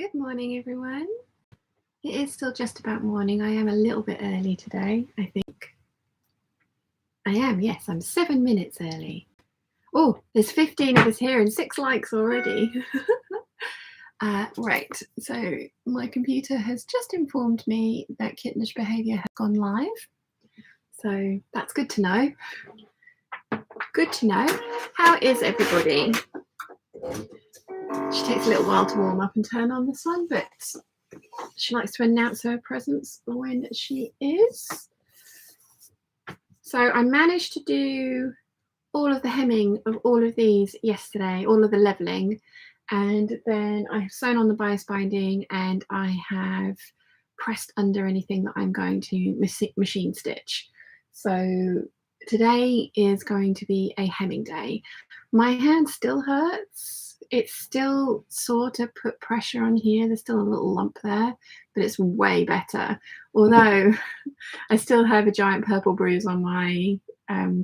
Good morning, everyone. It is still just about morning. I am a little bit early today, I think. I am, yes, I'm 7 minutes early. Oh, there's 15 of us here and 6 likes already. Right, so my computer has just informed me that kittenish behaviour has gone live. So that's good to know. Good to know. How is everybody? She takes a little while to warm up and turn on this one, but she likes to announce her presence when she is. So I managed to do all of the hemming of all of these yesterday, all of the leveling, and then I have sewn on the bias binding and I have pressed under anything that I'm going to machine stitch. So today is going to be a hemming day. My hand still hurts. It's still sort of put pressure on here. There's still a little lump there, but it's way better. Although I still have a giant purple bruise on my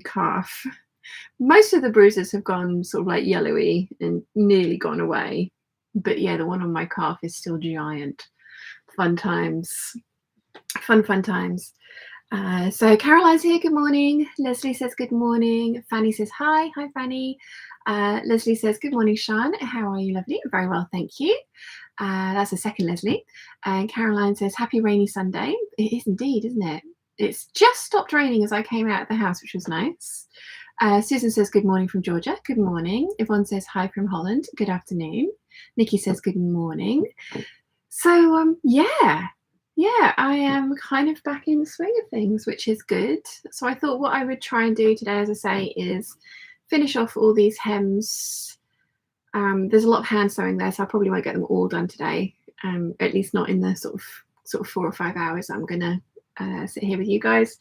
calf. Most of the bruises have gone sort of like yellowy and nearly gone away. But yeah, the one on my calf is still giant. Fun times. Fun times. So Caroline's here, good morning. Leslie says good morning. Fanny says hi. Hi, Fanny. Leslie says good morning, Sean. How are you, lovely? Very well, thank you. That's the second Leslie. And Caroline says happy rainy Sunday. It is indeed, isn't it? It's just stopped raining as I came out of the house, which was nice. Susan says good morning from Georgia. Good morning. Yvonne says hi from Holland. Good afternoon. Nikki says good morning. So yeah, I am kind of back in the swing of things, which is good. So I thought what I would try and do today, as I say, is finish off all these hems. There's a lot of hand sewing there, so I probably won't get them all done today. At least not in the sort of 4 or 5 hours I'm gonna sit here with you guys.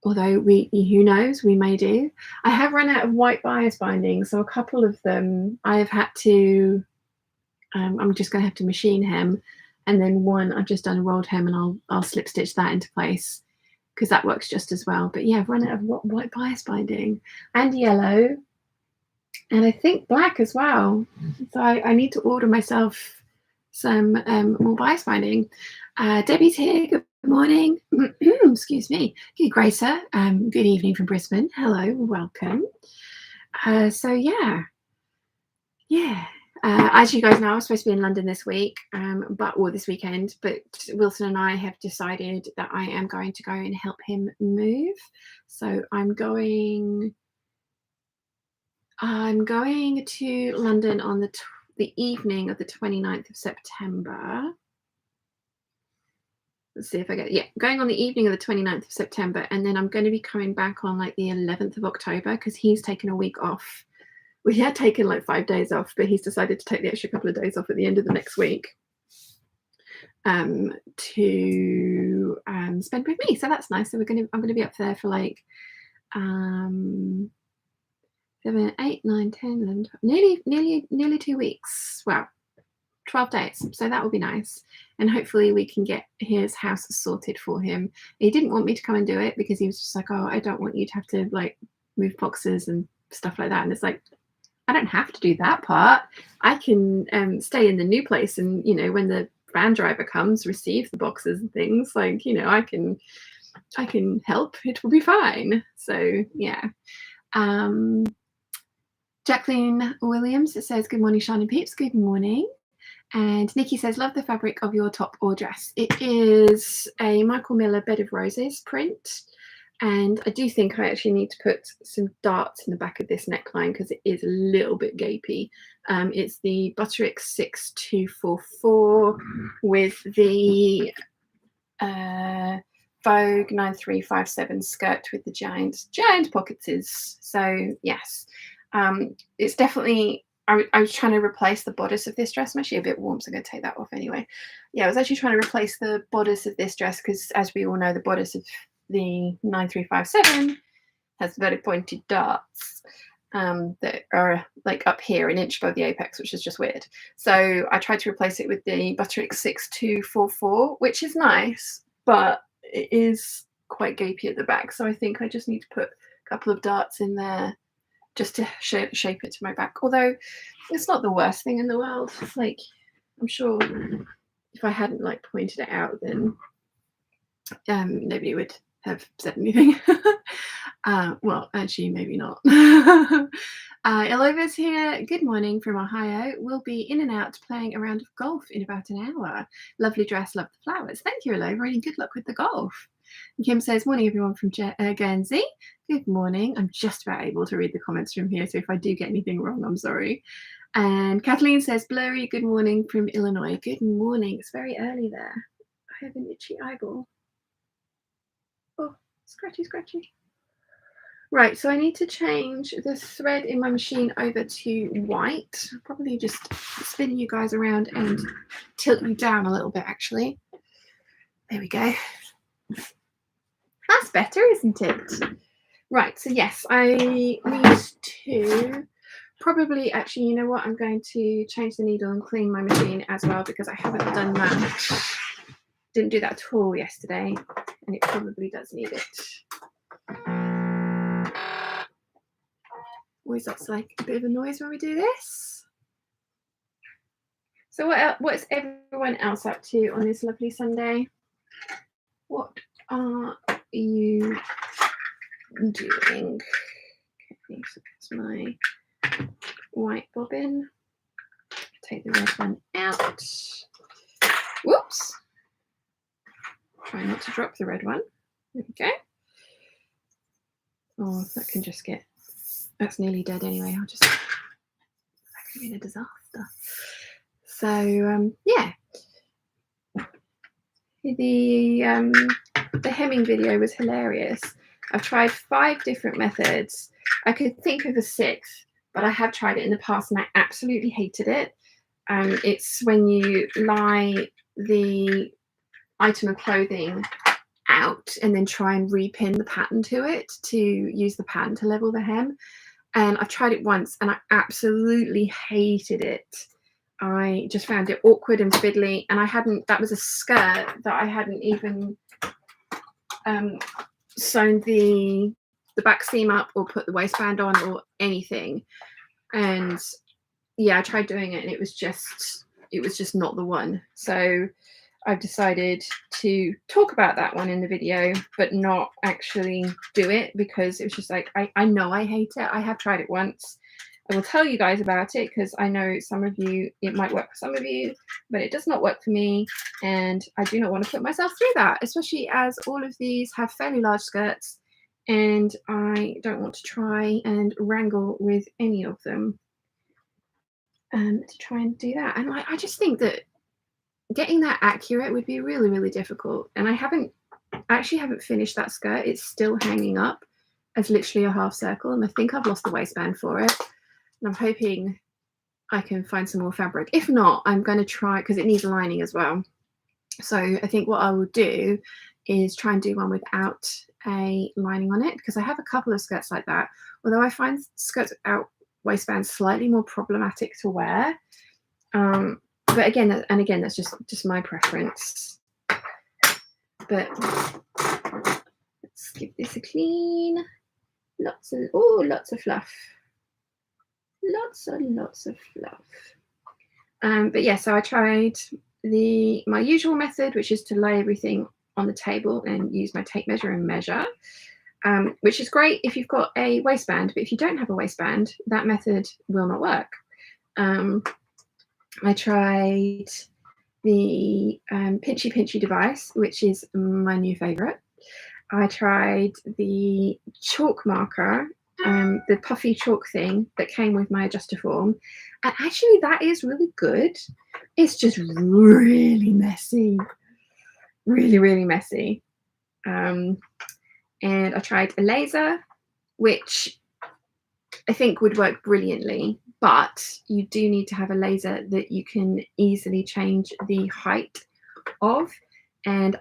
Although who knows, we may do. I have run out of white bias binding, so a couple of them I have had to. I'm just going to have to machine hem, and then one I've just done a rolled hem, and I'll slip stitch that into place because that works just as well. But yeah, I've run out of white bias binding and yellow, and I think black as well. So I need to order myself some more bias binding. Debbie's here. Good morning. Excuse me. Good, Gracer. Good evening from Brisbane. Hello, welcome. So yeah. As you guys know, I was supposed to be in London this week, or this weekend, but Wilson and I have decided that I am going to go and help him move. So I'm going to London on the evening of the 29th of September. Let's see if I get, going on the evening of the 29th of September, and then I'm going to be coming back on like the 11th of October because he's taken a week off. We had taken like 5 days off, but he's decided to take the extra couple of days off at the end of the next week to spend with me. So that's nice. So I'm going to be up there for like 7, 8, 9, 10, 11, 12, nearly 2 weeks. Well, 12 days. So that will be nice. And hopefully we can get his house sorted for him. He didn't want me to come and do it because he was just like, oh, I don't want you to have to like move boxes and stuff like that. And it's like, I don't have to do that part. I can stay in the new place and, you know, when the van driver comes, receive the boxes and things, like, you know, I can help. It will be fine. So yeah. Jacqueline Williams says, good morning, Sean and Peeps. Good morning. And Nikki says, love the fabric of your top or dress. It is a Michael Miller Bed of Roses print. And I do think I actually need to put some darts in the back of this neckline because it is a little bit gapey. It's the Butterick 6244 with the Vogue 9357 skirt with the giant pockets. So yes, it's definitely. I was trying to replace the bodice of this dress. I'm actually a bit warm, so I'm going to take that off anyway. Yeah, I was actually trying to replace the bodice of this dress because, as we all know, the bodice of the 9357 has very pointed darts that are like up here, an inch above the apex, which is just weird. So I tried to replace it with the Butterick 6244, which is nice, but it is quite gapey at the back. So I think I just need to put a couple of darts in there just to shape it to my back. Although it's not the worst thing in the world. Like, I'm sure if I hadn't like pointed it out, then nobody would have said anything. Well, actually, maybe not. Ilova's here. Good morning from Ohio. We'll be in and out playing a round of golf in about an hour. Lovely dress, love the flowers. Thank you, Ilova, and good luck with the golf. And Kim says, morning, everyone from Guernsey. Good morning. I'm just about able to read the comments from here, so if I do get anything wrong, I'm sorry. And Kathleen says, blurry, good morning from Illinois. Good morning. It's very early there. I have an itchy eyeball. Oh, scratchy, scratchy. Right, so I need to change the thread in my machine over to white. I'll probably just spin you guys around and tilt you down a little bit, actually. There we go. That's better, isn't it? Right, so yes, I need to probably, actually, you know what? I'm going to change the needle and clean my machine as well, because I haven't done that. Didn't do that at all yesterday, and it probably does need it. Always looks like a bit of a noise when we do this. So what's everyone else up to on this lovely Sunday? What are you doing? Okay, so that's my white bobbin. Take the red one out. Whoops. Try not to drop the red one. There we go. Oh, that can just get, that's nearly dead anyway. That could be a disaster. So yeah, the hemming video was hilarious. I've tried 5 different methods. I could think of a 6th, but I have tried it in the past and I absolutely hated it. It's when you lie the item of clothing out and then try and repin the pattern to it to use the pattern to level the hem. And I've tried it once and I absolutely hated it. I just found it awkward and fiddly, and that was a skirt that I hadn't even sewn the back seam up or put the waistband on or anything. And yeah, I tried doing it and it was just not the one. So I've decided to talk about that one in the video, but not actually do it, because it was just like, I know I hate it. I have tried it once. I will tell you guys about it because I know some of you, it might work for some of you, but it does not work for me. And I do not want to put myself through that, especially as all of these have fairly large skirts and I don't want to try and wrangle with any of them to try and do that. And I just think that getting that accurate would be really, really difficult. And I actually haven't finished that skirt. It's still hanging up as literally a half circle. And I think I've lost the waistband for it. And I'm hoping I can find some more fabric. If not, I'm going to try, because it needs a lining as well. So I think what I will do is try and do one without a lining on it, because I have a couple of skirts like that. Although I find skirts without waistbands slightly more problematic to wear. But again, that's just my preference. But let's give this a clean. Lots of fluff. Lots and lots of fluff. But yeah, so I tried my usual method, which is to lay everything on the table and use my tape measure and measure, which is great if you've got a waistband. But if you don't have a waistband, that method will not work. I tried the pinchy device, which is my new favorite. I tried the chalk marker, the puffy chalk thing that came with my adjuster form, and actually that is really good. It's just really messy, really messy. And I tried a laser, which I think would work brilliantly, but you do need to have a laser that you can easily change the height of. And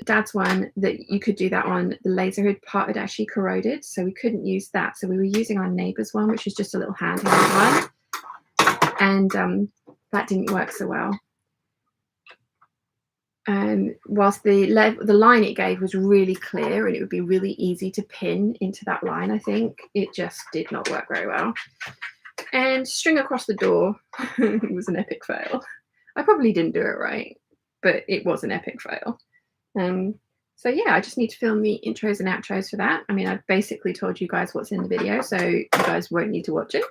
Dad's one that you could do that on, the laser part had actually corroded, so we couldn't use that. So we were using our neighbour's one, which is just a little handheld one, and that didn't work so well. Whilst the line it gave was really clear and it would be really easy to pin into that line, I think it just did not work very well. And string across the door was an epic fail. I probably didn't do it right, but it was an epic fail. So yeah, I just need to film the intros and outros for that. I mean, I've basically told you guys what's in the video, so you guys won't need to watch it.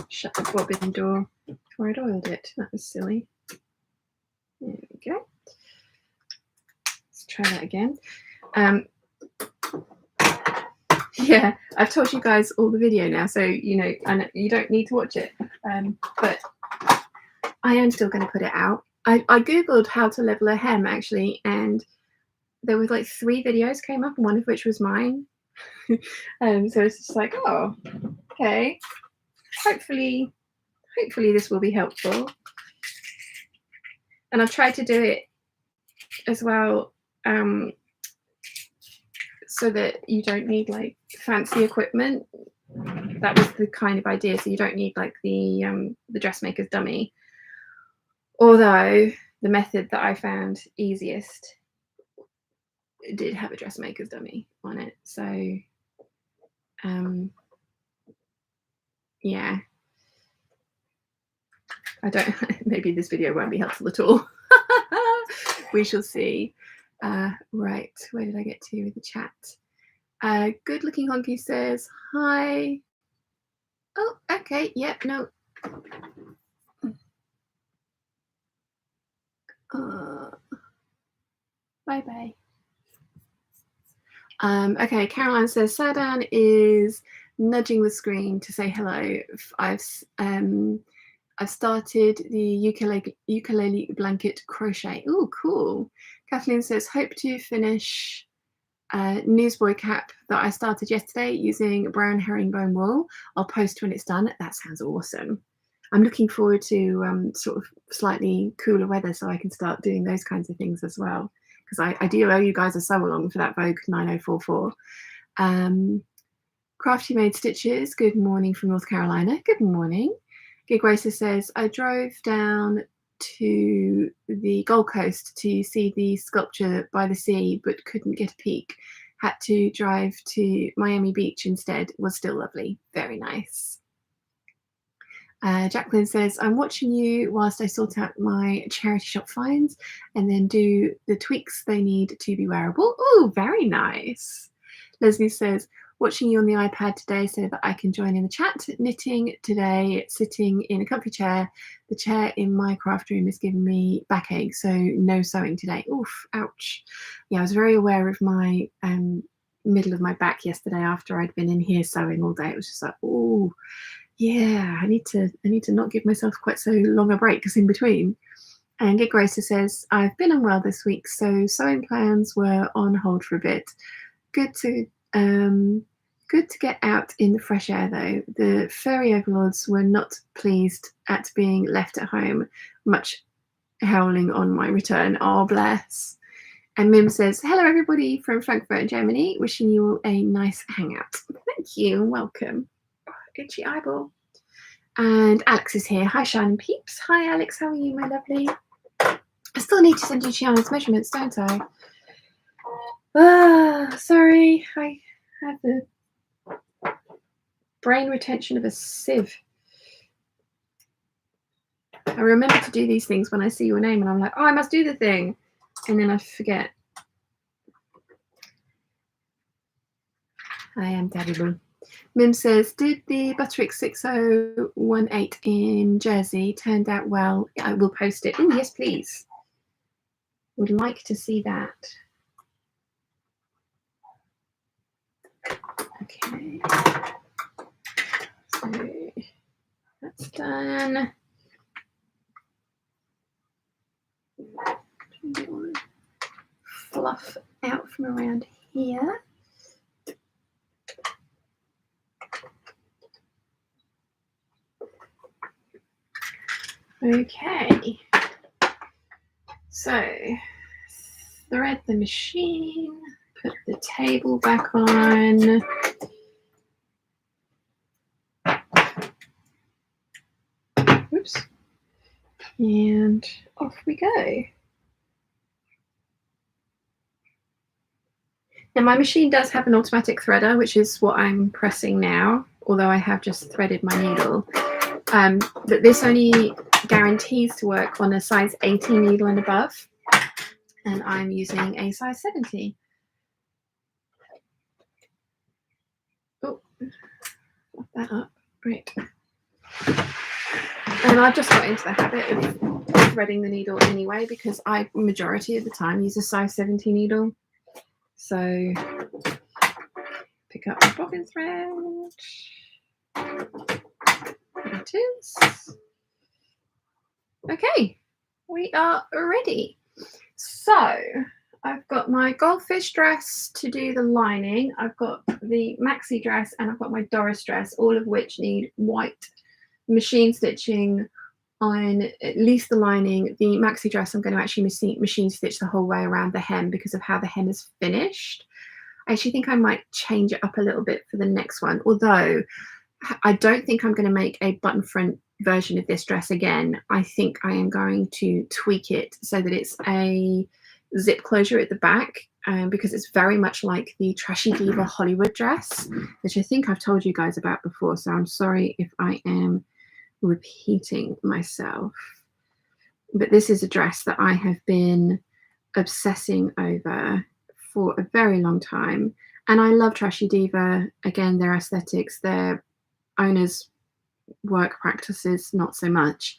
Shut the bobbin door before I'd oiled it. That was silly. There we go. Let's try that again. Yeah, I've told you guys all the video now, so you know, and you don't need to watch it. But I am still going to put it out. I googled how to level a hem actually, and there was like 3 videos came up, one of which was mine. So it's just like, oh, okay. Hopefully this will be helpful. And I've tried to do it as well, so that you don't need like fancy equipment. That was the kind of idea. So you don't need like the dressmaker's dummy. Although the method that I found easiest did have a dressmaker's dummy on it. So yeah. I don't, maybe this video won't be helpful at all. We shall see. Right, where did I get to with the chat? Good looking honky says hi. Oh, okay, yep, no. Bye bye. Okay, Caroline says Sadan is nudging the screen to say hello. I've started the ukulele blanket crochet. Oh, cool. Kathleen says, hope to finish newsboy cap that I started yesterday using brown herringbone wool. I'll post when it's done. That sounds awesome. I'm looking forward to sort of slightly cooler weather so I can start doing those kinds of things as well. Because I do owe you guys a sew along for that Vogue 9044. Crafty Made Stitches, good morning from North Carolina. Good morning. Gig Racer says, I drove down to the Gold Coast to see the sculpture by the sea, but couldn't get a peek. Had to drive to Miami Beach instead. Was still lovely. Very nice. Jacqueline says, I'm watching you whilst I sort out my charity shop finds and then do the tweaks they need to be wearable. Oh, very nice. Leslie says, watching you on the iPad today so that I can join in the chat. Knitting today, sitting in a comfy chair. The chair in my craft room is giving me backache, so no sewing today. Oof, ouch. Yeah, I was very aware of my middle of my back yesterday after I'd been in here sewing all day. It was just like, oh, yeah, I need to not give myself quite so long a break because in between. And Gig Racer says, I've been unwell this week, so sewing plans were on hold for a bit. Good to get out in the fresh air though. The furry overlords were not pleased at being left at home, much howling on my return. Oh, bless. And Mim says, hello everybody from Frankfurt, Germany. Wishing you all a nice hangout. Thank you and welcome. Itchy eyeball. And Alex is here. Hi, Shine and Peeps. Hi, Alex. How are you, my lovely? I still need to send you Shiana's measurements, don't I? Sorry. I have the brain retention of a sieve. I remember to do these things when I see your name and I'm like, oh, I must do the thing. And then I forget. I am terrible. Mim says, did the Butterick 6018 in Jersey turned out well? I will post it. Oh, yes, please. Would like to see that. Okay. So that's done. Fluff out from around here. Okay, so thread the machine, put the table back on. Oops. And off we go. Now my machine does have an automatic threader, which is what I'm pressing now. although I have just threaded my needle. But this only guarantees to work on a size 18 needle and above, and I'm using a size 70. Oh, lock that up. Right. And I've just got into the habit of threading the needle anyway, because I majority of the time use a size 70 needle. So pick up my bobbin thread. There it is. Okay, we are ready. So I've got my goldfish dress to do the lining. I've got the maxi dress and I've got my Doris dress, all of which need white machine stitching on at least the lining. The maxi dress I'm going to actually machine stitch the whole way around the hem because of how the hem is finished. I actually think I might change it up a little bit for the next one, although I don't think I'm going to make a button front version of this dress again. I think I am going to tweak it so that it's a zip closure at the back, because it's very much like the Trashy Diva Hollywood dress, which I think I've told you guys about before, so I'm sorry if I am repeating myself. But this is a dress that I have been obsessing over for a very long time, and I love Trashy Diva. Again, their aesthetics, their owners' work practices, not so much.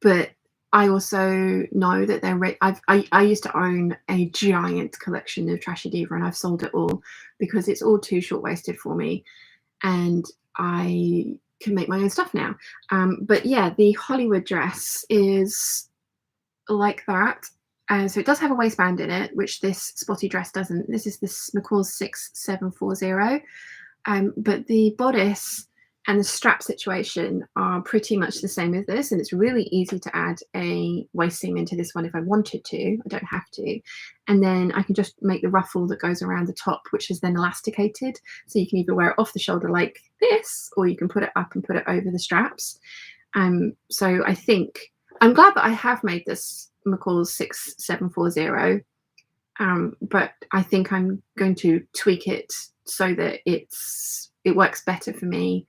But I also know that they're. I used to own a giant collection of Trashy Diva, and I've sold it all because it's all too short-waisted for me, and I can make my own stuff now. But yeah, the Hollywood dress is like that. So it does have a waistband in it, which this spotty dress doesn't. This is this McCall's 6740. But the bodice and the strap situation are pretty much the same as this, and it's really easy to add a waist seam into this one if I wanted to. I don't have to. And then I can just make the ruffle that goes around the top, which is then elasticated. So you can either wear it off the shoulder like this, or you can put it up and put it over the straps. So I think I'm glad that I have made this McCall's 6740. But I think I'm going to tweak it so that it works better for me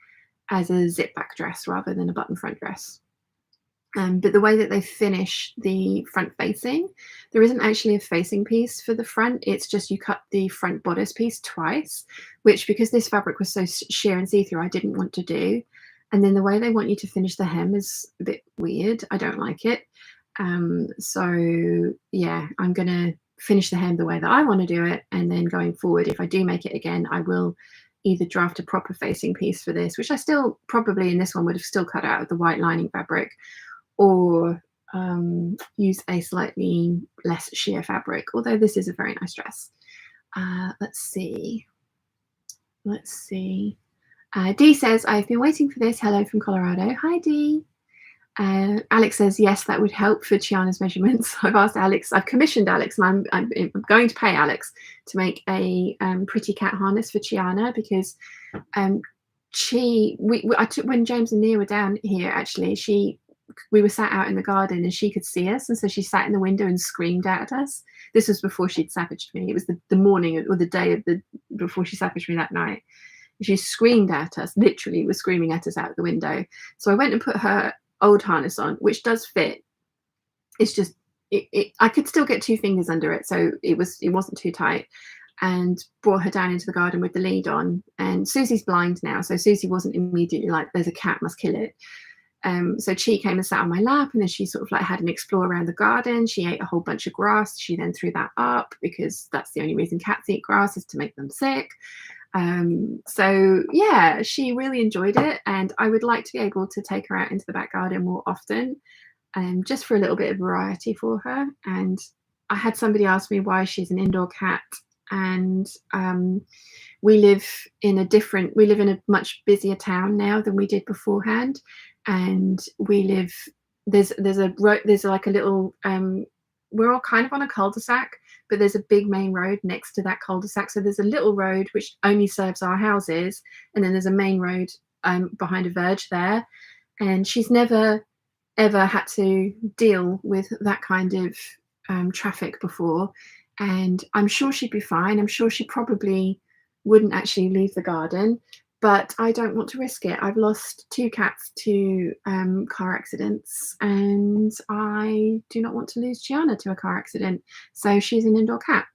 as a zip back dress rather than a button front dress. But the way that they finish the front facing, there isn't actually a facing piece for the front. It's just you cut the front bodice piece twice, which, because this fabric was so sheer and see-through, I didn't want to do. And then the way they want you to finish the hem is a bit weird. I don't like it. So yeah, I'm going to finish the hem the way that I want to do it, and then going forward, if I do make it again, I will either draft a proper facing piece for this, which I still probably in this one would have still cut out of the white lining fabric, or use a slightly less sheer fabric, although this is a very nice dress. Let's see. Dee says, I've been waiting for this. Hello from Colorado. Hi, Dee. Alex says, yes, that would help for Chiana's measurements. I've asked Alex, I've commissioned Alex, and I'm going to pay Alex to make a pretty cat harness for Chiana, because when James and Nia were down here, actually, we were sat out in the garden and she could see us, and so she sat in the window and screamed out at us. This was before she'd savaged me. It was the morning or the day before she savaged me that night. She screamed at us, literally was screaming at us out the window. So I went and put her old harness on, which does fit. It's just I could still get 2 fingers under it, so it wasn't too tight, and brought her down into the garden with the lead on. And Susie's blind now, so Susie wasn't immediately like, there's a cat, must kill it. So Chi came and sat on my lap, and then she sort of like had an explore around the garden. She ate a whole bunch of grass. She then threw that up, because that's the only reason cats eat grass, is to make them sick. So yeah, she really enjoyed it, and I would like to be able to take her out into the back garden more often, just for a little bit of variety for her. And I had somebody ask me why she's an indoor cat, and we live in a much busier town now than we did beforehand, and there's like a little we're all kind of on a cul-de-sac, but there's a big main road next to that cul-de-sac. So there's a little road which only serves our houses, and then there's a main road behind a verge there. And she's never, ever had to deal with that kind of traffic before. And I'm sure she'd be fine. I'm sure she probably wouldn't actually leave the garden, but I don't want to risk it. I've lost 2 cats to car accidents, and I do not want to lose Gianna to a car accident. So she's an indoor cat.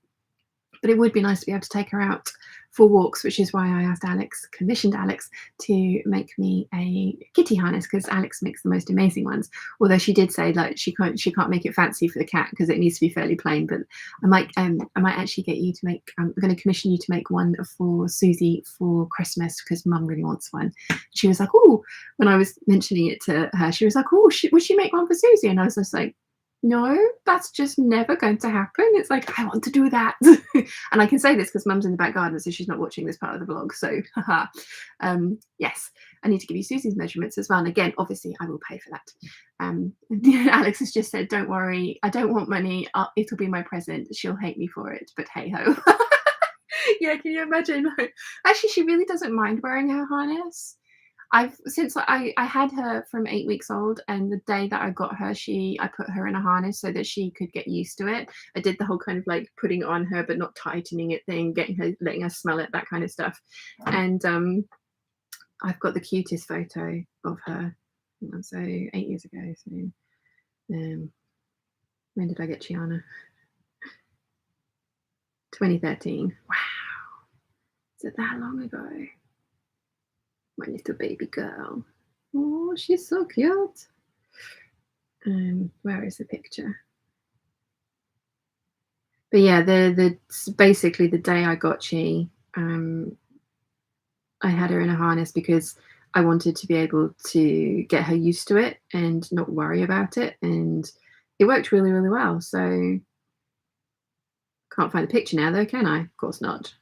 But it would be nice to be able to take her out for walks, which is why I asked Alex, commissioned Alex, to make me a kitty harness, because Alex makes the most amazing ones. Although she did say that she can't make it fancy for the cat because it needs to be fairly plain. But I might actually get you to make. I'm going to commission you to make one for Susie for Christmas, because Mum really wants one. She was like, "Oh," when I was mentioning it to her, she was like, "Oh, would she make one for Susie?" And I was just like, no, that's just never going to happen. It's like, I want to do that. And I can say this because Mum's in the back garden, so she's not watching this part of the vlog. So, haha. Yes, I need to give you Susie's measurements as well. And again, obviously, I will pay for that. Alex has just said, don't worry, I don't want money. It'll be my present. She'll hate me for it, but hey ho. Yeah, can you imagine? Actually, she really doesn't mind wearing her harness. Since I had her from 8 weeks old, and the day that I got her, I put her in a harness so that she could get used to it. I did the whole kind of like putting it on her but not tightening it thing, letting her smell it, that kind of stuff. And I've got the cutest photo of her. So 8 years ago. So when did I get Gianna? 2013. Wow, is it that long ago? My little baby girl. Oh, she's so cute. Where is the picture? But yeah, basically the day I got Chi, I had her in a harness because I wanted to be able to get her used to it and not worry about it, and it worked really, really well. So can't find the picture now though, can I? Of course not.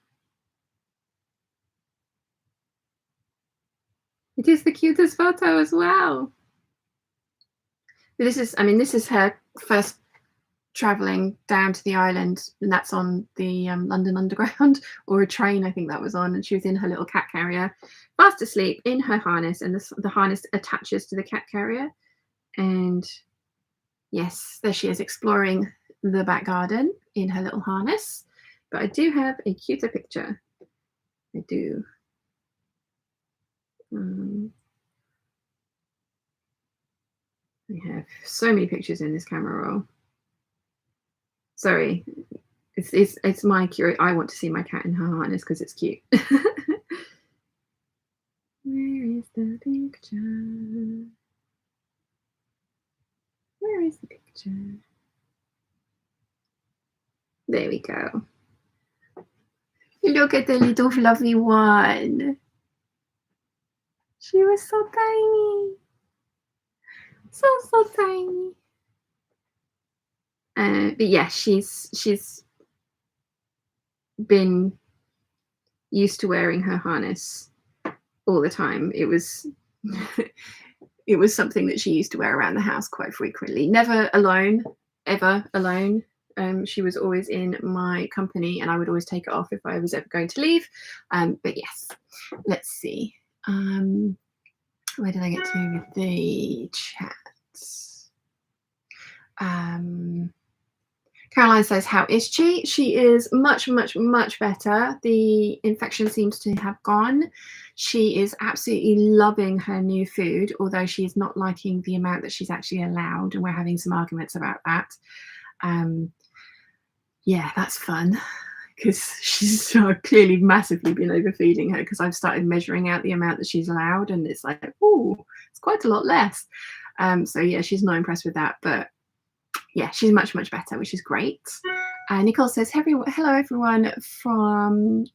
It is the cutest photo as well. But this is her first traveling down to the island, and that's on the London Underground, or a train I think that was on, and she was in her little cat carrier, fast asleep in her harness, and the harness attaches to the cat carrier. And yes, there she is exploring the back garden in her little harness. But I do have a cuter picture. I do. I have so many pictures in this camera roll. Sorry, it's my curiosity. I want to see my cat in her harness because it's cute. Where is the picture? Where is the picture? There we go. Look at the little fluffy one. She was so tiny. So tiny. But yeah, she's been used to wearing her harness all the time. It was it was something that she used to wear around the house quite frequently. Never alone, ever alone. She was always in my company, and I would always take it off if I was ever going to leave. But yes, let's see. Where did I get to with the chats? Caroline says, how is Chi? She is much, much, much better. The infection seems to have gone. She is absolutely loving her new food, although she's not liking the amount that she's actually allowed, and we're having some arguments about that. Yeah, that's fun, because she's clearly massively been overfeeding her, because I've started measuring out the amount that she's allowed, and it's like, oh, it's quite a lot less. So yeah, she's not impressed with that, but yeah, she's much, much better, which is great. Nicole says, hello everyone from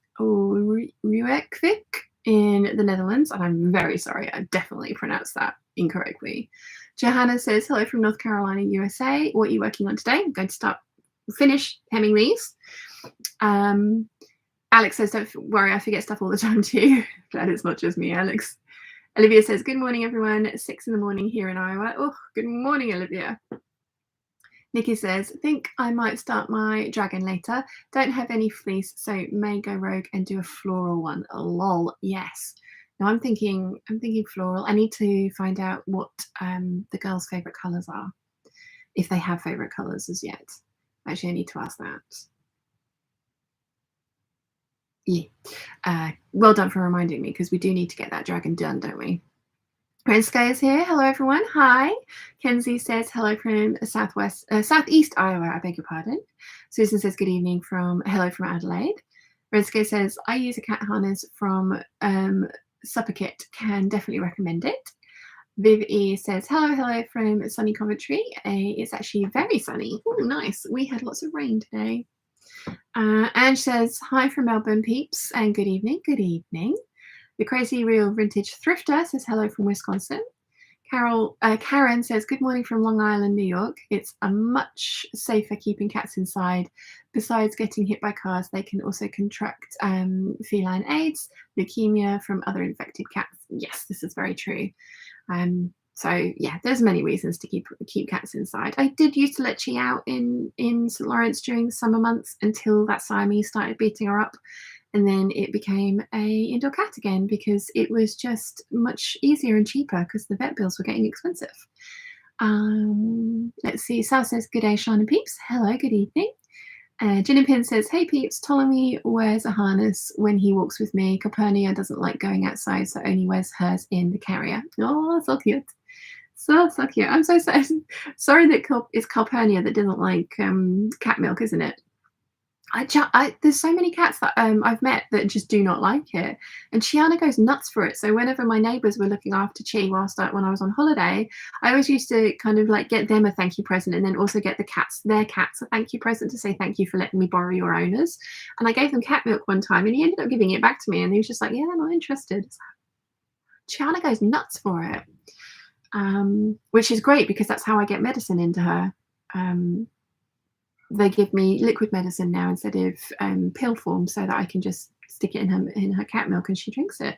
Reykjavik in the Netherlands, and I'm very sorry, I definitely pronounced that incorrectly. Johanna says, hello from North Carolina, USA. What are you working on today? I'm going to finish hemming these. Alex says, don't worry, I forget stuff all the time too. Glad it's not just me, Alex. Olivia says, good morning everyone, 6 in the morning here in Iowa. Oh, good morning, Olivia. Nikki says, think I might start my dragon later. Don't have any fleece, so may go rogue and do a floral one. Lol, yes. Now I'm thinking floral. I need to find out what the girls' favourite colours are, if they have favourite colours as yet. Actually, I need to ask that. Yeah. Well done for reminding me, because we do need to get that dragon done, don't we? Sky is here. Hello, everyone. Hi. Kenzie says hello from southeast Iowa. I beg your pardon. Susan says good evening from hello from Adelaide. Sky says I use a cat harness from Supper Kit. Can definitely recommend it. Viv E says hello from sunny Coventry. It's actually very sunny. Oh, nice. We had lots of rain today. Ange says hi from Melbourne, peeps, and good evening. Good evening. The Crazy Real Vintage Thrifter says hello from Wisconsin. Karen says good morning from Long Island, New York. It's a much safer keeping cats inside. Besides getting hit by cars, they can also contract feline AIDS, leukemia from other infected cats. Yes, this is very true. So yeah, there's many reasons to keep cats inside. I did used to let Chi out in St. Lawrence during the summer months until that Siamese started beating her up. And then it became a indoor cat again because it was just much easier and cheaper because the vet bills were getting expensive. Let's see. Sal says, good day, Sean and Peeps. Hello, good evening. Gin and Pin says, hey Peeps, Ptolemy wears a harness when he walks with me. Calpurnia doesn't like going outside, so only wears hers in the carrier. Oh, so cute. So cute. I'm so sorry that it's Calpurnia that doesn't like cat milk, isn't it? There's so many cats that I've met that just do not like it, and Chiana goes nuts for it. So whenever my neighbours were looking after Chi when I was on holiday, I always used to kind of like get them a thank you present, and then also get their cats a thank you present to say thank you for letting me borrow your owners. And I gave them cat milk one time, and he ended up giving it back to me, and he was just like, "Yeah, I'm not interested." Chiana goes nuts for it, which is great because that's how I get medicine into her. They give me liquid medicine now instead of pill form, so that I can just stick it in her cat milk and she drinks it.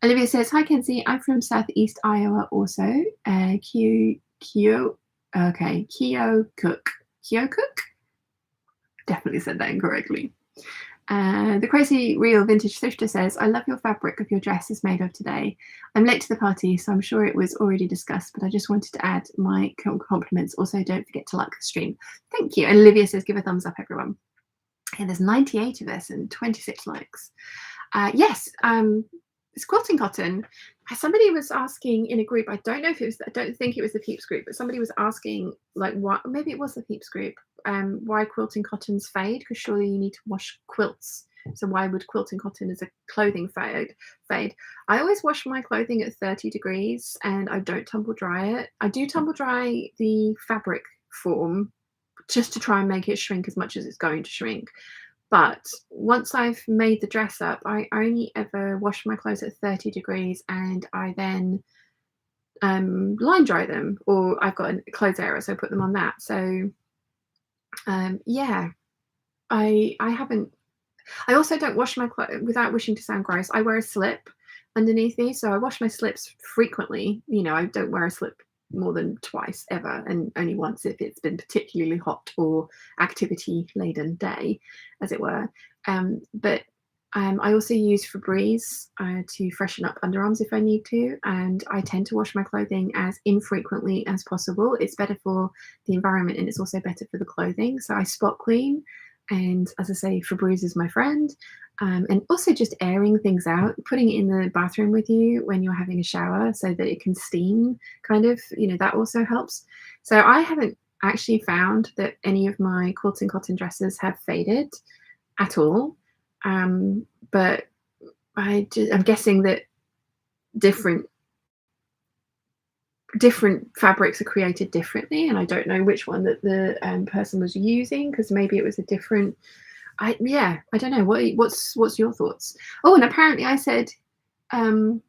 Olivia says, hi Kenzie, I'm from Southeast Iowa also. Keokuk. Definitely said that incorrectly. The Crazy Real Vintage Thrifter says, I love your fabric of your dress is made of today. I'm late to the party, so I'm sure it was already discussed, but I just wanted to add my compliments. Also, don't forget to like the stream. Thank you. And Olivia says, give a thumbs up, everyone. And there's 98 of us and 26 likes. Yes, it's quilting cotton. Somebody was asking in a group, I don't think it was the Peeps group, but somebody was asking, like, what, maybe it was the Peeps group, why quilting cottons fade, because surely you need to wash quilts. So why would quilting cotton as a clothing fade? I always wash my clothing at 30 degrees and I don't tumble dry it. I do tumble dry the fabric form just to try and make it shrink as much as it's going to shrink. But once I've made the dress up, I only ever wash my clothes at 30 degrees and I then line dry them, or I've got a clothes area, so I put them on that. So yeah, I haven't. I also don't wash my clothes, without wishing to sound gross, I wear a slip underneath these, so I wash my slips frequently. You know, I don't wear a slip more than twice ever, and only once if it's been particularly hot or activity laden day, as it were. But I also use Febreze to freshen up underarms if I need to, and I tend to wash my clothing as infrequently as possible. It's better for the environment and it's also better for the clothing. So I spot clean, and as I say, Febreze is my friend. And also just airing things out, putting it in the bathroom with you when you're having a shower so that it can steam, kind of, you know, that also helps. So I haven't actually found that any of my quilting cotton dresses have faded at all. But I'm guessing that different fabrics are created differently, and I don't know which one that the person was using, because maybe it was a different. I don't know. What's your thoughts? Oh, and apparently I said Keokuk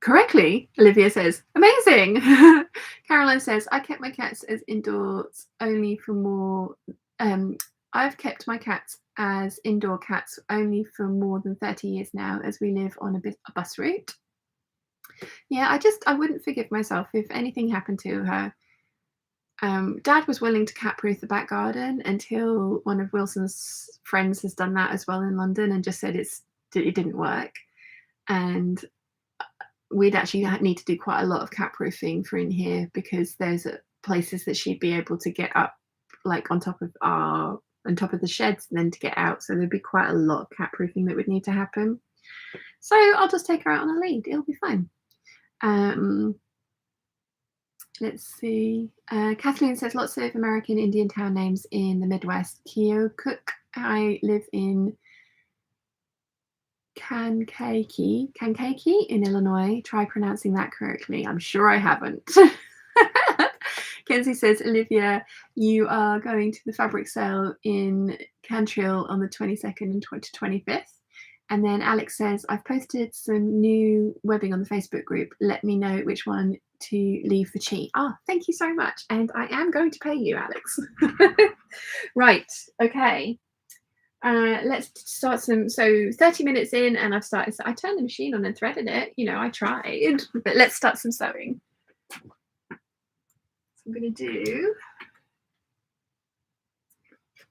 correctly. Olivia says, amazing. Caroline says, I kept my cats as indoors only for more. I've kept my cats as indoor cats only for more than 30 years now, as we live on a bus route. Yeah, I wouldn't forgive myself if anything happened to her. Dad was willing to cat-proof the back garden until one of Wilson's friends has done that as well in London and just said it didn't work. And we'd actually need to do quite a lot of cat-proofing for in here, because there's places that she'd be able to get up, like on top of our on top of the sheds then to get out. So there'd be quite a lot of cat proofing that would need to happen. So I'll just take her out on a lead. It'll be fine. Let's see. Kathleen says lots of American Indian town names in the Midwest. Keokuk. I live in Kankakee in Illinois. Try pronouncing that correctly. I'm sure I haven't. Kenzie says, Olivia, you are going to the fabric sale in Cantrill on the 22nd and 25th. And then Alex says, I've posted some new webbing on the Facebook group. Let me know which one to leave for Chi. Oh, thank you so much. And I am going to pay you, Alex. Right. Okay. Let's start some. So 30 minutes in and I've started. So I turned the machine on and threaded it. You know, I tried. But let's start some sewing. I'm going to do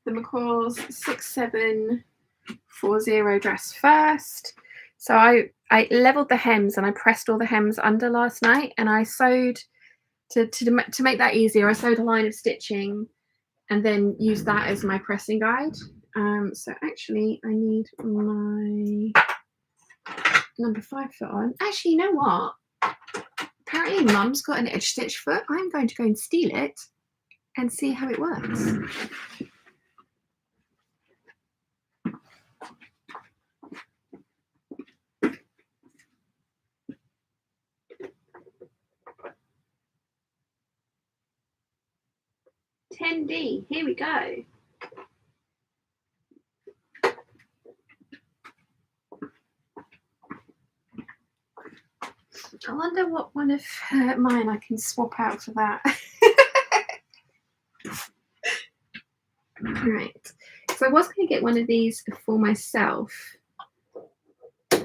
the McCall's 6740 dress first. So I leveled the hems and I pressed all the hems under last night, and I sewed to make that easier. I sewed a line of stitching and then used that as my pressing guide. So actually I need my number 5 foot on. Actually, you know what? Apparently Mum's got an edge stitch foot. I'm going to go and steal it and see how it works. $10D, here we go. I wonder what one of mine I can swap out for that. Right, so I was going to get one of these for myself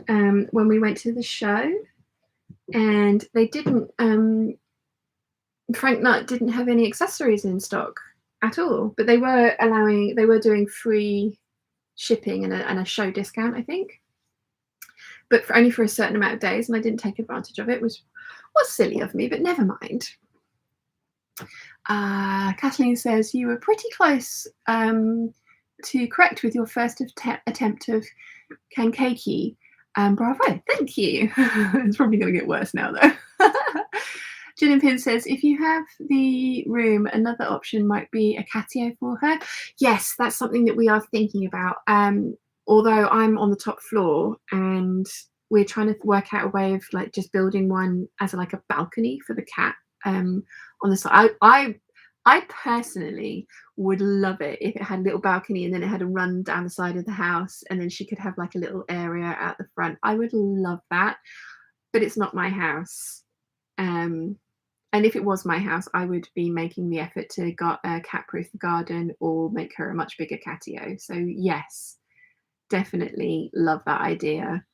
when we went to the show, and they didn't, Frank Nut didn't have any accessories in stock at all, but they were doing free shipping and a show discount, I think, but only for a certain amount of days, and I didn't take advantage of it. It was silly of me, but never mind. Kathleen says you were pretty close to correct with your first attempt of Kankakee. Bravo, thank you. It's probably going to get worse now though. Gin and Pin says, if you have the room, another option might be a catio for her. Yes, that's something that we are thinking about. Although I'm on the top floor and we're trying to work out a way of like just building one as like a balcony for the cat on the side. I personally would love it if it had a little balcony and then it had a run down the side of the house and then she could have like a little area at the front. I would love that, but it's not my house. And if it was my house, I would be making the effort to cat-proof the garden or make her a much bigger catio. So yes, definitely love that idea.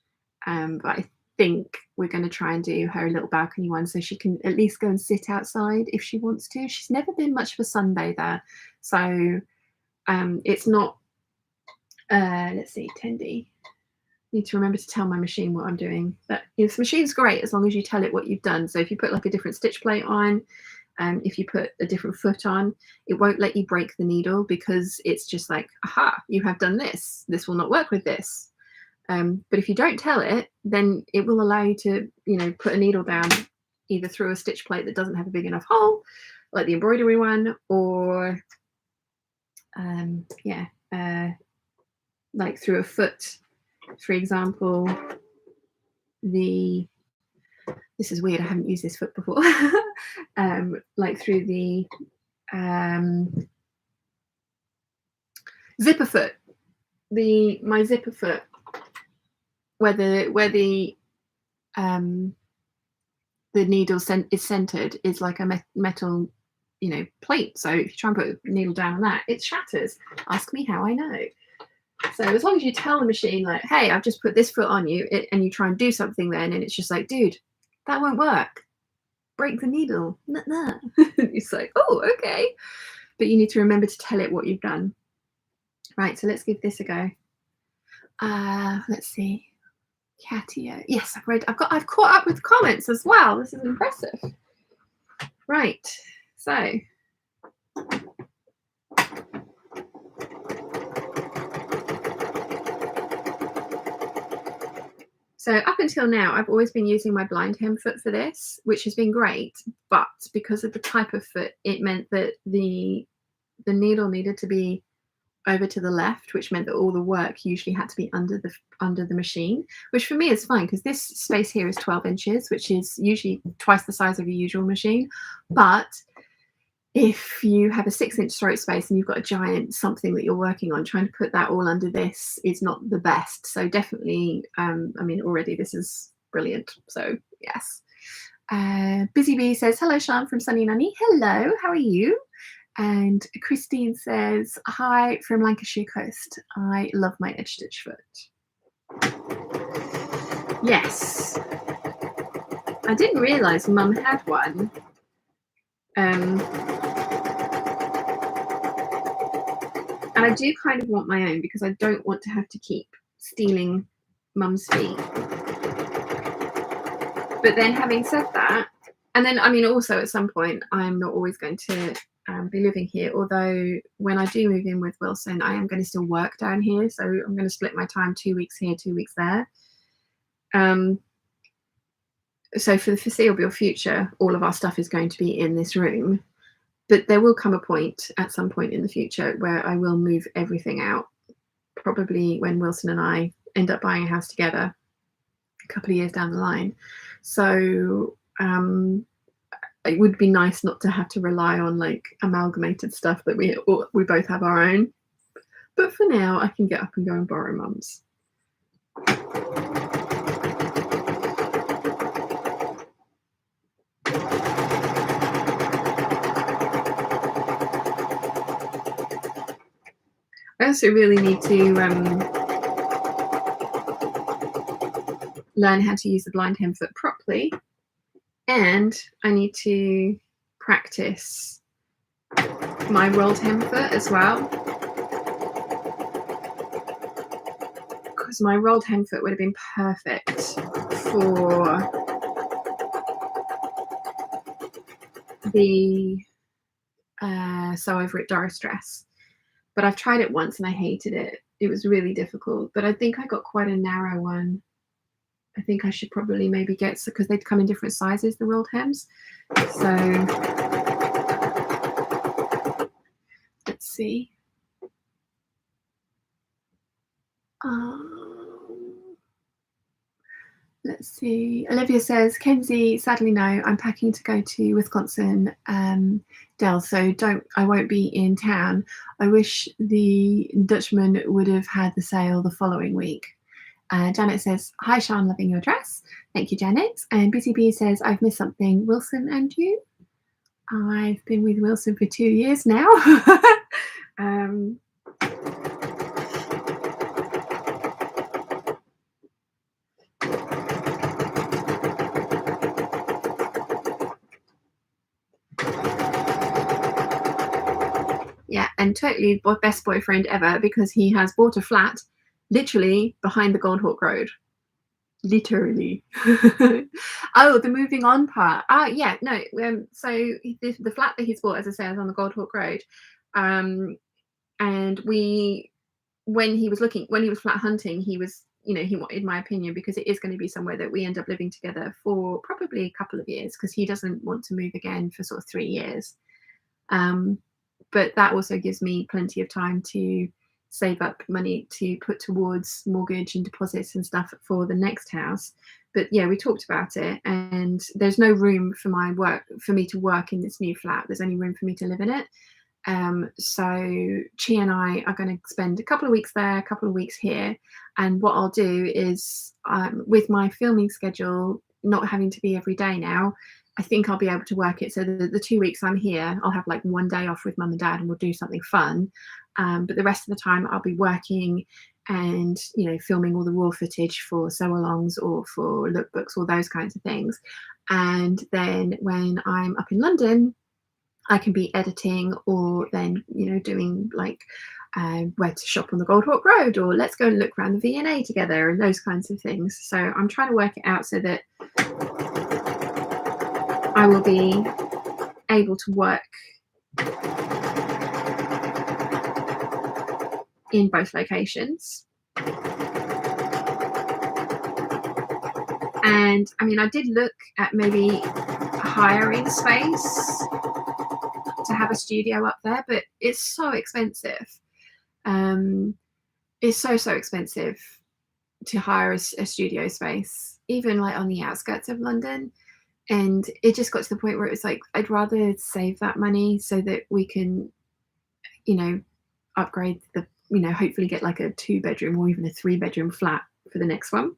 But I think we're going to try and do her a little balcony one so she can at least go and sit outside if she wants to. She's never been much of a sunbather, so it's not. Let's see, 10D. Need to remember to tell my machine what I'm doing. But this machine's great as long as you tell it what you've done. So if you put like a different stitch plate on, if you put a different foot on, it won't let you break the needle because it's just like, aha, you have done this. This will not work with this. But if you don't tell it, then it will allow you to, you know, put a needle down either through a stitch plate that doesn't have a big enough hole, like the embroidery one, or like through a foot. For example, this is weird, I haven't used this foot before. Like through the zipper foot, my zipper foot, where the needle is centered is like a metal, you know, plate. So if you try and put a needle down on that, it shatters. Ask me how I know. So as long as you tell the machine, like, hey, I've just put this foot on you, and you try and do something then, and it's just like, dude, that won't work. Break the needle. Nah. It's like, oh, okay. But you need to remember to tell it what you've done. Right, so let's give this a go. Let's see. Catio. Yes, I've caught up with comments as well. This is impressive. Right, so So up until now, I've always been using my blind hem foot for this, which has been great. But because of the type of foot, it meant that the needle needed to be over to the left, which meant that all the work usually had to be under the machine, which for me is fine because this space here is 12 inches, which is usually twice the size of a usual machine. But if you have a 6-inch throat space and you've got a giant something that you're working on, trying to put that all under this is not the best. So definitely, I mean, already this is brilliant. So yes. Busy Bee says, hello, Sean from Sunny Nanny. Hello, how are you? And Christine says, hi from Lancashire Coast. I love my edge stitch foot. Yes. I didn't realise Mum had one. And I do kind of want my own because I don't want to have to keep stealing Mum's feet. But then having said that, and then, I mean, also at some point, I'm not always going to be living here, although when I do move in with Wilson, I am going to still work down here. So I'm going to split my time 2 weeks here, 2 weeks there. So for the foreseeable future, all of our stuff is going to be in this room. But there will come a point at some point in the future where I will move everything out, probably when Wilson and I end up buying a house together a couple of years down the line. So it would be nice not to have to rely on like amalgamated stuff that we both have our own. But for now, I can get up and go and borrow Mum's. I also really need to learn how to use the blind hem foot properly, and I need to practice my rolled hem foot as well, because my rolled hem foot would have been perfect for the Sew Over It Doris dress. But I've tried it once and I hated it. It was really difficult, but I think I got quite a narrow one. I think I should probably maybe get, because they'd come in different sizes, the rolled hems. So let's see. Let's see. Olivia says, Kenzie, sadly no, I'm packing to go to Wisconsin, Del, so I won't be in town. I wish the Dutchman would have had the sale the following week. Janet says, hi Sean, loving your dress. Thank you, Janet. And Busy Bee says, I've missed something. Wilson and you? I've been with Wilson for 2 years now. Yeah, and totally best boyfriend ever, because he has bought a flat literally behind the Gold Hawk Road. Literally. Oh, the moving on part. Yeah, no. So the flat that he's bought, as I say, is on the Gold Hawk Road. And when he was flat hunting, he was, he wanted my opinion, because it is going to be somewhere that we end up living together for probably a couple of years, because he doesn't want to move again for sort of 3 years. But that also gives me plenty of time to save up money to put towards mortgage and deposits and stuff for the next house. But yeah, we talked about it, and there's no room for me to work in this new flat. There's only room for me to live in it. So Chi and I are going to spend a couple of weeks there, a couple of weeks here. And what I'll do is, with my filming schedule not having to be every day now, I think I'll be able to work it so that the 2 weeks I'm here, I'll have like 1 day off with Mum and Dad, and we'll do something fun. But the rest of the time I'll be working and, filming all the raw footage for sew-alongs or for lookbooks, all those kinds of things. And then when I'm up in London, I can be editing, or then, doing like where to shop on the Gold Hawk Road, or let's go and look around the V&A together, and those kinds of things. So I'm trying to work it out so that I will be able to work in both locations. And I mean, I did look at maybe hiring space to have a studio up there, but it's so expensive. It's so expensive to hire a studio space, even like on the outskirts of London. And it just got to the point where it was like, I'd rather save that money so that we can, you know, upgrade the, you know, hopefully get like a 2-bedroom or even a 3-bedroom flat for the next one.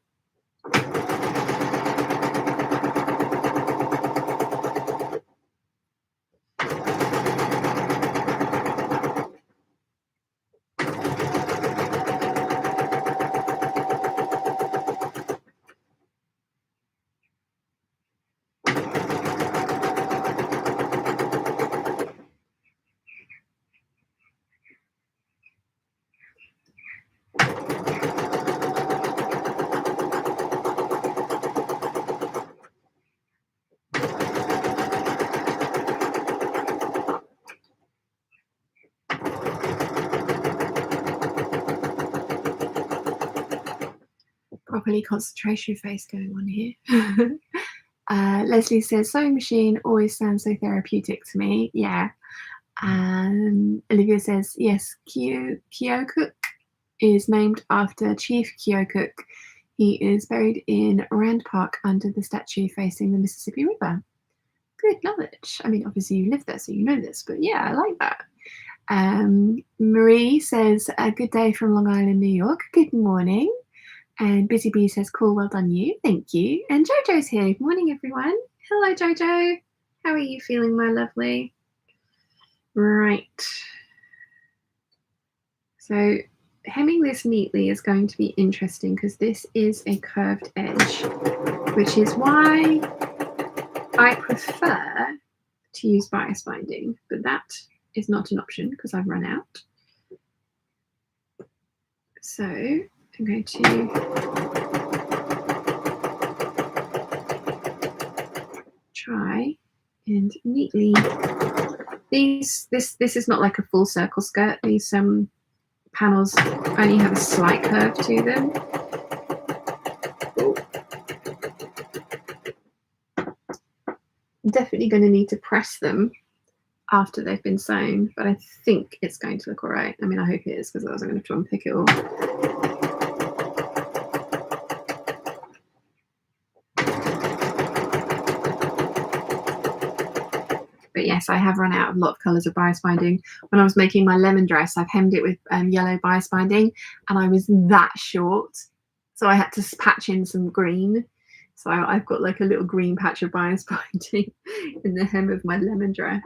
Properly concentration face going on here. Leslie says, sewing machine always sounds so therapeutic to me. Yeah. Olivia says, yes, Keokuk is named after Chief Keokuk. He is buried in Rand Park under the statue facing the Mississippi River. Good knowledge. I mean, obviously you live there, so you know this, but yeah, I like that. Marie says, a good day from Long Island, New York. Good morning. And Busy Bee says, cool, well done you. Thank you. And Jojo's here. Good morning, everyone. Hello, Jojo. How are you feeling, my lovely? Right. So hemming this neatly is going to be interesting because this is a curved edge, which is why I prefer to use bias binding, but that is not an option because I've run out. So I'm going to try and neatly, this is not like a full circle skirt. These panels only have a slight curve to them. I'm definitely going to need to press them after they've been sewn, but I think it's going to look all right. I mean, I hope it is, because otherwise I'm going to try and pick it all. But yes, I have run out of a lot of colours of bias binding. When I was making my lemon dress, I've hemmed it with yellow bias binding, and I was that short, so I had to patch in some green. So I've got like a little green patch of bias binding in the hem of my lemon dress.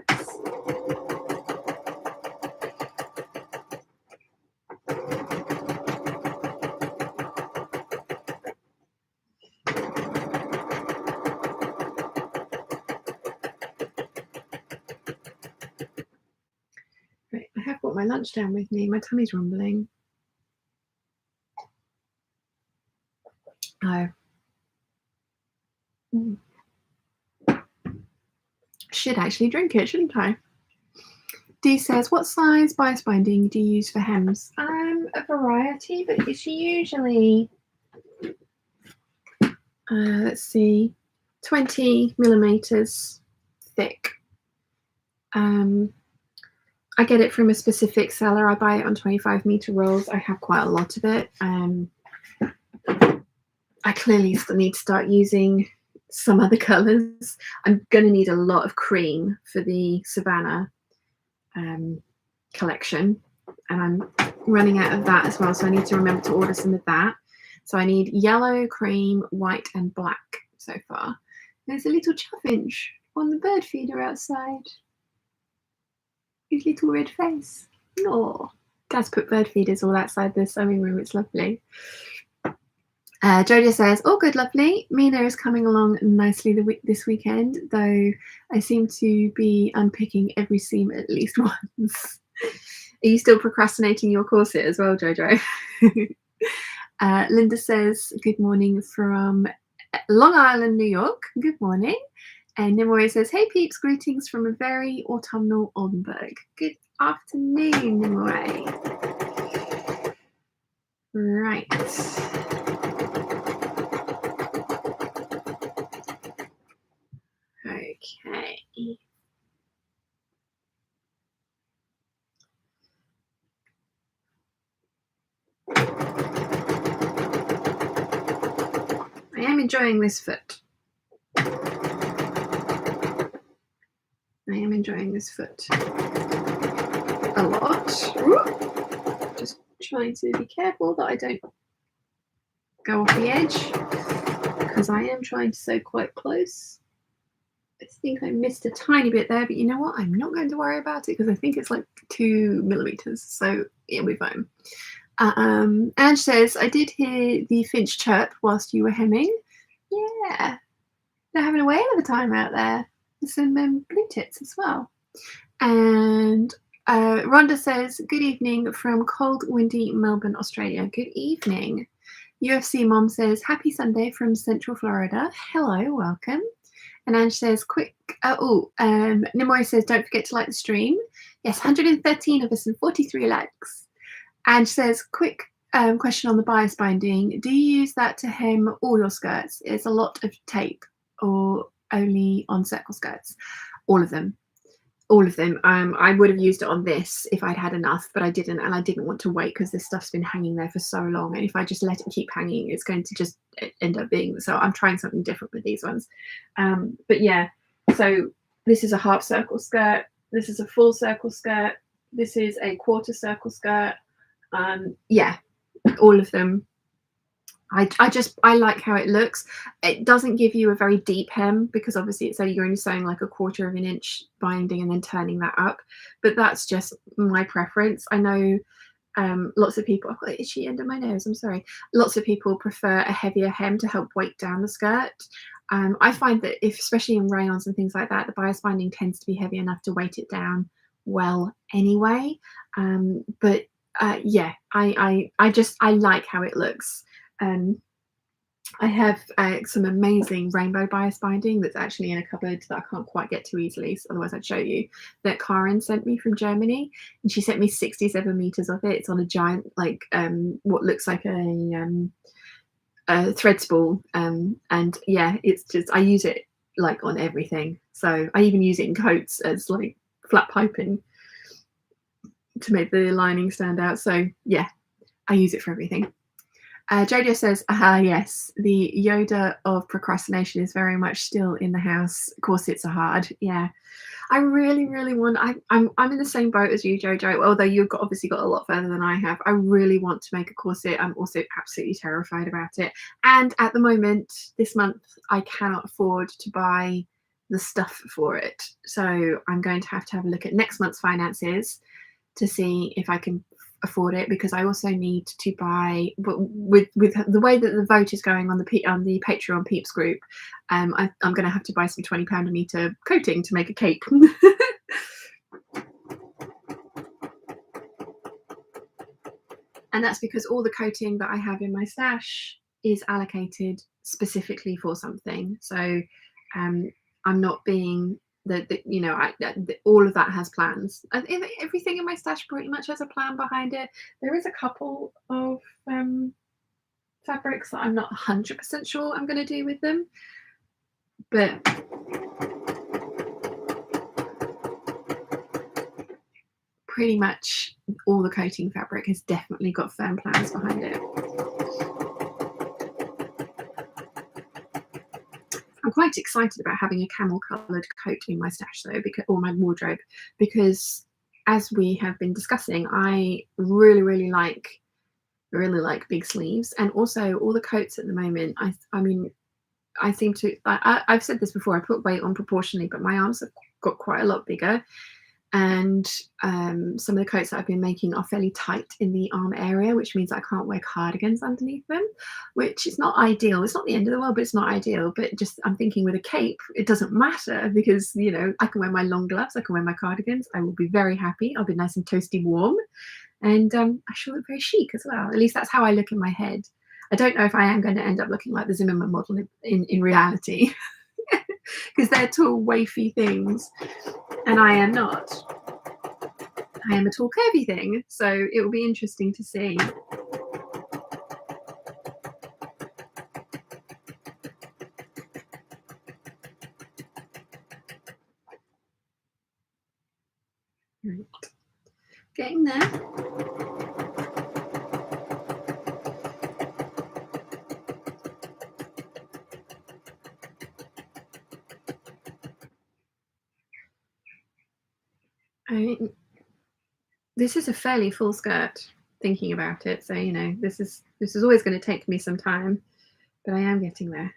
Right, I have got my lunch down with me. My tummy's rumbling. Oh. Should actually drink it, shouldn't I? Dee says, what size bias binding do you use for hems? A variety, but it's usually, let's see, 20 millimeters thick. I get it from a specific seller. I buy it on 25-meter rolls. I have quite a lot of it. I clearly still need to start using some other colors. I'm going to need a lot of cream for the Savannah collection, and I'm running out of that as well, so I need to remember to order some of that. So I need yellow, cream, white and black so far. There's a little chaffinch on the bird feeder outside. His little red face. Oh, Dad's put bird feeders all outside the sewing room. It's lovely. Jojo says, all good, lovely. Mina is coming along nicely this weekend, though I seem to be unpicking every seam at least once. Are you still procrastinating your corset as well, Jojo? Linda says, good morning from Long Island, New York. Good morning. And Nimue says, hey peeps, greetings from a very autumnal Oldenburg. Good afternoon, Nimue. Right. Okay. I am enjoying this foot. I am enjoying this foot a lot. Ooh. Just trying to be careful that I don't go off the edge, because I am trying to sew quite close. I think I missed a tiny bit there, but you know what? I'm not going to worry about it because I think it's like 2 millimeters, so it'll be fine. Ange says, I did hear the finch chirp whilst you were hemming. Yeah, they're having a whale of a time out there. There's some blue tits as well. And Rhonda says, good evening from cold, windy Melbourne, Australia. Good evening. UFC Mom says, happy Sunday from Central Florida. Hello, welcome. And Ange says, quick, Nimori says, don't forget to like the stream. Yes, 113 of us and 43 likes. Ange says, quick question on the bias binding. Do you use that to hem all your skirts? It's a lot of tape, or only on circle skirts? All of them. All of them. I would have used it on this if I'd had enough, but I didn't, and I didn't want to wait because this stuff's been hanging there for so long, and if I just let it keep hanging, it's going to just end up being, so I'm trying something different with these ones. But yeah, so this is a half circle skirt, this is a full circle skirt, this is a quarter circle skirt. Yeah, all of them. I like how it looks. It doesn't give you a very deep hem because obviously it's only, you're only sewing like 1/4 of an inch binding and then turning that up, but that's just my preference. I know lots of people, I've got an itchy end of my nose, I'm sorry. Lots of people prefer a heavier hem to help weight down the skirt. I find that if, especially in rayons and things like that, the bias binding tends to be heavy enough to weight it down well anyway. But yeah, I like how it looks. I have some amazing rainbow bias binding that's actually in a cupboard that I can't quite get to easily, so otherwise I'd show you, that Karen sent me from Germany, and she sent me 67 meters of it. It's on a giant, like what looks like a thread spool, and yeah, it's just, I use it like on everything. So I even use it in coats as like flat piping to make the lining stand out. So yeah, I use it for everything. Jojo says, yes, the Yoda of procrastination is very much still in the house. Corsets are hard. Yeah, I really, really want, I'm in the same boat as you, Jojo, although you've obviously got a lot further than I have. I really want to make a corset. I'm also absolutely terrified about it. And at the moment, this month, I cannot afford to buy the stuff for it. So I'm going to have a look at next month's finances to see if I can afford it, because I also need to buy, but with the way that the vote is going on the Patreon Peeps group, I'm going to have to buy some £20 a metre coating to make a cape. And that's because all the coating that I have in my stash is allocated specifically for something. So I'm not being you know, all of that has plans. Everything in my stash pretty much has a plan behind it. There is a couple of fabrics that I'm not 100% sure I'm going to do with them, but pretty much all the coating fabric has definitely got firm plans behind it. I'm quite excited about having a camel coloured coat in my stash though, or my wardrobe, because as we have been discussing, I really like big sleeves, and also all the coats at the moment, I mean, I seem to, I've said this before, I put weight on proportionally, but my arms have got quite a lot bigger, and some of the coats that I've been making are fairly tight in the arm area, which means I can't wear cardigans underneath them, which is not ideal. It's not the end of the world, but it's not ideal. But just, I'm thinking with a cape, it doesn't matter, because, you know, I can wear my long gloves, I can wear my cardigans, I will be very happy, I'll be nice and toasty warm, and I shall look very chic as well. At least that's how I look in my head. I don't know if I am going to end up looking like the Zimmerman model in reality, because they're tall, wafy things, and I am not. I am a tall, curvy thing, so it will be interesting to see. Right. Getting there. This is a fairly full skirt, thinking about it. So, you know, this is always going to take me some time, but I am getting there.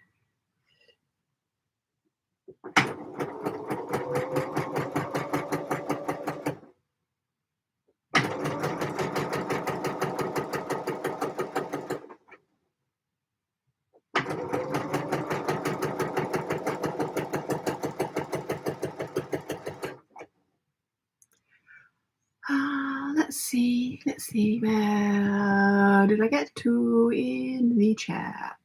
Let's see. Where did I get to in the chat?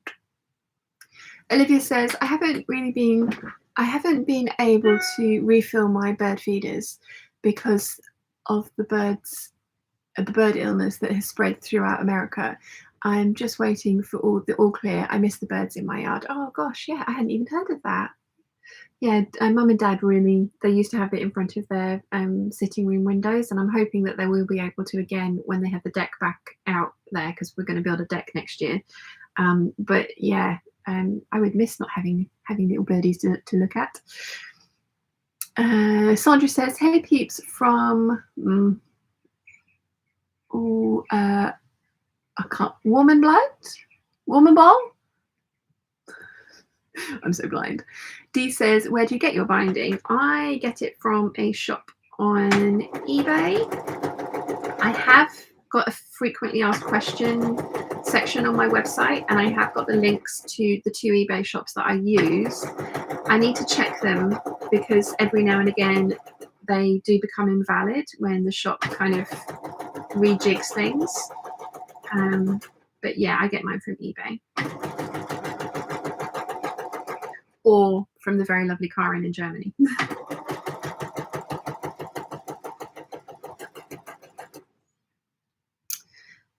Olivia says, I haven't been able to refill my bird feeders because of the bird illness that has spread throughout America. I'm just waiting for all clear. I miss the birds in my yard. Oh gosh, yeah, I hadn't even heard of that. Yeah, mum and dad they used to have it in front of their sitting room windows, and I'm hoping that they will be able to again when they have the deck back out there, because we're going to build a deck next year. But yeah, I would miss not having little birdies to look at. Sandra says, hey peeps from Woman Ball. I'm so blind. Dee says, where do you get your binding? I get it from a shop on eBay. I have got a frequently asked question section on my website, and I have got the links to the 2 eBay shops that I use. I need to check them because every now and again they do become invalid when the shop kind of rejigs things. But yeah, I get mine from eBay. Or from the very lovely Karin in Germany.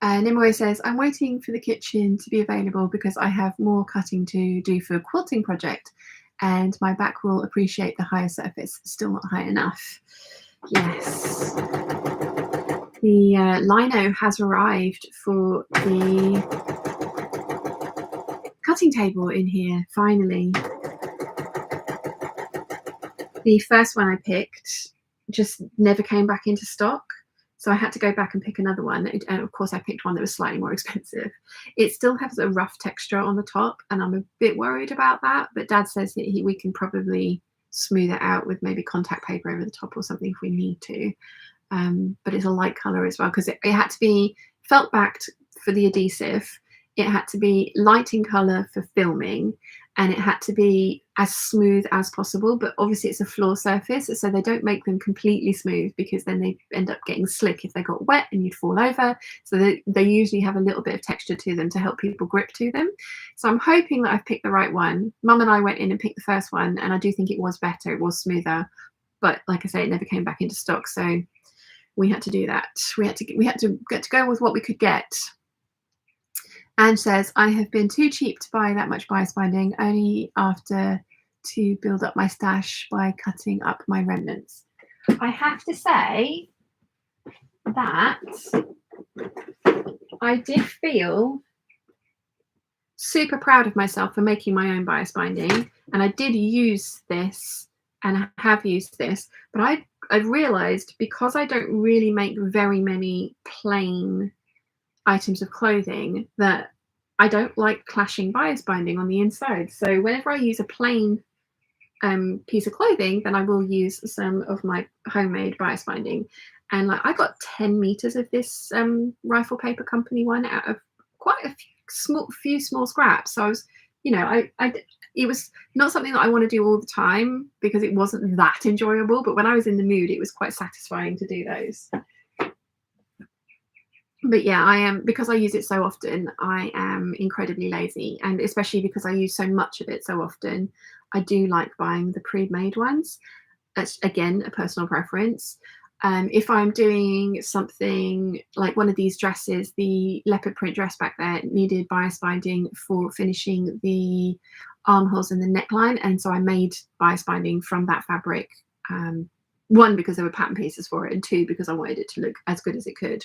Nimue says, I'm waiting for the kitchen to be available because I have more cutting to do for a quilting project, and my back will appreciate the higher surface. Still not high enough. Yes. The lino has arrived for the cutting table in here, finally. The first one I picked just never came back into stock, so I had to go back and pick another one. And of course I picked one that was slightly more expensive. It still has a rough texture on the top, and I'm a bit worried about that, but Dad says that we can probably smooth it out with maybe contact paper over the top or something if we need to. But it's a light color as well, because it had to be felt backed for the adhesive. It had to be light in color for filming, and it had to be as smooth as possible. But obviously it's a floor surface, so they don't make them completely smooth, because then they end up getting slick if they got wet and you'd fall over. So they usually have a little bit of texture to them to help people grip to them. So I'm hoping that I've picked the right one. Mum and I went in and picked the first one, and I do think it was better. It was smoother, but like I say, it never came back into stock. So we had to do that. We had to go with what we could get. Anne says, I have been too cheap to buy that much bias binding, only after to build up my stash by cutting up my remnants. I have to say that I did feel super proud of myself for making my own bias binding, and I did use this, and I have used this, but I've realized, because I don't really make very many plain items of clothing, that I don't like clashing bias binding on the inside. So whenever I use a plain piece of clothing, then I will use some of my homemade bias binding. And like, I got 10 meters of this Rifle Paper Company one out of quite a few small scraps. So I was, you know, it was not something that I want to do all the time, because it wasn't that enjoyable, but when I was in the mood, it was quite satisfying to do those. But yeah, because I use it so often, I am incredibly lazy, and especially because I use so much of it so often, I do like buying the pre-made ones. That's again a personal preference. If I'm doing something like one of these dresses, the leopard print dress back there needed bias binding for finishing the armholes and the neckline, and so I made bias binding from that fabric one, because there were pattern pieces for it, and two, because I wanted it to look as good as it could.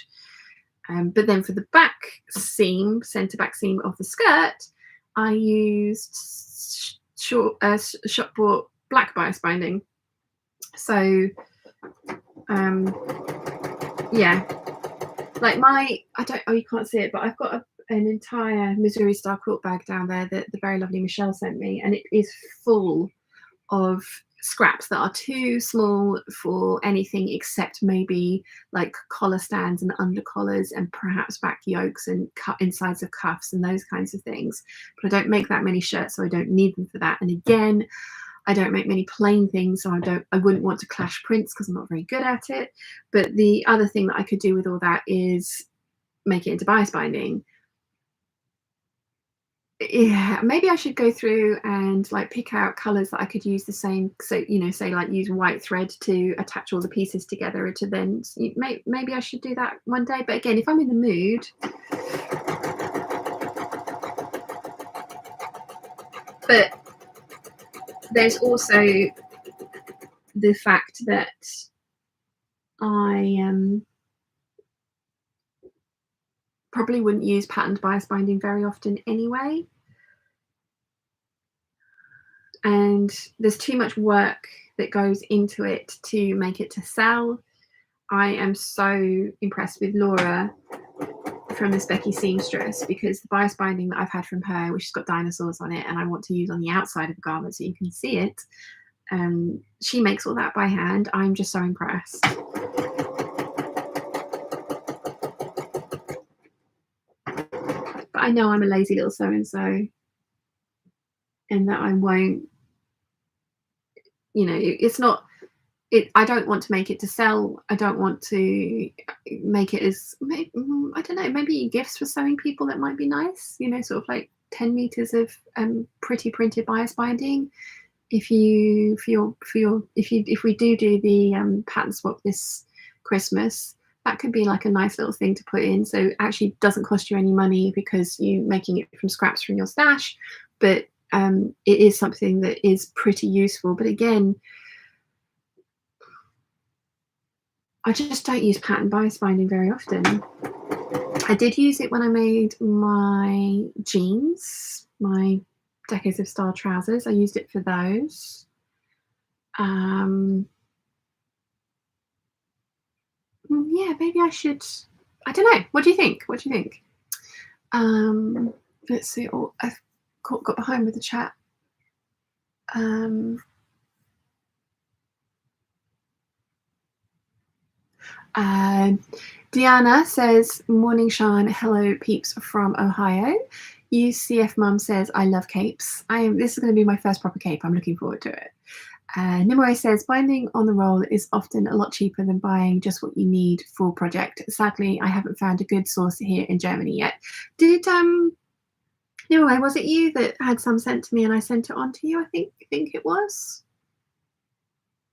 But then for the back seam, centre back seam of the skirt, I used shop bought black bias binding. So yeah, like you can't see it, but I've got an entire Missouri Star quilt bag down there that the very lovely Michelle sent me, and it is full of scraps that are too small for anything except maybe like collar stands and under collars and perhaps back yokes and insides of cuffs and those kinds of things. But I don't make that many shirts, so I don't need them for that. And again, I don't make many plain things, so I wouldn't want to clash prints because I'm not very good at it. But the other thing that I could do with all that is make it into bias binding. Yeah, maybe I should go through and like pick out colors that I could use the same. So, you know, say like use white thread to attach all the pieces together to then maybe I should do that one day. But again, if I'm in the mood. But there's also the fact that I probably wouldn't use patterned bias binding very often anyway. And there's too much work that goes into it to make it to sell. I am so impressed with Laura from Miss Becky Seamstress, because the bias binding that I've had from her, which has got dinosaurs on it and I want to use on the outside of the garment so you can see it, she makes all that by hand. I'm just so impressed. But I know I'm a lazy little so-and-so, and that I won't, you know, it's not, I don't want to make it to sell. I don't want to make it as, I don't know, maybe gifts for sewing people that might be nice, you know, sort of like 10 meters of pretty printed bias binding. If we do the pattern swap this Christmas, that could be like a nice little thing to put in. So actually doesn't cost you any money because you're making it from scraps from your stash, but it is something that is pretty useful. But again, I just don't use pattern bias binding very often. I did use it when I made my jeans, my Decades of Style trousers. I used it for those. Yeah, maybe I should. I don't know. What do you think? What do you think? Let's see. Oh, I've got behind with the chat. Diana says, morning Sean, hello peeps from Ohio. UCF mum says, I love capes. This is going to be my first proper cape. I'm looking forward to it. Nimue says, binding on the roll is often a lot cheaper than buying just what you need for project. Sadly, I haven't found a good source here in Germany yet. Did Nimue, was it you that had some sent to me and I sent it on to you? I think it was.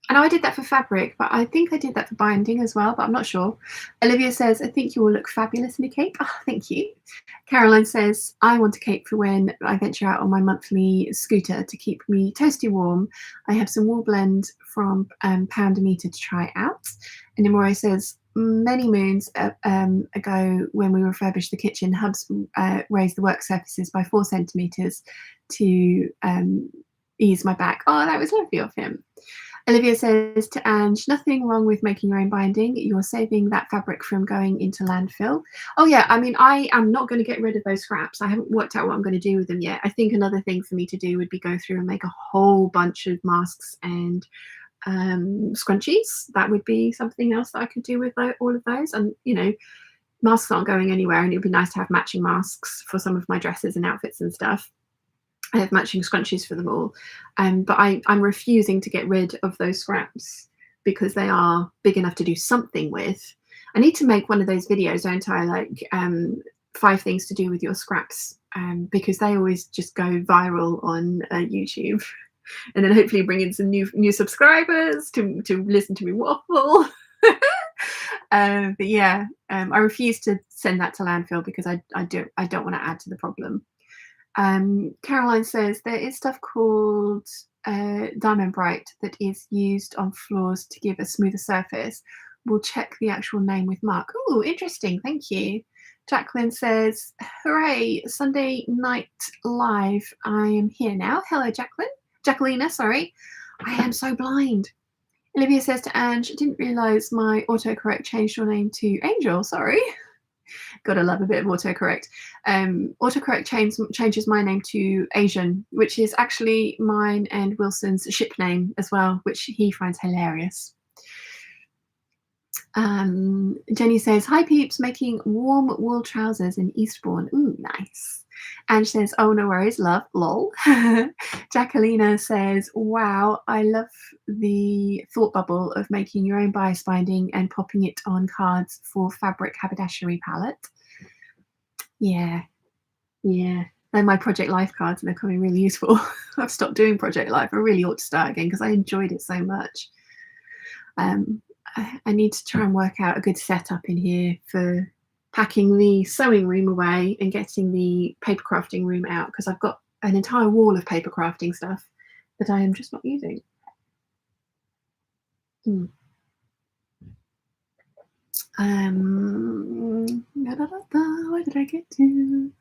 I know I did that for fabric, but I think I did that for binding as well, but I'm not sure. Olivia says, I think you will look fabulous in a cape. Oh, thank you. Caroline says, I want a cape for when I venture out on my monthly scooter to keep me toasty warm. I have some wool blend from Pound a Meter to try out. And Imore says, many moons ago when we refurbished the kitchen, Hubs raised the work surfaces by 4 centimetres to ease my back. Oh, that was lovely of him. Olivia says to Ange, nothing wrong with making your own binding. You're saving that fabric from going into landfill. Oh yeah, I mean, I am not going to get rid of those scraps. I haven't worked out what I'm going to do with them yet. I think another thing for me to do would be go through and make a whole bunch of masks and scrunchies. That would be something else that I could do with all of those. And, you know, masks aren't going anywhere, and it would be nice to have matching masks for some of my dresses and outfits and stuff. I have matching scrunchies for them all, but I'm refusing to get rid of those scraps because they are big enough to do something with. I need to make one of those videos, don't I, like 5 things to do with your scraps, because they always just go viral on YouTube, and then hopefully bring in some new subscribers to listen to me waffle. But yeah, I refuse to send that to landfill because I don't want to add to the problem. Caroline says there is stuff called Diamond Bright that is used on floors to give a smoother surface. We'll check the actual name with Mark. Oh, interesting. Thank you. Jacqueline says, hooray, Sunday night live. I am here now. Hello, Jacqueline. Jacquelina, sorry. I am so blind. Olivia says to Ange, didn't realise my autocorrect changed your name to Angel. Sorry. Gotta love a bit of autocorrect. Autocorrect changes my name to Asian, which is actually mine and Wilson's ship name as well, which he finds hilarious. Jenny says, hi Peeps, making warm wool trousers in Eastbourne. Ooh, nice. Ange says, oh, no worries, love, lol. Jacquelina says, wow, I love the thought bubble of making your own bias binding and popping it on cards for fabric haberdashery palette. Yeah. And my Project Life cards are becoming really useful. I've stopped doing Project Life. I really ought to start again because I enjoyed it so much. I need to try and work out a good setup in here for packing the sewing room away and getting the paper crafting room out, because I've got an entire wall of paper crafting stuff that I am just not using. Where did I get to?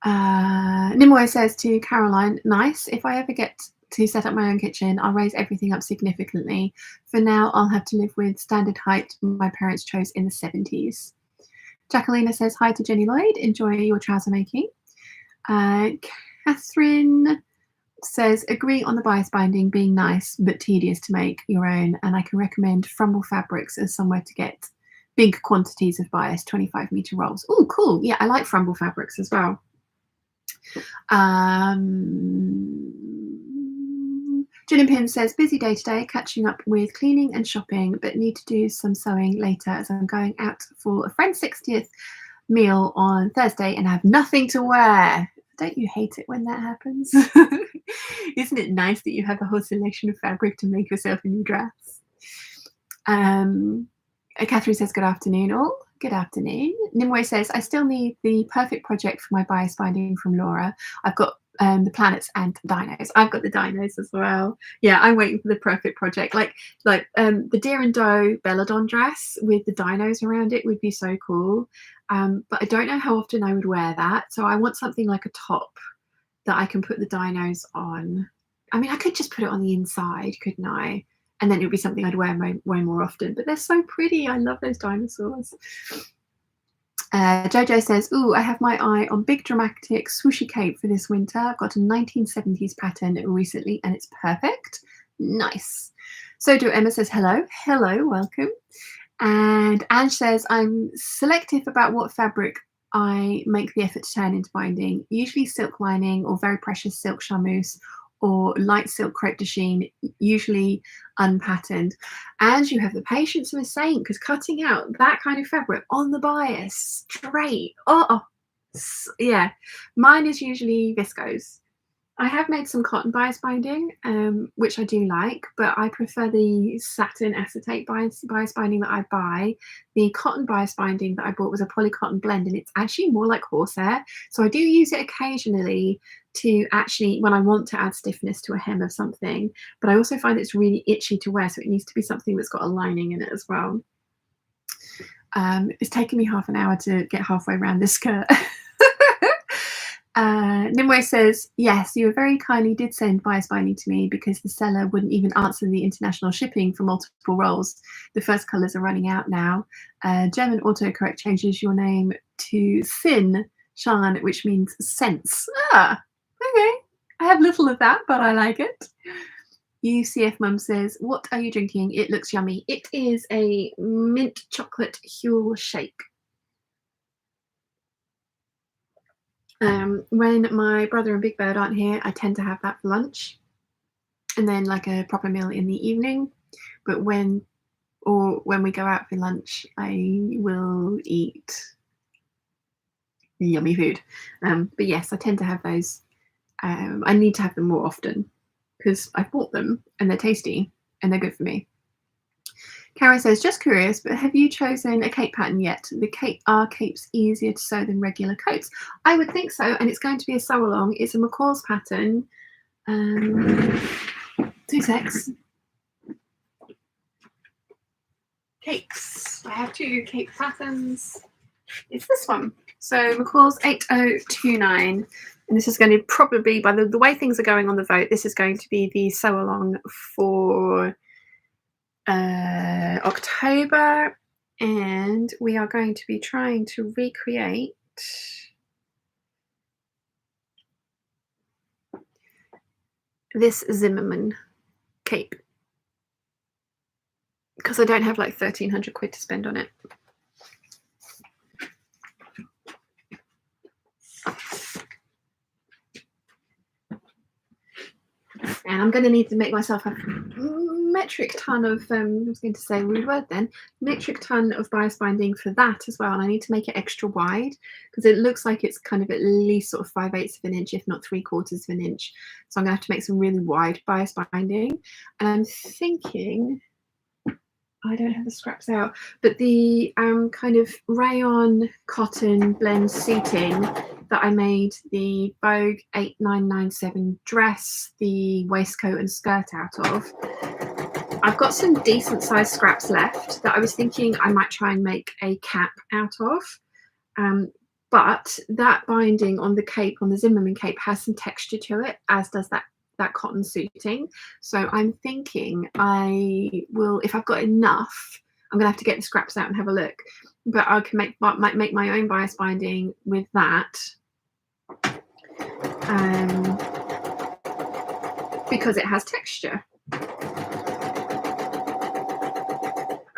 Nimoy says to Caroline, nice. If I ever get to set up my own kitchen, I'll raise everything up significantly. For now, I'll have to live with standard height my parents chose in the 70s. Jacquelina says hi to Jenny Lloyd. Enjoy your trouser making. Catherine says, agree on the bias binding being nice but tedious to make your own, and I can recommend Frumble Fabrics as somewhere to get big quantities of bias, 25-meter rolls. Oh, cool. Yeah, I like Frumble Fabrics as well. Gillian Pin says, busy day today, catching up with cleaning and shopping, but need to do some sewing later as I'm going out for a friend's 60th meal on Thursday and have nothing to wear. Don't you hate it when that happens? Isn't it nice that you have a whole selection of fabric to make yourself a new dress? Catherine says, good afternoon all. Good afternoon. Nimue says, I still need the perfect project for my bias binding from Laura. I've got the planets and dinos. I've got the dinos as well. Yeah, I'm waiting for the perfect project. Like the Deer and Doe Belladon dress with the dinos around it would be so cool. But I don't know how often I would wear that. So I want something like a top that I can put the dinos on. I mean, I could just put it on the inside, couldn't I? And then it would be something I'd wear way more often. But they're so pretty. I love those dinosaurs. Jojo says, ooh, I have my eye on big dramatic swooshy cape for this winter. I've got a 1970s pattern recently and it's perfect. Nice. So do Emma says, hello. Hello, welcome. And Ange says, I'm selective about what fabric I make the effort to turn into binding. Usually silk lining or very precious silk charmeuse or light silk crepe de chine, usually unpatterned. And you have the patience of a saint, because cutting out that kind of fabric on the bias straight, yeah, mine is usually viscose. I have made some cotton bias binding, which I do like, but I prefer the satin acetate bias binding that I buy. The cotton bias binding that I bought was a polycotton blend, and it's actually more like horsehair. So I do use it occasionally to actually, when I want to add stiffness to a hem of something, but I also find it's really itchy to wear, so it needs to be something that's got a lining in it as well. It's taken me half an hour to get halfway around this skirt. Nimue says, yes, you very kindly did send bias binding to me because the seller wouldn't even answer the international shipping for multiple rolls. The first colours are running out now. German autocorrect changes your name to Thin Shan, which means sense. Okay. I have little of that, but I like it. UCF Mum says, what are you drinking? It looks yummy. It is a mint chocolate Huel shake. When my brother and Big Bird aren't here, I tend to have that for lunch and then like a proper meal in the evening. But when we go out for lunch, I will eat yummy food. But yes, I tend to have those. I need to have them more often because I bought them and they're tasty and they're good for me. Karen says, just curious, but have you chosen a cape pattern yet? Are capes easier to sew than regular coats? I would think so, and it's going to be a sew along. It's a McCall's pattern. 2 secs. Capes. I have 2 cape patterns. It's this one. So McCall's 8029. And this is going to probably, by the way things are going on the vote, this is going to be the sew along for October. And we are going to be trying to recreate this Zimmerman cape, because I don't have like 1,300 quid to spend on it. And I'm going to need to make myself a metric ton of, I was going to say a rude word then, metric ton of bias binding for that as well. And I need to make it extra wide because it looks like it's kind of at least sort of 5/8 of an inch, if not 3/4 of an inch. So I'm going to have to make some really wide bias binding. And I'm thinking, I don't have the scraps out, but the kind of rayon cotton blend suiting that I made the Vogue 8997 dress, the waistcoat and skirt out of, I've got some decent sized scraps left that I was thinking I might try and make a cap out of. But that binding on the cape, on the Zimmerman cape, has some texture to it, as does that cotton suiting. So I'm thinking I will, if I've got enough, I'm gonna have to get the scraps out and have a look, but I can make my own bias binding with that, because it has texture.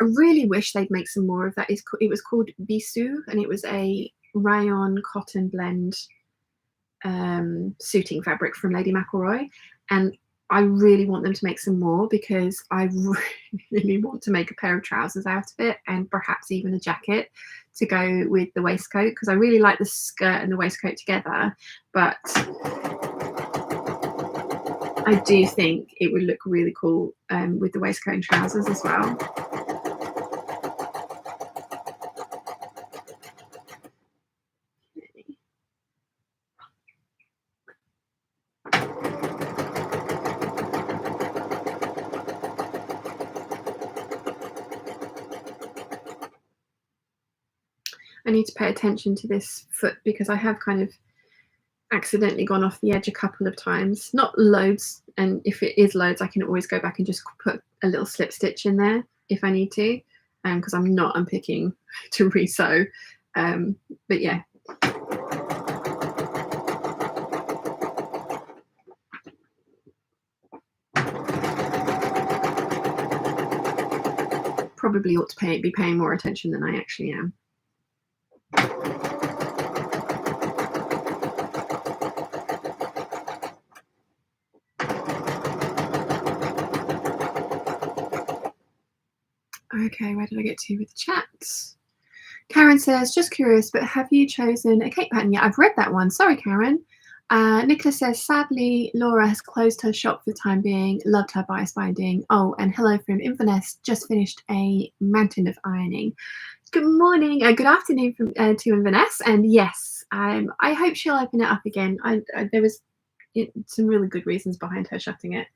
I really wish they'd make some more of that. It was called Bisou, and it was a rayon cotton blend suiting fabric from Lady McElroy, and I really want them to make some more because I really want to make a pair of trousers out of it, and perhaps even a jacket to go with the waistcoat, because I really like the skirt and the waistcoat together, but I do think it would look really cool with the waistcoat and trousers as well. I need to pay attention to this foot because I have kind of accidentally gone off the edge a couple of times, not loads, and if it is loads I can always go back and just put a little slip stitch in there if I need to, because I'm not unpicking to re-sew, but yeah. Probably ought to be paying more attention than I actually am. Okay, where did I get to with the chat? Karen says, just curious, but have you chosen a cape pattern yet? I've read that one. Sorry, Karen. Nicola says, sadly, Laura has closed her shop for the time being. Loved her bias binding. Oh, and hello from Inverness. Just finished a mountain of ironing. Good morning, good afternoon from to Inverness. And yes, I hope she'll open it up again. There was some really good reasons behind her shutting it.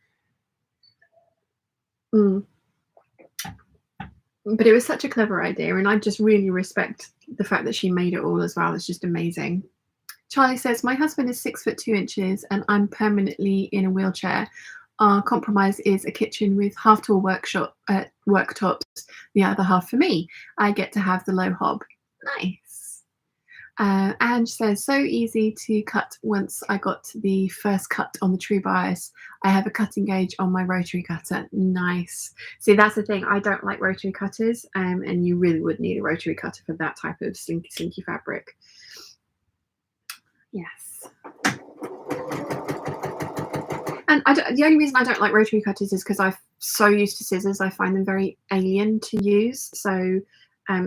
But it was such a clever idea, and I just really respect the fact that she made it all as well. It's just amazing. Charlie says, my husband is 6'2" and I'm permanently in a wheelchair. Our compromise is a kitchen with half tall worktops, the other half for me. I get to have the low hob. Nice. Ange says, so easy to cut once I got the first cut on the True Bias. I have a cutting gauge on my rotary cutter. Nice. See, that's the thing. I don't like rotary cutters, and you really would need a rotary cutter for that type of slinky fabric. Yes. And the only reason I don't like rotary cutters is because I'm so used to scissors. I find them very alien to use. So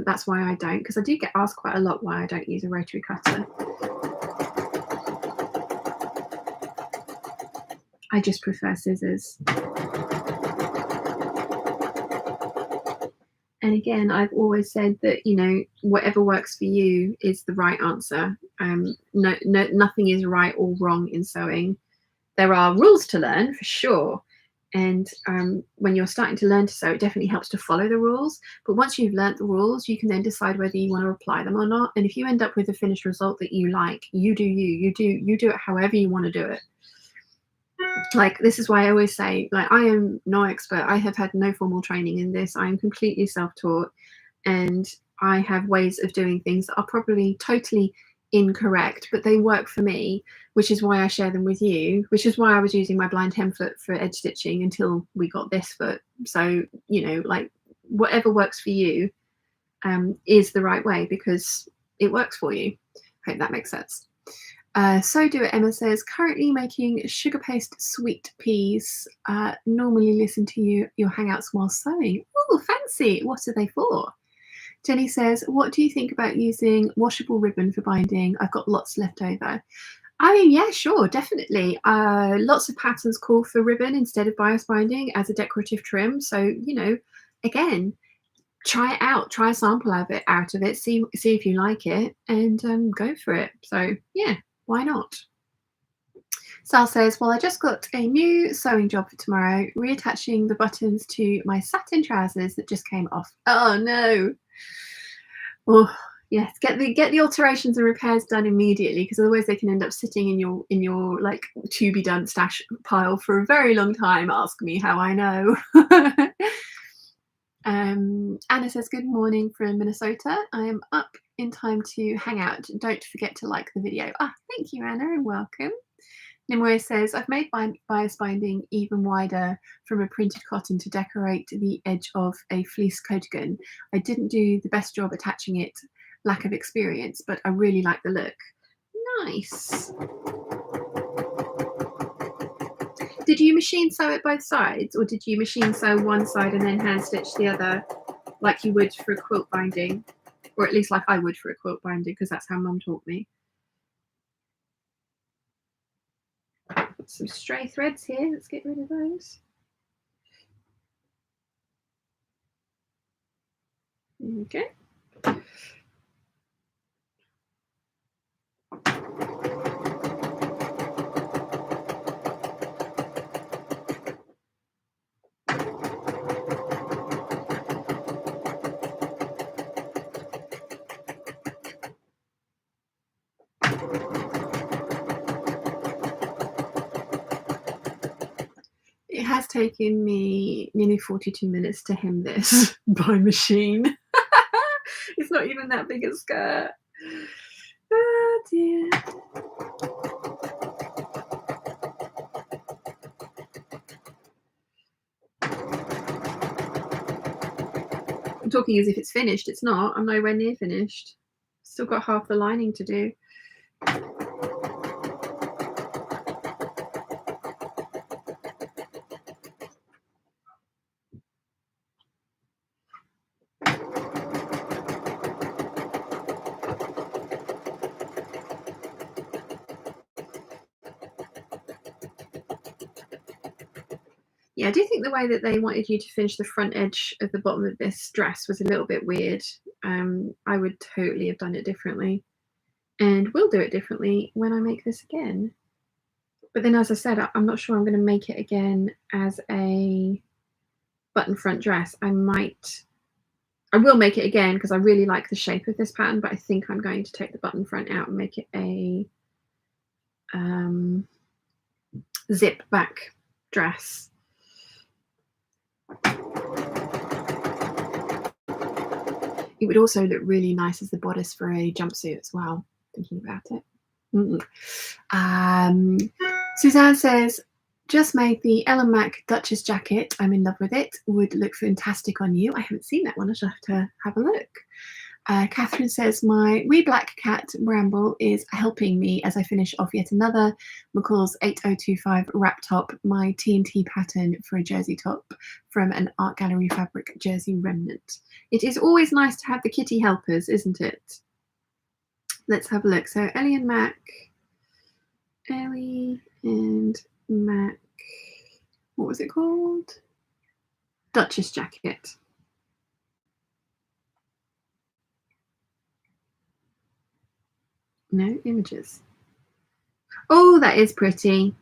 that's why I don't, because I do get asked quite a lot why I don't use a rotary cutter. I just prefer scissors. And again, I've always said that, you know, whatever works for you is the right answer. Nothing is right or wrong in sewing. There are rules to learn for sure, And when you're starting to learn to sew, it definitely helps to follow the rules. But once you've learnt the rules, you can then decide whether you want to apply them or not. And if you end up with a finished result that you like, you do it however you want to do it. Like, this is why I always say, like, I am no expert. I have had no formal training in this. I am completely self-taught, and I have ways of doing things that are probably totally incorrect, but they work for me, which is why I share them with you, which is why I was using my blind hem foot for edge stitching until we got this foot. So, you know, like, whatever works for you is the right way because it works for you. Hope that makes sense. So do it, Emma says, currently making sugar paste sweet peas. Normally listen to your hangouts while sewing. Oh, fancy. What are they for? Jenny says, what do you think about using washable ribbon for binding? I've got lots left over. I mean, yeah, sure, definitely. Lots of patterns call for ribbon instead of bias binding as a decorative trim. So, you know, again, try it out, try a sample of it, see if you like it, and go for it. So yeah, why not? Sal says, well, I just got a new sewing job for tomorrow, reattaching the buttons to my satin trousers that just came off. Oh no. Oh yes, get the alterations and repairs done immediately, because otherwise they can end up sitting in your like to be done stash pile for a very long time. Ask me how I know. Anna says, good morning from Minnesota. I am up in time to hang out. Don't forget to like the video. Thank you, Anna, and welcome. Nimue says, I've made my bias binding even wider from a printed cotton to decorate the edge of a fleece coatigan. I didn't do the best job attaching it, lack of experience, but I really like the look. Nice. Did you machine sew it both sides, or did you machine sew one side and then hand stitch the other like you would for a quilt binding? Or at least like I would for a quilt binding, because that's how Mum taught me. Some stray threads here. Let's get rid of those. Okay. It has taken me nearly 42 minutes to hem this by machine. It's not even that big a skirt. Oh dear. I'm talking as if it's finished. It's not. I'm nowhere near finished. Still got half the lining to do. Yeah, I do think the way that they wanted you to finish the front edge of the bottom of this dress was a little bit weird. I would totally have done it differently, and will do it differently when I make this again. But then, as I said, I'm not sure I'm going to make it again as a button front dress. I will make it again because I really like the shape of this pattern, but I think I'm going to take the button front out and make it a zip back dress. It would also look really nice as the bodice for a jumpsuit as well, thinking about it. Suzanne says, just made the Ellen Mac Duchess jacket. I'm in love with it. Would look fantastic on you. I haven't seen that one. I shall have to have a look. Catherine says, my wee black cat Bramble is helping me as I finish off yet another McCall's 8025 wrap top, my TNT pattern for a jersey top from an Art Gallery fabric jersey remnant. It is always nice to have the kitty helpers, isn't it? Let's have a look. So Ellie and Mac, what was it called? Duchess jacket. No images. Oh, that is pretty.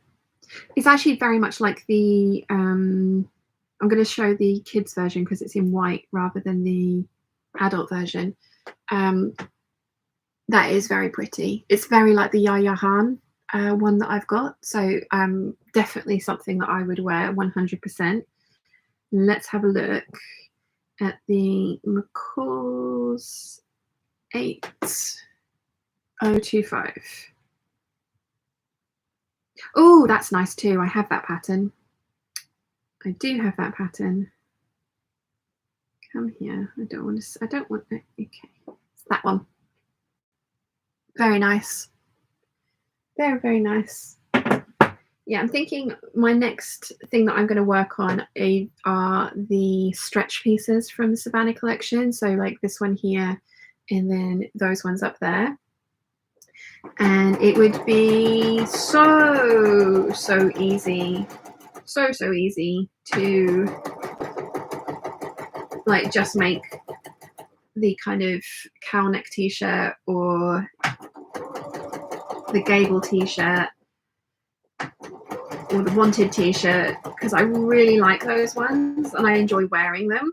It's actually very much like the I'm going to show the kids version because it's in white rather than the adult version. That is very pretty. It's very like the Yaya Han one that I've got. So definitely something that I would wear 100%. Let's have a look at the McCall's 8025. Oh, that's nice too. I have that pattern. I do have that pattern. Come here. I don't want that. Okay. It's that one. Very nice. Very, very nice. Yeah, I'm thinking my next thing that I'm going to work on are the stretch pieces from the Savannah collection. So like this one here and then those ones up there. And it would be so easy, so easy to like just make the kind of cowl neck t-shirt or the gable t-shirt or the wanted t-shirt, because I really like those ones and I enjoy wearing them.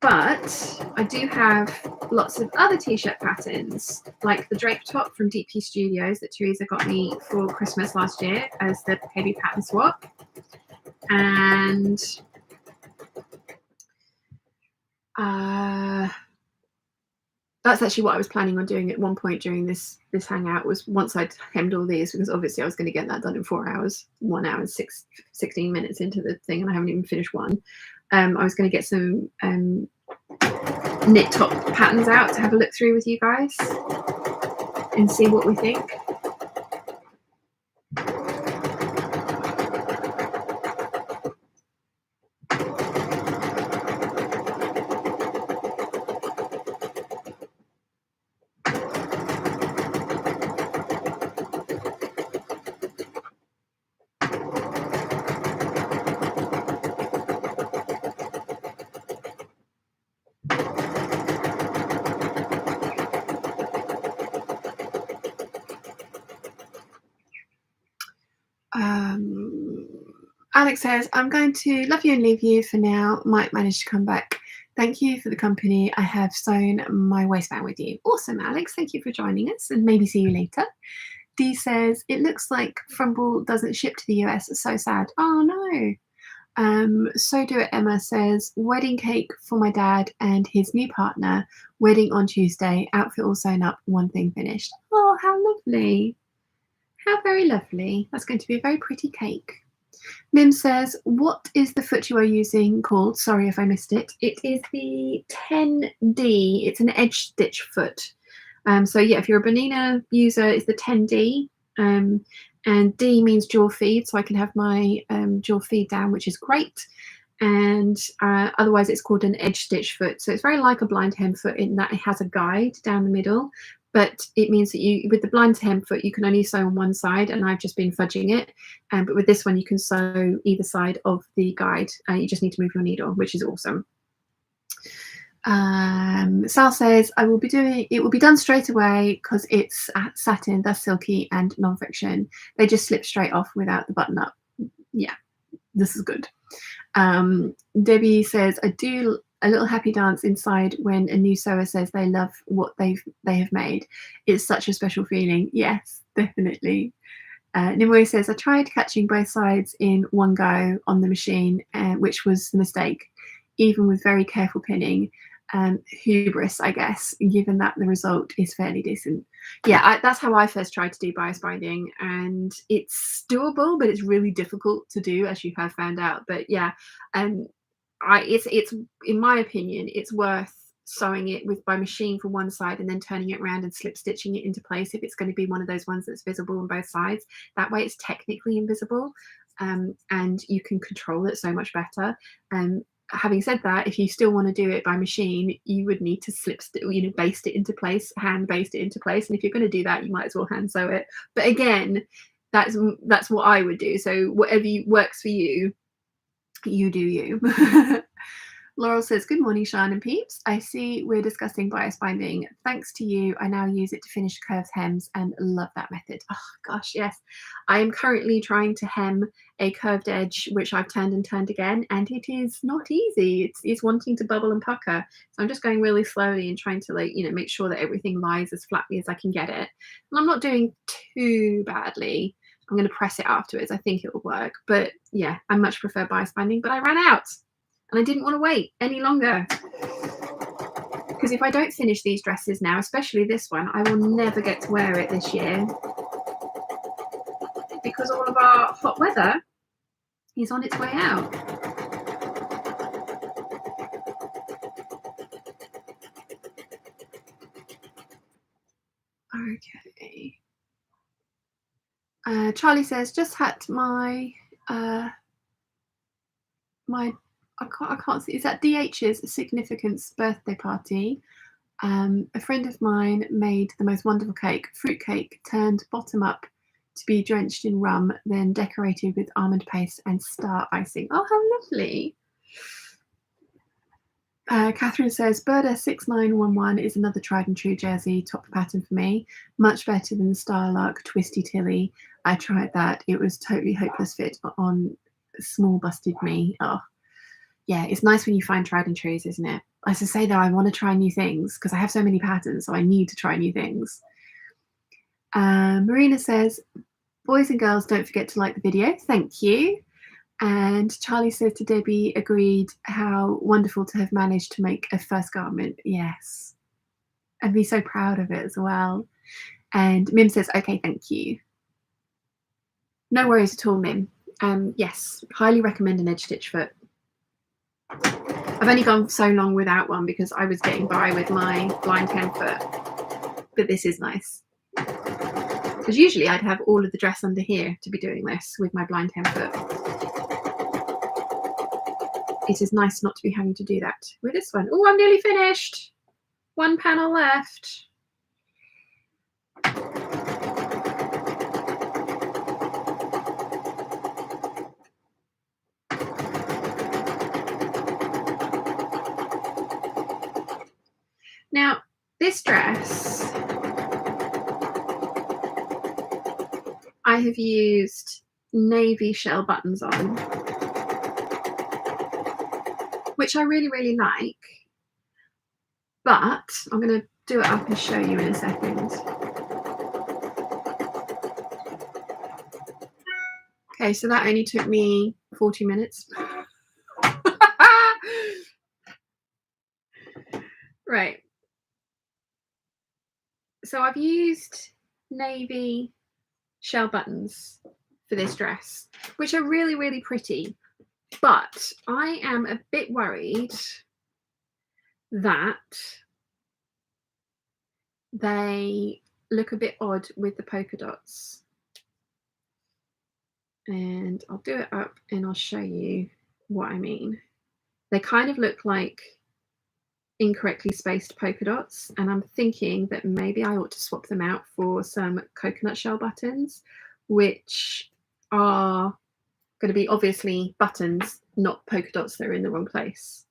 But I do have lots of other t-shirt patterns, like the drape top from Deep Pea Studios that Teresa got me for Christmas last year as the heavy pattern swap. And that's actually what I was planning on doing at one point during this hangout, was once I'd hemmed all these, because obviously I was going to get that done in 4 hours, 1 hour and 16 minutes into the thing, and I haven't even finished one. I was going to get some knit top patterns out to have a look through with you guys and see what we think. Alex says, I'm going to love you and leave you for now. Might manage to come back. Thank you for the company. I have sewn my waistband with you. Awesome, Alex. Thank you for joining us, and maybe see you later. Dee says, it looks like Frumble doesn't ship to the US. It's so sad. Oh, no. So do it. Emma says, wedding cake for my dad and his new partner. Wedding on Tuesday. Outfit all sewn up. One thing finished. Oh, how lovely. How very lovely. That's going to be a very pretty cake. Mim says, what is the foot you are using called? Sorry if I missed it. It is the 10D. It's an edge stitch foot. So yeah, if you're a Bernina user, it's the 10D. And D means jaw feed, so I can have my jaw feed down, which is great. And otherwise it's called an edge stitch foot. So it's very like a blind hem foot in that it has a guide down the middle. But it means that you, with the blind hem foot, you can only sew on one side, and I've just been fudging it. But with this one, you can sew either side of the guide. You just need to move your needle, which is awesome. Sal says, I will be doing it will be done straight away because it's satin, thus silky and non-friction. They just slip straight off without the button up. Yeah, this is good. Debbie says, I do a little happy dance inside when a new sewer says they love what they have made. It's such a special feeling. Yes, definitely. Nimoy says, I tried catching both sides in one go on the machine, which was the mistake, even with very careful pinning. Hubris, I guess, given that the result is fairly decent. Yeah, that's how I first tried to do bias binding, and it's doable, but it's really difficult to do, as you have found out. But yeah, it's in my opinion, it's worth sewing it by machine for one side and then turning it around and slip stitching it into place if it's going to be one of those ones that's visible on both sides. That way it's technically invisible, and you can control it so much better. Having said that, if you still want to do it by machine, you would need to baste it into place, hand baste it into place. And if you're going to do that, you might as well hand sew it. But again, that's what I would do. So whatever works for you, you do you. Laurel says, good morning, Sean and Peeps. I see we're discussing bias binding. Thanks to you, I now use it to finish curved hems and love that method. Oh, gosh, yes. I am currently trying to hem a curved edge, which I've turned and turned again, and it is not easy. It's wanting to bubble and pucker. So I'm just going really slowly and trying to, like, make sure that everything lies as flatly as I can get it. And I'm not doing too badly. I'm going to press it afterwards. I think it will work. But yeah, I much prefer bias binding, but I ran out. And I didn't want to wait any longer. Because if I don't finish these dresses now, especially this one, I will never get to wear it this year. Because all of our hot weather is on its way out. Okay. Charlie says, just had my I can't see, is that DH's significance birthday party. A friend of mine made the most wonderful cake, fruit cake, turned bottom up to be drenched in rum, then decorated with almond paste and star icing. Oh, how lovely. Catherine says, Berda 6911 is another tried and true jersey top pattern for me. Much better than the Starlark Twisty Tilly. I tried that. It was totally hopeless fit on small busted me. Oh, yeah, it's nice when you find tried and trues, isn't it? As I say, though, I want to try new things because I have so many patterns, so I need to try new things. Marina says, boys and girls, don't forget to like the video. Thank you. And Charlie says to Debbie, agreed, how wonderful to have managed to make a first garment. Yes. I'd be so proud of it as well. And Mim says, okay, thank you. No worries at all, Mim. Yes, highly recommend an edge stitch foot. I've only gone so long without one because I was getting by with my blind 10 foot. But this is nice. Because usually I'd have all of the dress under here to be doing this with my blind 10 foot. It is nice not to be having to do that with this one. Oh, I'm nearly finished. One panel left. Now, this dress, I have used navy shell buttons on, which I really, really like. But I'm going to do it up and show you in a second. Okay, so that only took me 40 minutes. Right. So I've used navy shell buttons for this dress, which are really, really pretty. But I am a bit worried that they look a bit odd with the polka dots. And I'll do it up and I'll show you what I mean. They kind of look like incorrectly spaced polka dots, and I'm thinking that maybe I ought to swap them out for some coconut shell buttons, which are going to be obviously buttons, not polka dots that are in the wrong place.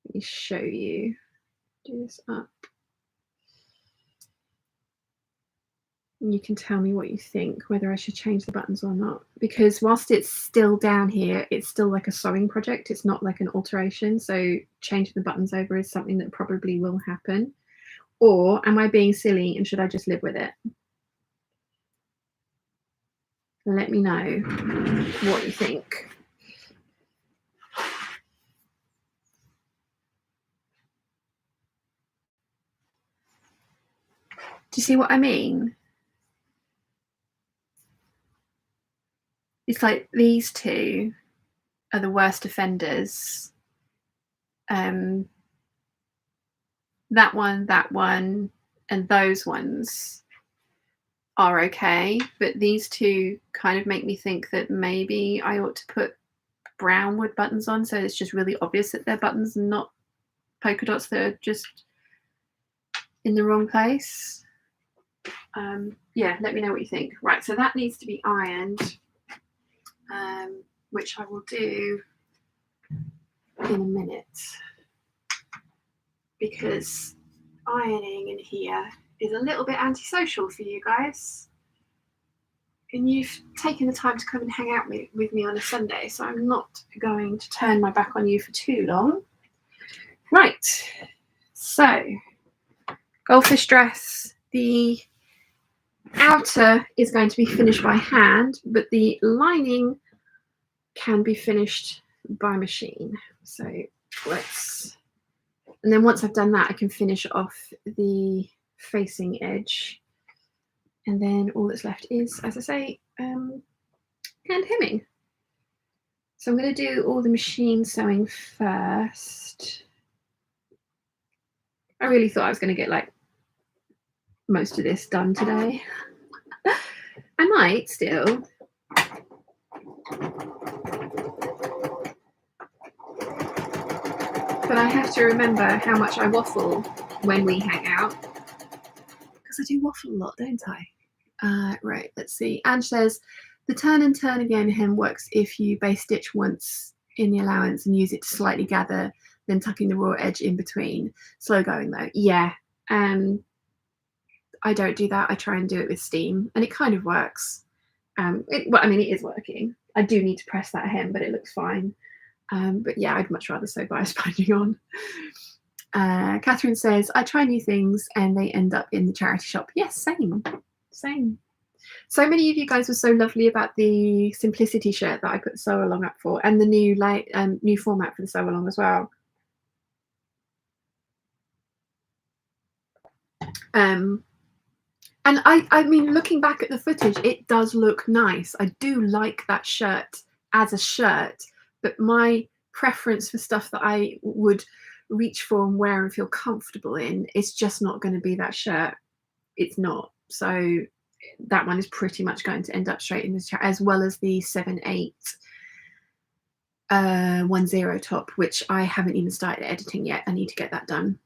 Let me show you. Do this up. And you can tell me what you think, whether I should change the buttons or not. Because whilst it's still down here, it's still like a sewing project. It's not like an alteration. So changing the buttons over is something that probably will happen. Or am I being silly and should I just live with it? Let me know what you think. Do you see what I mean? It's like these two are the worst offenders. That one, and those ones are okay, but these two kind of make me think that maybe I ought to put brown wood buttons on, so it's just really obvious that they're buttons and not polka dots that are just in the wrong place. Yeah, let me know what you think. Right, so that needs to be ironed, which I will do in a minute, because ironing in here is a little bit antisocial for you guys. And you've taken the time to come and hang out with me on a Sunday, so I'm not going to turn my back on you for too long. Right, so goldfish dress, the outer is going to be finished by hand, but the lining can be finished by machine. So let's, and then once I've done that, I can finish off the facing edge. And then all that's left is, as I say, hand hemming. So I'm going to do all the machine sewing first. I really thought I was going to get like most of this done today. I might still. But I have to remember how much I waffle when we hang out. Because I do waffle a lot, don't I? Right, let's see. Ange says, the turn and turn again hem works if you base stitch once in the allowance and use it to slightly gather, then tucking the raw edge in between. Slow going though. Yeah, I don't do that. I try and do it with steam, and it kind of works. Well, I mean, it is working. I do need to press that hem, but it looks fine. But yeah, I'd much rather sew bias binding on. Catherine says, I try new things and they end up in the charity shop. Yes, same. So many of you guys were so lovely about the simplicity shirt that I put sew along up for, and the new new format for the sew along as well. And I mean, looking back at the footage, it does look nice. I do like that shirt as a shirt, but my preference for stuff that I would reach for and wear and feel comfortable in is just not going to be that shirt. It's not. So that one is pretty much going to end up straight in the chat, as well as the 7810 top, which I haven't even started editing yet. I need to get that done.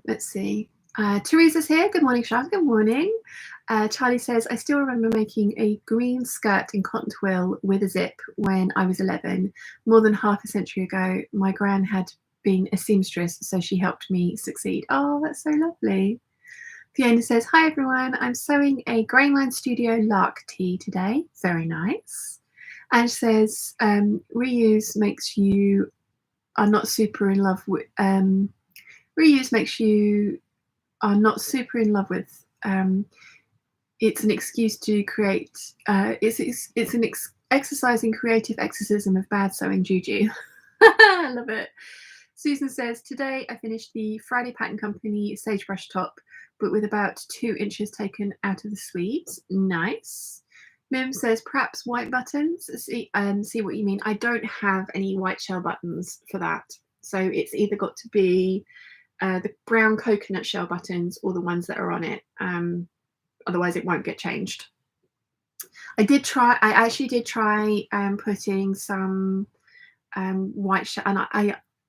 Let's see. Teresa's here. Good morning, Charlotte. Good morning. Charlie says, I still remember making a green skirt in cotton twill with a zip when I was 11. More than half a century ago, my gran had been a seamstress, so she helped me succeed. Oh, that's so lovely. Fiona says, hi everyone, I'm sewing a Grainline Studio Lark tee today. Very nice. And says, reuse makes you are not super in love with, reuse makes you are not super in love with. It's an excuse to create, it's an exercise in creative exorcism of bad sewing juju. I love it. Susan says, today I finished the Friday Pattern Company sagebrush top, but with about 2 inches taken out of the sleeves. Nice. Mim says, perhaps white buttons. See what you mean. I don't have any white shell buttons for that. So it's either got to be the brown coconut shell buttons or the ones that are on it. Otherwise it won't get changed. I actually did try putting some white shell, and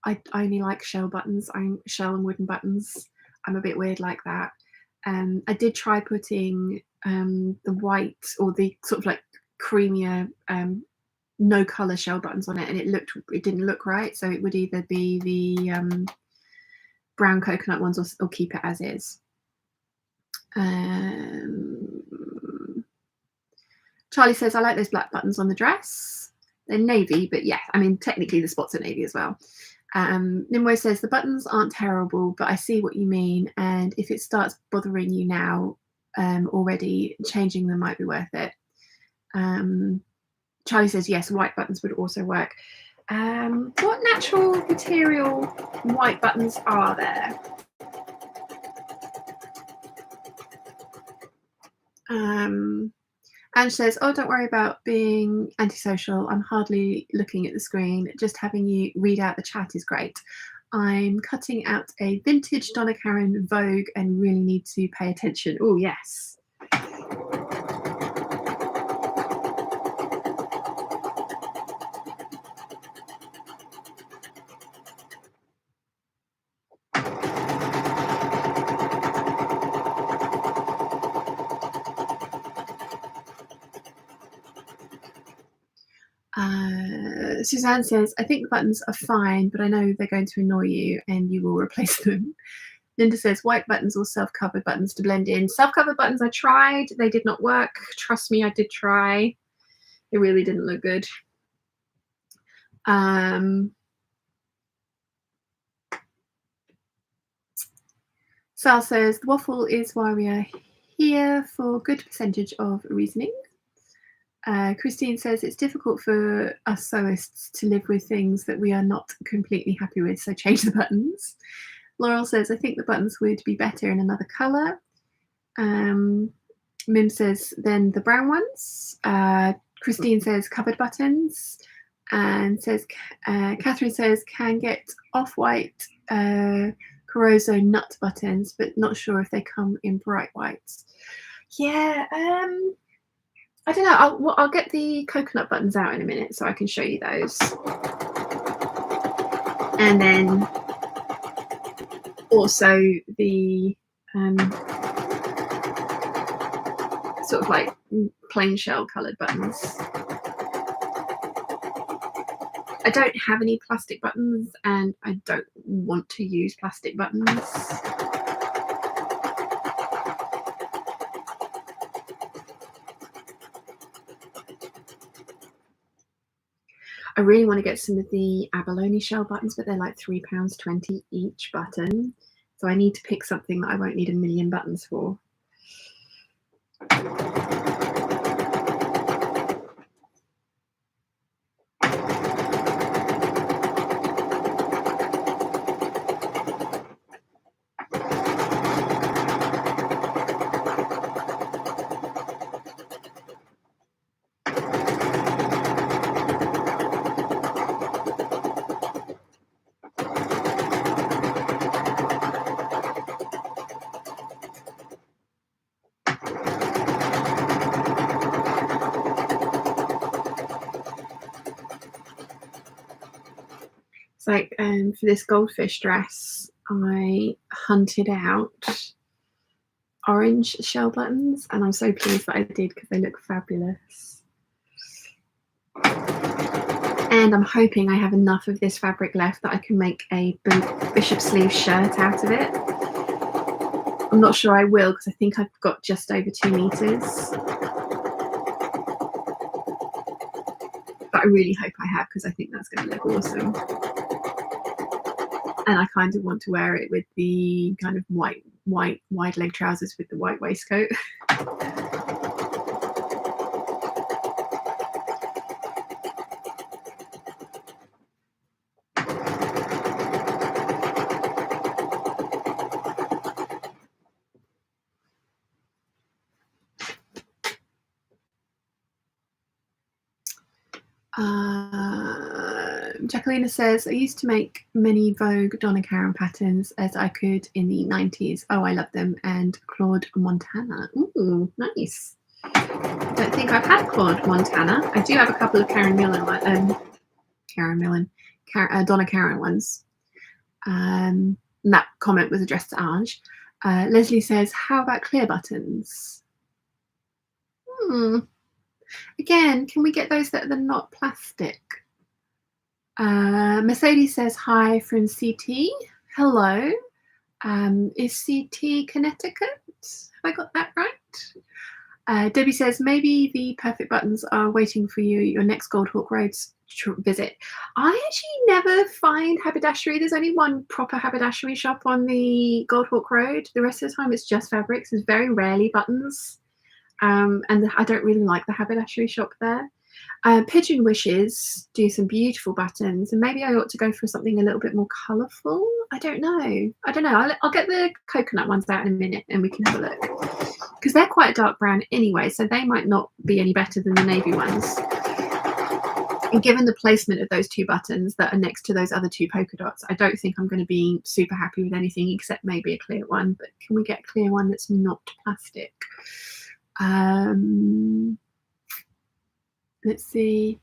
I only like shell buttons. I'm shell and wooden buttons. I'm a bit weird like that. I did try putting the white or the sort of like creamier no color shell buttons on it, and it didn't look right. So it would either be the brown coconut ones or keep it as is. Charlie says, I like those black buttons on the dress. They're navy, but yeah, I mean, technically the spots are navy as well. Nimue says, the buttons aren't terrible, but I see what you mean. And if it starts bothering you now already, changing them might be worth it. Charlie says, yes, white buttons would also work. What natural material white buttons are there? Ange says, oh, don't worry about being antisocial. I'm hardly looking at the screen. Just having you read out the chat is great. I'm cutting out a vintage Donna Karan Vogue and really need to pay attention. Oh, yes. Suzanne says, I think the buttons are fine, but I know they're going to annoy you and you will replace them. Linda says, white buttons or self-covered buttons to blend in. Self-covered buttons I tried. They did not work. Trust me, I did try. It really didn't look good. Sal says, the waffle is why we are here for good percentage of reasoning. Christine says, it's difficult for us sewists to live with things that we are not completely happy with, so change the buttons. Laurel says, I think the buttons would be better in another colour. Mim says, then the brown ones. Christine says, covered buttons. And says, Catherine says, can get off-white Caroso nut buttons, but not sure if they come in bright whites. Yeah, I don't know. I'll get the coconut buttons out in a minute so I can show you those. And then also the sort of like plain shell coloured buttons. I don't have any plastic buttons and I don't want to use plastic buttons. I really want to get some of the abalone shell buttons, but they're like £3.20 each button. So I need to pick something that I won't need a million buttons for. Like for this goldfish dress, I hunted out orange shell buttons, and I'm so pleased that I did because they look fabulous. And I'm hoping I have enough of this fabric left that I can make a bishop sleeve shirt out of it. I'm not sure I will because I think I've got just over 2 meters. But I really hope I have because I think that's going to look awesome. And I kind of want to wear it with the kind of white wide leg trousers with the white waistcoat. Jacqueline says, I used to make many Vogue Donna Karan patterns as I could in the 90s. Oh, I love them. And Claude Montana. Ooh, nice. I don't think I've had Claude Montana. I do have a couple of Donna Karan ones. And that comment was addressed to Ange. Leslie says, how about clear buttons? Again, can we get those that are not plastic? Mercedes says hi from CT. Hello. Is CT Connecticut? Have I got that right? Debbie says maybe the perfect buttons are waiting for you at your next Goldhawk Road visit. I actually never find haberdashery. There's only one proper haberdashery shop on the Goldhawk Road. The rest of the time it's just fabrics. There's very rarely buttons. And I don't really like the haberdashery shop there. Pigeon Wishes do some beautiful buttons, and maybe I ought to go for something a little bit more colourful. I don't know. I'll get the coconut ones out in a minute and we can have a look, because they're quite dark brown anyway, so they might not be any better than the navy ones. And given the placement of those 2 buttons that are next to those other 2 polka dots, I don't think I'm going to be super happy with anything except maybe a clear one. But can we get a clear one that's not plastic? Let's see.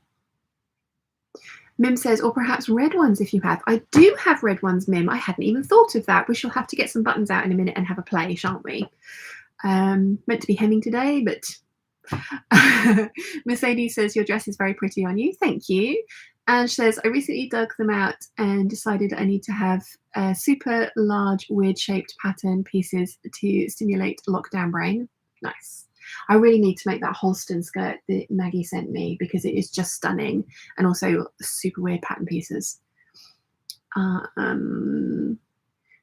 Mim says, or perhaps red ones if you have. I do have red ones, Mim. I hadn't even thought of that. We shall have to get some buttons out in a minute and have a play, shan't we? Meant to be hemming today, but Mercedes says, your dress is very pretty on you. Thank you. And she says, I recently dug them out and decided I need to have super large, weird shaped pattern pieces to stimulate lockdown brain. Nice. I really need to make that Holston skirt that Maggie sent me because it is just stunning, and also super weird pattern pieces.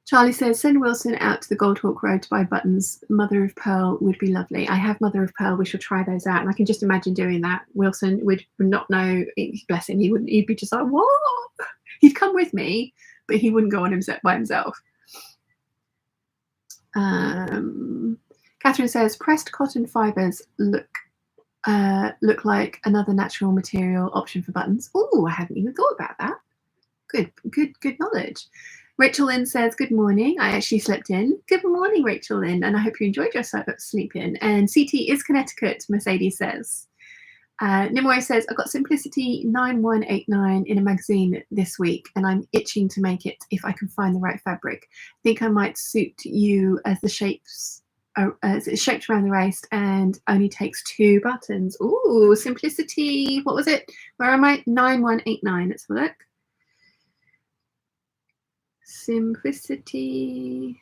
Charlie says, send Wilson out to the Goldhawk Road to buy buttons. Mother of Pearl would be lovely. I have Mother of Pearl. We shall try those out. And I can just imagine doing that. Wilson would not know. Bless him. He'd be just like, what? He'd come with me, but he wouldn't go on by himself. Catherine says, pressed cotton fibers look like another natural material option for buttons. Oh, I hadn't even thought about that. Good knowledge. Rachel Lynn says, good morning. I actually slept in. Good morning, Rachel Lynn, and I hope you enjoyed your sleep in. And CT is Connecticut, Mercedes says. Nimue says, I got Simplicity 9189 in a magazine this week, and I'm itching to make it if I can find the right fabric. I think I might suit you as the shapes as it's shaped around the waist and only takes 2 buttons. Ooh, Simplicity, what was it? Where am I? 9189. Let's have a look. Simplicity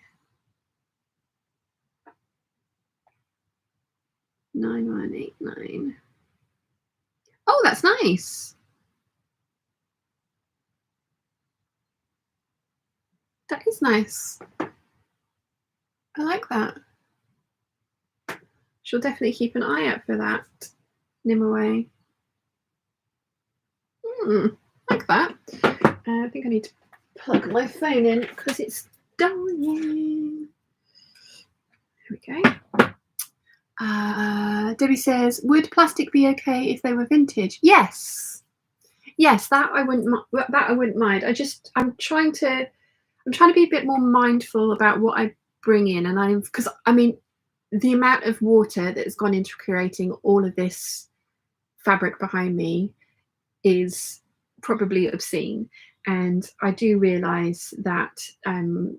9189. Oh, that's nice. That is nice. I like that. She'll definitely keep an eye out for that. Nimue. Like that. I think I need to plug my phone in because it's dying. There we go. Debbie says, would plastic be okay if they were vintage? Yes, that I wouldn't mind. I'm trying to be a bit more mindful about what I bring in, and because I mean the amount of water that's gone into creating all of this fabric behind me is probably obscene. And I do realize that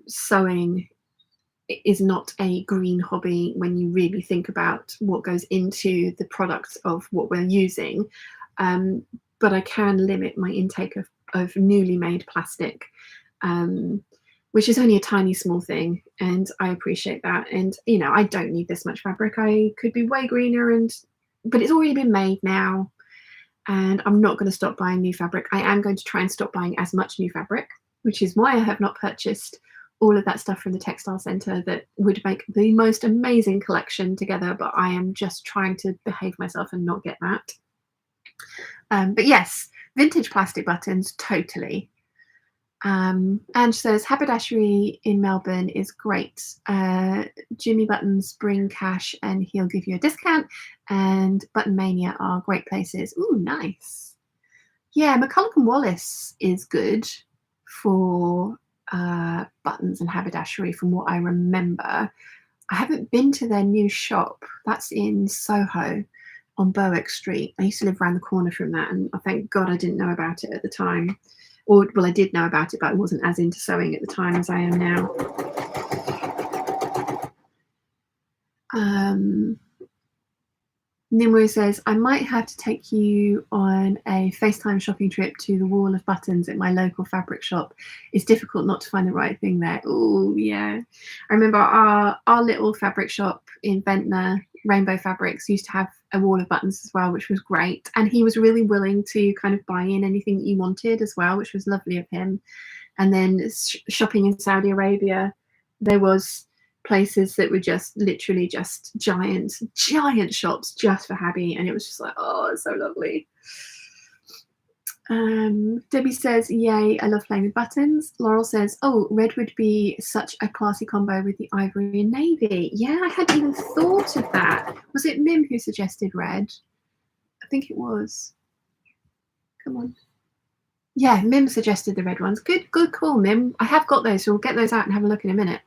sewing is not a green hobby when you really think about what goes into the product of what we're using. But I can limit my intake of newly made plastic, which is only a tiny small thing. And I appreciate that. And, you know, I don't need this much fabric. I could be way greener, but it's already been made now. And I'm not going to stop buying new fabric. I am going to try and stop buying as much new fabric, which is why I have not purchased all of that stuff from the textile centre that would make the most amazing collection together, but I am just trying to behave myself and not get that. But yes, vintage plastic buttons, totally. Ange says, haberdashery in Melbourne is great. Jimmy Buttons bring cash and he'll give you a discount, and Button Mania are great places. Ooh, nice. Yeah, McCulloch and Wallace is good for buttons and haberdashery from what I remember. I haven't been to their new shop. That's in Soho on Berwick Street. I used to live around the corner from that, and I thank God I didn't know about it at the time. Or, well, I did know about it, but I wasn't as into sewing at the time as I am now. Nimue says, I might have to take you on a FaceTime shopping trip to the wall of buttons at my local fabric shop. It's difficult not to find the right thing there. Oh, yeah. I remember our little fabric shop in Ventnor, Rainbow Fabrics, used to have a wall of buttons as well, which was great. And he was really willing to kind of buy in anything that you wanted as well, which was lovely of him. And then shopping in Saudi Arabia, there was places that were just literally just giant shops just for Habby, and it was just like, oh, it's so lovely. Debbie says, yay, I love playing with buttons. Laurel says, oh, red would be such a classy combo with the ivory and navy. Yeah, I hadn't even thought of that. Was it Mim who suggested red? I think it was. Come on. Yeah, Mim suggested the red ones. Good call, Mim. I have got those, so we'll get those out and have a look in a minute.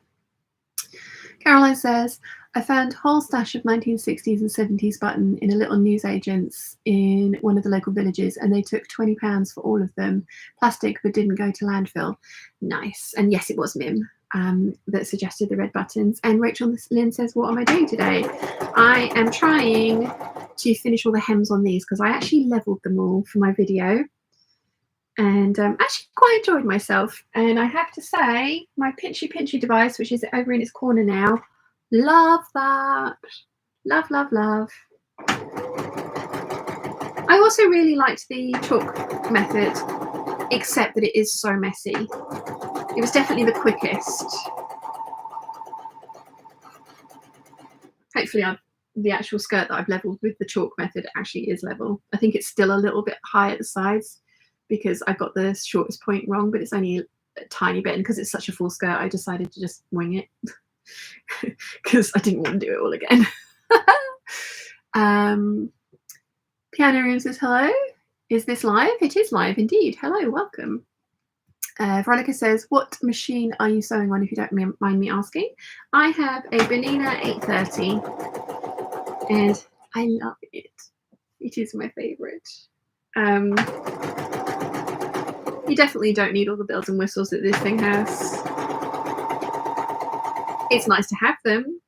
Caroline says, I found a whole stash of 1960s and 70s button in a little newsagent's in one of the local villages, and they took £20 for all of them. Plastic, but didn't go to landfill. Nice. And yes, it was Mim that suggested the red buttons. And Rachel Lynn says, what am I doing today? I am trying to finish all the hems on these because I actually leveled them all for my video. and actually quite enjoyed myself. And I have to say, my pinchy device, which is over in its corner now, love that. Love, love, love. I also really liked the chalk method, except that it is so messy. It was definitely the quickest. Hopefully the actual skirt that I've leveled with the chalk method actually is level. I think it's still a little bit high at the sides because I got the shortest point wrong, but it's only a tiny bit, and because it's such a full skirt I decided to just wing it because I didn't want to do it all again. Piano Room says hello. Is this live? It is live indeed. Hello, welcome. Veronica says, what machine are you sewing on, if you don't mind me asking? I have a Bernina 830 and I love it. It is my favourite. You definitely don't need all the bells and whistles that this thing has. It's nice to have them,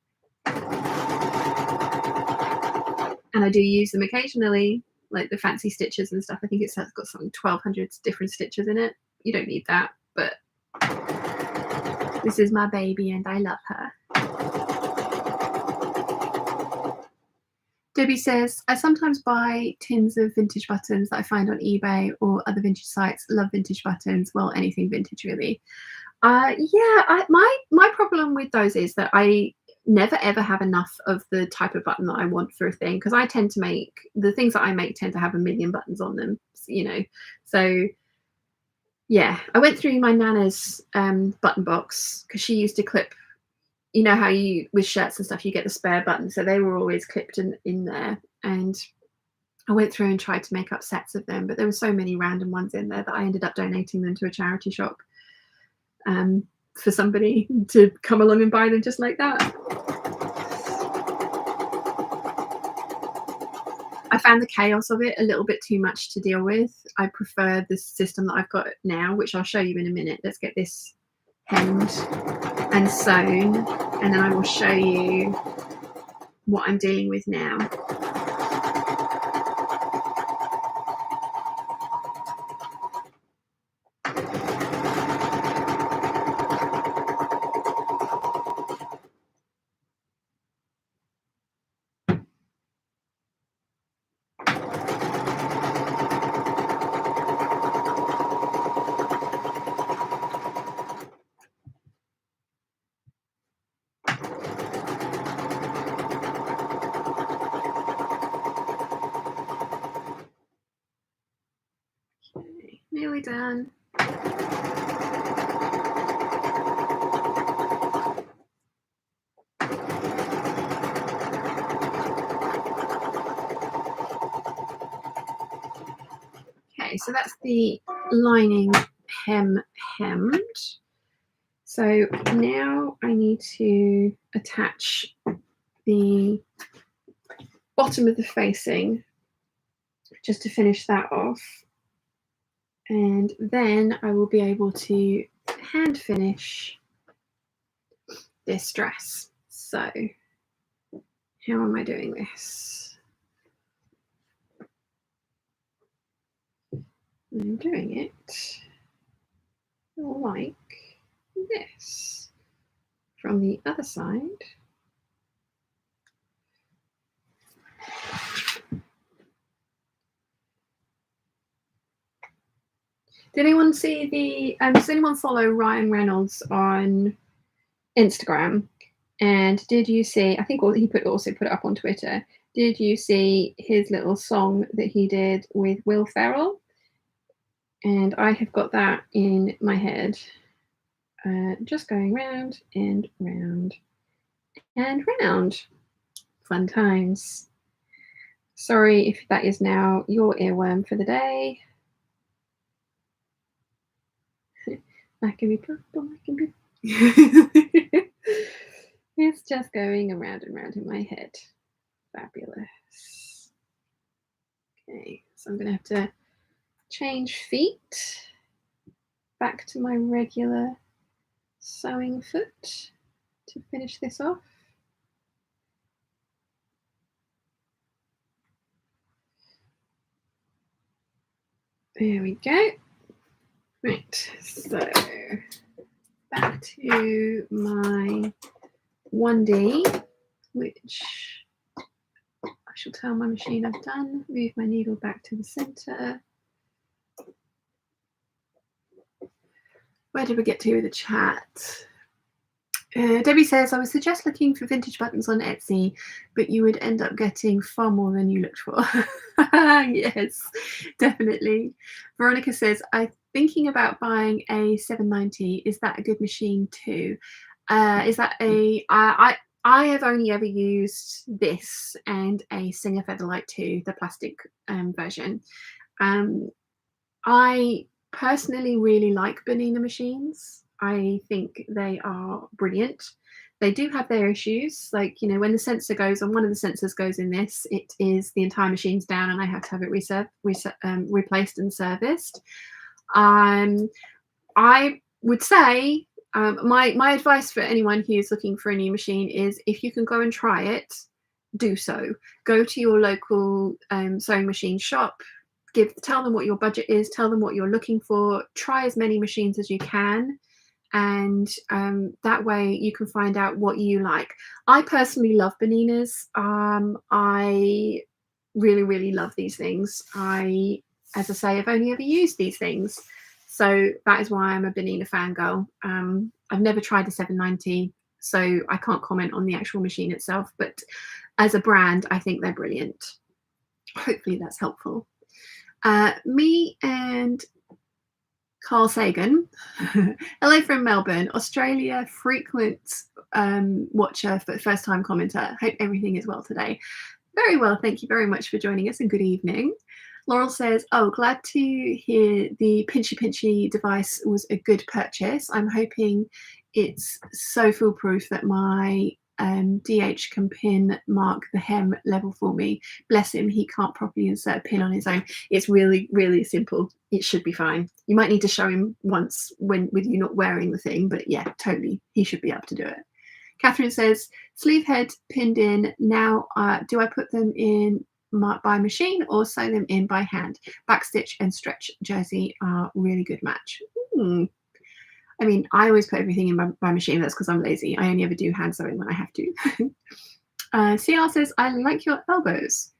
and I do use them occasionally, like the fancy stitches and stuff. I think it's got something 1200 different stitches in it. You don't need that, but this is my baby and I love her. Debbie says, I sometimes buy tins of vintage buttons that I find on eBay or other vintage sites. Love vintage buttons. Well, anything vintage really. Yeah, my problem with those is that I never ever have enough of the type of button that I want for a thing, because I tend to make the things that I make tend to have a million buttons on them, you know. So yeah, I went through my nana's button box because she used to clip, you know how you with shirts and stuff you get the spare buttons, so they were always clipped in there, and I went through and tried to make up sets of them, but there were so many random ones in there that I ended up donating them to a charity shop for somebody to come along and buy them just like that. I found the chaos of it a little bit too much to deal with. I prefer the system that I've got now, which I'll show you in a minute. Let's get this hemmed and sewn, and then I will show you what I'm dealing with now. Okay, nearly done. Okay, so that's the lining hem hemmed. So now I need to attach the bottom of the facing just to finish that off, and then I will be able to hand finish this dress. So how am I doing this? I'm doing it like this from the other side. Did anyone see the does anyone follow Ryan Reynolds on Instagram? And did you see, I think he also put it up on Twitter, did you see his little song that he did with Will Ferrell? And I have got that in my head, just going round and round and round. Fun times. Sorry if that is now your earworm for the day. That can be purple, that can be... It's just going around and round in my head. Fabulous. Okay, so I'm going to have to change feet back to my regular sewing foot to finish this off. There we go. Right, so back to my 1D, which I shall tell my machine I've done. Move my needle back to the center. Where did we get to with the chat? Debbie says, I would suggest looking for vintage buttons on Etsy, but you would end up getting far more than you looked for. Yes, definitely. Veronica says, I'm thinking about buying a 790. Is that a good machine too? Is that a... I have only ever used this and a Singer Featherlight 2, the plastic version. I personally really like Bernina machines. I think they are brilliant. They do have their issues, like, you know, when the sensor goes on, one of the sensors goes in this, it is the entire machine's down and I have to have it replaced and serviced. I would say my advice for anyone who's looking for a new machine is, if you can go and try it, do so. Go to your local sewing machine shop, tell them what your budget is, tell them what you're looking for, try as many machines as you can, and that way you can find out what you like. I personally love Berninas. I really love these things. As I say, I've only ever used these things, so that is why I'm a Bernina fangirl. I've never tried a 790, so I can't comment on the actual machine itself, but as a brand, I think they're brilliant. Hopefully that's helpful. Me and Carl Sagan, hello from Melbourne, Australia, frequent watcher, but first time commenter. Hope everything is well today. Very well, thank you very much for joining us and good evening. Laurel says, oh, glad to hear the pinchy device was a good purchase. I'm hoping it's so foolproof that my DH can pin mark the hem level for me. Bless him, he can't properly insert a pin on his own. It's really simple. It should be fine. You might need to show him once with you not wearing the thing, but yeah, totally, he should be able to do it. Catherine says, sleeve head pinned in. Now, do I put them in by machine or sew them in by hand? Backstitch and stretch jersey are really good match. I mean, I always put everything in my machine. That's because I'm lazy. I only ever do hand sewing when I have to. CR says, I like your elbows.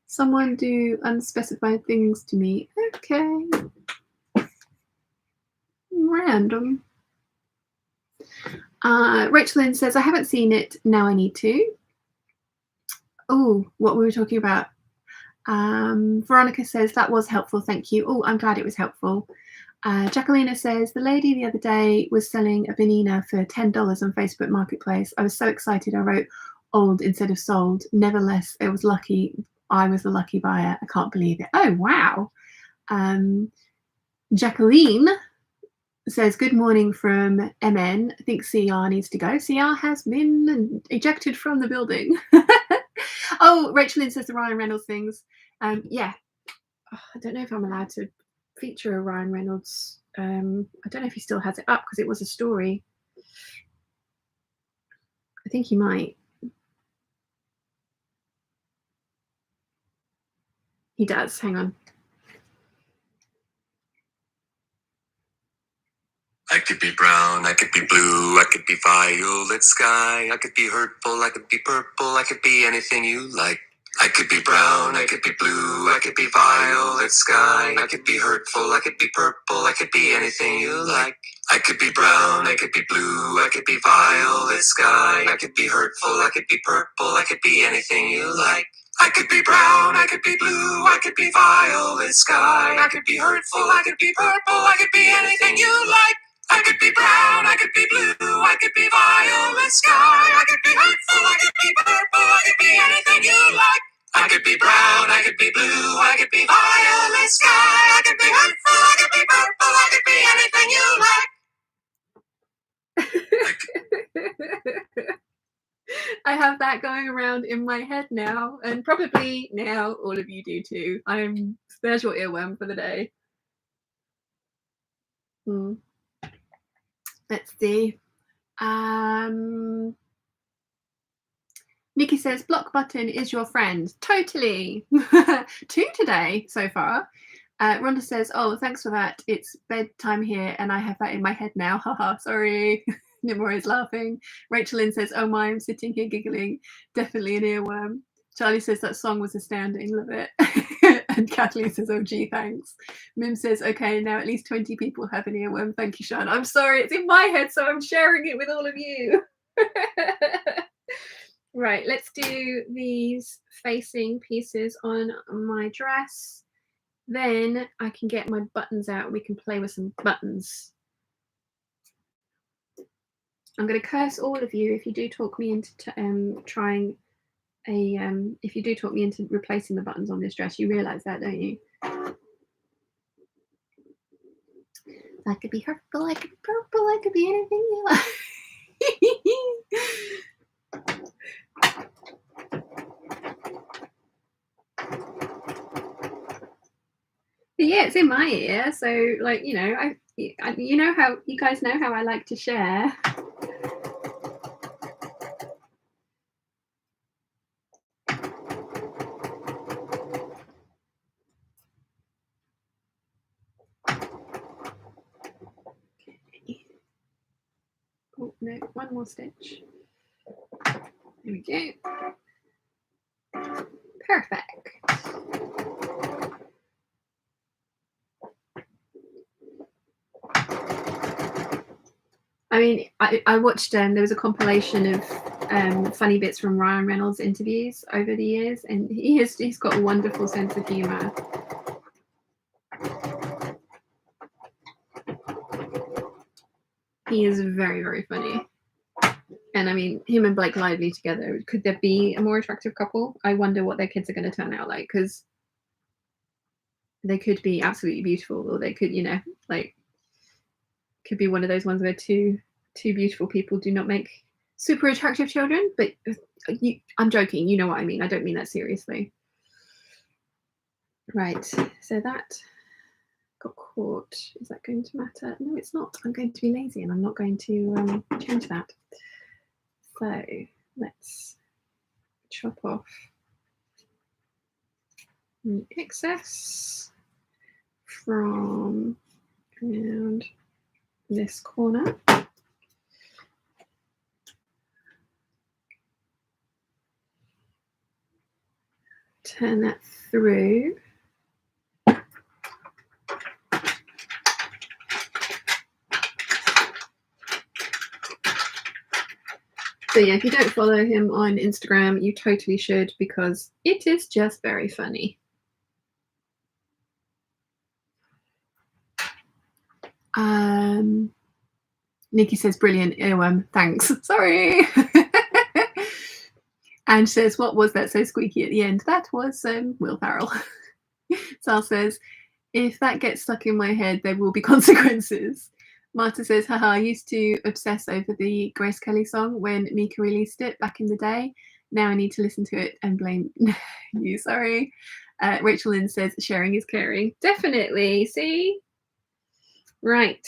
Someone do unspecified things to me. Okay. Random. Rachel Lynn says, I haven't seen it. Now I need to. Oh, what we were talking about. Veronica says, that was helpful. Thank you. Oh, I'm glad it was helpful. Jacqueline says, the lady the other day was selling a Bernina for $10 on Facebook Marketplace. I was so excited I wrote old instead of sold. Nevertheless, it was lucky. I was the lucky buyer. I can't believe it. Oh, wow. Jacqueline says, good morning from MN. I think CR needs to go. CR has been ejected from the building. Oh, Rachel Lynn says the Ryan Reynolds things. Yeah. Oh, I don't know if I'm allowed to feature a Ryan Reynolds. I don't know if he still has it up because it was a story. I think he might. He does. Hang on. I could be brown, I could be blue, I could be violet sky, I could be hurtful, I could be purple, I could be anything you like. I could be brown, I could be blue, I could be violet sky, I could be hurtful, I could be purple, I could be anything you like. I could be brown, I could be blue, I could be violet sky, I could be hurtful, I could be purple, I could be anything you like. I could be brown, I could be blue, I could be violet sky, I could be hurtful, I could be purple, I could be anything you like. I could be brown, I could be blue, I could be violet sky, I could be hurtful, I could be purple, I could be anything you like. I could be brown, I could be blue, I could be violet sky, I could be hurtful, I could be purple, I could be anything you like. I have that going around in my head now, and probably now all of you do too. There's your earworm for the day. Let's see. Nikki says, block button is your friend. Totally. 2 today so far. Rhonda says, oh, thanks for that. It's bedtime here and I have that in my head now. Haha, sorry. Nimora is laughing. Rachel Lynn says, oh my, I'm sitting here giggling. Definitely an earworm. Charlie says that song was astounding. Love it. And Kathleen says, oh gee, thanks. Mim says, okay, now at least 20 people have an earworm. Thank you, Sean. I'm sorry, it's in my head, so I'm sharing it with all of you. Right, let's do these facing pieces on my dress. Then I can get my buttons out. We can play with some buttons. I'm going to curse all of you if you do talk me into if you do talk me into replacing the buttons on this dress. You realise that, don't you? That could be purple, I could be purple, I could be anything you like. Yeah, it's in my ear, so like, you know, you know how you guys know how I like to share. Okay. Oh no, one more stitch. There we go. Perfect. I mean, I watched, there was a compilation of funny bits from Ryan Reynolds' interviews over the years, and he's got a wonderful sense of humour. He is very, very funny. And I mean, him and Blake Lively together, could there be a more attractive couple? I wonder what their kids are going to turn out like, because they could be absolutely beautiful, or they could, you know, like, could be one of those ones where two beautiful people do not make super attractive children. But I'm joking, you know what I mean. I don't mean that seriously. Right, so that got caught. Is that going to matter? No, it's not. I'm going to be lazy and I'm not going to change that. So let's chop off the excess from around this corner. Turn that through. So yeah, if you don't follow him on Instagram, you totally should, because it is just very funny. Nikki says, brilliant earworm, thanks. Sorry. And says, what was that so squeaky at the end? That was Will Farrell. Sal says, if that gets stuck in my head, there will be consequences. Marta says, haha, I used to obsess over the Grace Kelly song when Mika released it back in the day. Now I need to listen to it and blame you, sorry. Rachel Lynn says, sharing is caring. Definitely, see? Right,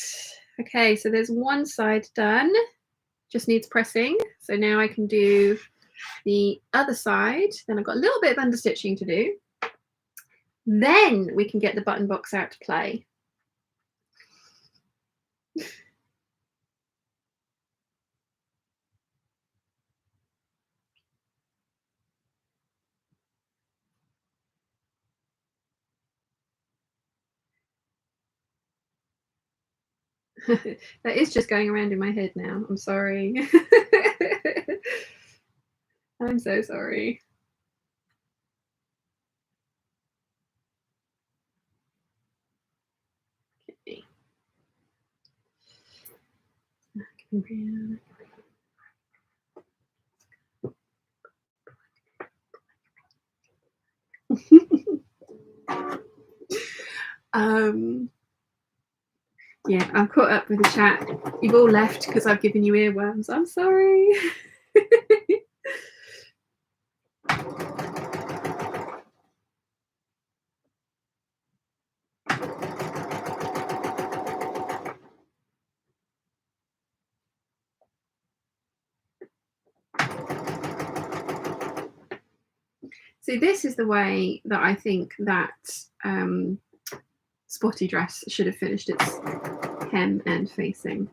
okay, so there's one side done. Just needs pressing. So now I can do the other side. Then I've got a little bit of understitching to do. Then we can get the button box out to play. That is just going around in my head now. I'm sorry. I'm so sorry. Okay. Yeah, I'm caught up with the chat. You've all left because I've given you earworms. I'm sorry. See, this is the way that I think that spotty dress should have finished its hem and facing.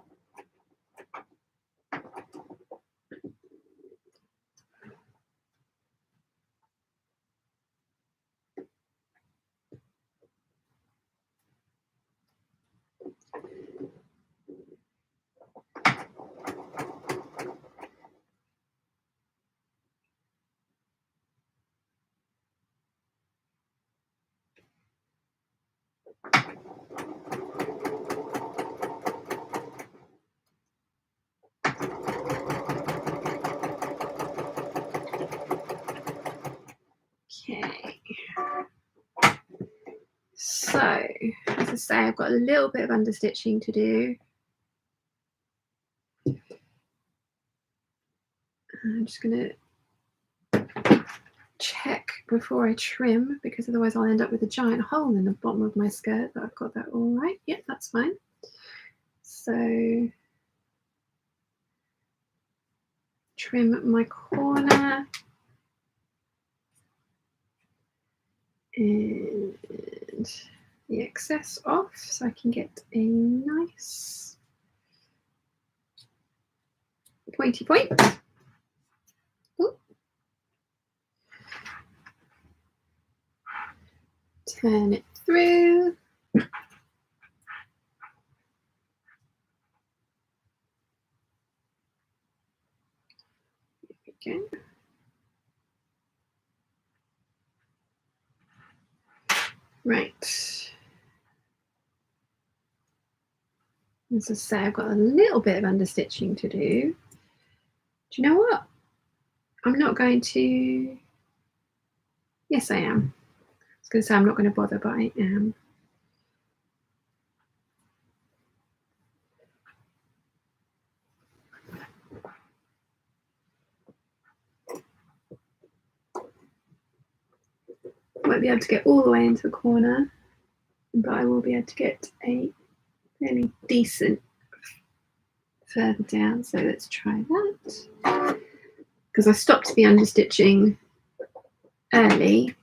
Okay, so as I say, I've got a little bit of understitching to do. I'm just going to check before I trim, because otherwise I'll end up with a giant hole in the bottom of my skirt. But I've got that all right. Yeah, that's fine. So trim my corner. And the excess off so I can get a nice pointy point. Ooh. Turn it through. There we go. Right. As I say, I've got a little bit of understitching to do. Do you know what? I'm not going to. Yes, I am. I was going to say I'm not going to bother, but I am. Won't be able to get all the way into the corner, but I will be able to get a fairly decent further down. So let's try that. Because I stopped the understitching early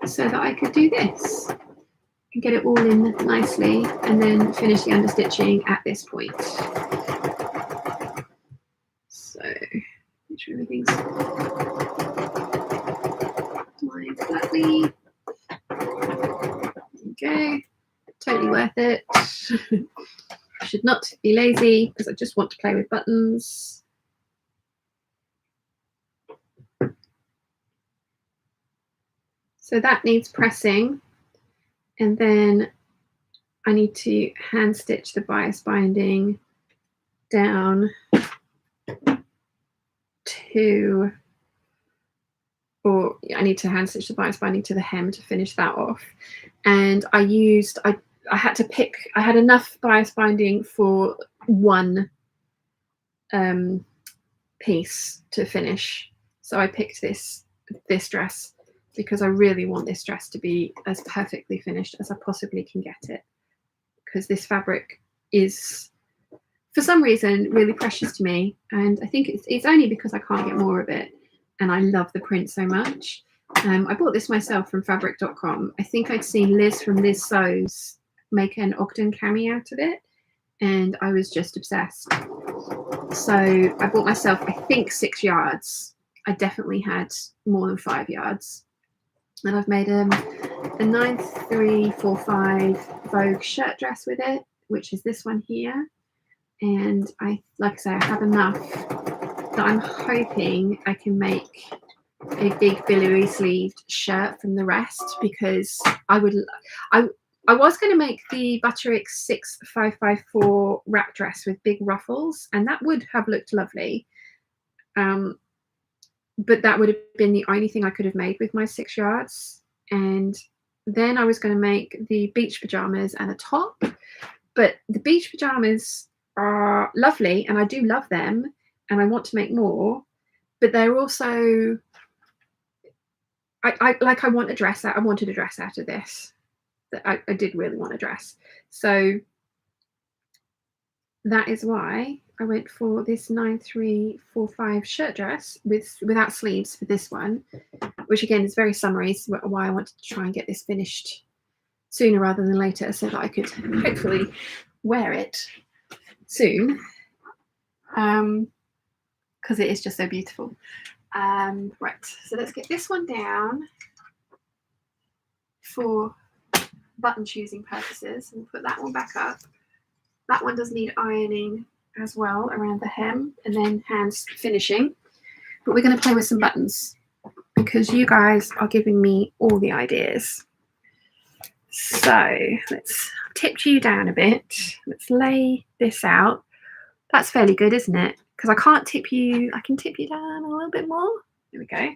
so that I could do this and get it all in nicely and then finish the understitching at this point. So make sure everything's lined flatly. There you go. Totally worth it. I should not be lazy because I just want to play with buttons. So that needs pressing, and then I need to hand stitch the bias binding down to, or I need to hand stitch the bias binding to the hem to finish that off. And I had to pick, I had enough bias binding for one piece to finish. So I picked this dress because I really want this dress to be as perfectly finished as I possibly can get it, because this fabric is, for some reason, really precious to me, and I think it's only because I can't get more of it, and I love the print so much. I bought this myself from fabric.com. I think I'd seen Liz from Liz Sews make an Ogden cami out of it, and I was just obsessed. So I bought myself, I think, 6 yards. I definitely had more than 5 yards. And I've made a 9345 Vogue shirt dress with it, which is this one here. And like I say, I have enough that I'm hoping I can make a big billowy sleeved shirt from the rest, because I was going to make the Butterick 6554 wrap dress with big ruffles, and that would have looked lovely. But that would have been the only thing I could have made with my 6 yards. And then I was going to make the beach pajamas and a top. But the beach pajamas are lovely, and I do love them, and I want to make more. But they're also, I want a dress out. I wanted a dress out of this. I did really want a dress. So that is why I went for this 9345 shirt dress without sleeves for this one, which again is very summery. So why I wanted to try and get this finished sooner rather than later so that I could hopefully wear it soon, because it is just so beautiful. Right, so let's get this one down for button choosing purposes and put that one back up. That one does need ironing as well around the hem and then hands finishing, but we're going to play with some buttons because you guys are giving me all the ideas. So let's tip you down a bit. Let's lay this out. That's fairly good, isn't it? Because I can't tip you, I can tip you down a little bit more. There we go.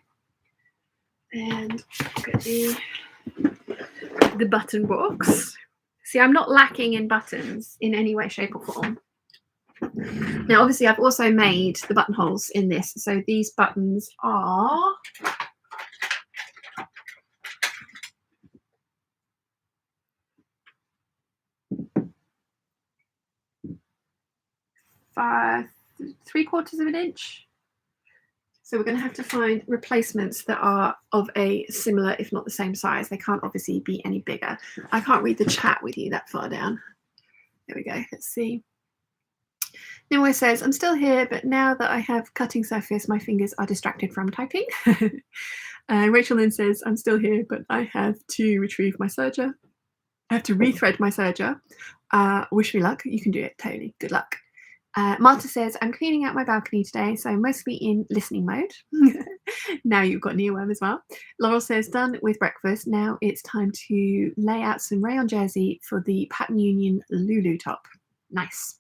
And get the button box. See, I'm not lacking in buttons in any way, shape or form. Now, obviously, I've also made the buttonholes in this. So these buttons are three-quarters of an inch. So we're going to have to find replacements that are of a similar, if not the same size. They can't obviously be any bigger. I can't read the chat with you that far down. There we go. Let's see. Nimue says, I'm still here, but now that I have cutting surface, my fingers are distracted from typing. Rachel Lynn says, I'm still here, but I have to retrieve my serger. I have to rethread my serger. Wish me luck. You can do it, totally. Good luck. Marta says, I'm cleaning out my balcony today, so I'm mostly in listening mode. Now you've got an earworm as well. Laurel says, done with breakfast. Now it's time to lay out some rayon jersey for the Pattern Union Lulu top. Nice.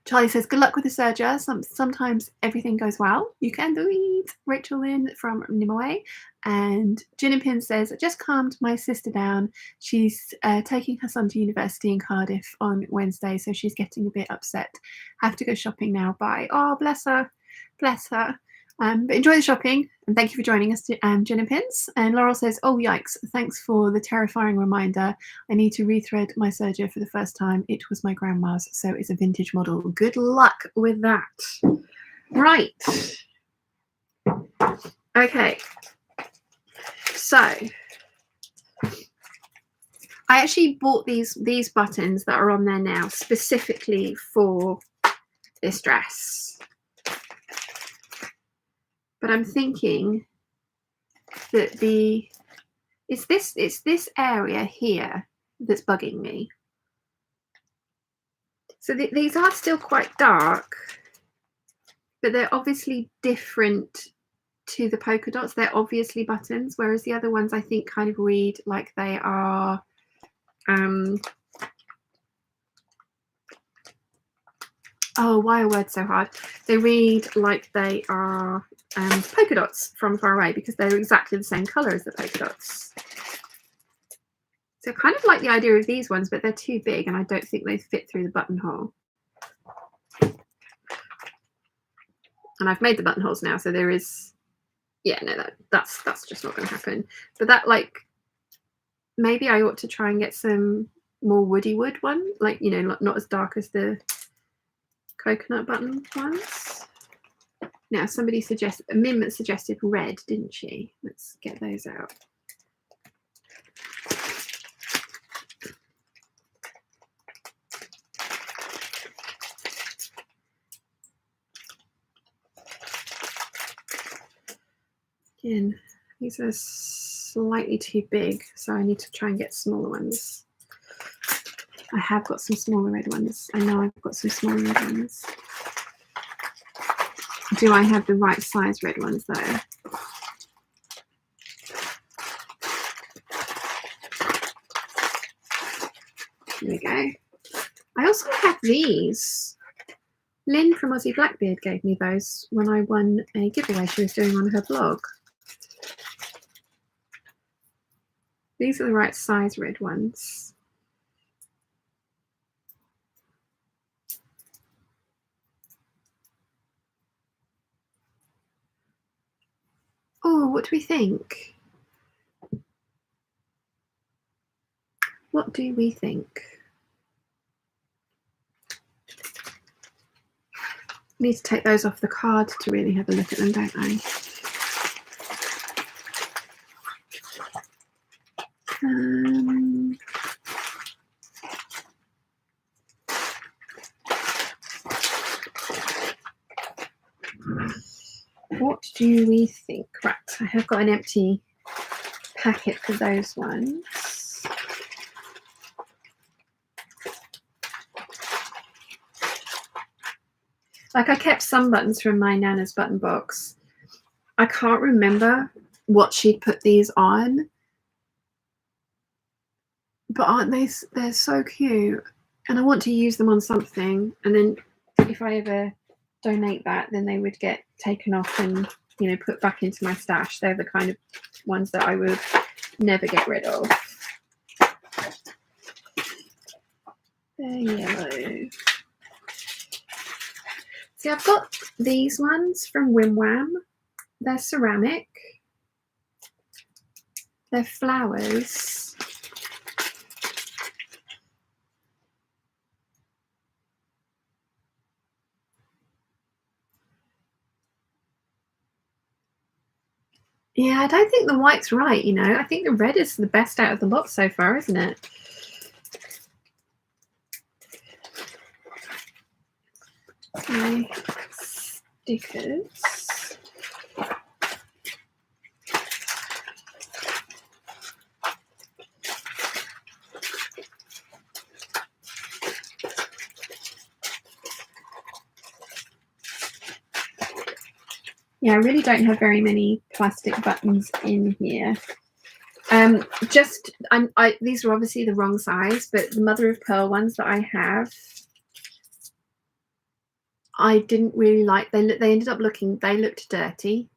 Charlie says, good luck with the serger. Sometimes everything goes well. You can do it. Rachel Lynn from Nimue. And Gin and Pin says, I just calmed my sister down. She's taking her son to university in Cardiff on Wednesday, so she's getting a bit upset. Have to go shopping now. Bye. Oh, bless her. Bless her. But enjoy the shopping, and thank you for joining us, Gin and Pins. And Laurel says, oh, yikes. Thanks for the terrifying reminder. I need to rethread my serger for the first time. It was my grandma's, so it's a vintage model. Good luck with that. Right. Okay. So I actually bought these buttons that are on there now specifically for this dress. But I'm thinking that it's this area here that's bugging me. So these are still quite dark, but they're obviously different to the polka dots. They're obviously buttons, whereas the other ones I think kind of read like they are oh, why are words so hard? They read like they are polka dots from far away because they're exactly the same color as the polka dots. So I kind of like the idea of these ones, but they're too big and I don't think they fit through the buttonhole. And I've made the buttonholes now, so there is, yeah, no, that's just not going to happen. But that, like, maybe I ought to try and get some more woody wood one, like, you know, not as dark as the coconut button ones. Now, somebody suggested, Mim suggested red, didn't she? Let's get those out. Again, these are slightly too big, so I need to try and get smaller ones. I have got some smaller red ones. I know I've got some smaller red ones. Do I have the right size red ones though? There we go. I also have these. Lynn from Aussie Blackbeard gave me those when I won a giveaway she was doing on her blog. These are the right size red ones. Oh, what do we think? What do we think? Need to take those off the card to really have a look at them, don't I? what do we think? Right, I have got an empty packet for those ones. Like, I kept some buttons from my Nana's button box. I can't remember what she'd put these on, but aren't they? They're so cute, and I want to use them on something. And then, if I ever donate that, then they would get taken off and, you know, put back into my stash. They're the kind of ones that I would never get rid of. They're yellow. See, I've got these ones from Wim Wham. They're ceramic. They're flowers. Yeah, I don't think the white's right, you know. I think the red is the best out of the lot so far, isn't it? Okay, stickers. Yeah, I really don't have very many plastic buttons in here. These are obviously the wrong size, but the mother of pearl ones that I have, I didn't really like. They looked dirty,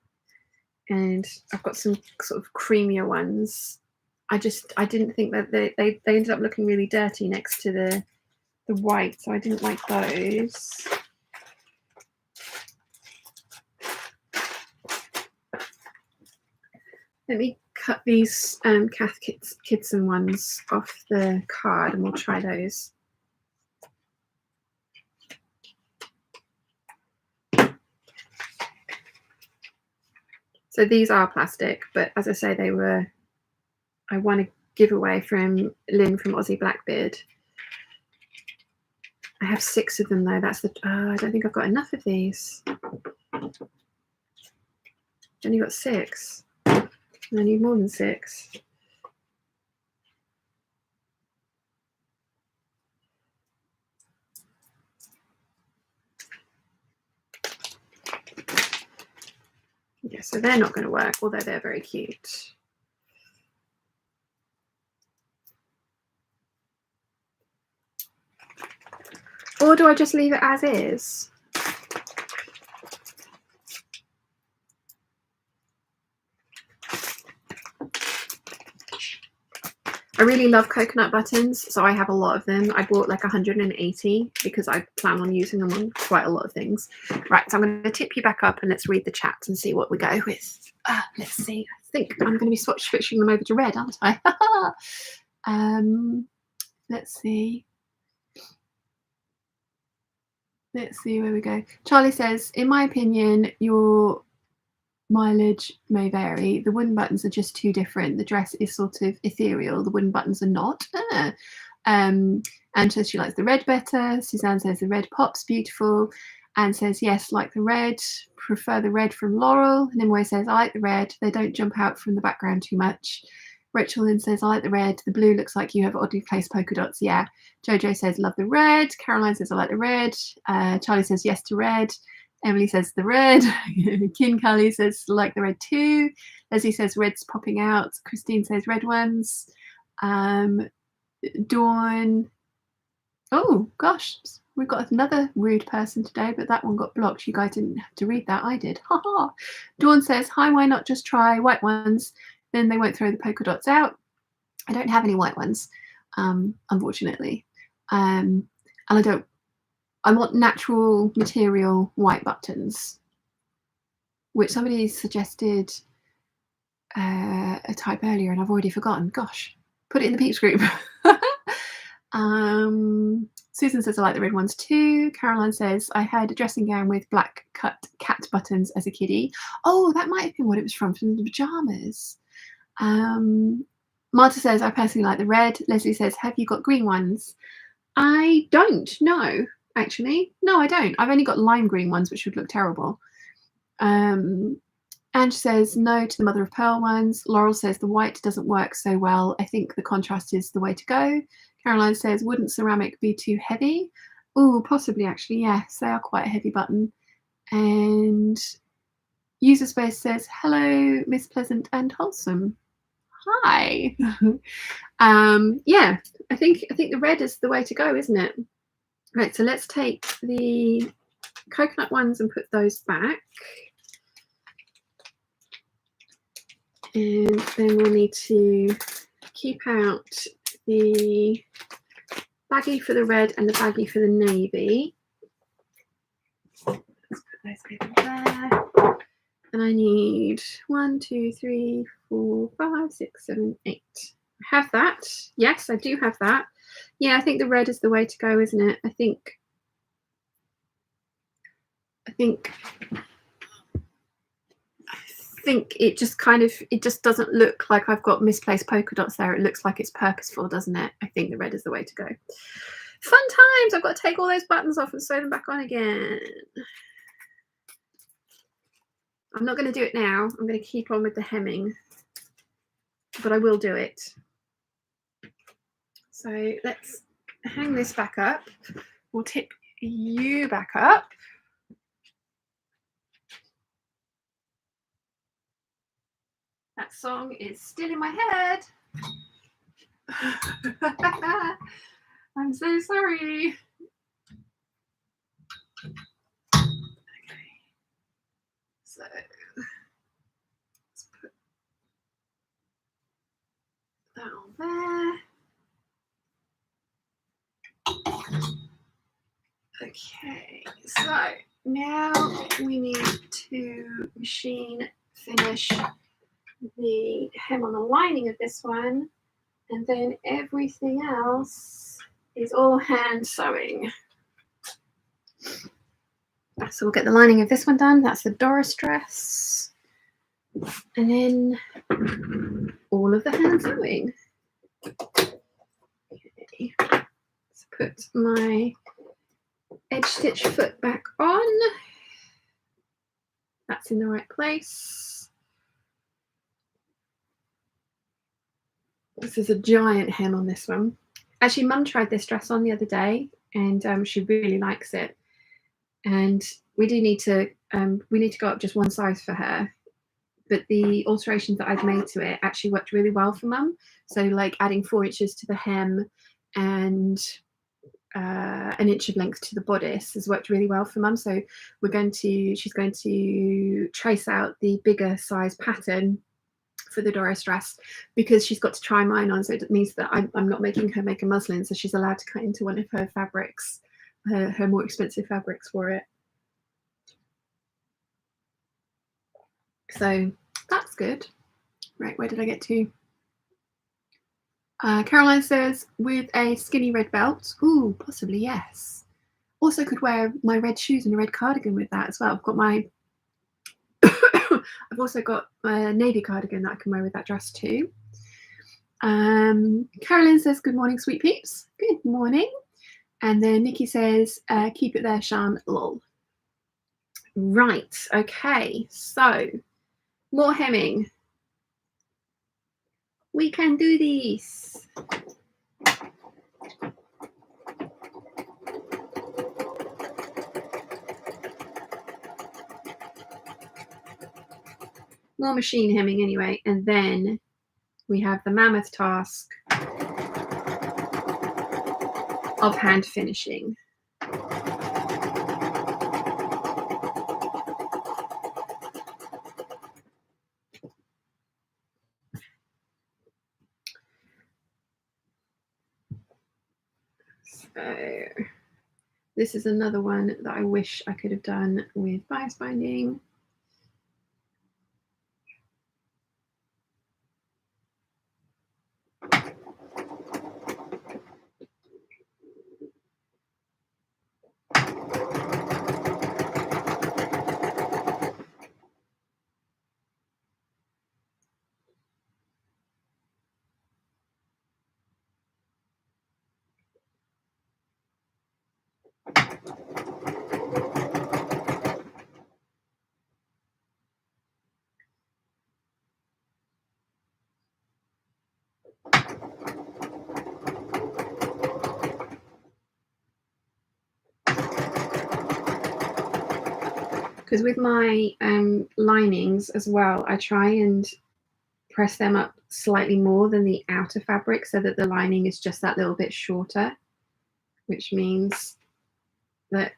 and I've got some sort of creamier ones. I didn't think that they ended up looking really dirty next to the white, so I didn't like those. Let me cut these Cath Kidston ones off the card, and we'll try those. So these are plastic, but as I say, I won a giveaway from Lynn from Aussie Blackbeard. I have 6 of them though. I don't think I've got enough of these. I've only got 6. I need more than 6. Yeah, so they're not going to work, although they're very cute. Or do I just leave it as is? I really love coconut buttons, so I have a lot of them. I bought like 180 because I plan on using them on quite a lot of things. Right, so I'm going to tip you back up and let's read the chats and see what we go with. Let's see. I think I'm going to be switching them over to red, aren't I? Let's see. Let's see where we go. Charlie says, in my opinion, your mileage may vary. The wooden buttons are just too different. The dress is sort of ethereal. The wooden buttons are not. And says she likes the red better. Suzanne says the red pops beautiful. Anne says, yes, like the red. Prefer the red from Laurel. Nimue says, I like the red. They don't jump out from the background too much. Rachel Lynn says, I like the red. The blue looks like you have oddly placed polka dots. Yeah. Jojo says, love the red. Caroline says, I like the red. Charlie says, yes to red. Emily says, the red. Kin Cully says, like the red too. Leslie says, red's popping out. Christine says, red ones. Dawn. Oh, gosh. We've got another rude person today, but that one got blocked. You guys didn't have to read that. I did. Ha ha. Dawn says, hi, why not just try white ones? Then they won't throw the polka dots out. I don't have any white ones, unfortunately. And I want natural material white buttons, which somebody suggested a type earlier and I've already forgotten. Gosh, put it in the Peeps group. Susan says, I like the red ones too. Caroline says, I had a dressing gown with black cut cat buttons as a kiddie. Oh, that might have been what it was from the pajamas. Marta says, I personally like the red. Leslie says, have you got green ones? I don't, no, actually. No, I don't. I've only got lime green ones, which would look terrible. Ange says no to the mother of pearl ones. Laurel says the white doesn't work so well. I think the contrast is the way to go. Caroline says, wouldn't ceramic be too heavy? Oh, possibly actually, yes, they are quite a heavy button. And User Space says, hello, Miss Pleasant and Wholesome. Hi. Yeah, I think the red is the way to go, isn't it? Right, so let's take the coconut ones and put those back. And then we'll need to keep out the baggie for the red and the baggie for the navy. Let's put those over there. And I need 1, 2, 3, 4, 5, 6, 7, 8. I have that. Yes, I do have that. Yeah, I think the red is the way to go, isn't it? I think it just kind of, it just doesn't look like I've got misplaced polka dots there. It looks like it's purposeful, doesn't it? I think the red is the way to go. Fun times. I've got to take all those buttons off and sew them back on again. I'm not going to do it now. I'm going to keep on with the hemming, but I will do it. So let's hang this back up. We'll tip you back up. That song is still in my head. I'm so sorry. Okay. So let's put that on there. Okay, so now we need to machine finish the hem on the lining of this one, and then everything else is all hand sewing. So we'll get the lining of this one done. That's the Doris dress, and then all of the hand sewing. Okay. Let's put my edge stitch foot back on. That's in the right place. This is a giant hem on this one. Actually, Mum tried this dress on the other day, and she really likes it. And we do need to go up just one size for her. But the alterations that I've made to it actually worked really well for Mum. So like adding 4 inches to the hem and an inch of length to the bodice has worked really well for Mum. So she's going to trace out the bigger size pattern for the Doris dress, because she's got to try mine on. So it means that I'm not making her make a muslin, so she's allowed to cut into one of her fabrics, her more expensive fabrics for it. So that's good. Right, where did I get to? Caroline says, with a skinny red belt. Ooh, possibly, yes. Also could wear my red shoes and a red cardigan with that as well. I've got my I've also got a navy cardigan that I can wear with that dress too. Caroline says, good morning, sweet peeps. Good morning. And then Nikki says, keep it there, Shan, lol. Right, okay, so more hemming. We can do this. More machine hemming anyway, and then we have the mammoth task of hand finishing. So this is another one that I wish I could have done with bias binding. Because with my linings as well, I try and press them up slightly more than the outer fabric so that the lining is just that little bit shorter, which means that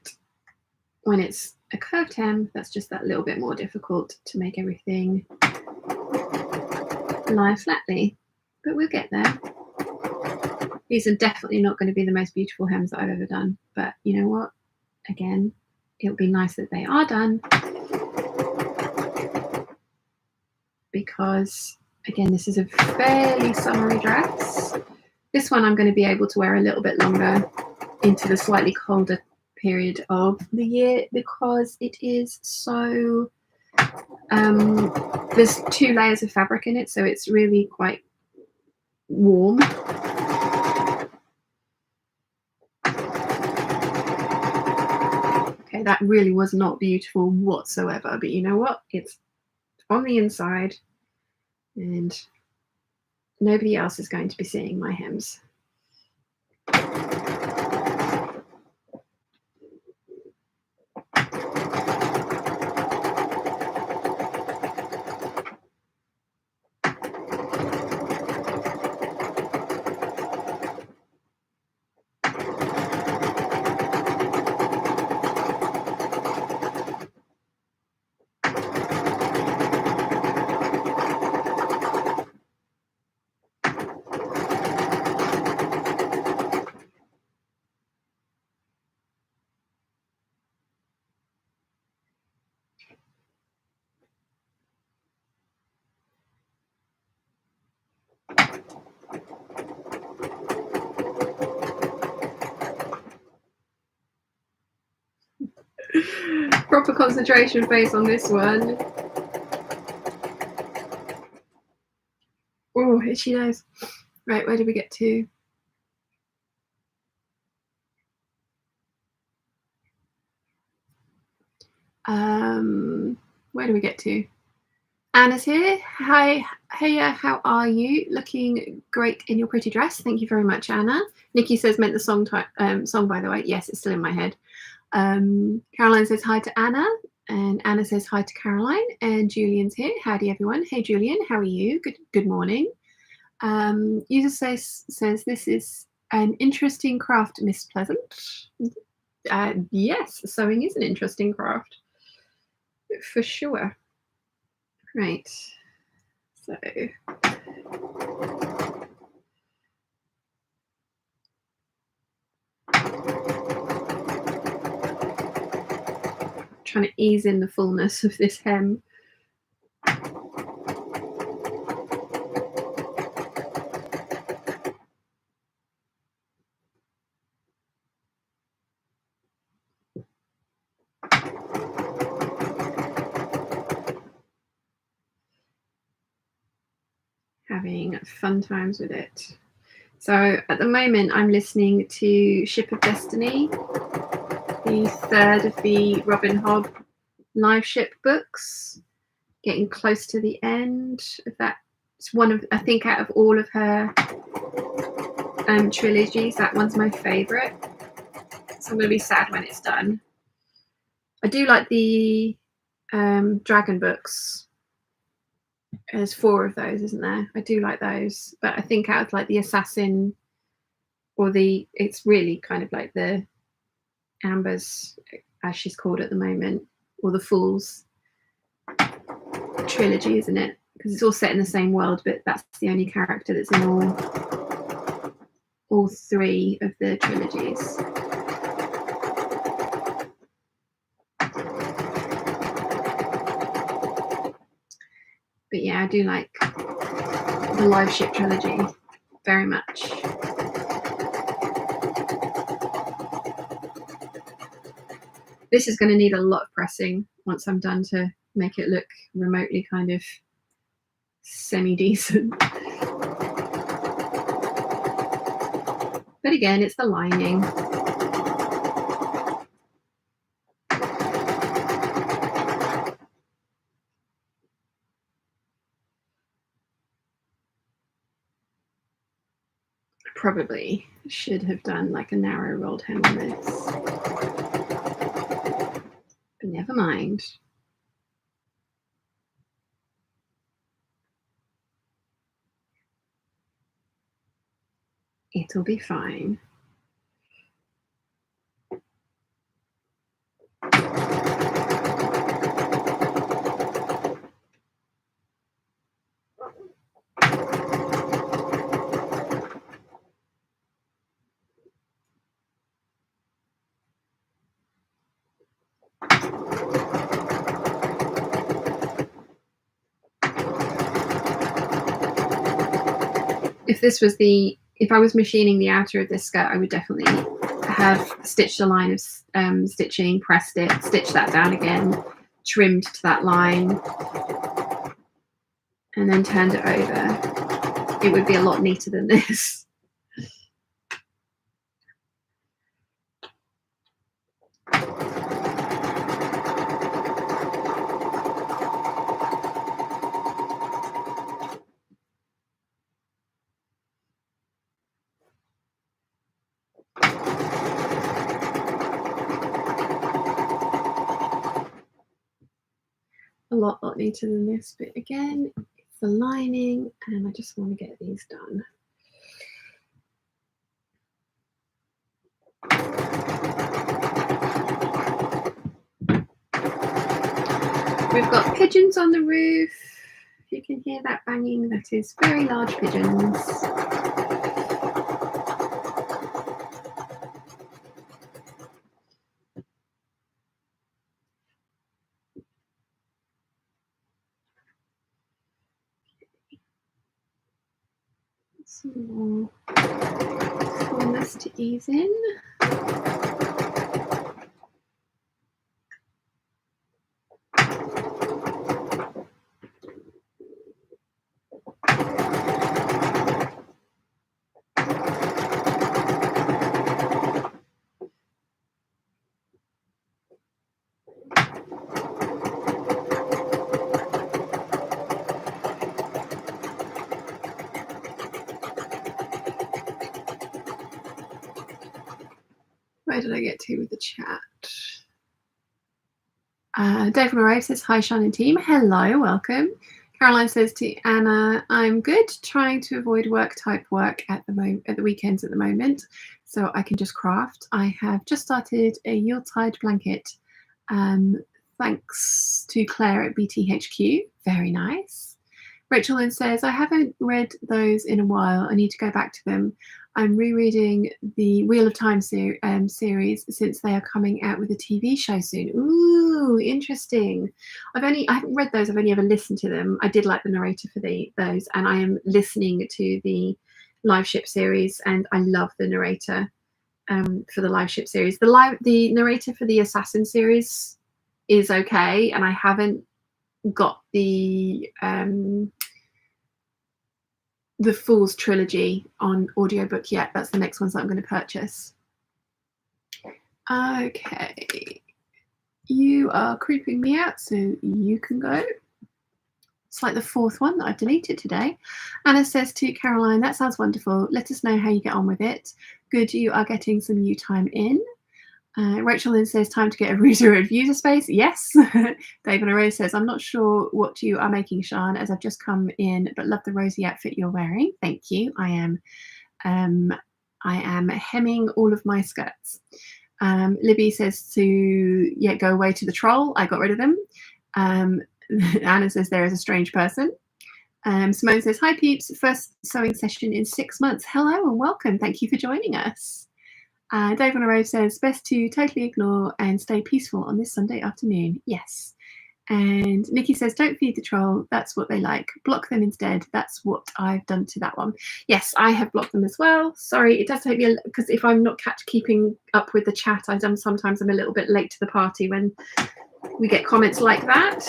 when it's a curved hem, that's just that little bit more difficult to make everything lie flatly, but we'll get there. These are definitely not going to be the most beautiful hems that I've ever done, but you know what? Again, it'll be nice that they are done, because again, this is a fairly summery dress. This one I'm going to be able to wear a little bit longer into the slightly colder period of the year, because it is so there's 2 layers of fabric in it, so it's really quite warm. Okay, that really was not beautiful whatsoever, but you know what? It's on the inside and nobody else is going to be seeing my hems. Proper concentration face on this one. Oh, itchy nose. Right, where did we get to? Where do we get to? Anna's here. Hi, hey, how are you? Looking great in your pretty dress. Thank you very much, Anna. Nikki says meant the song by the way. Yes, it's still in my head. Caroline says hi to Anna, and Anna says hi to Caroline, and Julian's here. Howdy everyone. Hey Julian, how are you? Good morning. User says this is an interesting craft, Miss Pleasant. Yes, sewing is an interesting craft for sure. Right, so trying to ease in the fullness of this hem. Having fun times with it. So at the moment I'm listening to Ship of Destiny, the 3rd of the Robin Hobb live ship books, getting close to the end of that. It's one of, I think, out of all of her trilogies, that one's my favorite, so I'm going to be sad when it's done. I do like the dragon books. There's 4 of those, isn't there? I do like those, but I think out of like the assassin, or the, it's really kind of like the Amber's, as she's called at the moment, or the Fool's trilogy, isn't it? Because it's all set in the same world, but that's the only character that's in all 3 of the trilogies. But yeah, I do like the live ship trilogy very much. This is going to need a lot of pressing once I'm done to make it look remotely kind of semi-decent. But again, it's the lining. probably should have done like a narrow rolled hem on this. But never mind. It'll be fine. If I was machining the outer of this skirt, I would definitely have stitched a line of stitching, pressed it, stitched that down again, trimmed to that line, and then turned it over. It would be a lot neater than this. A lot neater than this, but again, it's the lining, and I just want to get these done. We've got pigeons on the roof. If you can hear that banging, that is very large pigeons. Some more corners to ease in. Where did I get to with the chat? Dave Morave says, hi, Sean and team. Hello, welcome. Caroline says to Anna, I'm good, trying to avoid work type work at the weekends at the moment, so I can just craft. I have just started a Yuletide blanket, thanks to Claire at BTHQ. Very nice. Rachel then says, I haven't read those in a while. I need to go back to them. I'm rereading the Wheel of Time series since they are coming out with a TV show soon. Ooh, interesting. I haven't read those. I've only ever listened to them. I did like the narrator for those, and I am listening to the live ship series, and I love the narrator for the live ship series. The narrator for the Assassin series is okay, and I haven't got the Fool's trilogy on audiobook yet. That's the next ones that I'm going to purchase. Okay, you are creeping me out, so you can go. It's like the fourth one that I've deleted today. Anna says to Caroline, that sounds wonderful. Let us know how you get on with it. Good, you are getting some new time in. Rachel then says, time to get a router of user space. Yes. David Rose says, I'm not sure what you are making, Sean, as I've just come in, but love the rosy outfit you're wearing. Thank you. I am hemming all of my skirts. Libby says to go away to the troll. I got rid of them. Anna says there is a strange person. Simone says, hi peeps, first sewing session in 6 months. Hello and welcome. Thank you for joining us. Dave on a Rose says, best to totally ignore and stay peaceful on this Sunday afternoon. Yes. And Nikki says, don't feed the troll. That's what they like. Block them instead. That's what I've done to that one. Yes, I have blocked them as well. Sorry, it does take me because if I'm not keeping up with the chat, sometimes I'm a little bit late to the party when we get comments like that.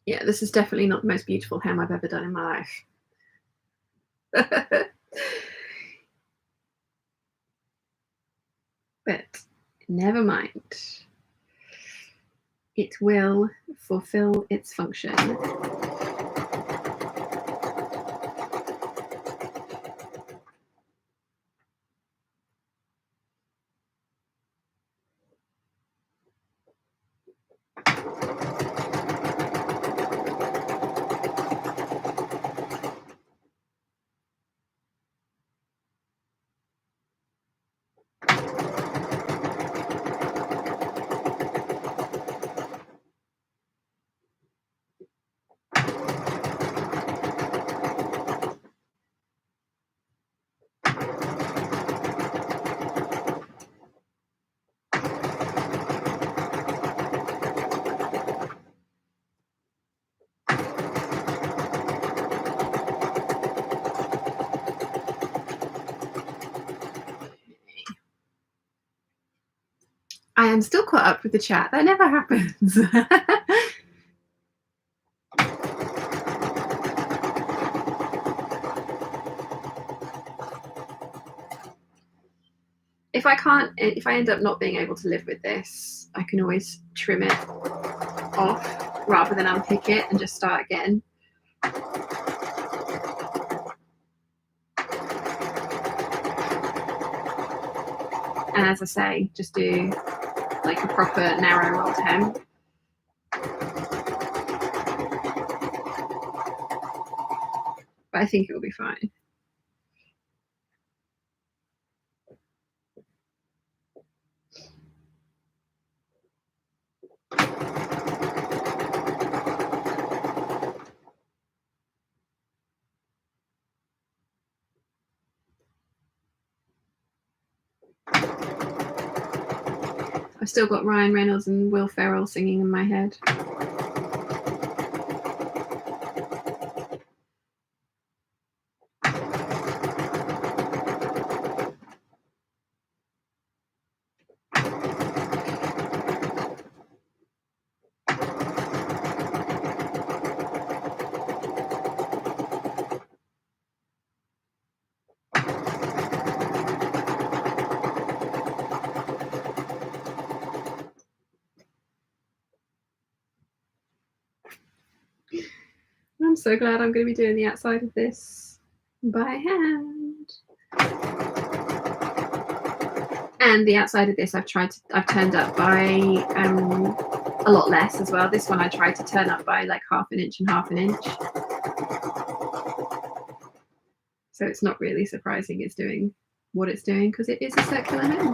Yeah, this is definitely not the most beautiful hem I've ever done in my life. Never mind. It will fulfill its function. I am still caught up with the chat. That never happens. If I end up not being able to live with this, I can always trim it off rather than unpick it and just start again. And as I say, just do like a proper narrow rolled hem. But I think it will be fine. I've still got Ryan Reynolds and Will Ferrell singing in my head. I'm so glad I'm going to be doing the outside of this by hand. And the outside of this I've turned up by a lot less as well. This one I tried to turn up by like 1/2 inch and 1/2 inch. So it's not really surprising it's doing what it's doing because it is a circular hem.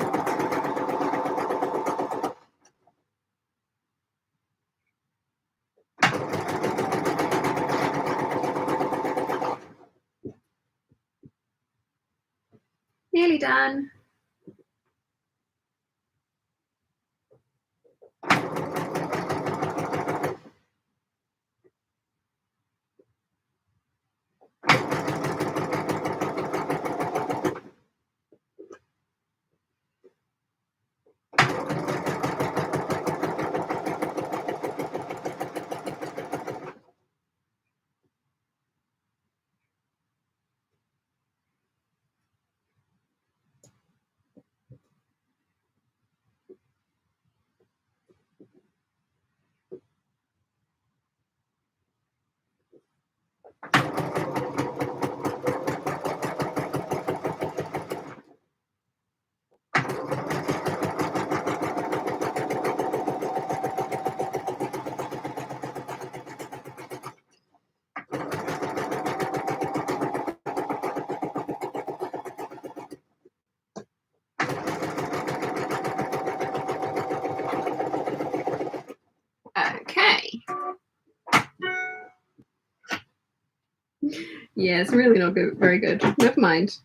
Nearly done. Okay. Yeah, it's really not good, very good. Never mind.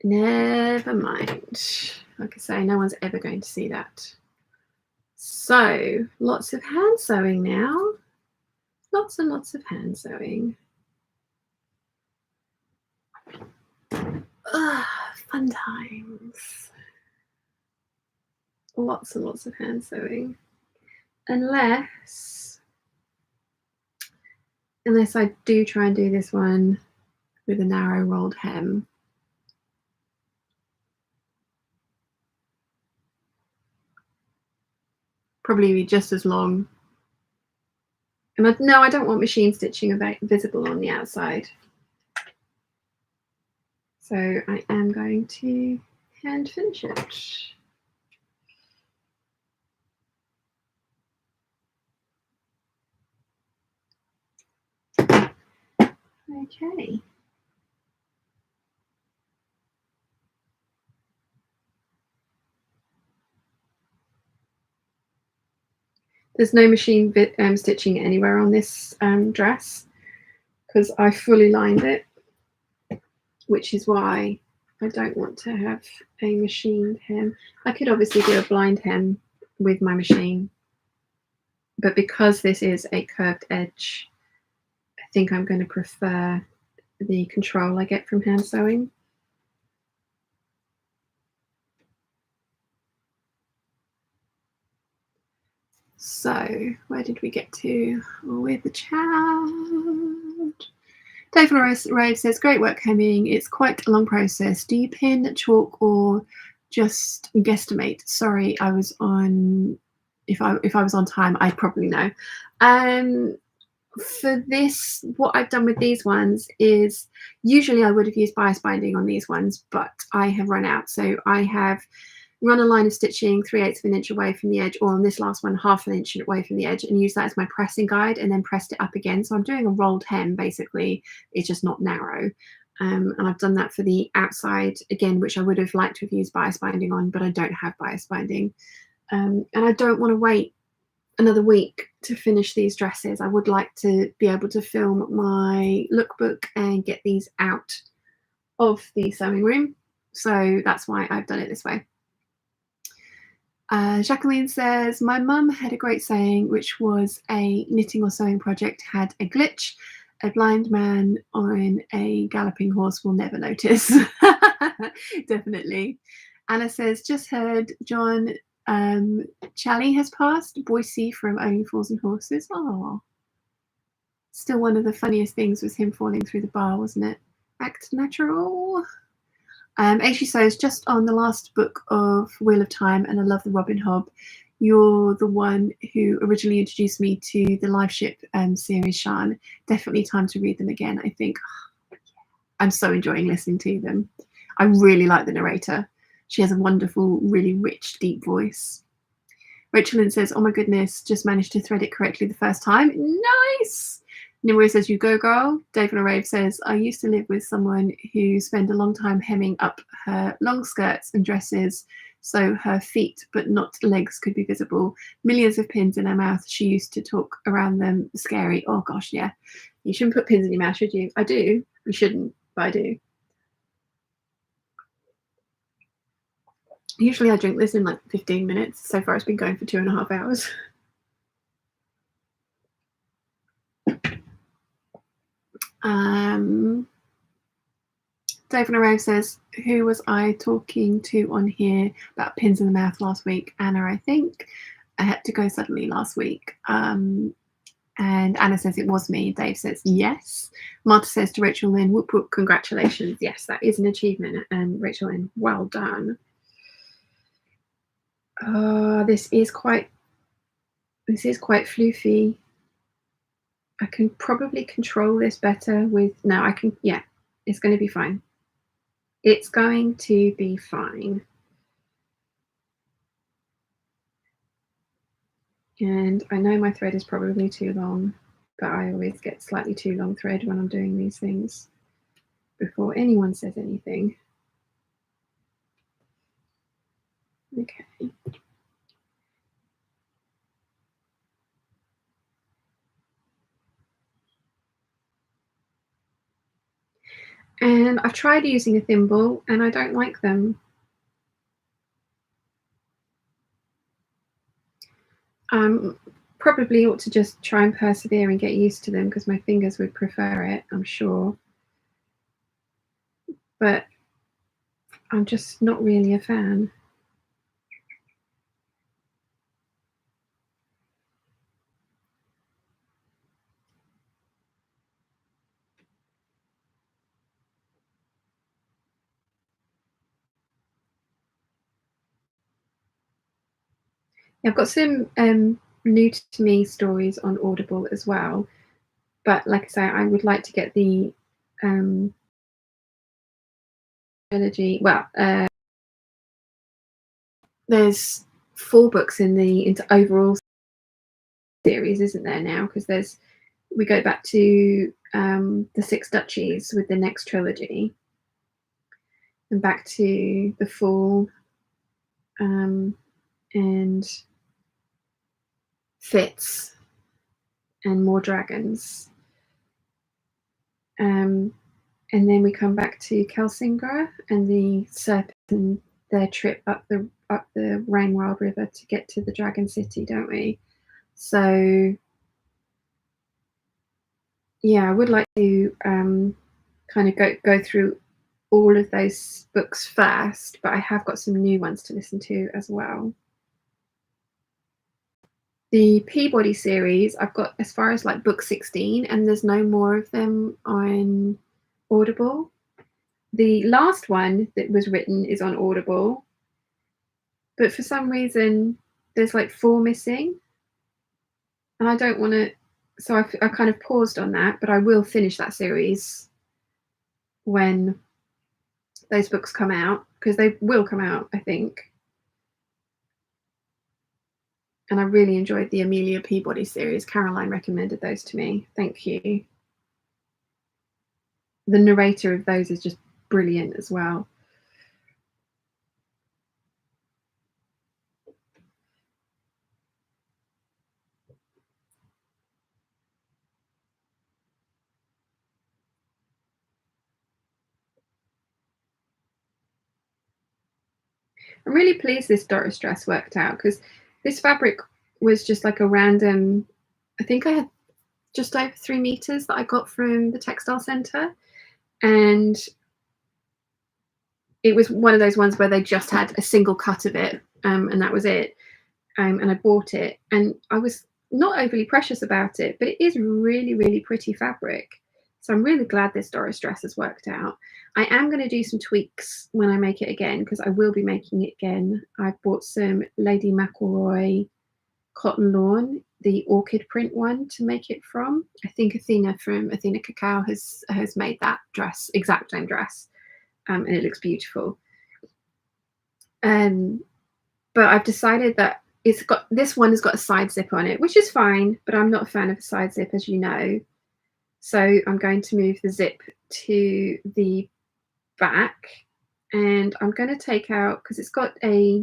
Never mind. Like I say, no one's ever going to see that. So, lots of hand sewing now. Lots and lots of hand sewing. Fun times. Lots and lots of hand sewing. Unless I do try and do this one with a narrow rolled hem. probably be just as long. And no, I don't want machine stitching visible on the outside. So I am going to hand finish it. Okay. There's no machine stitching anywhere on this dress because I fully lined it, which is why I don't want to have a machined hem. I could obviously do a blind hem with my machine, but because this is a curved edge, I think I'm going to prefer the control I get from hand sewing. So where did we get to with the chat? David Rave says, great work hemming. It's quite a long process. Do you pin, chalk, or just guesstimate? Sorry, I was on, if I was on time, I'd probably know. For this, what I've done with these ones is usually I would have used bias binding on these ones, but I have run out. So I have run a line of stitching 3/8 of an inch away from the edge, or on this last one, 1/2 an inch away from the edge, and use that as my pressing guide, and then pressed it up again. So I'm doing a rolled hem, basically. It's just not narrow. And I've done that for the outside again, which I would have liked to have used bias binding on, but I don't have bias binding. And I don't want to wait another week to finish these dresses. I would like to be able to film my lookbook and get these out of the sewing room. So that's why I've done it this way. Jacqueline says, my mum had a great saying, which was a knitting or sewing project had a glitch. A blind man on a galloping horse will never notice. Definitely. Anna says, just heard John Chally has passed. Boise from Only Fools and Horses. Oh, still one of the funniest things was him falling through the bar, wasn't it? Act natural. She says, just on the last book of Wheel of Time, and I love the Robin Hobb. You're the one who originally introduced me to the Live Ship series, Sean. Definitely time to read them again, I think. I'm so enjoying listening to them. I really like the narrator. She has a wonderful, really rich, deep voice. Rachel Lynn says, oh my goodness, just managed to thread it correctly the first time. Nice! Nimue says, you go girl. David Arave says, I used to live with someone who spent a long time hemming up her long skirts and dresses so her feet but not legs could be visible. Millions of pins in her mouth. She used to talk around them. Scary. Oh gosh, yeah. You shouldn't put pins in your mouth, should you? I do. You shouldn't, but I do. Usually I drink this in like 15 minutes. So far it's been going for 2.5 hours. David Arrow says, who was I talking to on here about pins in the mouth last week? Anna, I think. I had to go suddenly last week. And Anna says it was me. Dave says yes. Marta says to Rachel Lynn, whoop whoop, congratulations. Yes, that is an achievement. And Rachel Lynn, well done. This is quite floofy. I can probably control this better with, no, I can, yeah, it's going to be fine. It's going to be fine. And I know my thread is probably too long, but I always get slightly too long thread when I'm doing these things before anyone says anything. Okay. And I've tried using a thimble and I don't like them. Probably ought to just try and persevere and get used to them because my fingers would prefer it, I'm sure. But I'm just not really a fan. I've got some new to me stories on Audible as well, but like I say, I would like to get the trilogy. Well, there's 4 books in the into overall series, isn't there now? Because we go back to the Six Duchies with the next trilogy, and back to the Fool, and Fitz, and more dragons. And then we come back to Kelsingra and the serpent and their trip up the Rainwild River to get to the Dragon City, don't we? So yeah, I would like to kind of go through all of those books first, but I have got some new ones to listen to as well. The Peabody series, I've got as far as like book 16, and there's no more of them on Audible. The last one that was written is on Audible, but for some reason there's like 4 missing, and I don't want to. So I kind of paused on that, but I will finish that series when those books come out, because they will come out, I think. And I really enjoyed the Amelia Peabody series. Caroline recommended those to me. Thank you. The narrator of those is just brilliant as well. I'm really pleased this Doris dress worked out, because this fabric was just like a random, I think I had just over 3 meters that I got from the textile center, and it was one of those ones where they just had a single cut of it, and that was it. And I bought it, and I was not overly precious about it, but it is really, really pretty fabric. So I'm really glad this Doris dress has worked out. I am going to do some tweaks when I make it again, because I will be making it again. I've bought some Lady McElroy cotton lawn, the orchid print one, to make it from. I think Athena from Athena Cacao has made that dress, exact same dress, and it looks beautiful. But I've decided that this one has got a side zip on it, which is fine, but I'm not a fan of a side zip, as you know. So I'm going to move the zip to the back, and I'm going to take out, because it's got a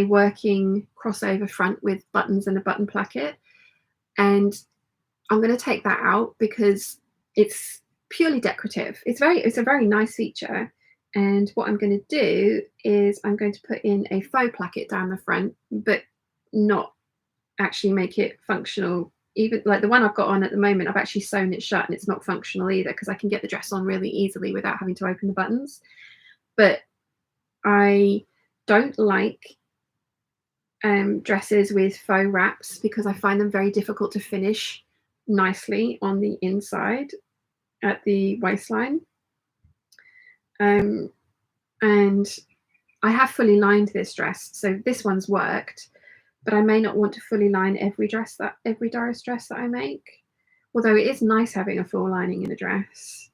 working crossover front with buttons and a button placket, and I'm going to take that out because it's purely decorative. It's a very nice feature. And what I'm going to do is I'm going to put in a faux placket down the front, but not actually make it functional. Even like the one I've got on at the moment, I've actually sewn it shut and it's not functional either, because I can get the dress on really easily without having to open the buttons. But I don't like dresses with faux wraps, because I find them very difficult to finish nicely on the inside at the waistline. And I have fully lined this dress, so this one's worked, but I may not want to fully line every Doris dress that I make, although it is nice having a full lining in a dress.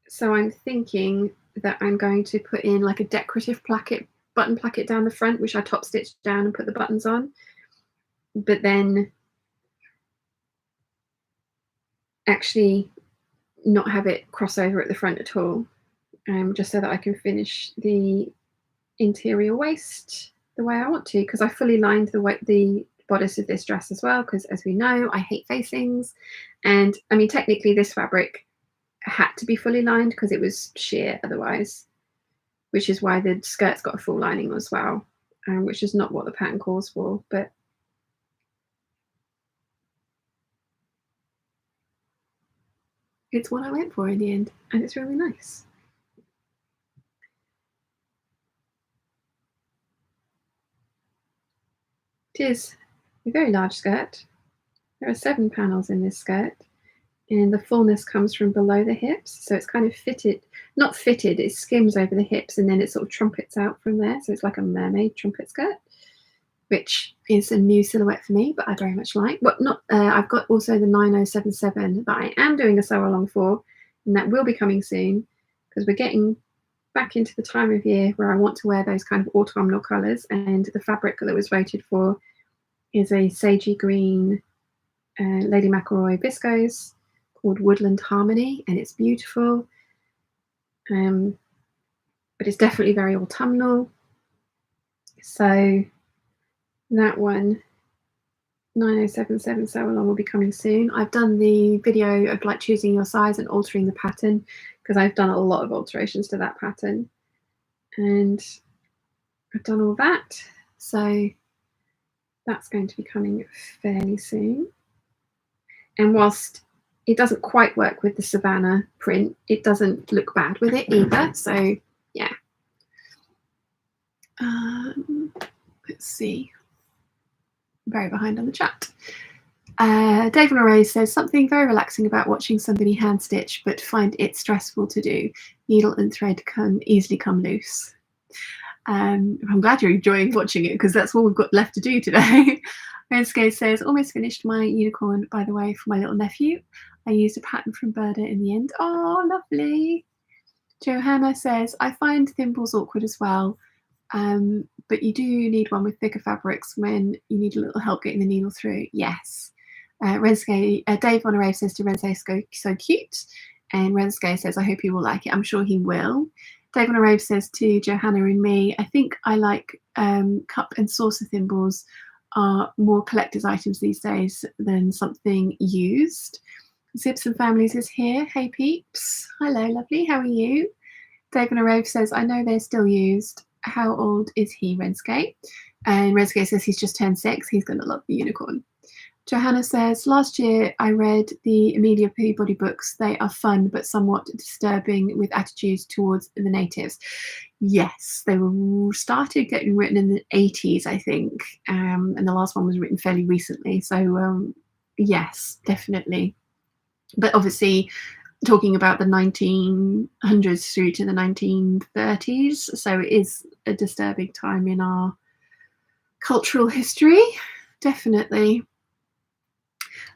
So I'm thinking that I'm going to put in like a decorative button placket down the front, which I top stitched down and put the buttons on, but then actually not have it cross over at the front at all, just so that I can finish the interior waist the way I want to, because I fully lined the bodice of this dress as well, because as we know, I hate facings. And I mean, technically this fabric had to be fully lined because it was sheer otherwise, which is why the skirt's got a full lining as well, which is not what the pattern calls for, but it's what I went for in the end, and it's really nice. It is a very large skirt. There are 7 panels in this skirt, and the fullness comes from below the hips, so it's kind of fitted, not fitted, it skims over the hips and then it sort of trumpets out from there, so it's like a mermaid trumpet skirt, which is a new silhouette for me, but I very much like. But not, I've got also the 9077 that I am doing a sew along for, and that will be coming soon because we're getting back into the time of year where I want to wear those kind of autumnal colours, and the fabric that was voted for is a sagey green Lady McElroy viscose called Woodland Harmony, and it's beautiful, but it's definitely very autumnal. So that one, 9077 sew along, will be coming soon. I've done the video of like choosing your size and altering the pattern because I've done a lot of alterations to that pattern, and I've done all that, so that's going to be coming fairly soon. And whilst it doesn't quite work with the Savannah print, it doesn't look bad with it either, so yeah. Let's see, I'm very behind on the chat. Dave Moray says something very relaxing about watching somebody hand stitch, but find it stressful to do. Needle and thread can easily come loose. I'm glad you're enjoying watching it because that's all we've got left to do today. Renske says, almost finished my unicorn, by the way, for my little nephew. I used a pattern from Burda in the end. Oh, lovely. Johanna says, I find thimbles awkward as well, but you do need one with thicker fabrics when you need a little help getting the needle through. Yes. Dave Honoré says to Renske, so cute. And Renske says, I hope you will like it. I'm sure he will. Dave Honoré says to Johanna and me, I think I like cup and saucer thimbles are more collector's items these days than something used. Zips and Families is here. Hey Peeps. Hello, lovely. How are you? Dave Honoré says, I know they're still used. How old is he, Renske? And Renske says he's just turned 6. He's going to love the unicorn. Johanna says, last year I read the Amelia Peabody books. They are fun but somewhat disturbing with attitudes towards the natives. Yes, they were started getting written in the 80s, I think, and the last one was written fairly recently. So yes, definitely. But obviously talking about the 1900s through to the 1930s, so it is a disturbing time in our cultural history, definitely.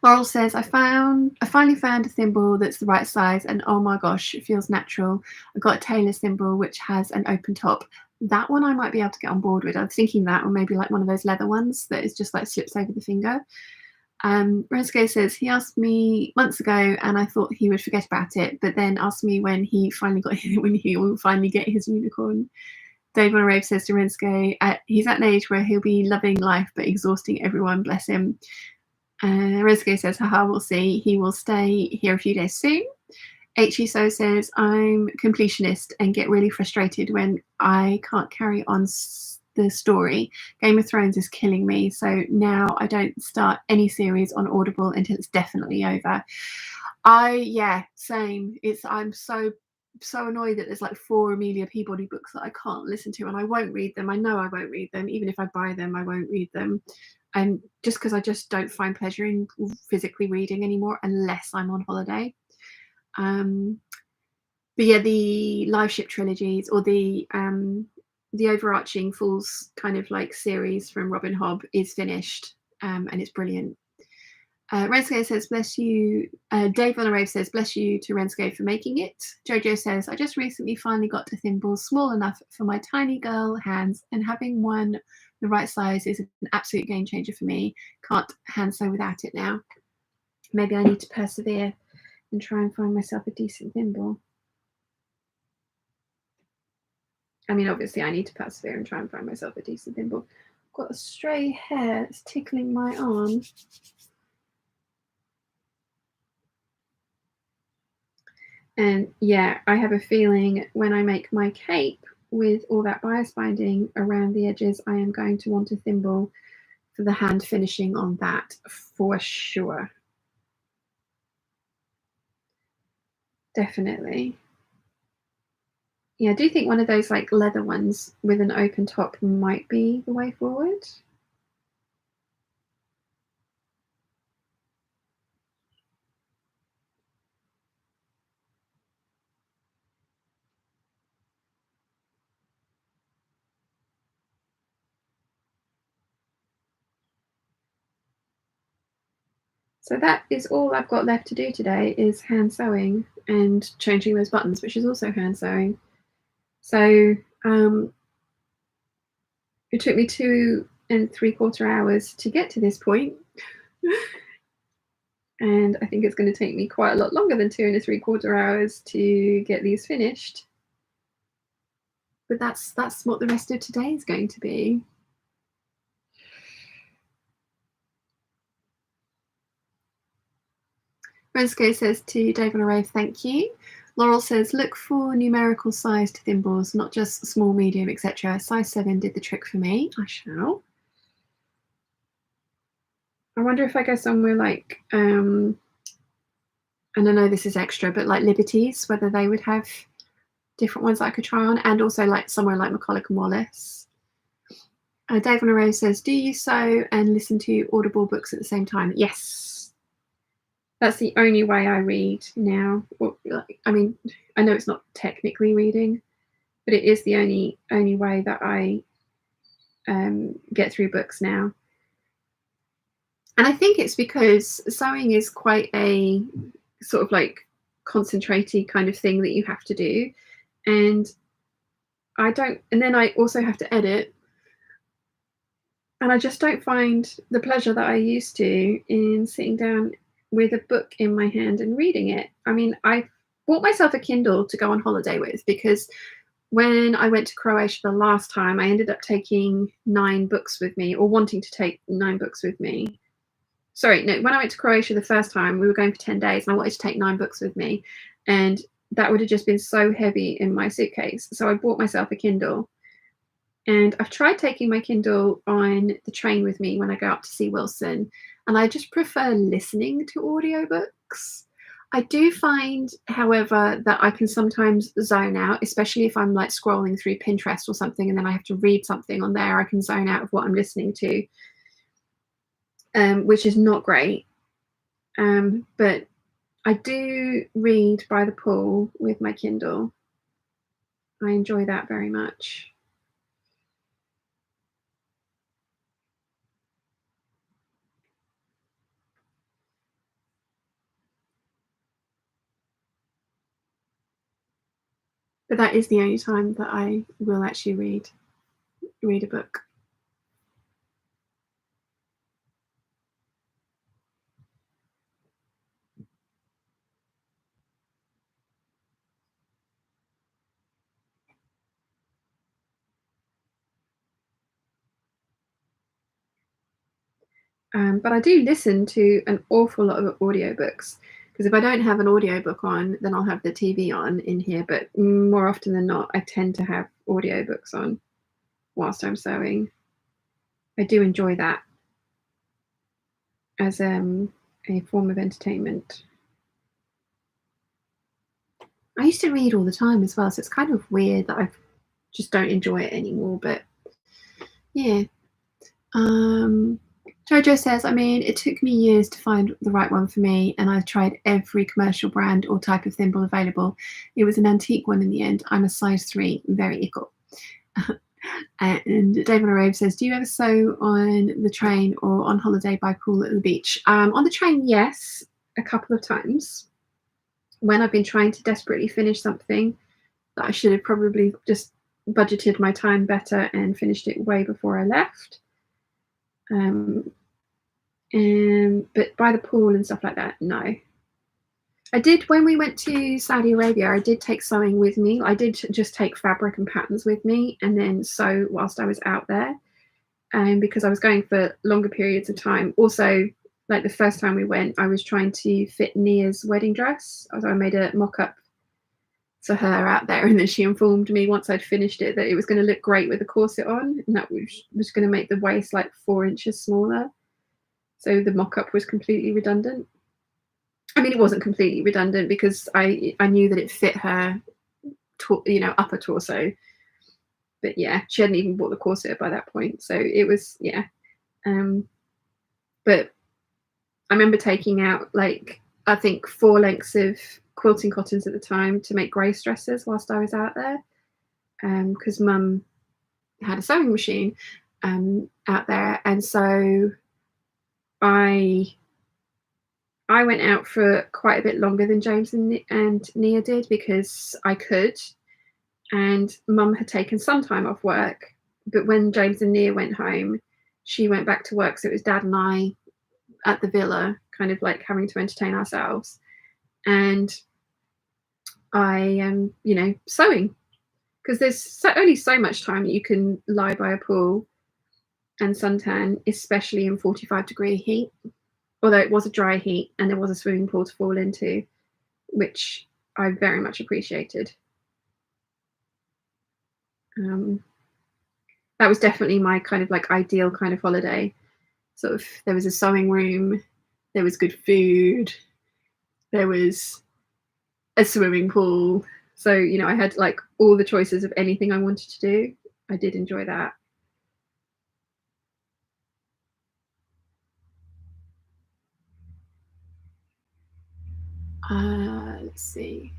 Laurel says, I finally found a thimble that's the right size, and oh my gosh, it feels natural. I got a tailor's thimble which has an open top. That one I might be able to get on board with. I was thinking that, or maybe like one of those leather ones that is just like slips over the finger. Renske says, he asked me months ago and I thought he would forget about it, but then asked me when he finally when he will finally get his unicorn. Dave Honoré says to Renske, he's at an age where he'll be loving life but exhausting everyone, bless him. Renske says, haha, we'll see. He will stay here a few days soon. H.E. So says, I'm completionist and get really frustrated when I can't carry on the story. Game of Thrones is killing me, so now I don't start any series on Audible until it's definitely over. Yeah, same. I'm so annoyed that there's like 4 Amelia Peabody books that I can't listen to, and I won't read them. I know I won't read them. Even if I buy them, I won't read them. And just because I just don't find pleasure in physically reading anymore unless I'm on holiday. But yeah, the live ship trilogies, or the overarching Fool's kind of like series from Robin Hobb is finished, and it's brilliant. Renske says, bless you. Dave Honoré says, bless you to Renske for making it. Jojo says, I just recently finally got a thimble small enough for my tiny girl hands, and having one the right size is an absolute game changer for me. Can't hand sew without it now. Maybe I need to persevere and try and find myself a decent thimble. I mean, obviously I need to persevere and try and find myself a decent thimble. I've got a stray hair that's tickling my arm. And yeah, I have a feeling when I make my cape with all that bias binding around the edges, I am going to want a thimble for the hand finishing on that for sure. Definitely. Yeah, I do think one of those like leather ones with an open top might be the way forward. So that is all I've got left to do today, is hand sewing and changing those buttons, which is also hand sewing. So it took me 2 3/4 hours to get to this point. And I think it's going to take me quite a lot longer than 2 3/4 hours to get these finished. But that's what the rest of today is going to be. Rensko says to Dave and Array, thank you. Laurel says, look for numerical sized thimbles, not just small, medium, etc. Size 7 did the trick for me. I shall. I wonder if I go somewhere like, and I know this is extra, but like Liberties, whether they would have different ones that I could try on, and also like somewhere like McCulloch and Wallace. Dave and Array says, do you sew and listen to Audible books at the same time? Yes. That's the only way I read now. I mean, I know it's not technically reading, but it is the only way that I get through books now. And I think it's because sewing is quite a sort of like concentrated kind of thing that you have to do. And then I also have to edit. And I just don't find the pleasure that I used to in sitting down with a book in my hand and reading it. I mean, I bought myself a Kindle to go on holiday with, because when I went to Croatia the last time, I ended up taking 9 books with me, or wanting to take 9 books with me. Sorry, no, when I went to Croatia the first time, we were going for 10 days and I wanted to take 9 books with me. And that would have just been so heavy in my suitcase. So I bought myself a Kindle. And I've tried taking my Kindle on the train with me when I go up to see Wilson, and I just prefer listening to audiobooks. I do find, however, that I can sometimes zone out, especially if I'm like scrolling through Pinterest or something and then I have to read something on there. I can zone out of what I'm listening to, which is not great. But I do read by the pool with my Kindle. I enjoy that very much. But that is the only time that I will actually read a book. But I do listen to an awful lot of audiobooks, because if I don't have an audiobook on, then I'll have the TV on in here. But more often than not, I tend to have audiobooks on whilst I'm sewing. I do enjoy that as a form of entertainment. I used to read all the time as well, so it's kind of weird that I just don't enjoy it anymore. But yeah. Jojo says, I mean, it took me years to find the right one for me, and I've tried every commercial brand or type of thimble available. It was an antique one in the end. I'm a size 3, very ickle. And David Arave says, do you ever sew on the train or on holiday by pool at the beach? On the train, yes, a couple of times. When I've been trying to desperately finish something that I should have probably just budgeted my time better and finished it way before I left. But by the pool and stuff like that, no. I did, when we went to Saudi Arabia, I did take sewing with me. I did just take fabric and patterns with me and then sew whilst I was out there, because I was going for longer periods of time. Also, like the first time we went, I was trying to fit Nia's wedding dress. I made a mock-up for her out there, and then she informed me once I'd finished it that it was going to look great with the corset on, and that was going to make the waist like 4 inches smaller. So the mock-up was completely redundant. I mean, it wasn't completely redundant because I knew that it fit her, upper torso. But yeah, she hadn't even bought the corset by that point. So it was, yeah. But I remember taking out like, I think 4 lengths of quilting cottons at the time to make grace dresses whilst I was out there. Because Mum had a sewing machine out there. And so I I went out for quite a bit longer than James and Nia did because I could, and Mum had taken some time off work. But when James and Nia went home, she went back to work, so it was Dad and I at the villa, kind of like having to entertain ourselves. And I am, sewing, because there's only so much time that you can lie by a pool and suntan, especially in 45-degree heat. Although it was a dry heat and there was a swimming pool to fall into, which I very much appreciated. That was definitely my kind of like ideal kind of holiday. Sort of, there was a sewing room, there was good food, there was a swimming pool. So, I had like all the choices of anything I wanted to do. I did enjoy that. Let's see.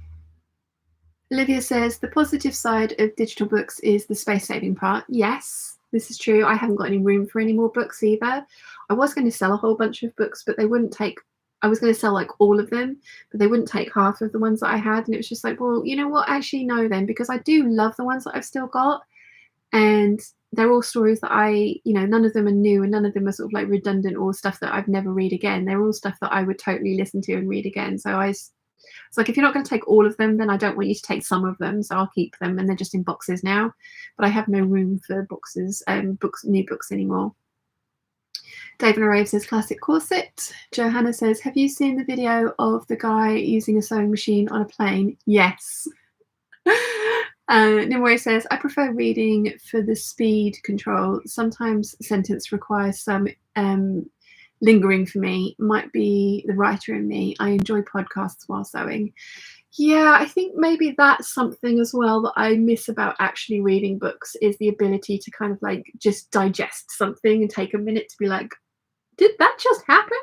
Olivia says, the positive side of digital books is the space-saving part. Yes, this is true. I haven't got any room for any more books either. I was going to sell a whole bunch of books, but they wouldn't take, I was going to sell like all of them, but they wouldn't take half of the ones that I had. And it was just like, well, you know what? Actually, no then, because I do love the ones that I've still got. And they're all stories that none of them are new and none of them are sort of like redundant or stuff that I've never read again. They're all stuff that I would totally listen to and read again. So it's like, if you're not going to take all of them, then I don't want you to take some of them. So I'll keep them, and they're just in boxes now. But I have no room for boxes, new books anymore. David Arave says, classic corset. Johanna says, have you seen the video of the guy using a sewing machine on a plane? Yes. Nimue says, I prefer reading for the speed control. Sometimes a sentence requires some lingering for me. Might be the writer in me. I enjoy podcasts while sewing. Yeah, I think maybe that's something as well that I miss about actually reading books, is the ability to kind of like just digest something and take a minute to be like, did that just happen?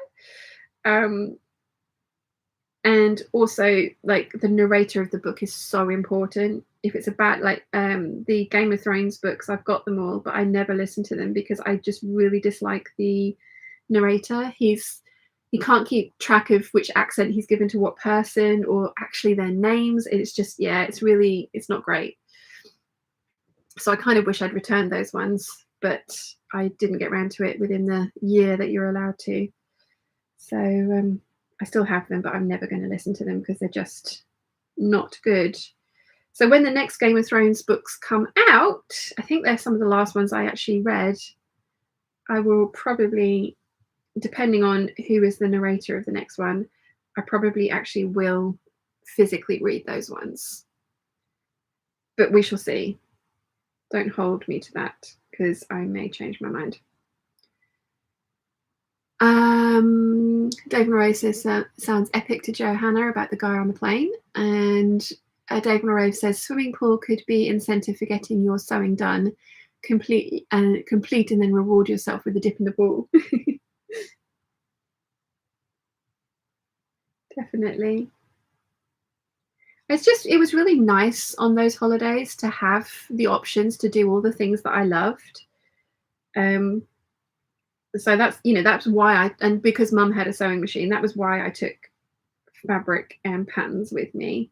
And also, like, the narrator of the book is so important. If it's about like the Game of Thrones books, I've got them all, but I never listen to them because I just really dislike the narrator. He can't keep track of which accent he's given to what person, or actually their names. It's just, it's not great. So I kind of wish I'd returned those ones, but I didn't get around to it within the year that you're allowed to. So I still have them, but I'm never going to listen to them because they're just not good. So when the next Game of Thrones books come out, I think they're some of the last ones I actually read, I will probably, depending on who is the narrator of the next one, I probably actually will physically read those ones. But we shall see. Don't hold me to that, because I may change my mind. Dave Moreau says, sounds epic to Johanna about the guy on the plane. And Dave Moreau says, swimming pool could be incentive for getting your sewing done, complete and then reward yourself with a dip in the pool. Definitely. It was really nice on those holidays to have the options to do all the things that I loved. So that's why and because Mum had a sewing machine, that was why I took fabric and patterns with me,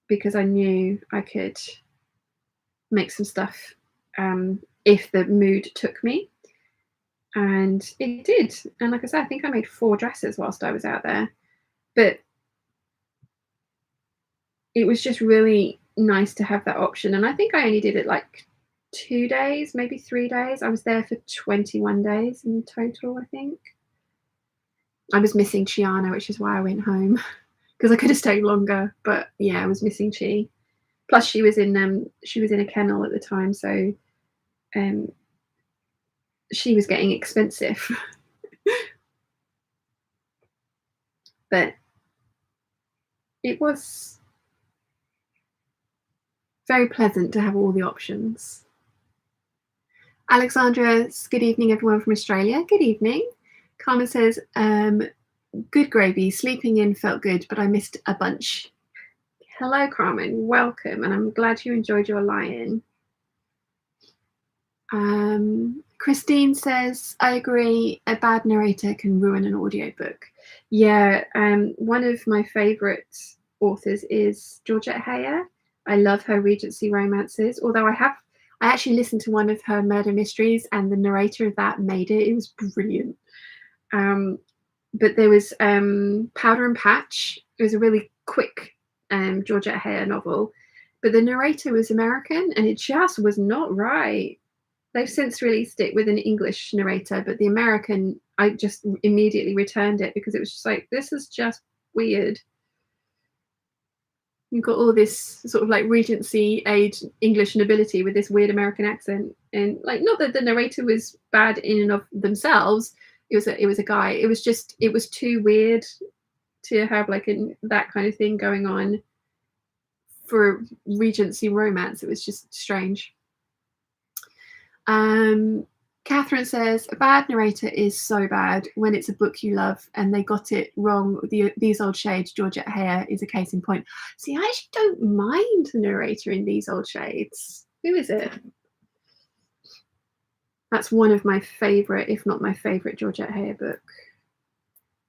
because I knew I could make some stuff if the mood took me. And it did. And like I said, I think I made 4 dresses whilst I was out there. But it was just really nice to have that option. And I think I only did it like 2 days, maybe 3 days. I was there for 21 days in total, I think. I was missing Chiana, which is why I went home, because I could have stayed longer. But yeah, I was missing Chi. Plus, she was in a kennel at the time, so she was getting expensive. But it was very pleasant to have all the options. Alexandra, good evening, everyone from Australia. Good evening. Carmen says, good gravy, sleeping in felt good, but I missed a bunch. Hello, Carmen, welcome, and I'm glad you enjoyed your lie-in. Christine says, I agree, a bad narrator can ruin an audiobook. Yeah, one of my favourite authors is Georgette Heyer. I love her Regency romances, although I actually listened to one of her murder mysteries, and the narrator of that made it. It was brilliant. Um, but there was Powder and Patch. It was a really quick Georgette Heyer novel, but the narrator was American, and it just was not right. They've since released it with an English narrator, but the American, I just immediately returned it because it was just like, this is just weird. You've got all this sort of like Regency age English nobility with this weird American accent, and like, not that the narrator was bad in and of themselves. It was a guy. It was too weird to have like that kind of thing going on for Regency romance. It was just strange. Catherine says, a bad narrator is so bad when it's a book you love and they got it wrong. These Old Shades, Georgette Heyer, is a case in point. See, I actually don't mind the narrator in These Old Shades. Who is it? That's one of my favourite, if not my favourite, Georgette Heyer book.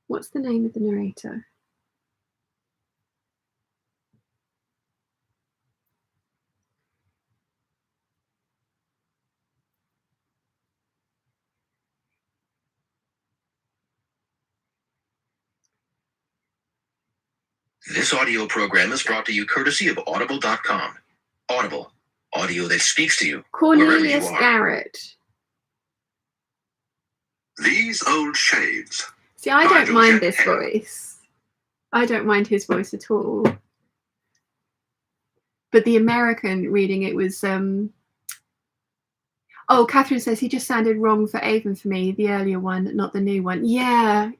What's the name of the narrator? This audio program is brought to you courtesy of Audible.com. Audible. Audio that speaks to you. Cornelius Garrett. These Old Shades. See, I don't mind this voice. I don't mind his voice at all. But the American reading it was oh, Catherine says he just sounded wrong for Avon for me, the earlier one, not the new one. Yeah.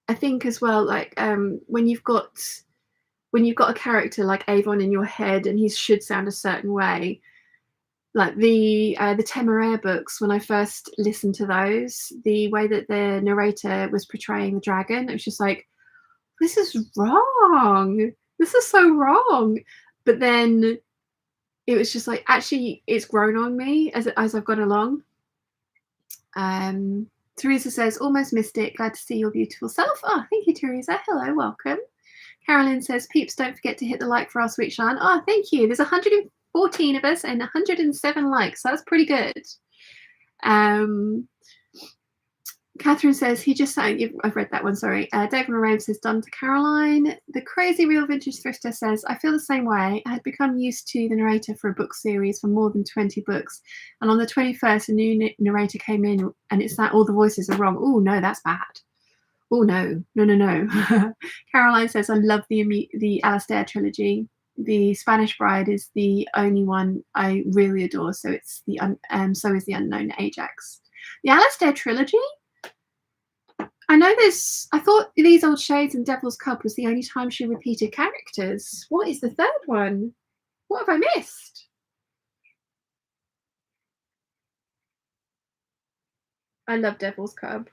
I think as well, like when you've got a character like Avon in your head and he should sound a certain way, like the Temeraire books, when I first listened to those, the way that the narrator was portraying the dragon, it was just like, this is wrong. This is so wrong. But then it was just like, actually, it's grown on me as I've gone along. Teresa says, almost mystic. Glad to see your beautiful self. Oh, thank you, Teresa. Hello, welcome. Carolyn says, Peeps, don't forget to hit the like for our sweet Shan. Oh, thank you. There's 114 of us and 107 likes. So that's pretty good. Catherine says, he just sang. I've read that one, sorry. David Lorraine says, done to Caroline. The Crazy Real Vintage Thrifter says, I feel the same way. I had become used to the narrator for a book series for more than 20 books. And on the 21st, a new narrator came in and it's that all the voices are wrong. Oh, no, that's bad. Oh, no. Caroline says, I love the Alastair trilogy. The Spanish Bride is the only one I really adore. So it's so is the Unknown Ajax. The Alastair trilogy? I know I thought These Old Shades and Devil's Cup was the only time she repeated characters. What is the third one? What have I missed? I love Devil's Cup.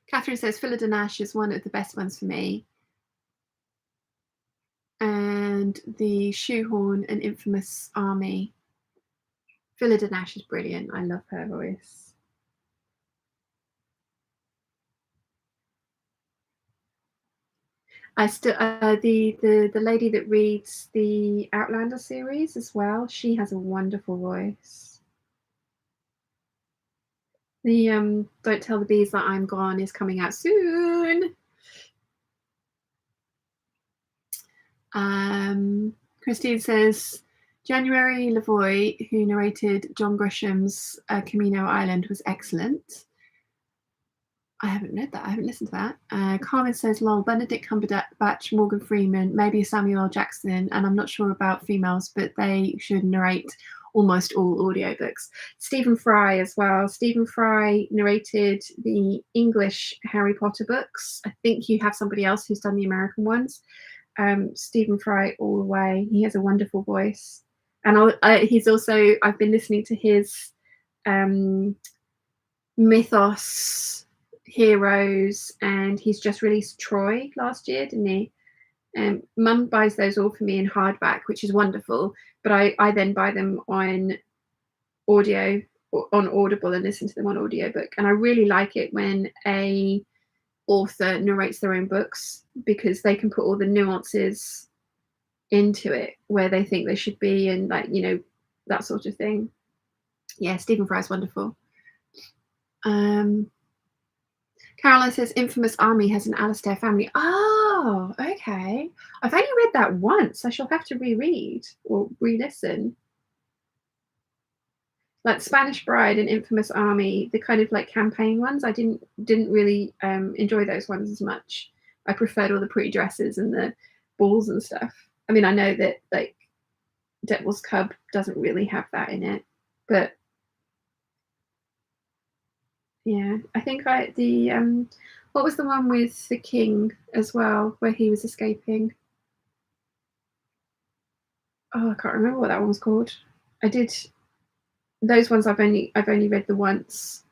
Catherine says Phila de Nash is one of the best ones for me. And the Shoehorn and Infamous Army. Phila de Nash is brilliant. I love her voice. I still the lady that reads the Outlander series as well. She has a wonderful voice. The Don't Tell the Bees That I'm Gone is coming out soon. Christine says January Lavoie, who narrated John Grisham's Camino Island, was excellent. I haven't read that. I haven't listened to that. Carmen says, lol, Benedict Cumberbatch, Morgan Freeman, maybe Samuel L. Jackson, and I'm not sure about females, but they should narrate almost all audiobooks. Stephen Fry as well. Stephen Fry narrated the English Harry Potter books. I think you have somebody else who's done the American ones. Stephen Fry all the way. He has a wonderful voice. And he's also, I've been listening to his Mythos Heroes, and he's just released Troy last year, didn't he? Mum buys those all for me in hardback, which is wonderful, but I then buy them on audio, on Audible, and listen to them on audiobook. And I really like it when a author narrates their own books, because they can put all the nuances into it where they think they should be, and like, you know, that sort of thing. Yeah, Stephen Fry's wonderful. Caroline says Infamous Army has an Alistair family. Oh, okay. I've only read that once. I shall have to reread or re-listen. Like Spanish Bride and Infamous Army, the kind of like campaign ones, I didn't really enjoy those ones as much. I preferred all the pretty dresses and the balls and stuff. I mean, I know that like Devil's Cub doesn't really have that in it, but yeah, I think what was the one with the king as well, where he was escaping? Oh, I can't remember what that one was called. I did those ones. I've only read the once.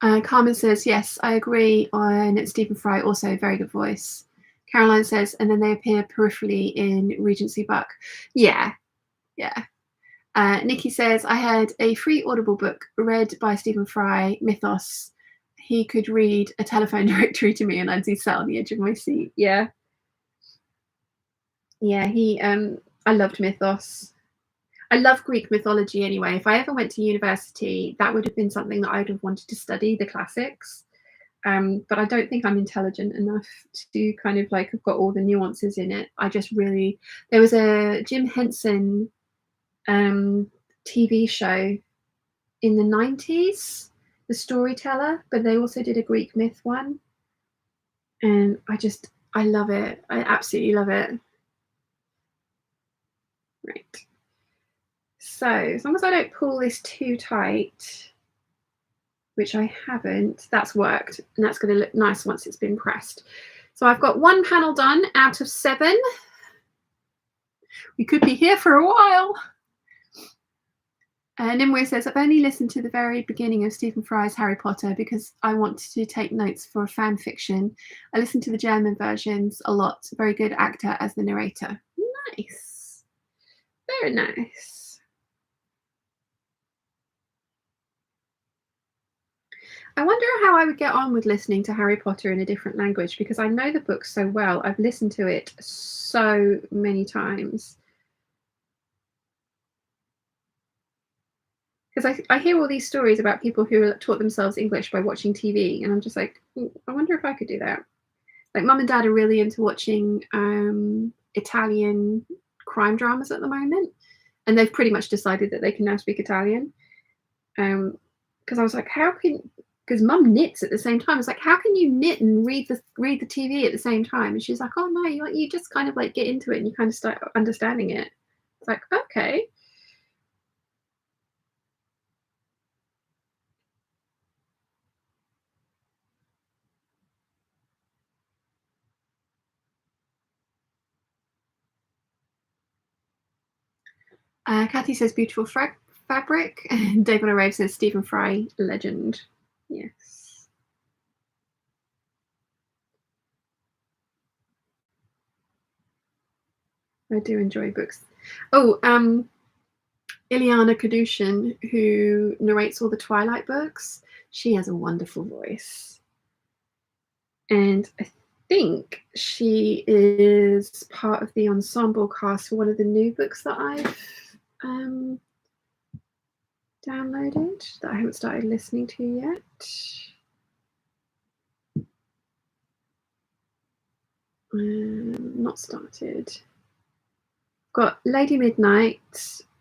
Carmen says yes, I agree on Stephen Fry. Also, very good voice. Caroline says, and then they appear peripherally in Regency Buck. Yeah, yeah. Nikki says, I had a free Audible book read by Stephen Fry, Mythos. He could read a telephone directory to me and I'd be sat on the edge of my seat. Yeah. Yeah, I loved Mythos. I love Greek mythology anyway. If I ever went to university, that would have been something that I would have wanted to study, the classics. But I don't think I'm intelligent enough to kind of like have got all the nuances in it. I just really, there was a Jim Henson TV show in the 90s, The Storyteller, but they also did a Greek myth one. And I love it. I absolutely love it. Right. So as long as I don't pull this too tight, which I haven't, that's worked. And that's going to look nice once it's been pressed. So I've got one panel done out of 7. We could be here for a while. Nimue says, I've only listened to the very beginning of Stephen Fry's Harry Potter because I want to take notes for a fan fiction. I listened to the German versions a lot. Very good actor as the narrator. Nice. Very nice. I wonder how I would get on with listening to Harry Potter in a different language, because I know the book so well. I've listened to it so many times. Because I hear all these stories about people who taught themselves English by watching TV, and I'm just like, I wonder if I could do that. Like, Mum and Dad are really into watching Italian crime dramas at the moment, and they've pretty much decided that they can now speak Italian. Because I was like, because Mum knits at the same time. It's like, how can you knit and read the TV at the same time? And she's like, oh no, you just kind of like get into it and you kind of start understanding it. It's like, okay. Kathy says beautiful fabric. David O'Rave says Stephen Fry, legend. Yes. I do enjoy books. Oh, Ileana Kadushin, who narrates all the Twilight books, she has a wonderful voice. And I think she is part of the ensemble cast for one of the new books that I've downloaded that I haven't started listening to yet. Not started. Got Lady Midnight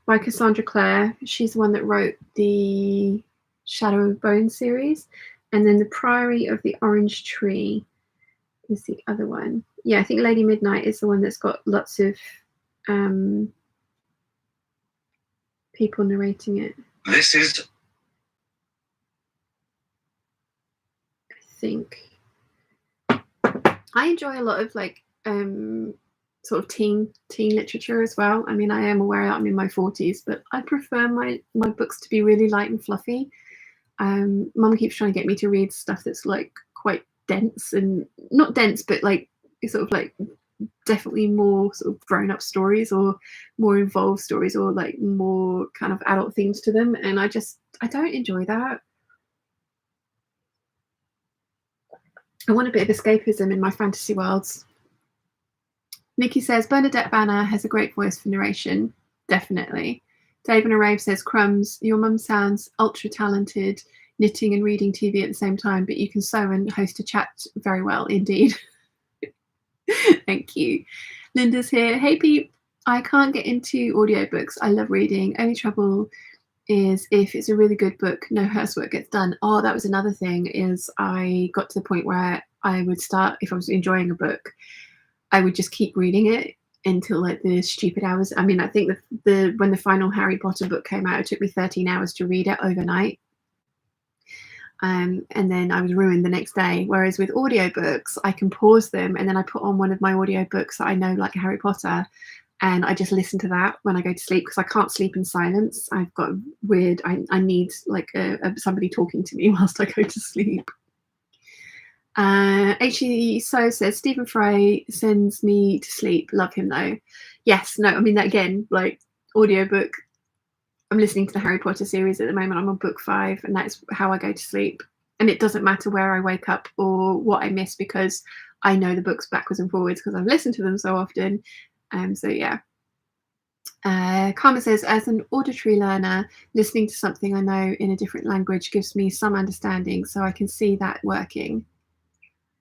by Cassandra Clare. She's the one that wrote the Shadow of Bone series. And then The Priory of the Orange Tree is the other one. Yeah, I think Lady Midnight is the one that's got lots of people narrating it. This is... I think. I enjoy a lot of like sort of teen literature as well. I mean, I am aware that I'm in my 40s, but I prefer my books to be really light and fluffy. Mum keeps trying to get me to read stuff that's like quite dense, and not dense, but like sort of like definitely more sort of grown-up stories or more involved stories or like more kind of adult themes to them, and I don't enjoy that. I want a bit of escapism in my fantasy worlds. Nikki says Bernadette Banner has a great voice for narration. Definitely. Dave and Arave says, Crumbs, your mum sounds ultra talented, knitting and reading TV at the same time, but you can sew and host a chat very well indeed. Thank you. Linda's here. Hey, Peep. I can't get into audiobooks. I love reading. Only trouble is if it's a really good book, no housework gets done. Oh, that was another thing, is I got to the point where I would start, if I was enjoying a book, I would just keep reading it until like the stupid hours. I mean, I think when the final Harry Potter book came out, it took me 13 hours to read it overnight. And then I was ruined the next day. Whereas with audiobooks, I can pause them and then I put on one of my audiobooks that I know, like Harry Potter, and I just listen to that when I go to sleep, because I can't sleep in silence. I've got weird, I need like somebody talking to me whilst I go to sleep. H.E. So says Stephen Fry sends me to sleep. Love him though. Yes, no, I mean that again, like audiobook. I'm listening to the Harry Potter series at the moment. I'm on book 5, and that's how I go to sleep. And it doesn't matter where I wake up or what I miss, because I know the books backwards and forwards because I've listened to them so often. So yeah. Karma says, as an auditory learner, listening to something I know in a different language gives me some understanding, so I can see that working.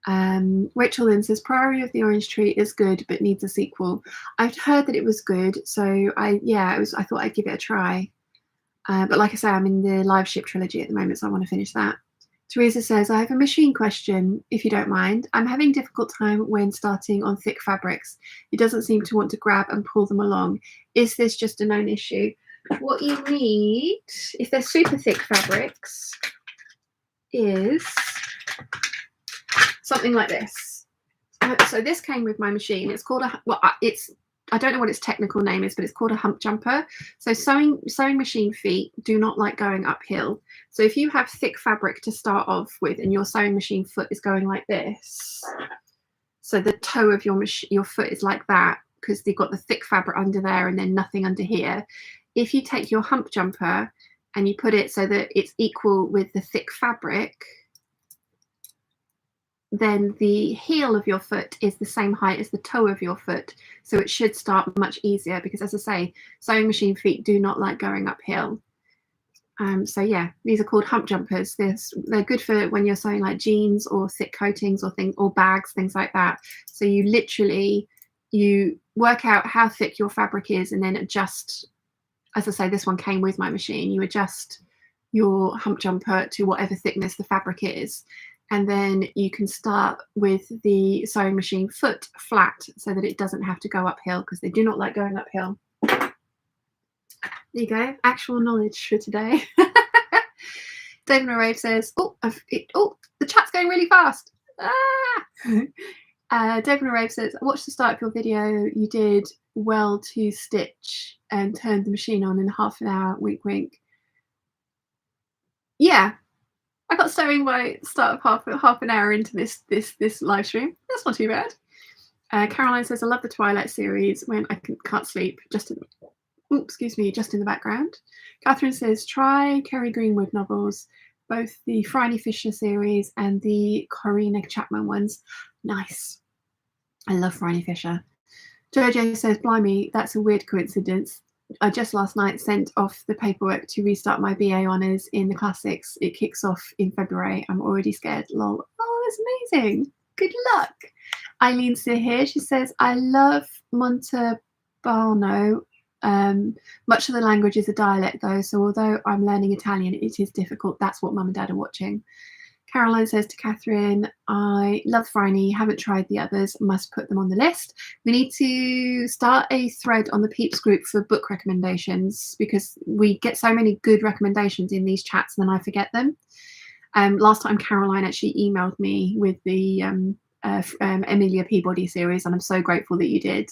Rachel then says, Priory of the Orange Tree is good but needs a sequel. I've heard that it was good, so I thought I'd give it a try. But like I say, I'm in the Live Ship trilogy at the moment, so I want to finish that. Teresa says, I have a machine question, if you don't mind. I'm having a difficult time when starting on thick fabrics. It doesn't seem to want to grab and pull them along. Is this just a known issue? What you need, if they're super thick fabrics, is something like this. So this came with my machine. It's called I don't know what its technical name is, but it's called a hump jumper. So sewing machine feet do not like going uphill. So if you have thick fabric to start off with and your sewing machine foot is going like this, so the toe of your foot is like that because you've got the thick fabric under there and then nothing under here. If you take your hump jumper and you put it so that it's equal with the thick fabric, then the heel of your foot is the same height as the toe of your foot. So it should start much easier because, as I say, sewing machine feet do not like going uphill. So yeah, these are called hump jumpers. They're good for when you're sewing like jeans or thick coatings or bags, things like that. So you work out how thick your fabric is and then adjust. As I say, this one came with my machine. You adjust your hump jumper to whatever thickness the fabric is. And then you can start with the sewing machine foot flat so that it doesn't have to go uphill, because they do not like going uphill. There you go, actual knowledge for today. David Arave says, the chat's going really fast. David Arave says, I watched the start of your video. You did well to stitch and turned the machine on in half an hour, wink wink. Yeah. I got sewing by start of half an hour into this live stream. That's not too bad. Caroline says, I love the Twilight series when I can't sleep, just in the background. Catherine says, try Kerry Greenwood novels, both the Phryne Fisher series and the Corina Chapman ones. Nice. I love Phryne Fisher. Jojo says, blimey, that's a weird coincidence. I just last night sent off the paperwork to restart my BA honours in the classics. It kicks off in February. I'm already scared. Lol. Oh, that's amazing. Good luck. Eileen's still here. She says, I love Montalbano. Much of the language is a dialect though, so although I'm learning Italian, it is difficult. That's what Mum and Dad are watching. Caroline says to Catherine, I love Phryne, haven't tried the others, must put them on the list. We need to start a thread on the Peeps group for book recommendations, because we get so many good recommendations in these chats and then I forget them. Last time Caroline actually emailed me with the Amelia Peabody series, and I'm so grateful that you did.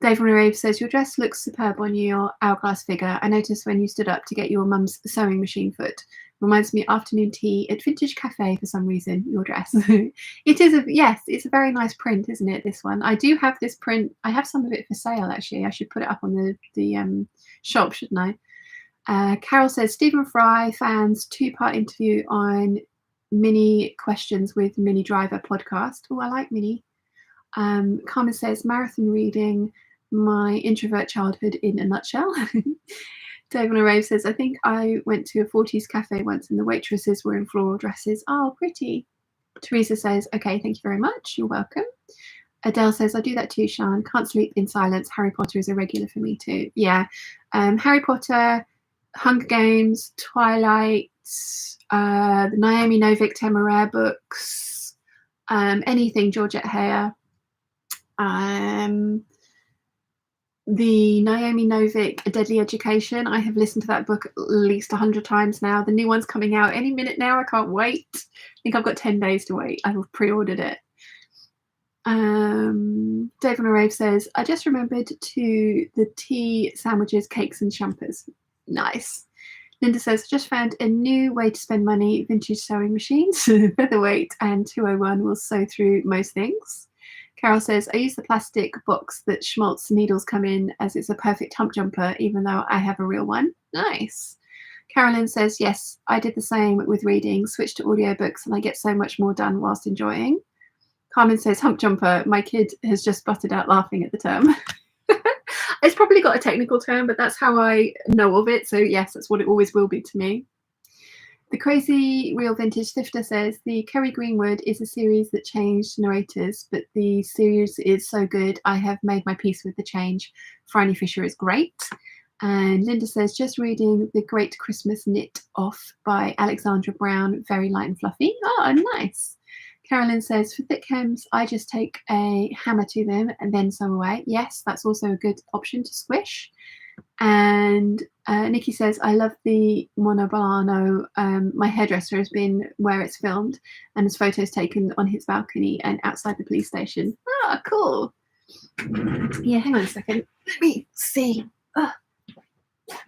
Dave Rave says, your dress looks superb on your hourglass figure. I noticed when you stood up to get your mum's sewing machine foot. Reminds me of afternoon tea at Vintage Cafe for some reason, your dress. It is yes, it's a very nice print, isn't it, this one? I do have this print. I have some of it for sale, actually. I should put it up on the shop, shouldn't I? Carol says, Stephen Fry fans 2-part interview on Mini Questions with Mini Driver podcast. Oh, I like Mini. Carmen says, marathon reading, my introvert childhood in a nutshell. Dave on a Rave says, I think I went to a 40s cafe once and the waitresses were in floral dresses. Oh, pretty. Teresa says, okay, thank you very much. You're welcome. Adele says, I do that too, Sean. Can't sleep in silence. Harry Potter is a regular for me too. Yeah. Harry Potter, Hunger Games, Twilight, the Naomi Novik Temeraire books, anything Georgette Heyer. The Naomi Novik A Deadly Education. I have listened to that book at least 100 times now. The new one's coming out any minute now. I can't wait. I think I've got 10 days to wait. I've pre-ordered it. Dave on a Rave says, I just remembered to the tea, sandwiches, cakes and champers. Nice. Linda says, just found a new way to spend money, vintage sewing machines, featherweight and 201 will sew through most things. Carol says, I use the plastic box that Schmaltz needles come in as it's a perfect hump jumper, even though I have a real one. Nice. Carolyn says, yes, I did the same with reading, switched to audiobooks, and I get so much more done whilst enjoying. Carmen says, hump jumper. My kid has just butted out laughing at the term. It's probably got a technical term, but that's how I know of it. So yes, that's what it always will be to me. The Crazy Real Vintage Thrifter says, the Kerry Greenwood is a series that changed narrators, but the series is so good, I have made my peace with the change. Franny Fisher is great. And Linda says, just reading The Great Christmas Knit Off by Alexandra Brown, very light and fluffy. Oh, nice. Carolyn says, for thick hems, I just take a hammer to them and then sew away. Yes, that's also a good option to squish. And Nikki says, I love the Monobolano. My hairdresser has been where it's filmed and has photos taken on his balcony and outside the police station. Ah, cool. Yeah, hang on a second. Let me see. Oh,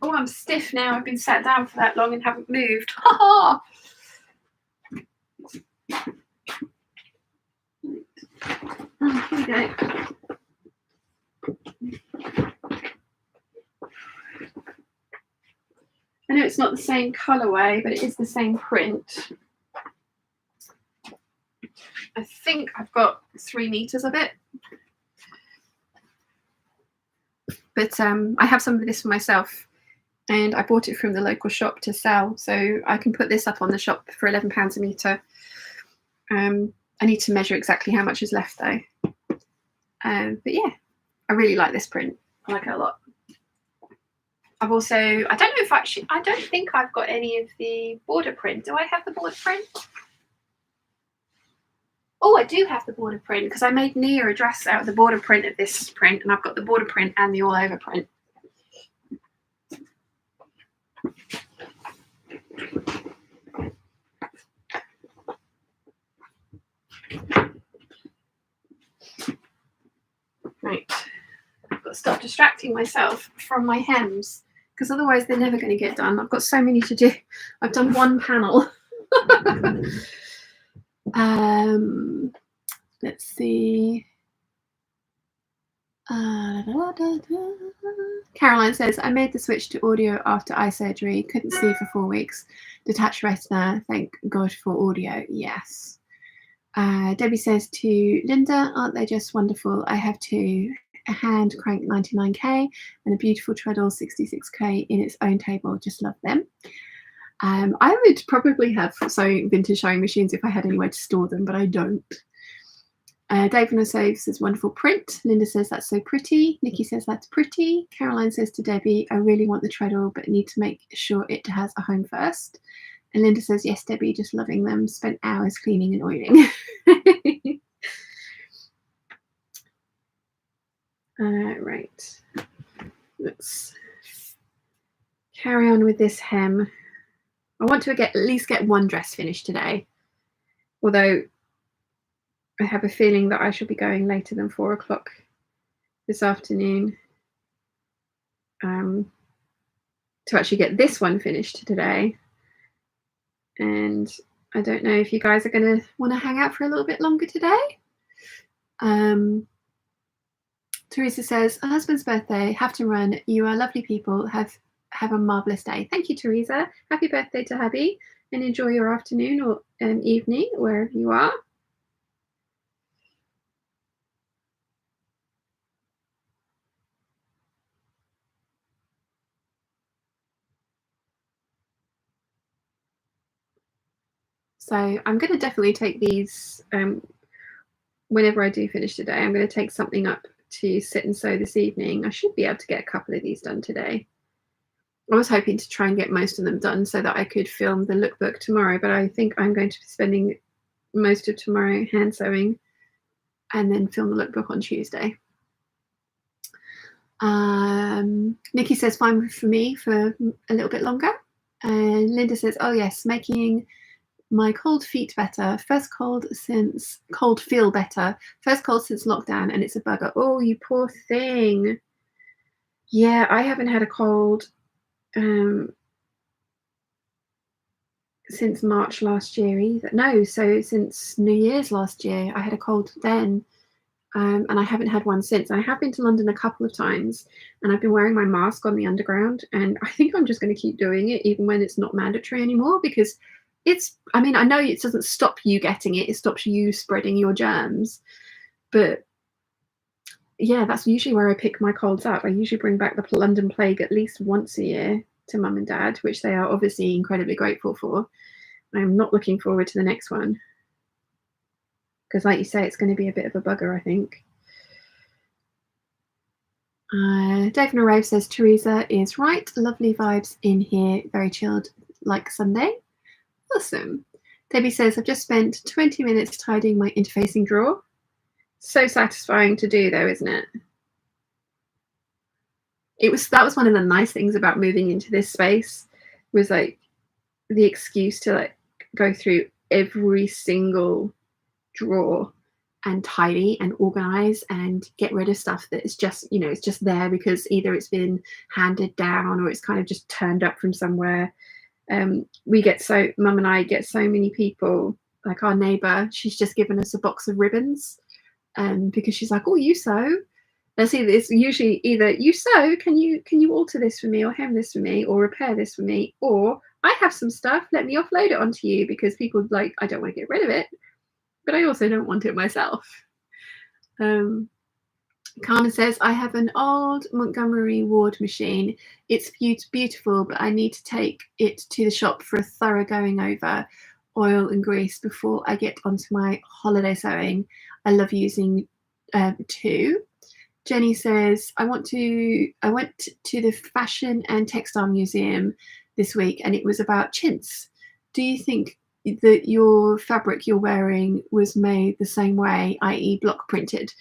I'm stiff now. I've been sat down for that long and haven't moved. Ha ha! Oh, here we go. I know it's not the same colourway, but it is the same print. I think I've got 3 meters of it. But I have some of this for myself and I bought it from the local shop to sell. So I can put this up on the shop for £11 a metre. I need to measure exactly how much is left though. But yeah, I really like this print. I like it a lot. I've also, I don't think I've got any of the border print. Do I have the border print? Oh, I do have the border print because I made Nia a dress out of the border print of this print, and I've got the border print and the all over print. Right, I've got to stop distracting myself from my hems because otherwise they're never going to get done. I've got so many to do. I've done one panel. Let's see. Caroline says, I made the switch to audio after eye surgery. Couldn't see for 4 weeks. Detached retina. Thank God for audio. Yes. Debbie says to Linda, aren't they just wonderful? I have 2. A hand crank 99k and a beautiful treadle 66k in its own table. Just love them. I would probably have vintage sewing machines if I had anywhere to store them, but I don't. Dave on a Save says, wonderful print. Linda says, that's so pretty. Nikki says, that's pretty. Caroline says to Debbie, I really want the treadle, but need to make sure it has a home first. And Linda says, yes, Debbie, just loving them. Spent hours cleaning and oiling. Right. Let's carry on with this hem. I want to at least get one dress finished today. Although I have a feeling that I shall be going later than 4 o'clock this afternoon to actually get this one finished today. and I don't know if you guys are going to want to hang out for a little bit longer today. Teresa says, a husband's birthday, have to run. You are lovely people. Have a marvelous day. Thank you, Teresa. Happy birthday to hubby, and enjoy your afternoon or evening, wherever you are. So I'm going to definitely take these, whenever I do finish today, I'm going to take something up to sit and sew this evening. I should be able to get a couple of these done today. I was hoping to try and get most of them done so that I could film the lookbook tomorrow, but I think I'm going to be spending most of tomorrow hand sewing and then film the lookbook on Tuesday. Nikki says, fine for me for a little bit longer. And Linda says, oh yes, making my cold feet better. First cold feel better. First cold since lockdown, and it's a bugger. Oh, you poor thing. Yeah, I haven't had a cold since March last year either. No, so since New Year's last year, I had a cold then. And I haven't had one since. I have been to London a couple of times, and I've been wearing my mask on the underground, and I think I'm just going to keep doing it even when it's not mandatory anymore, because I mean, I know it doesn't stop you getting it, it stops you spreading your germs, but yeah, that's usually where I pick my colds up. I usually bring back the London plague at least once a year to mum and dad, which they are obviously incredibly grateful for. I'm not looking forward to the next one, because like you say, it's going to be a bit of a bugger, I think. Dave Narave says, Teresa is right. Lovely vibes in here. Very chilled, like Sunday. Awesome. Debbie says, I've just spent 20 minutes tidying my interfacing drawer. So satisfying to do, though, isn't it? That was one of the nice things about moving into this space, was like the excuse to like go through every single drawer and tidy and organize and get rid of stuff that is just, you know, it's just there because either it's been handed down or it's kind of just turned up from somewhere. Mum and I get so many people, like our neighbor, she's just given us a box of ribbons because she's like, oh, you sew. And see, it's usually either you sew, can you alter this for me, or hem this for me, or repair this for me, or I have some stuff, let me offload it onto you, because people like, I don't want to get rid of it, but I also don't want it myself. Carmen says, I have an old Montgomery Ward machine. It's beautiful, but I need to take it to the shop for a thorough going over, oil and grease, before I get onto my holiday sewing. I love using two. Jenny says, I went to the Fashion and Textile Museum this week, and it was about chintz. Do you think that your fabric you're wearing was made the same way, i.e. block printed?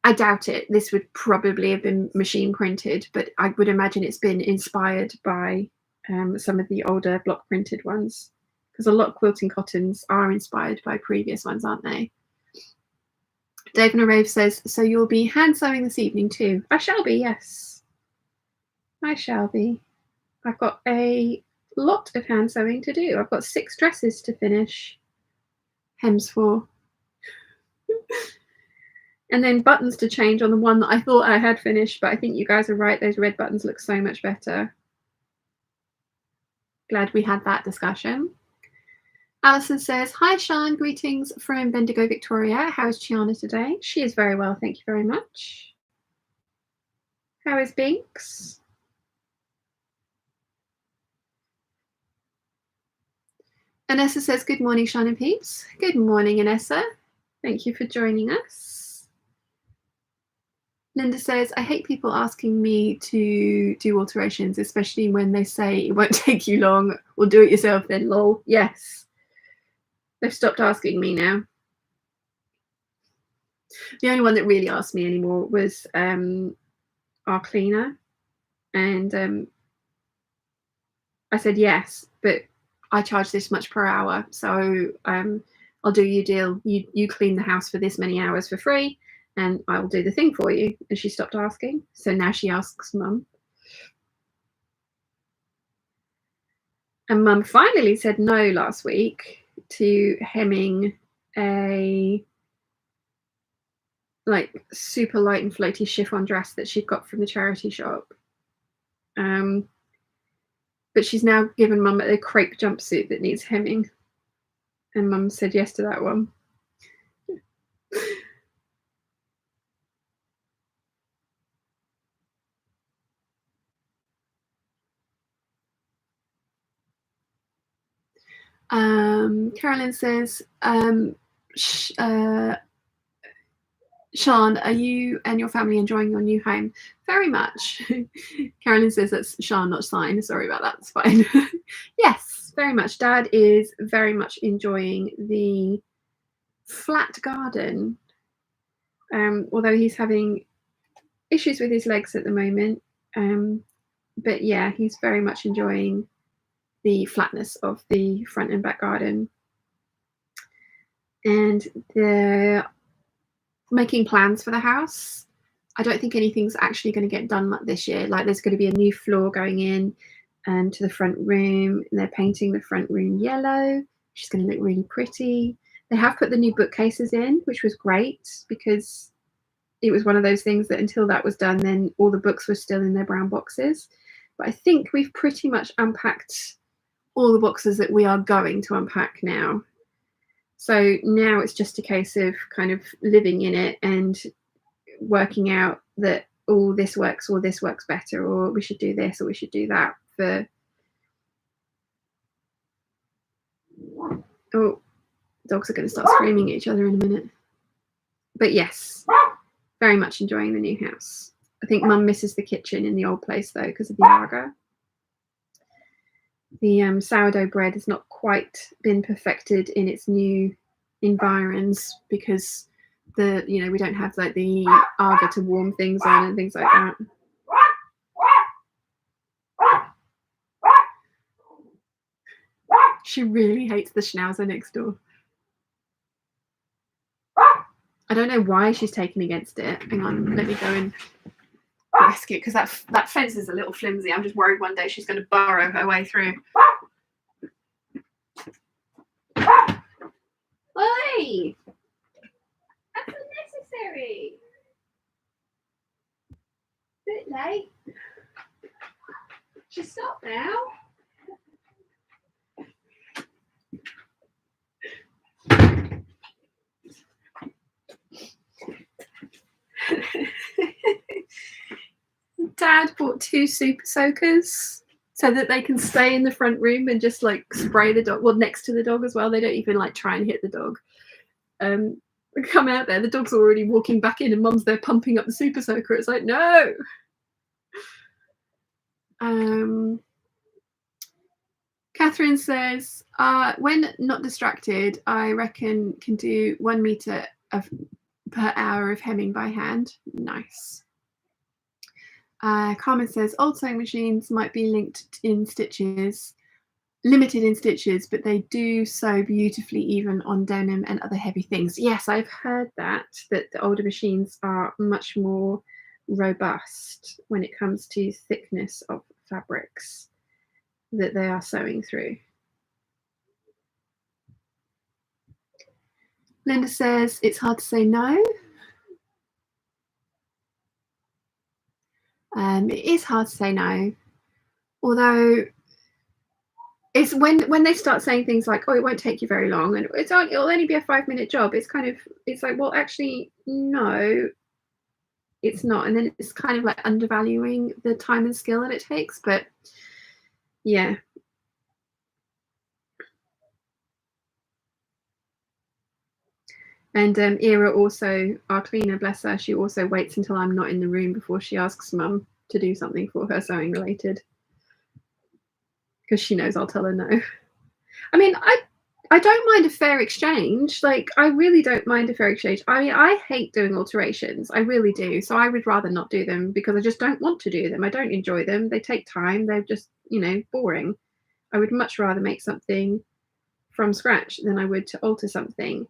I doubt it. This would probably have been machine printed, but I would imagine it's been inspired by some of the older block printed ones, because a lot of quilting cottons are inspired by previous ones, aren't they? Dave Narave says, so you'll be hand sewing this evening too? I shall be, yes. I shall be. I've got a lot of hand sewing to do. I've got 6 dresses to finish hems for. And then buttons to change on the one that I thought I had finished, but I think you guys are right. Those red buttons look so much better. Glad we had that discussion. Alison says, hi Sean, greetings from Bendigo, Victoria. How is Chiana today? She is very well, thank you very much. How is Binks? Anessa says, good morning, Sean and Peeps. Good morning, Anessa. Thank you for joining us. Linda says, I hate people asking me to do alterations, especially when they say it won't take you long, or do it yourself then, lol. Yes. They've stopped asking me now. The only one that really asked me anymore was our cleaner, and I said yes, but I charge this much per hour, so I'll do your deal. You clean the house for this many hours for free, and I will do the thing for you. And she stopped asking, so now she asks Mum. And Mum finally said no last week to hemming a like super light and floaty chiffon dress that she'd got from the charity shop. But she's now given Mum a crepe jumpsuit that needs hemming. And Mum said yes to that one. Carolyn says, Sean, are you and your family enjoying your new home? Very much. Carolyn says that's Sean, not sign. Sorry about that. It's fine. Yes, very much. Dad is very much enjoying the flat garden, although he's having issues with his legs at the moment. But yeah, he's very much enjoying the flatness of the front and back garden. And they're making plans for the house. I don't think anything's actually going to get done this year. Like there's going to be a new floor going in to the front room, and they're painting the front room yellow, which is going to look really pretty. They have put the new bookcases in, which was great because it was one of those things that until that was done, then all the books were still in their brown boxes. But I think we've pretty much unpacked all the boxes that we are going to unpack now. So now it's just a case of kind of living in it and working out that, oh, this works or this works better, or we should do this or we should do that. Oh, dogs are going to start screaming at each other in a minute. But yes, very much enjoying the new house. I think Mum misses the kitchen in the old place though because of the Aga. The sourdough bread has not quite been perfected in its new environs because we don't have like the Aga to warm things on and things like that. She really hates the schnauzer next door. I don't know why she's taken against it. Hang on, let me go and rescue it because that fence is a little flimsy. I'm just worried one day she's going to burrow her way through. Oi! That's unnecessary. Bit late. Should stop now. Dad bought 2 super soakers so that they can stay in the front room and just like spray the dog, well, next to the dog as well. They don't even like try and hit the dog. Come out there, the dog's already walking back in and Mum's there pumping up the super soaker. It's like, no. Catherine says, when not distracted, I reckon can do 1 meter per hour of hemming by hand. Nice. Carmen says, old sewing machines might be limited in stitches, but they do sew beautifully even on denim and other heavy things. Yes, I've heard that the older machines are much more robust when it comes to thickness of fabrics that they are sewing through. Linda says, it's hard to say no. It is hard to say no, although it's when they start saying things like, oh, it won't take you very long and it'll only be a 5-minute job. It's like, well, actually, no, it's not. And then it's kind of like undervaluing the time and skill that it takes. But yeah. And Ira also, our cleaner, bless her, she also waits until I'm not in the room before she asks Mum to do something for her sewing related. Because she knows I'll tell her no. I mean, I don't mind a fair exchange. Like, I really don't mind a fair exchange. I mean, I hate doing alterations. I really do. So I would rather not do them because I just don't want to do them. I don't enjoy them. They take time. They're just, boring. I would much rather make something from scratch than I would to alter something.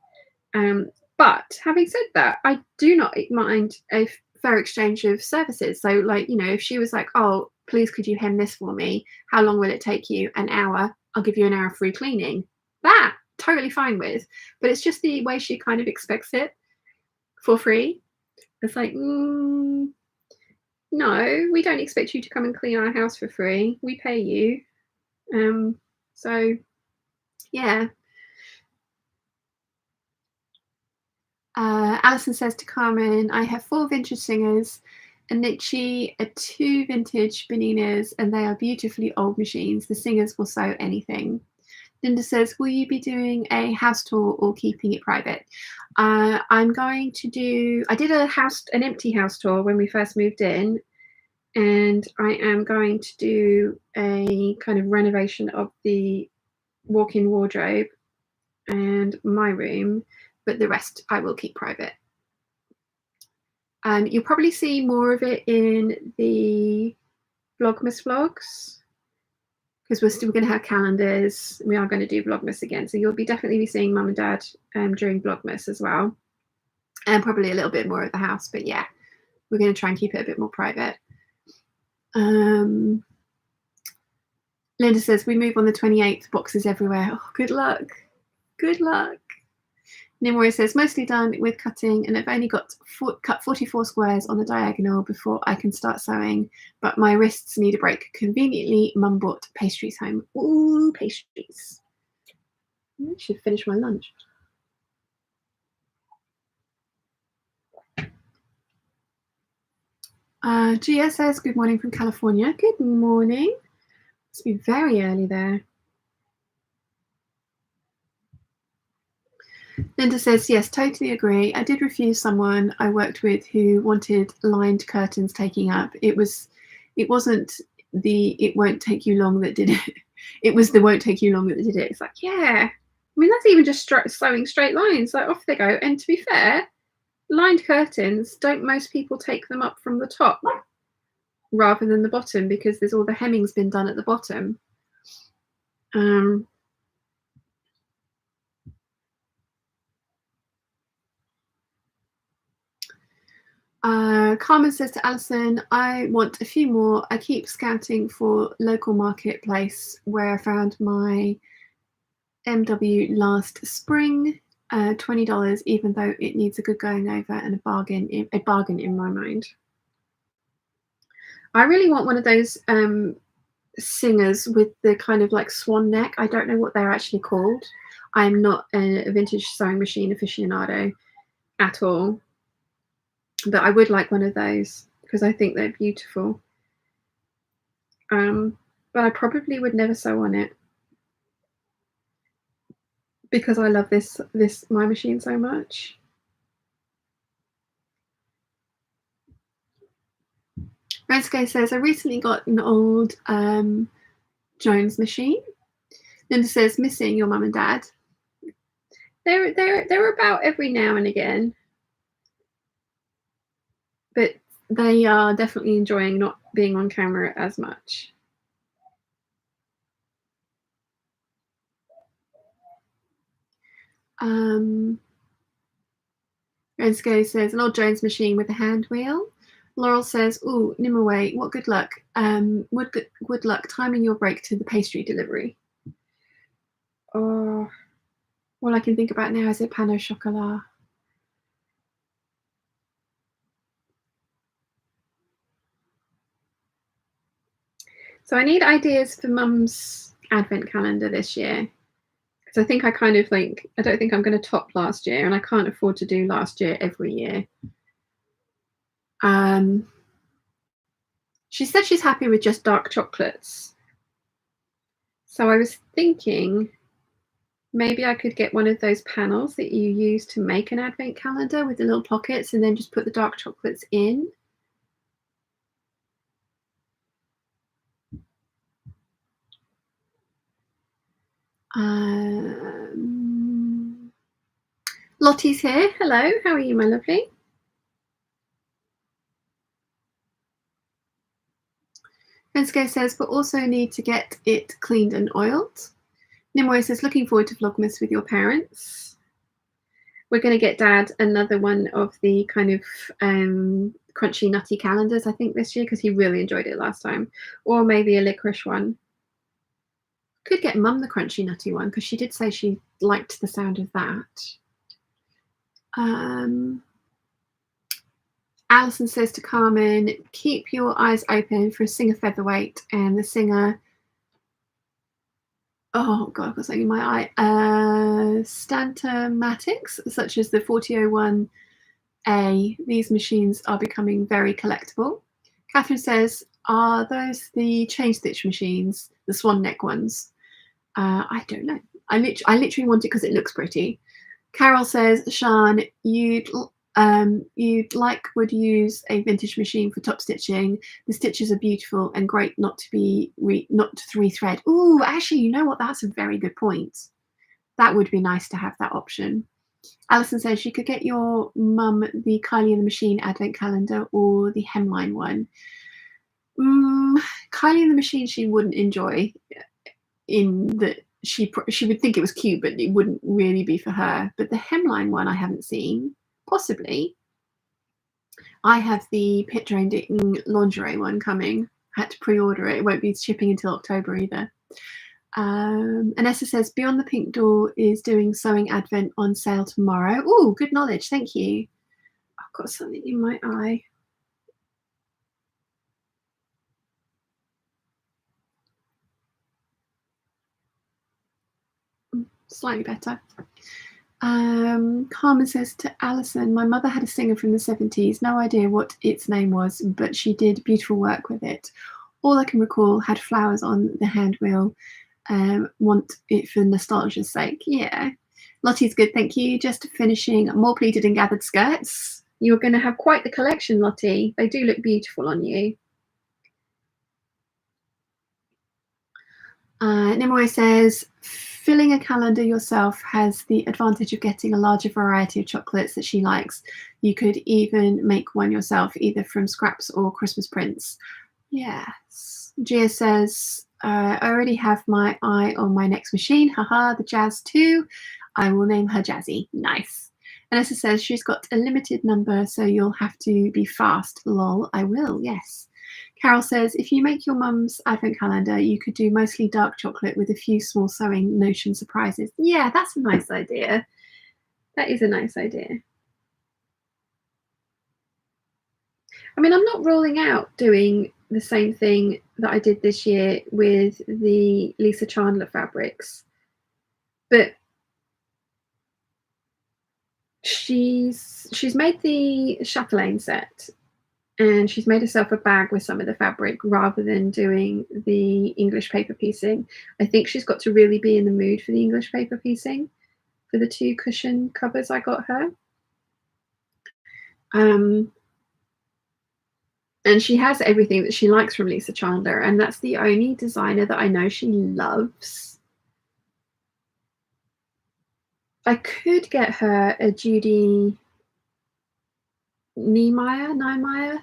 But having said that, I do not mind a fair exchange of services. So like, if she was like, oh, please could you hem this for me? How long will it take you? An hour. I'll give you an hour of free cleaning. That totally fine with, but it's just the way she kind of expects it for free. It's like, no, we don't expect you to come and clean our house for free. We pay you. So yeah. Alison says to Carmen, I have 4 vintage singers, a Nietzsche, 2 vintage Beninas, and they are beautifully old machines. The singers will sew anything. Linda says, will you be doing a house tour or keeping it private? I'm going to do, I did an empty house tour when we first moved in, and I am going to do a kind of renovation of the walk-in wardrobe and my room, but the rest I will keep private. You'll probably see more of it in the Vlogmas vlogs, because we're still going to have calendars. We are going to do Vlogmas again, so you'll definitely be seeing Mum and Dad during Vlogmas as well, and probably a little bit more of the house. But yeah, we're going to try and keep it a bit more private. Linda says, we move on the 28th, boxes everywhere. Oh, good luck. Good luck. Nimue says, mostly done with cutting, and I've only got cut 44 squares on the diagonal before I can start sewing, but my wrists need a break. Conveniently, Mum bought pastries home. Ooh, pastries. I should finish my lunch. Gia says, good morning from California. Good morning. Must be very early there. Linda says, yes, totally agree. I did refuse someone I worked with who wanted lined curtains taking up. It wasn't the it won't take you long that did it. It was the won't take you long that did it. It's like, yeah. I mean, that's even just sewing straight lines. Like, off they go. And to be fair, lined curtains, don't most people take them up from the top rather than the bottom, because there's all the hemming's been done at the bottom. Carmen says to Alison, I want a few more. I keep scouting for local marketplace where I found my MW last spring, $20, even though it needs a good going over and a bargain in my mind. I really want one of those singers with the kind of like swan neck. I don't know what they're actually called. I'm not a vintage sewing machine aficionado at all, but I would like one of those because I think they're beautiful. But I probably would never sew on it because I love my machine so much. Renske says, I recently got an old Jones machine. Linda says, missing your mum and dad. They're about every now and again, but they are definitely enjoying not being on camera as much. Rensko says, an old Jones machine with a hand wheel. Laurel says, ooh, Nimue, what good luck. Good luck timing your break to the pastry delivery. Oh, all I can think about now is a pan au chocolat. So I need ideas for Mum's advent calendar this year. Because I think I don't think I'm going to top last year, and I can't afford to do last year every year. She said she's happy with just dark chocolates. So I was thinking maybe I could get one of those panels that you use to make an advent calendar with the little pockets, and then just put the dark chocolates in. Lottie's here. Hello, how are you, my lovely? Rensko says, but also need to get it cleaned and oiled. Nimue says, looking forward to Vlogmas with your parents. We're going to get Dad another one of the kind of crunchy, nutty calendars, I think, this year, because he really enjoyed it last time. Or maybe a licorice one. Could get Mum the crunchy nutty one because she did say she liked the sound of that. Alison says to Carmen, keep your eyes open for a singer featherweight, and the singer, oh god, I've got something in my eye, Stantomatics, such as the 4001A. These machines are becoming very collectible. Catherine says, are those the chain stitch machines, the swan neck ones? I don't know. I literally want it because it looks pretty. Carol says, Sean, you'd would use a vintage machine for top stitching. The stitches are beautiful and great not to rethread. Ooh, actually, you know what? That's a very good point. That would be nice to have that option. Alison says you could get your mum the Kylie and the Machine advent calendar or the hemline one. Kylie and the Machine she wouldn't enjoy, in that she would think it was cute, but it wouldn't really be for her. But the hemline one I haven't seen. Possibly. I have the Picture Ending lingerie one coming. I had to pre-order it. It won't be shipping until October either. Anessa says, Beyond the Pink Door is doing Sewing Advent on sale tomorrow. Oh, good knowledge. Thank you. I've got something in my eye. Slightly better. Carmen says to Alison, my mother had a singer from the 70s. No idea what its name was, but she did beautiful work with it. All I can recall had flowers on the hand wheel. Want it for nostalgia's sake. Yeah. Lottie's good, thank you. Just finishing more pleated and gathered skirts. You're going to have quite the collection, Lottie. They do look beautiful on you. Nimue says, filling a calendar yourself has the advantage of getting a larger variety of chocolates that she likes. You could even make one yourself, either from scraps or Christmas prints. Yes. Gia says, I already have my eye on my next machine. Haha, the Jazz 2. I will name her Jazzy. Nice. Vanessa says she's got a limited number, so you'll have to be fast. Lol, I will, yes. Carol says, if you make your mum's advent calendar, you could do mostly dark chocolate with a few small sewing notion surprises. Yeah, that's a nice idea. That is a nice idea. I mean, I'm not ruling out doing the same thing that I did this year with the Lisa Chandler fabrics, but she's made the chatelaine set, and she's made herself a bag with some of the fabric rather than doing the English paper piecing. I think she's got to really be in the mood for the English paper piecing for the 2 cushion covers I got her. And she has everything that she likes from Lisa Chandler, and that's the only designer that I know she loves. I could get her a Judy Niemeyer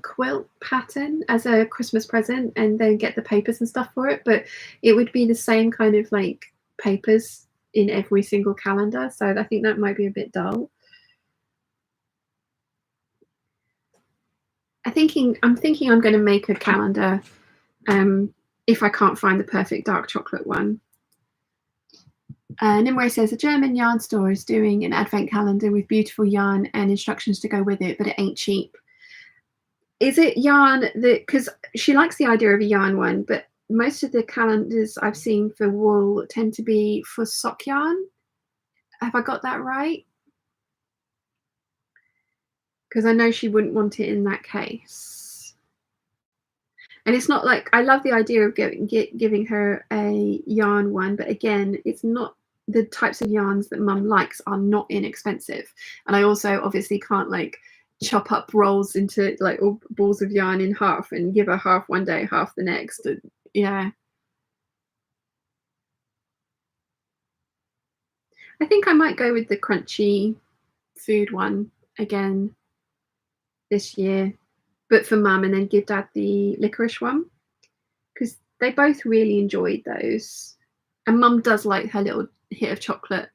quilt pattern as a Christmas present and then get the papers and stuff for it, but it would be the same kind of like papers in every single calendar, so I think that might be a bit dull. I'm thinking I'm going to make a calendar if I can't find the perfect dark chocolate one. Nimue says a German yarn store is doing an advent calendar with beautiful yarn and instructions to go with it, but it ain't cheap. Is it yarn that, because she likes the idea of a yarn one, but most of the calendars I've seen for wool tend to be for sock yarn. Have I got that right? Because I know she wouldn't want it in that case. And it's not like, I love the idea of giving her a yarn one, but again, it's not, the types of yarns that Mum likes are not inexpensive. And I also obviously can't like chop up rolls into like all balls of yarn in half and give her half one day, half the next. Yeah. I think I might go with the crunchy food one again this year, but for Mum, and then give Dad the licorice one, because they both really enjoyed those. And Mum does like her little hit of chocolate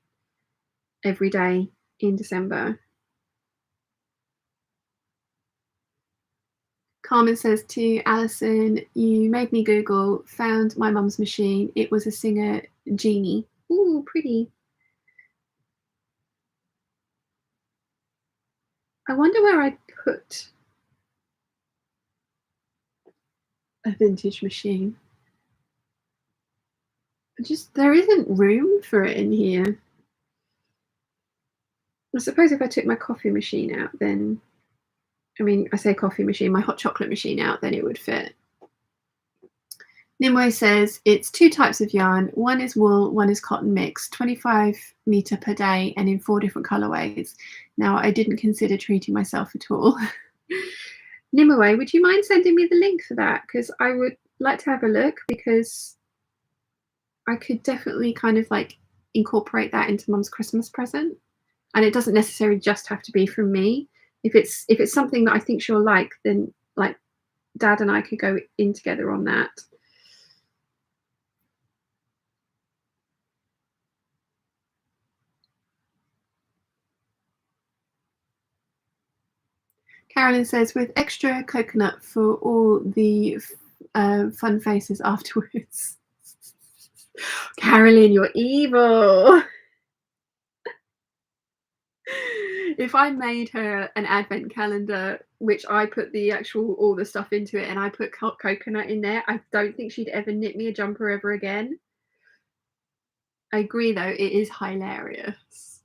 every day in December. Carmen says to Alison, you made me Google, found my mum's machine. It was a Singer Genie. Ooh, pretty. I wonder where I'd put a vintage machine. There isn't room for it in here. I suppose if I took my coffee machine out, then, I mean, I say coffee machine, my hot chocolate machine out, then it would fit. Nimue says it's 2 types of yarn. One is wool, one is cotton mix, 25 meter per day and in 4 different colorways. Now, I didn't consider treating myself at all. Nimue, would you mind sending me the link for that? Because I would like to have a look, because I could definitely kind of like incorporate that into Mum's Christmas present. And it doesn't necessarily just have to be from me. If it's something that I think she'll like, then like Dad and I could go in together on that. Carolyn says, with extra coconut for all the fun faces afterwards. Carolyn, you're evil. If I made her an advent calendar, which I put all the stuff into it, and I put coconut in there, I don't think she'd ever knit me a jumper ever again. I agree, though, it is hilarious.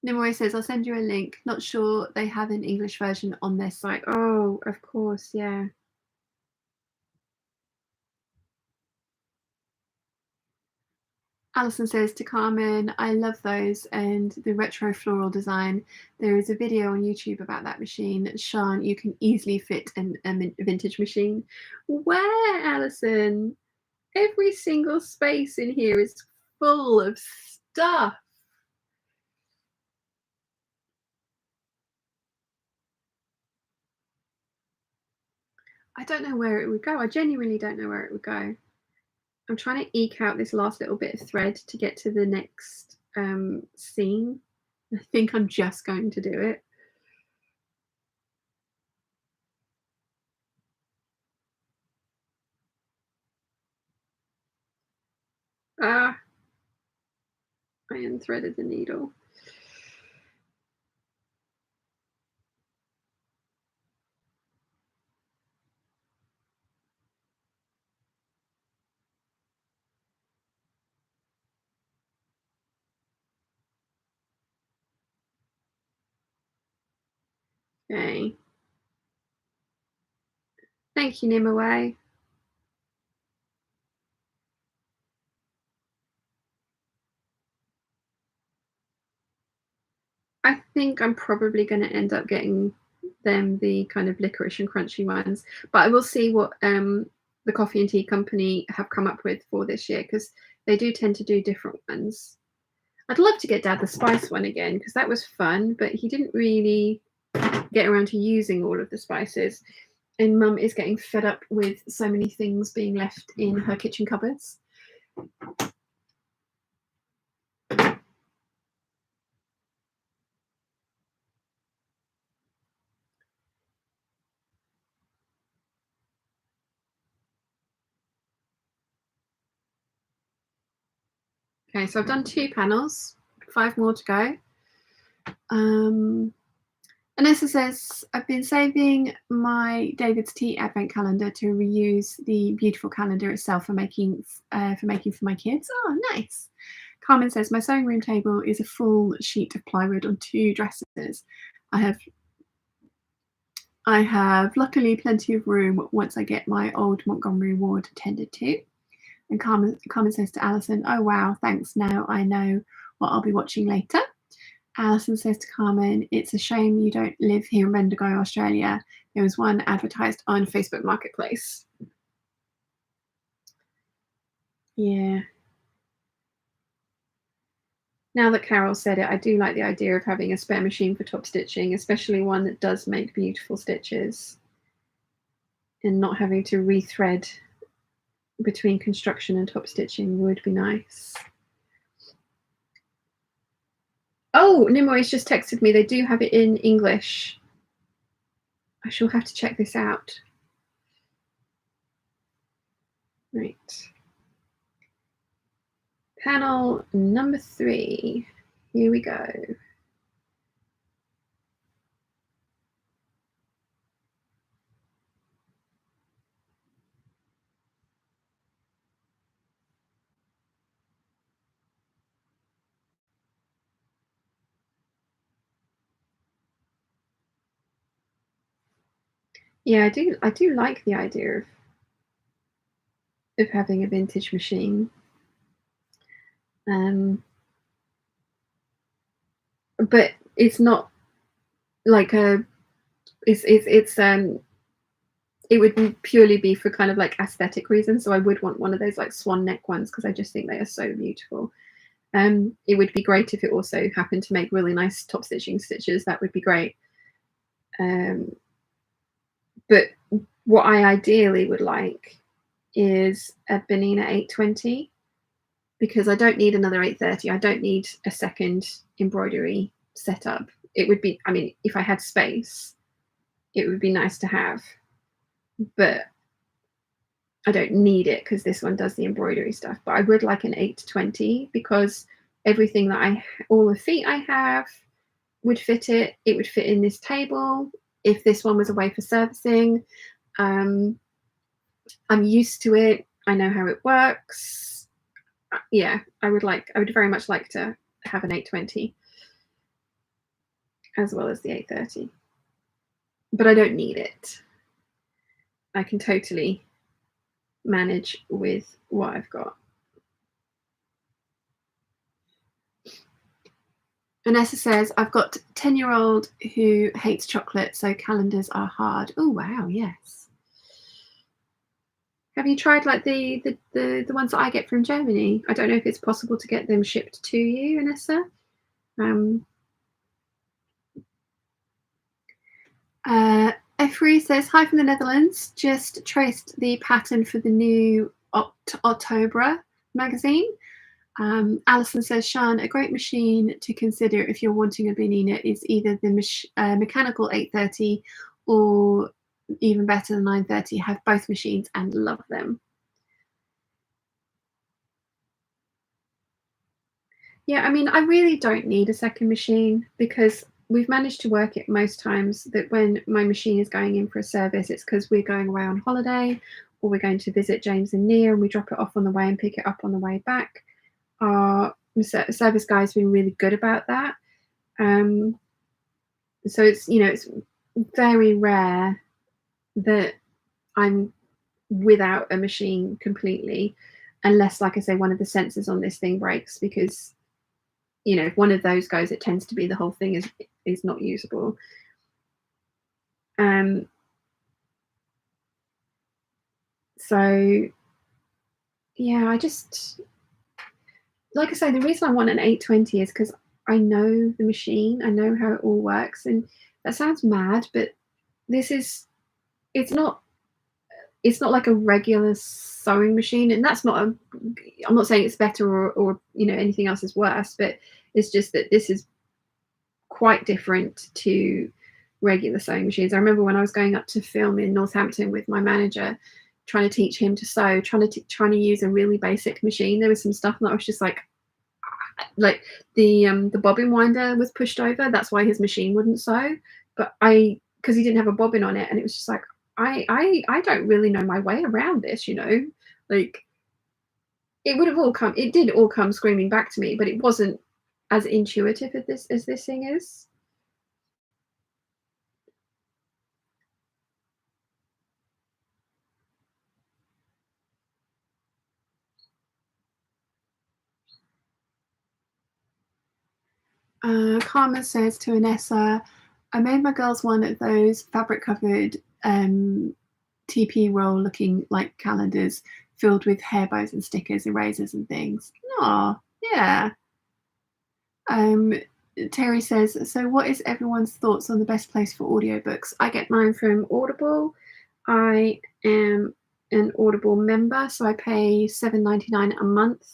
Nimue says, I'll send you a link. Not sure they have an English version on their site. Oh, of course, yeah. Alison says to Carmen, I love those and the retro floral design. There is a video on YouTube about that machine. Sean, you can easily fit a vintage machine. Where, Alison? Every single space in here is full of stuff. I don't know where it would go. I genuinely don't know where it would go. I'm trying to eke out this last little bit of thread to get to the next seam. I think I'm just going to do it. I unthreaded the needle. Okay. Thank you, Nimue. I think I'm probably going to end up getting them the kind of licorice and crunchy ones, but I will see what the coffee and tea company have come up with for this year, because they do tend to do different ones. I'd love to get Dad the spice one again, because that was fun, but he didn't really get around to using all of the spices. And Mum is getting fed up with so many things being left in her kitchen cupboards. Okay, so I've done 2 panels, 5 more to go. Anessa says, I've been saving my David's Tea advent calendar to reuse the beautiful calendar itself for making for my kids. Oh, nice. Carmen says, my sewing room table is a full sheet of plywood on 2 dressers. I have luckily plenty of room once I get my old Montgomery ward tended to. And Carmen says to Alison, oh wow, thanks. Now I know what I'll be watching later. Alison says to Carmen, it's a shame you don't live here in Bendigo, Australia. There was one advertised on Facebook Marketplace. Yeah. Now that Carol said it, I do like the idea of having a spare machine for top stitching, especially one that does make beautiful stitches, and not having to rethread between construction and top stitching would be nice. Oh, Nimoy's just texted me. They do have it in English. I shall have to check this out. Right. Panel number 3. Here we go. Yeah, I do like the idea of having a vintage machine. But it's not like it would purely be for kind of like aesthetic reasons. So I would want one of those like swan neck ones because I just think they are so beautiful. It would be great if it also happened to make really nice top stitching stitches. That would be great. But what I ideally would like is a Benina 820 because I don't need another 830. I don't need a second embroidery setup. It would be, I mean, if I had space, it would be nice to have, but I don't need it because this one does the embroidery stuff. But I would like an 820 because everything that all the feet I have would fit it. It would fit in this table. If this one was away for servicing, I'm used to it. I know how it works. Yeah, I would very much like to have an 820 as well as the 830. But I don't need it. I can totally manage with what I've got. Vanessa says, I've got 10-year-old who hates chocolate, so calendars are hard. Oh, wow, yes. Have you tried like the ones that I get from Germany? I don't know if it's possible to get them shipped to you, Vanessa. Efri says, hi from the Netherlands. Just traced the pattern for the new October magazine. Alison says, Sean, a great machine to consider if you're wanting a Benina is either the mechanical 830 or even better, the 930. Have both machines and love them. Yeah, I mean, I really don't need a second machine because we've managed to work it most times that when my machine is going in for a service, it's because we're going away on holiday or we're going to visit James and Nia and we drop it off on the way and pick it up on the way back. Our service guy's been really good about that. So it's very rare that I'm without a machine completely, unless, like I say, one of the sensors on this thing breaks because if one of those goes, it tends to be the whole thing is not usable. So yeah, I just, like I say, the reason I want an 820 is because I know the machine, I know how it all works, and that sounds mad, but it's not like a regular sewing machine, and that's not I'm not saying it's better or anything else is worse, but it's just that this is quite different to regular sewing machines. I remember when I was going up to film in Northampton with my manager, trying to teach him to sew, trying to use a really basic machine. There was some stuff that I was just like the bobbin winder was pushed over. That's why his machine wouldn't sew. But because he didn't have a bobbin on it, and it was just like I don't really know my way around this. Like it did all come screaming back to me, but it wasn't as intuitive as this thing is. Karma says to Anessa, I made my girls one of those fabric covered TP roll looking like calendars filled with hair bows and stickers, erasers and things. Oh, yeah. Terry says, so what is everyone's thoughts on the best place for audiobooks? I get mine from Audible. I am an Audible member, so I pay $7.99 a month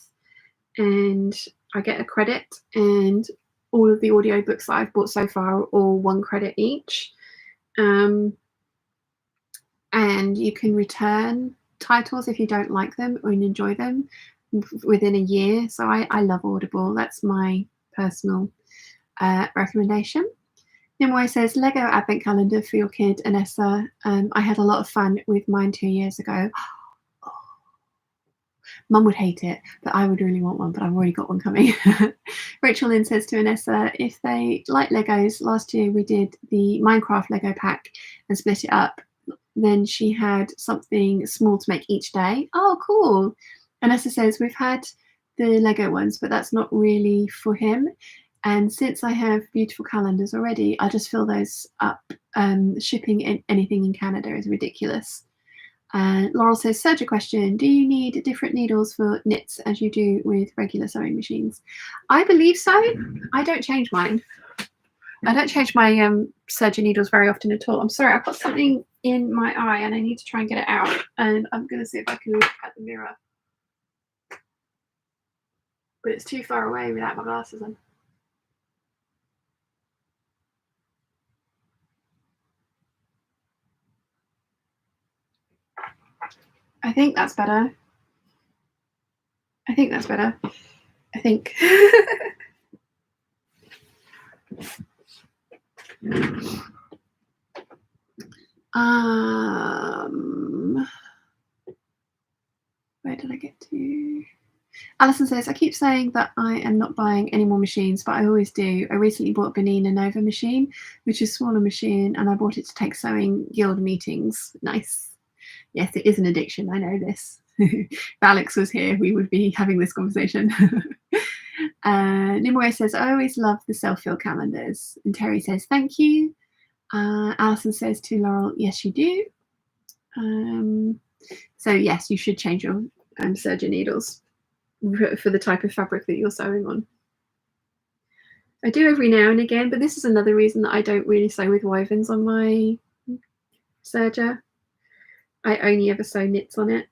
and I get a credit, and all of the audiobooks that I've bought so far are all 1 credit each. And you can return titles if you don't like them or enjoy them within a year. So I love Audible. That's my personal recommendation. Nimue says, Lego Advent Calendar for your kid, Anessa. I had a lot of fun with mine 2 years ago. Mum would hate it, but I would really want one, but I've already got one coming. Rachel Lynn says to Anessa, if they like Legos, last year we did the Minecraft Lego pack and split it up. Then she had something small to make each day. Oh, cool. Anessa says, we've had the Lego ones, but that's not really for him. And since I have beautiful calendars already, I just fill those up. Shipping anything in Canada is ridiculous. Laurel says, Serge, a question. Do you need different needles for knits as you do with regular sewing machines? I believe so. I don't change mine. I don't change my serger needles very often at all. I'm sorry, I've got something in my eye and I need to try and get it out. And I'm going to see if I can look at the mirror. But it's too far away without my glasses on. I think that's better. I think that's better. I think. Where did I get to? Alison says, I keep saying that I am not buying any more machines, but I always do. I recently bought a Benina Nova machine, which is a smaller machine, and I bought it to take sewing guild meetings. Nice. Yes, it is an addiction. I know this. If Alex was here, we would be having this conversation. Nimue says, I always love the self-fill calendars. And Terry says, thank you. Alison says to Laurel, yes, you do. So yes, you should change your serger needles for the type of fabric that you're sewing on. I do every now and again, but this is another reason that I don't really sew with wovens on my serger. I only ever sew knits on it.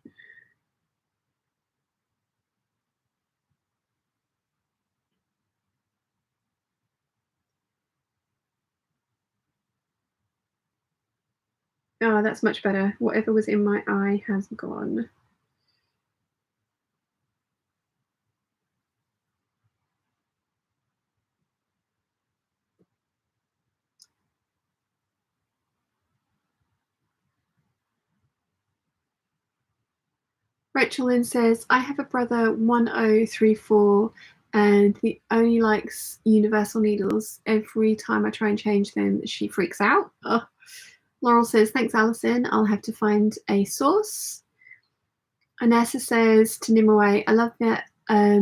Oh, that's much better. Whatever was in my eye has gone. Rachel Lynn says, I have a brother 1034 and he only likes universal needles. Every time I try and change them, she freaks out. Oh. Laurel says, thanks, Alison. I'll have to find a source. Anessa says to Nimue, I love that. I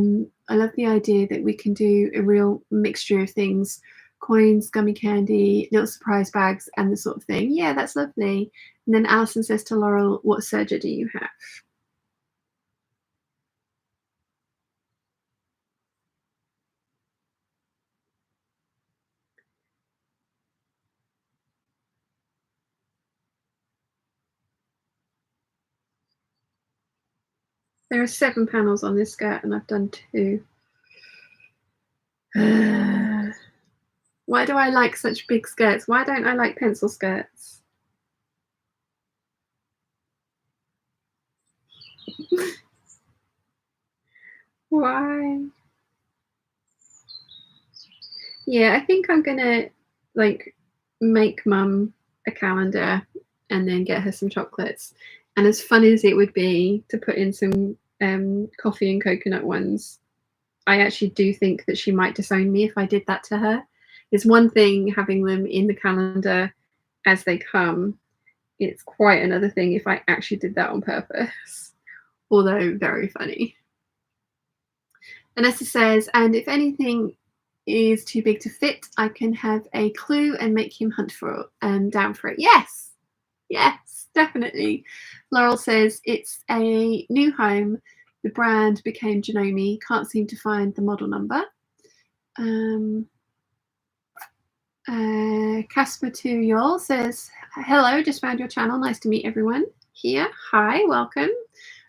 love the idea that we can do a real mixture of things, coins, gummy candy, little surprise bags, and the sort of thing. Yeah, that's lovely. And then Alison says to Laurel, what serger do you have? There are 7 panels on this skirt and I've done 2. Why do I like such big skirts? Why don't I like pencil skirts? Why? Yeah, I think I'm gonna like make Mum a calendar and then get her some chocolates. And as fun as it would be to put in some coffee and coconut ones, I actually do think that she might disown me if I did that to her. It's one thing having them in the calendar as they come. It's quite another thing if I actually did that on purpose. Although very funny. Anessa says, and if anything is too big to fit, I can have a clue and make him hunt for down for it. Yes, yes, definitely. Laurel says, it's a new home. The brand became Janome. Can't seem to find the model number. Casper Tuyol says, hello, just found your channel. Nice to meet everyone here. Hi, welcome.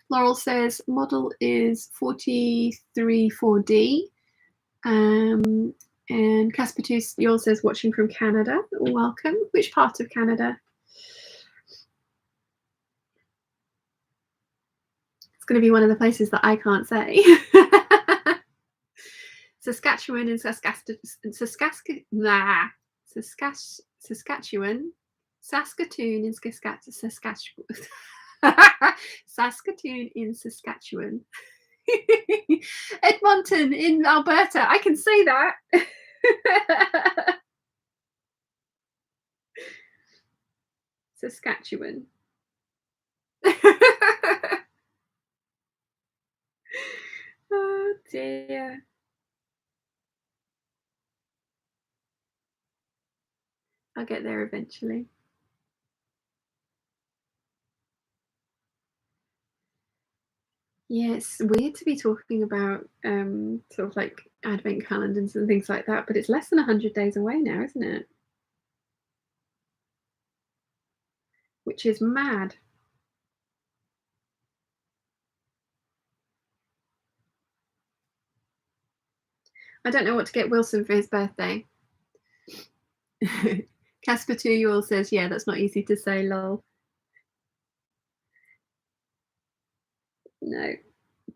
Laurel says, model is 434D. And Casper yours says watching from Canada. Welcome. Which part of Canada? It's going to be one of the places that I can't say. Saskatchewan and Saskatoon in Saskatchewan, Saskatoon in Saskatchewan, Saskatoon in Saskatchewan, Edmonton in Alberta. I can say that. Saskatchewan. Oh dear. I'll get there eventually. Yeah, it's weird to be talking about sort of like advent calendars and things like that, but it's less than 100 days away now, isn't it? Which is mad. I don't know what to get Wilson for his birthday. Casper 2-year-old says, yeah, that's not easy to say, lol. No, it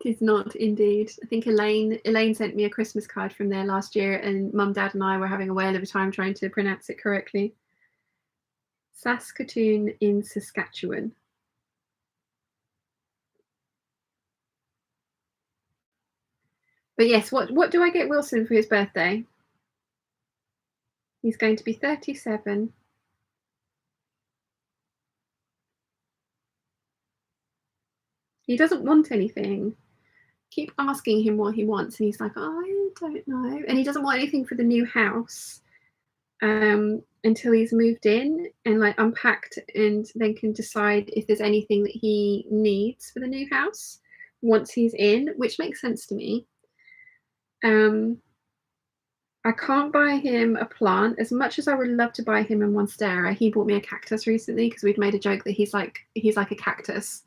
is not indeed. I think Elaine sent me a Christmas card from there last year, and Mum, Dad, and I were having a whale of a time trying to pronounce it correctly. Saskatoon in Saskatchewan. But yes, what do I get Wilson for his birthday? He's going to be 37. He doesn't want anything. Keep asking him what he wants, and he's like, oh, I don't know. And he doesn't want anything for the new house until he's moved in and like unpacked, and then can decide if there's anything that he needs for the new house once he's in, which makes sense to me. I can't buy him a plant. As much as I would love to buy him a monstera, he bought me a cactus recently because we'd made a joke that he's like a cactus,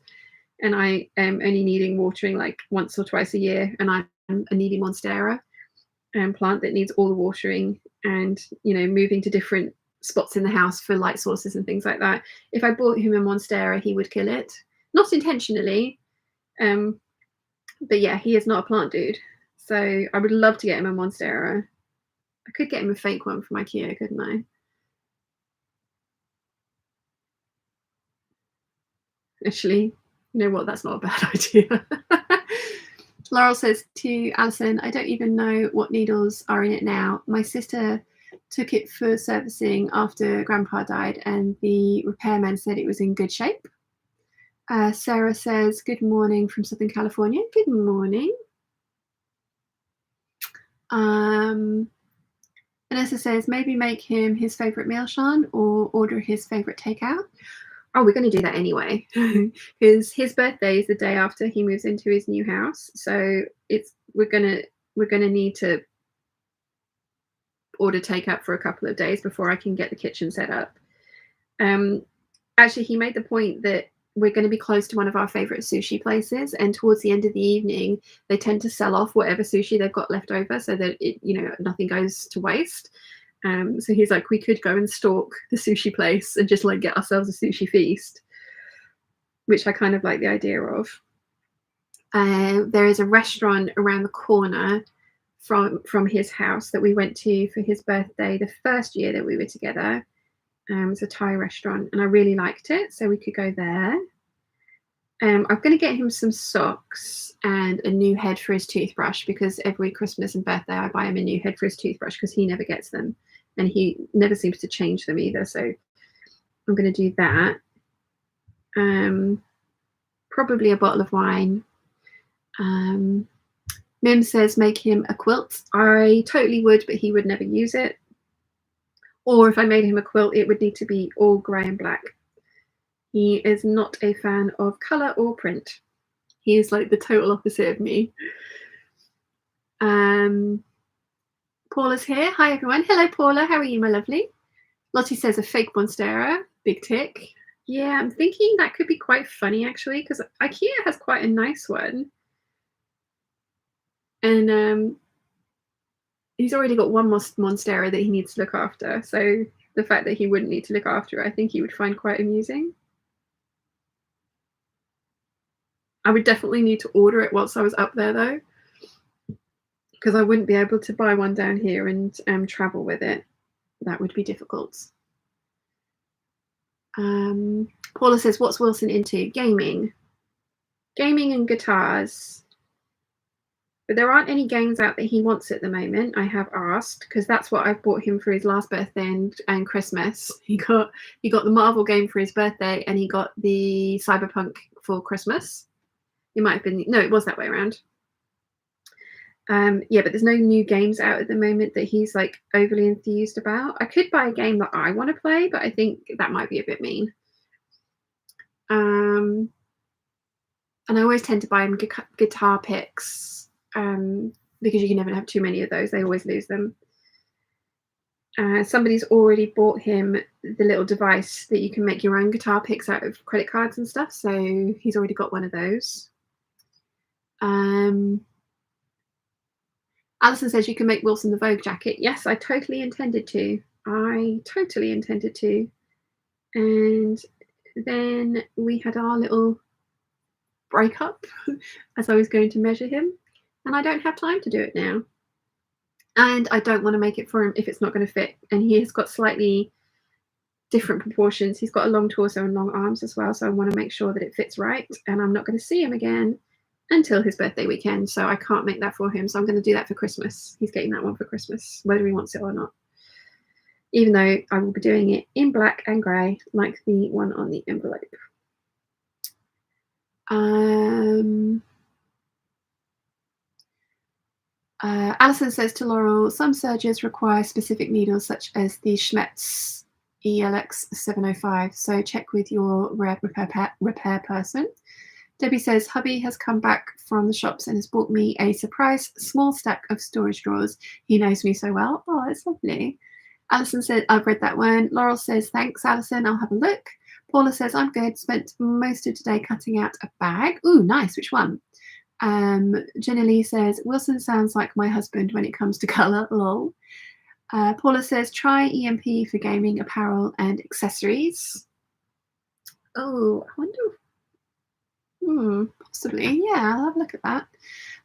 and I am only needing watering like once or twice a year, and I'm a needy monstera plant that needs all the watering and, you know, moving to different spots in the house for light sources and things like that. If I bought him a monstera, he would kill it, not intentionally, but yeah, he is not a plant dude. So I would love to get him a monstera. I could get him a fake one from IKEA, couldn't I? Actually, you know what? That's not a bad idea. Laurel says to Alison, I don't even know what needles are in it now. My sister took it for servicing after Grandpa died, and the repairman said it was in good shape. Sarah says, good morning from Southern California. Good morning. Vanessa says, maybe make him his favourite meal, Sean, or order his favourite takeout. Oh, we're going to do that anyway, because his birthday is the day after he moves into his new house. So we're gonna need to order takeout for a couple of days before I can get the kitchen set up. Actually, he made the point that we're going to be close to one of our favorite sushi places, and towards the end of the evening, they tend to sell off whatever sushi they've got left over, so that nothing goes to waste. So he's like, we could go and stalk the sushi place and just like get ourselves a sushi feast, which I kind of like the idea of. There is a restaurant around the corner from his house that we went to for his birthday the first year that we were together. It's a Thai restaurant, and I really liked it, so we could go there. I'm going to get him some socks and a new head for his toothbrush, because every Christmas and birthday I buy him a new head for his toothbrush because he never gets them, and he never seems to change them either. So I'm going to do that. Probably a bottle of wine. Mim says make him a quilt. I totally would, but he would never use it. Or if I made him a quilt, it would need to be all grey and black. He is not a fan of colour or print. He is like the total opposite of me. Paula's here. Hi, everyone. Hello, Paula. How are you, my lovely? Lottie says a fake monstera. Big tick. Yeah, I'm thinking that could be quite funny, actually, because IKEA has quite a nice one. And he's already got one monstera that he needs to look after. So the fact that he wouldn't need to look after it, I think he would find quite amusing. I would definitely need to order it whilst I was up there though, because I wouldn't be able to buy one down here and travel with it. That would be difficult. Paula says, what's Wilson into? Gaming and guitars. But there aren't any games out that he wants at the moment. I have asked, because that's what I've bought him for his last birthday and Christmas. He got the Marvel game for his birthday, and he got the Cyberpunk for Christmas. It might have been, no, it was that way around. Yeah, but there's no new games out at the moment that he's like overly enthused about. I could buy a game that I want to play, but I think that might be a bit mean. And I always tend to buy him guitar picks, because you can never have too many of those. They always lose them. Somebody's already bought him the little device that you can make your own guitar picks out of credit cards and stuff. So he's already got one of those. Alison says you can make Wilson the Vogue jacket. Yes, I totally intended to. And then we had our little breakup as I was going to measure him, and I don't have time to do it now. And I don't want to make it for him if it's not going to fit. And he has got slightly different proportions. He's got a long torso and long arms as well, so I want to make sure that it fits right. And I'm not going to see him again until his birthday weekend, so I can't make that for him. So I'm going to do that for Christmas. He's getting that one for Christmas, whether he wants it or not. Even though I will be doing it in black and grey, like the one on the envelope. Alison says to Laurel, some sergers require specific needles, such as the Schmetz ELX 705. So check with your repair person. Debbie says, hubby has come back from the shops and has bought me a surprise small stack of storage drawers. He knows me so well. Oh, that's lovely. Alison said, I've read that one. Laurel says, thanks, Alison. I'll have a look. Paula says, I'm good. Spent most of today cutting out a bag. Ooh, nice. Which one? Jenna Lee says, Wilson sounds like my husband when it comes to colour. Lol. Paula says, try EMP for gaming, apparel and accessories. Oh, I wonder if possibly. Yeah, I'll have a look at that.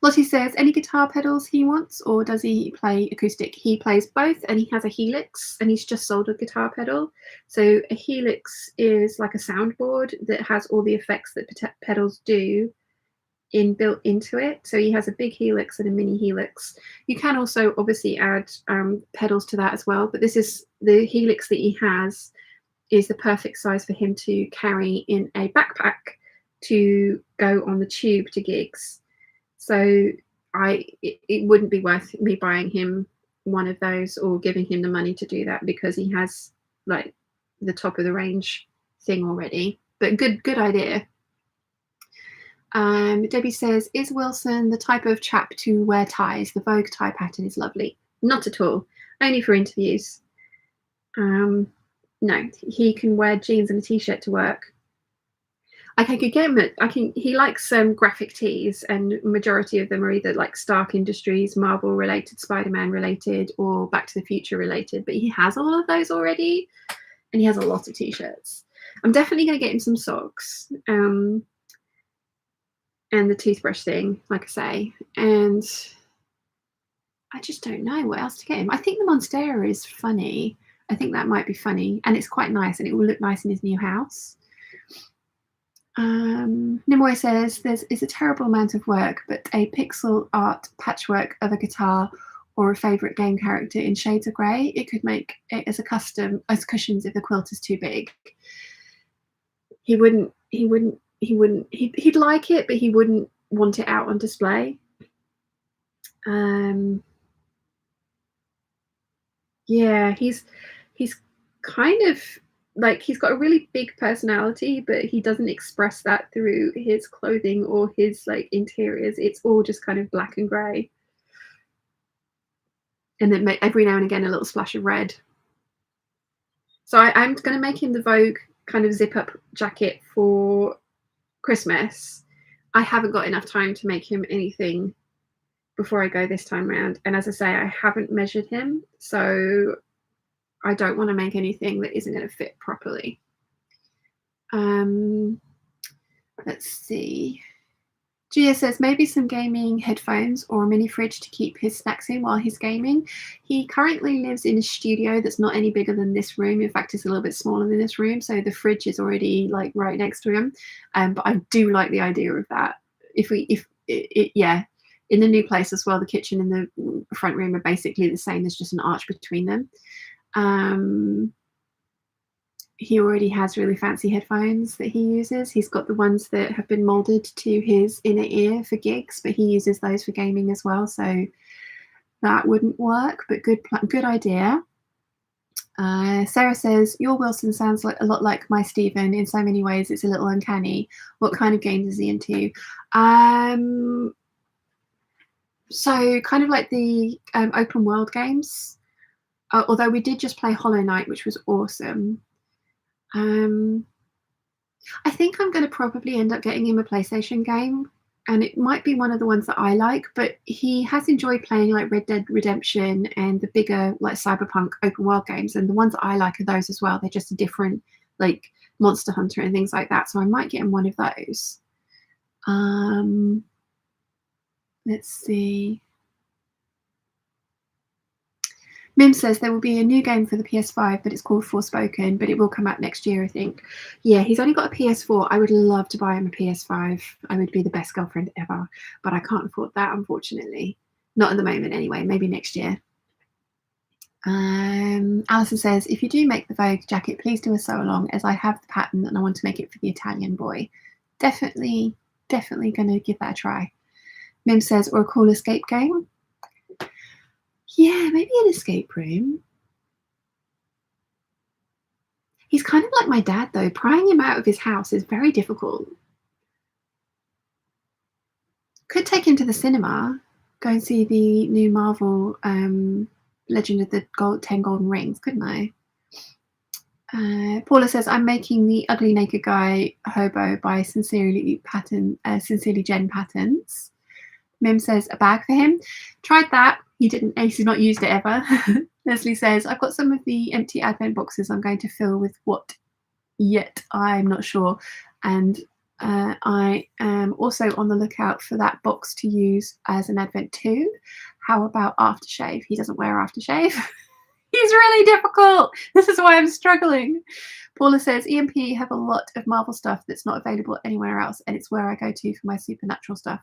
Lottie says, any guitar pedals he wants, or does he play acoustic? He plays both, and he has a Helix, and he's just sold a guitar pedal. So a Helix is like a soundboard that has all the effects that pedals do built into it. So he has a big Helix and a mini Helix. You can also obviously add pedals to that as well, but this is the Helix that he has is the perfect size for him to carry in a backpack to go on the tube to gigs. So it wouldn't be worth me buying him one of those or giving him the money to do that, because he has like the top of the range thing already. But good idea. Debbie says, is Wilson the type of chap to wear ties? The Vogue tie pattern is lovely. Not at all. Only for interviews. No, he can wear jeans and a t-shirt to work. I could get him. He likes graphic tees, and majority of them are either like Stark Industries, Marvel related, Spider-Man related, or Back to the Future related. But he has all of those already, and he has a lot of t-shirts. I'm definitely going to get him some socks, and the toothbrush thing, like I say. And I just don't know what else to get him. I think the Monstera is funny. I think that might be funny, and it's quite nice, and it will look nice in his new house. Nimoy says, it's a terrible amount of work, but a pixel art patchwork of a guitar or a favourite game character in shades of grey, it could make it as a custom as cushions if the quilt is too big. He'd like it, but he wouldn't want it out on display. Yeah, he's kind of like, he's got a really big personality, but he doesn't express that through his clothing or his like interiors. It's all just kind of black and grey, and then every now and again a little splash of red. So I'm going to make him the Vogue kind of zip up jacket for Christmas. I haven't got enough time to make him anything before I go this time around. And as I say, I haven't measured him, so I don't want to make anything that isn't going to fit properly. Let's see. Gia says maybe some gaming headphones or a mini fridge to keep his snacks in while he's gaming. He currently lives in a studio that's not any bigger than this room. In fact, it's a little bit smaller than this room, so the fridge is already like right next to him. But I do like the idea of that. Yeah, in the new place as well, the kitchen and the front room are basically the same. There's just an arch between them. He already has really fancy headphones that he uses. He's got the ones that have been molded to his inner ear for gigs, but he uses those for gaming as well. So that wouldn't work, but good idea. Sarah says, your Wilson sounds like a lot like my Stephen. In so many ways, it's a little uncanny. What kind of games is he into? So kind of like the open world games. Although we did just play Hollow Knight, which was awesome. I think I'm going to probably end up getting him a PlayStation game, and it might be one of the ones that I like, but he has enjoyed playing like Red Dead Redemption and the bigger like Cyberpunk open world games, and the ones that I like are those as well. They're just a different, like Monster Hunter and things like that, so I might get him one of those. Let's see. Mim says there will be a new game for the PS5, but it's called Forspoken, but it will come out next year, I think. Yeah, he's only got a PS4. I would love to buy him a PS5. I would be the best girlfriend ever, but I can't afford that, unfortunately. Not at the moment, anyway. Maybe next year. Alison says, if you do make the Vogue jacket, please do a sew along, as I have the pattern and I want to make it for the Italian boy. Definitely going to give that a try. Mim says, or a cool escape game. Yeah, maybe an escape room. He's kind of like my dad, though. Prying him out of his house is very difficult. Could take him to the cinema, go and see the new Marvel Legend of the 10 Golden Rings, couldn't I? Paula says, I'm making the ugly naked guy hobo by Sincerely Jen Patterns. Mim says, a bag for him. Tried that. He's not used it ever. Leslie says, I've got some of the empty advent boxes I'm going to fill with what yet I'm not sure. And I am also on the lookout for that box to use as an advent too. How about aftershave? He doesn't wear aftershave. He's really difficult. This is why I'm struggling. Paula says, EMP have a lot of Marvel stuff that's not available anywhere else, and it's where I go to for my supernatural stuff.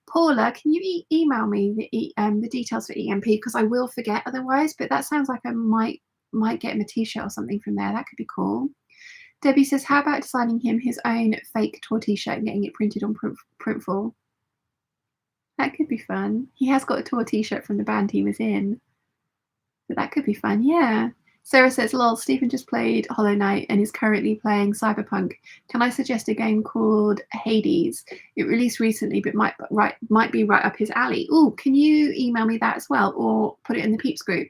Paula, can you email me the details for EMP, because I will forget otherwise, but that sounds like I might get him a t-shirt or something from there. That could be cool. Debbie says, how about designing him his own fake tour t-shirt and getting it printed on Printful? That could be fun. He has got a tour t-shirt from the band he was in. So that could be fun, yeah. Sarah says, lol, Stephen just played Hollow Knight and is currently playing Cyberpunk. Can I suggest a game called Hades? It released recently, but might be right up his alley. Oh, can you email me that as well, or put it in the Peeps group?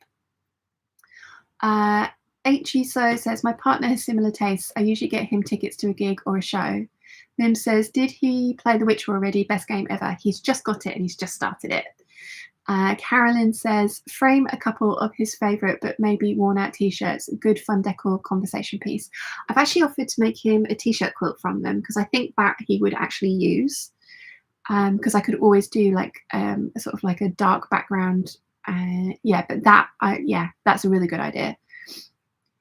So says, my partner has similar tastes. I usually get him tickets to a gig or a show. Mim says, did he play The Witcher already? Best game ever. He's just got it and he's just started it. Carolyn says, frame a couple of his favourite but maybe worn out t-shirts. Good fun decor conversation piece. I've actually offered to make him a t-shirt quilt from them, because I think that he would actually use. Because I could always do like a sort of like a dark background. But that's a really good idea.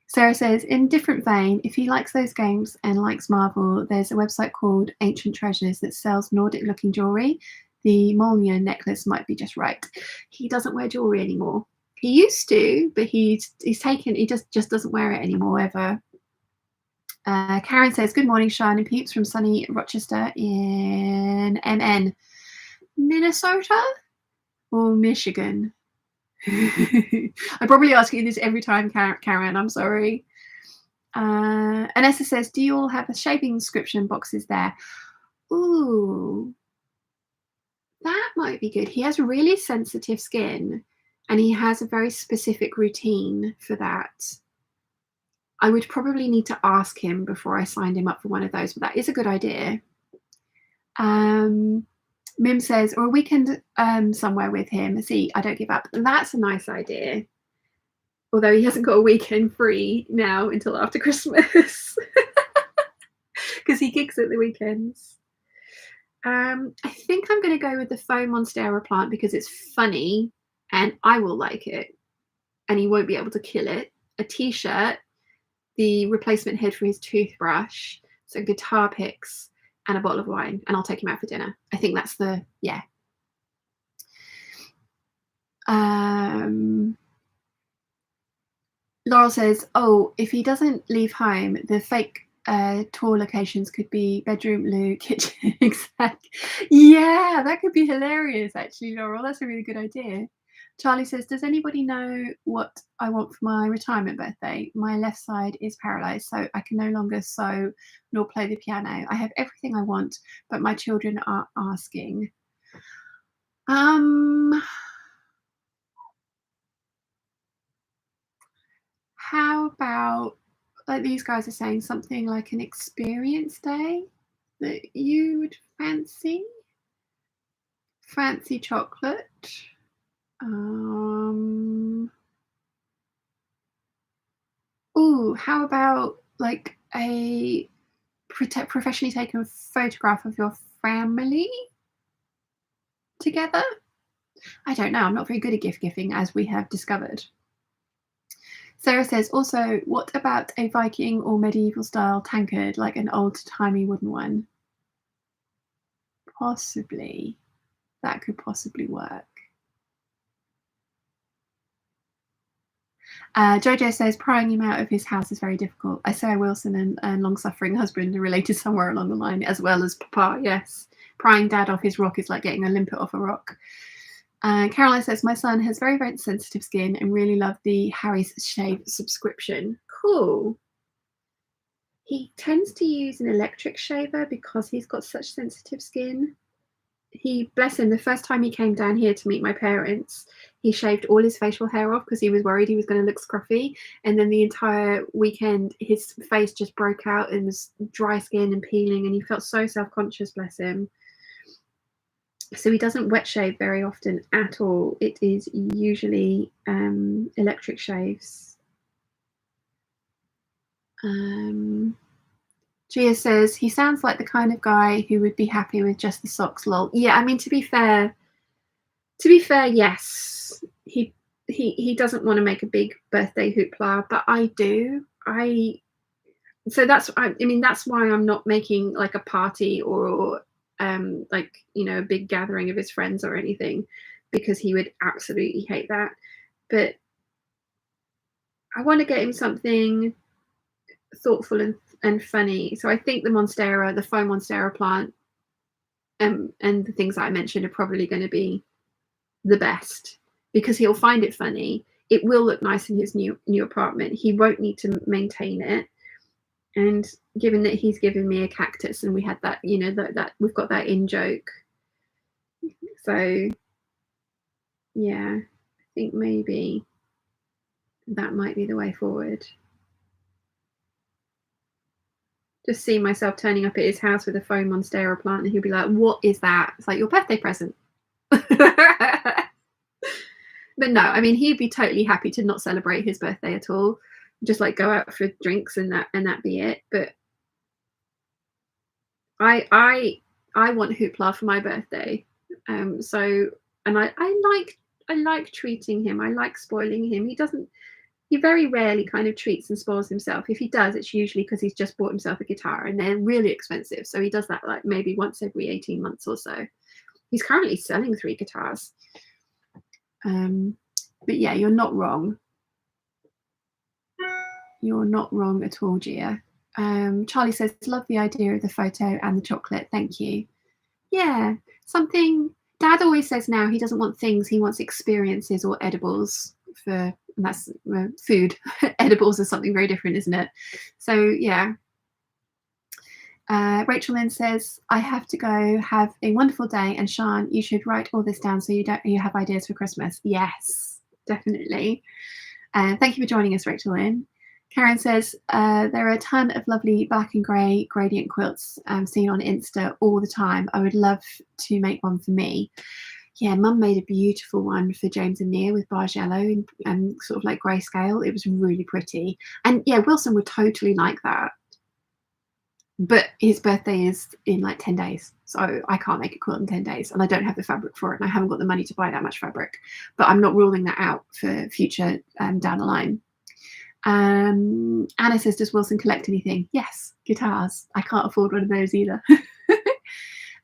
Sarah says, in different vein, if he likes those games and likes Marvel, there's a website called Ancient Treasures that sells Nordic-looking jewellery. The Molnir necklace might be just right. He doesn't wear jewellery anymore. He used to, but he just doesn't wear it anymore ever. Karen says, good morning, Sean and Peeps from sunny Rochester in MN. Minnesota or Michigan? I'm probably asking this every time, Karen. I'm sorry. Anessa says, do you all have a shaving description boxes there? Ooh, that might be good. He has really sensitive skin and he has a very specific routine for that. I would probably need to ask him before I signed him up for one of those, but that is a good idea. Mim says, or a weekend somewhere with him. See, I don't give up. That's a nice idea. Although he hasn't got a weekend free now until after Christmas. Because he gigs at the weekends. I think I'm going to go with the faux monstera plant because it's funny and I will like it. And he won't be able to kill it. A t-shirt, the replacement head for his toothbrush, some guitar picks, and a bottle of wine, and I'll take him out for dinner. I think that's the, yeah. Laurel says, oh, if he doesn't leave home, the fake tour locations could be bedroom, loo, kitchen, exact. Yeah, that could be hilarious, actually, Laurel. That's a really good idea. Charlie says, does anybody know what I want for my retirement birthday? My left side is paralyzed, so I can no longer sew nor play the piano. I have everything I want, but my children are asking. How about, like these guys are saying, something like an experience day that you would fancy? Fancy chocolate. Ooh, how about like a professionally taken photograph of your family together? I don't know. I'm not very good at gift giving, as we have discovered. Sarah says, also, what about a Viking or medieval style tankard, like an old-timey wooden one? Possibly. That could possibly work. Jojo says, prying him out of his house is very difficult. Isaiah Wilson and long-suffering husband are related somewhere along the line, as well as Papa, yes. Prying dad off his rock is like getting a limpet off a rock. Caroline says, my son has very, very sensitive skin and really loved the Harry's Shave subscription. Cool. He tends to use an electric shaver because he's got such sensitive skin. He, bless him, the first time he came down here to meet my parents, he shaved all his facial hair off because he was worried he was going to look scruffy. And then the entire weekend, his face just broke out and was dry skin and peeling, and he felt so self-conscious, bless him. So he doesn't wet shave very often at all. It is usually electric shaves. Gia says, he sounds like the kind of guy who would be happy with just the socks, lol. Yeah, I mean, to be fair, yes. He doesn't want to make a big birthday hoopla, but I do. So that's, I mean, that's why I'm not making like a party or like, you know, a big gathering of his friends or anything, because he would absolutely hate that. But I want to get him something thoughtful and funny. So I think the monstera, the faux monstera plant, and the things that I mentioned are probably going to be the best, because he'll find it funny. It will look nice in his new apartment. He won't need to maintain it. And given that he's given me a cactus and we had that, you know, that we've got that in joke. So yeah, I think maybe that might be the way forward. Just see myself turning up at his house with a faux monstera plant and he'll be like, what is that? It's like, your birthday present. But no, I mean, he'd be totally happy to not celebrate his birthday at all. Just like go out for drinks and that be it. But I want hoopla for my birthday. So, and I like treating him. I like spoiling him. He very rarely kind of treats and spoils himself. If he does, it's usually because he's just bought himself a guitar and they're really expensive. So he does that like maybe once every 18 months or so. He's currently selling 3 guitars. But yeah, you're not wrong. You're not wrong at all, Gia. Charlie says, love the idea of the photo and the chocolate. Thank you. Yeah, something. Dad always says now he doesn't want things, he wants experiences or edibles for, and that's food. Edibles is something very different, isn't it? So yeah. Rachel then says, I have to go. Have a wonderful day. And Sian, you should write all this down so you have ideas for Christmas. Yes, definitely. Thank you for joining us, Rachel Lynn. Karen says, there are a ton of lovely black and grey gradient quilts seen on Insta all the time. I would love to make one for me. Yeah, Mum made a beautiful one for James and Nia with barge yellow and sort of like grayscale. It was really pretty. And yeah, Wilson would totally like that. But his birthday is in like 10 days. So I can't make a quilt in 10 days. And I don't have the fabric for it. And I haven't got the money to buy that much fabric. But I'm not ruling that out for future down the line. Anna says, does Wilson collect anything? Yes, guitars. I can't afford one of those either.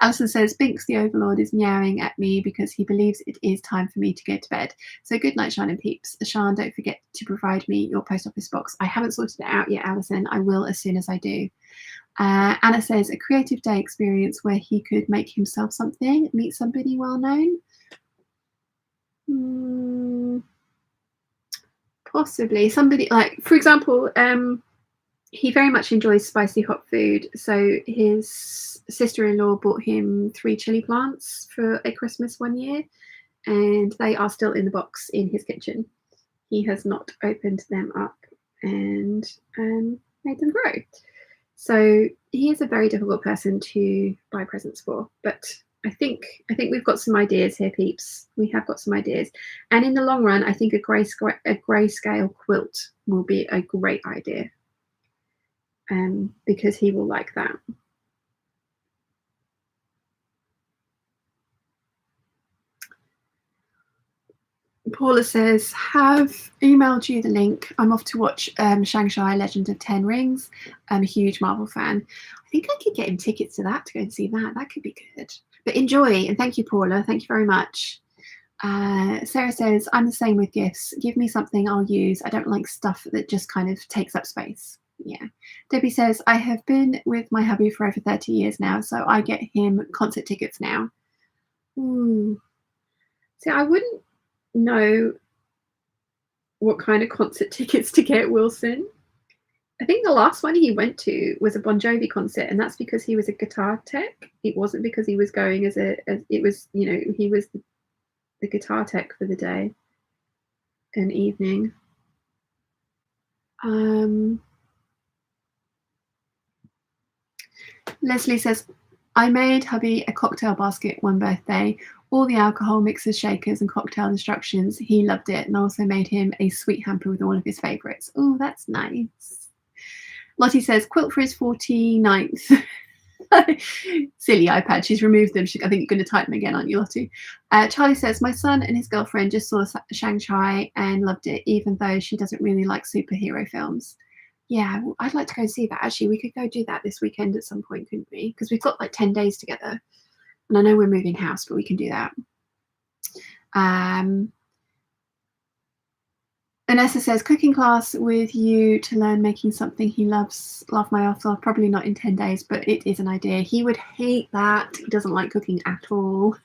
Alison says, Binks the Overlord is meowing at me because he believes it is time for me to go to bed. So good night, Sean and Peeps. Sean, don't forget to provide me your post office box. I haven't sorted it out yet, Alison. I will as soon as I do. Anna says, a creative day experience where he could make himself something, meet somebody well known. Possibly somebody like, for example, he very much enjoys spicy hot food. So his sister-in-law bought him 3 chili plants for a Christmas one year, and they are still in the box in his kitchen. He has not opened them up and made them grow. So he is a very difficult person to buy presents for, but I think we've got some ideas here, Peeps. We have got some ideas, and in the long run, I think a grayscale quilt will be a great idea, because he will like that. Paula says, have emailed you the link. I'm off to watch Shang-Chi Legend of 10 Rings. I'm a huge Marvel fan. I think I could get him tickets to that to go and see that. That could be good. But enjoy, and thank you, Paula. Thank you very much. Sarah says, I'm the same with gifts. Give me something I'll use. I don't like stuff that just kind of takes up space. Yeah. Debbie says, I have been with my hubby for over 30 years now, so I get him concert tickets now. Ooh. See, I wouldn't know what kind of concert tickets to get Wilson. I think the last one he went to was a Bon Jovi concert, and that's because he was a guitar tech. It wasn't because he was going it was, you know, he was the guitar tech for the day and evening. Leslie says, I made hubby a cocktail basket one birthday, all the alcohol, mixers, shakers, and cocktail instructions. He loved it, and I also made him a sweet hamper with all of his favourites. Oh, that's nice. Lottie says, quilt for his 49th. Silly iPad, she's removed them. I think you're going to type them again, aren't you, Lottie? Charlie says, my son and his girlfriend just saw Shang-Chi and loved it, even though she doesn't really like superhero films. Yeah, well, I'd like to go see that. Actually, we could go do that this weekend at some point, couldn't we? Because we've got like 10 days together. And I know we're moving house, but we can do that. Vanessa says, cooking class with you to learn making something he loves. Laugh my ass off. Probably not in 10 days, but it is an idea. He would hate that. He doesn't like cooking at all.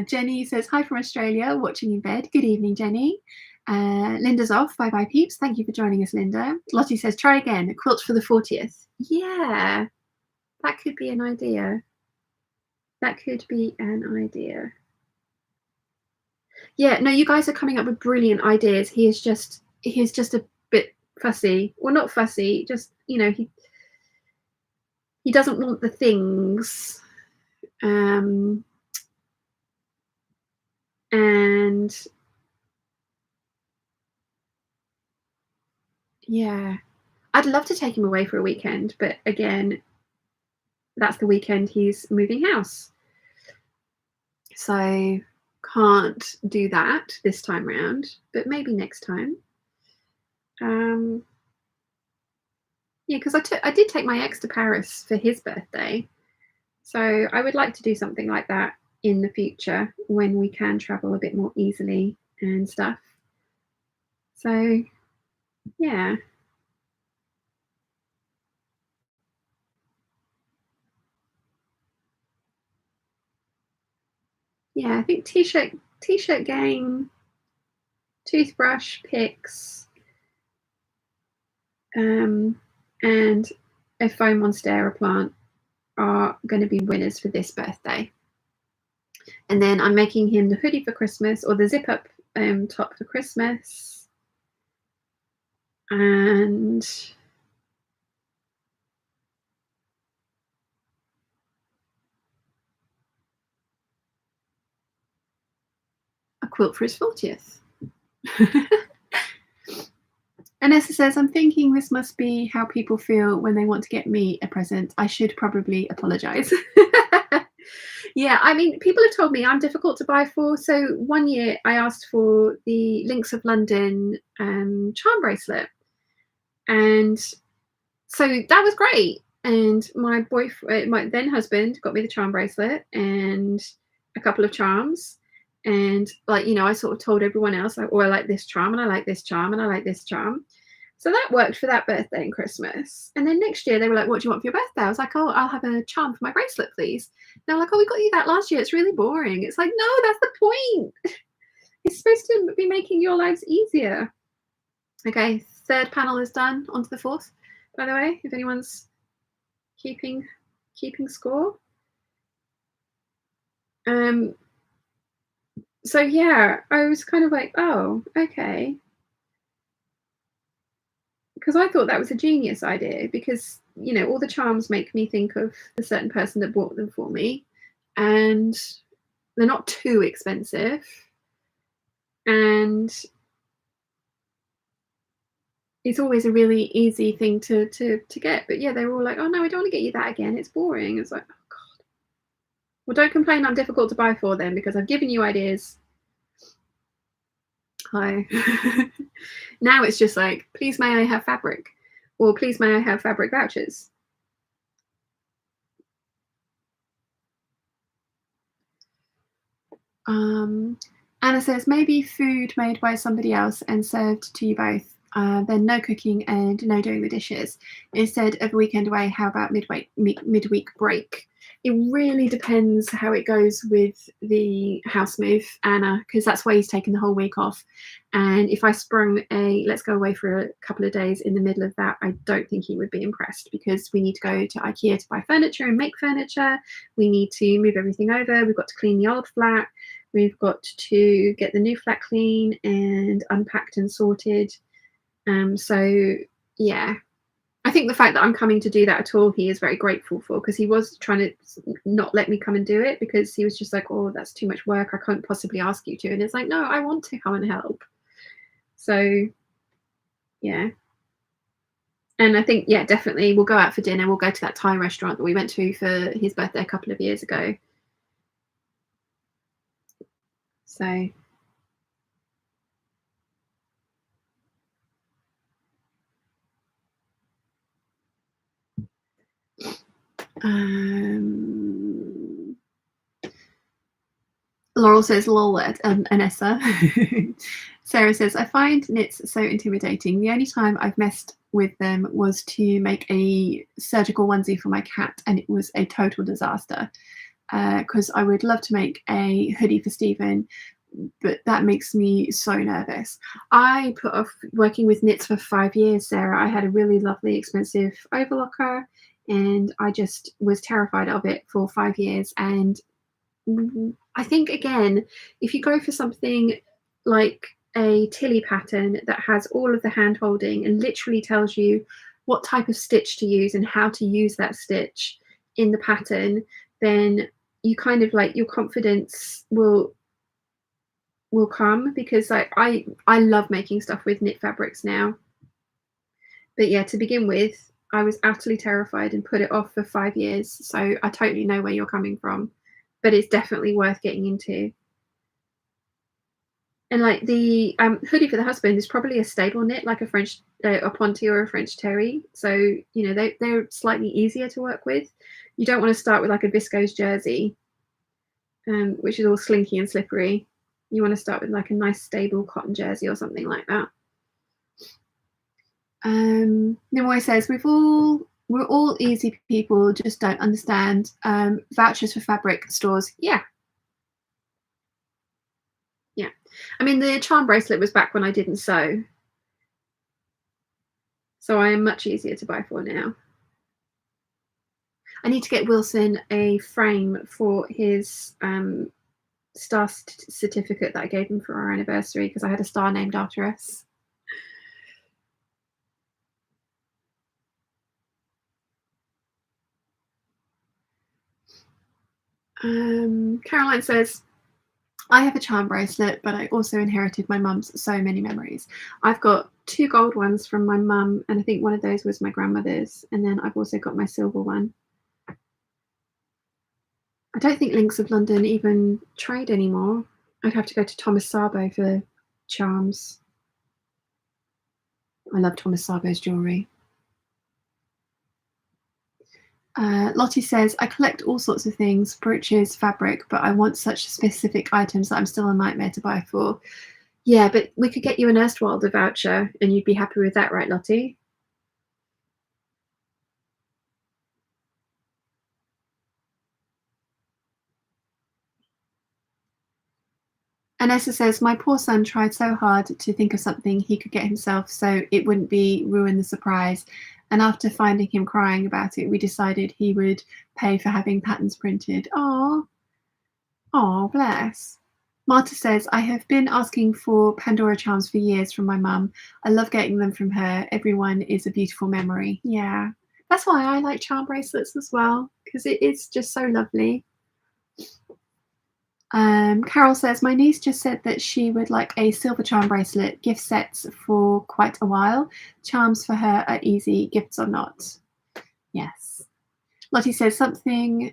Jenny says, hi from Australia, watching in bed. Good evening, Jenny. Linda's off. Bye bye, Peeps. Thank you for joining us, Linda. Lottie says, try again. A quilt for the 40th. Yeah, that could be an idea. That could be an idea. Yeah, no, you guys are coming up with brilliant ideas. He's just a bit fussy. Well, not fussy, just, you know, he doesn't want the things. And yeah, I'd love to take him away for a weekend, but again, that's the weekend he's moving house. So can't do that this time round, but maybe next time. Yeah, because I did take my ex to Paris for his birthday, so I would like to do something like that in the future when we can travel a bit more easily and stuff. So yeah. Yeah, I think t-shirt game, toothbrush, picks, and a foam monstera plant are going to be winners for this birthday. And then I'm making him the hoodie for Christmas, or the zip up top for Christmas. and a quilt for his 40th. Anessa says, I'm thinking this must be how people feel when they want to get me a present. I should probably apologize. Yeah, I mean, people have told me I'm difficult to buy for. So one year I asked for the Links of London charm bracelet. And so that was great. And my boyfriend, my then husband, got me the charm bracelet and a couple of charms. And like, you know, I sort of told everyone else, like, oh, I like this charm and I like this charm and I like this charm. So that worked for that birthday and Christmas. And then next year they were like, what do you want for your birthday? I was like, oh, I'll have a charm for my bracelet, please. They're like, oh, we got you that last year. It's really boring. It's like, no, that's the point. It's supposed to be making your lives easier. Okay, third panel is done. On to the fourth, by the way, if anyone's keeping score. So yeah, I was kind of like, oh, okay. Because I thought that was a genius idea because, you know, all the charms make me think of the certain person that bought them for me, and they're not too expensive, and it's always a really easy thing to get. But yeah, they were all like, oh no, I don't want to get you that again, it's boring. It's like, oh god, well, don't complain I'm difficult to buy for then, because I've given you ideas. Hi. Now it's just like, please may I have fabric, or please may I have fabric vouchers. Anna says, maybe food made by somebody else and served to you both. Then no cooking and no doing the dishes. Instead of a weekend away, how about midweek break? It really depends how it goes with the house move, Anna, because that's why he's taken the whole week off. And if I sprung a let's go away for a couple of days in the middle of that, I don't think he would be impressed, because we need to go to IKEA to buy furniture and make furniture. We need to move everything over. We've got to clean the old flat. We've got to get the new flat clean and unpacked and sorted. So yeah, I think the fact that I'm coming to do that at all, he is very grateful for, because he was trying to not let me come and do it, because he was just like, oh, that's too much work. I can't possibly ask you to. And it's like, no, I want to come and help. So yeah. And I think, yeah, definitely we'll go out for dinner. We'll go to that Thai restaurant that we went to for his birthday a couple of years ago. So Laurel says, lol at Anessa. Sarah says, I find knits so intimidating. The only time I've messed with them was to make a surgical onesie for my cat, and it was a total disaster, because I would love to make a hoodie for Stephen, but that makes me so nervous. I put off working with knits for 5 years, Sarah. I had a really lovely, expensive overlocker, and I just was terrified of it for 5 years. And I think, again, if you go for something like a Tilly pattern that has all of the hand holding and literally tells you what type of stitch to use and how to use that stitch in the pattern, then you kind of like, your confidence will come, because like I love making stuff with knit fabrics now. But yeah, to begin with, I was utterly terrified and put it off for 5 years. So I totally know where you're coming from, but it's definitely worth getting into. And like the hoodie for the husband is probably a stable knit, like a French a Ponte or a French terry. So, you know, they're slightly easier to work with. You don't want to start with like a viscose jersey, which is all slinky and slippery. You want to start with like a nice stable cotton jersey or something like that. Nimoy says, we're all easy people, just don't understand. Vouchers for fabric stores. Yeah. I mean, the charm bracelet was back when I didn't sew, so I am much easier to buy for now. I need to get Wilson a frame for his star certificate that I gave him for our anniversary, because I had a star named after us. Caroline says, I have a charm bracelet, but I also inherited my mum's so many memories. I've got 2 gold ones from my mum, and I think one of those was my grandmother's, and then I've also got my silver one. I don't think Links of London even trade anymore. I'd have to go to Thomas Sabo for charms. I love Thomas Sabo's jewellery. Lottie says, I collect all sorts of things, brooches, fabric, but I want such specific items that I'm still a nightmare to buy for. Yeah, but we could get you an Erstwilder voucher and you'd be happy with that, right, Lottie? Anessa says, my poor son tried so hard to think of something he could get himself so it wouldn't ruin the surprise. And after finding him crying about it, we decided he would pay for having patterns printed. Oh, bless. Marta says, I have been asking for Pandora charms for years from my mum. I love getting them from her. Everyone is a beautiful memory. Yeah, that's why I like charm bracelets as well, because it is just so lovely. Carol says, my niece just said that she would like a silver charm bracelet, gift sets for quite a while. Charms for her are easy, gifts are not. Yes. Lottie says, something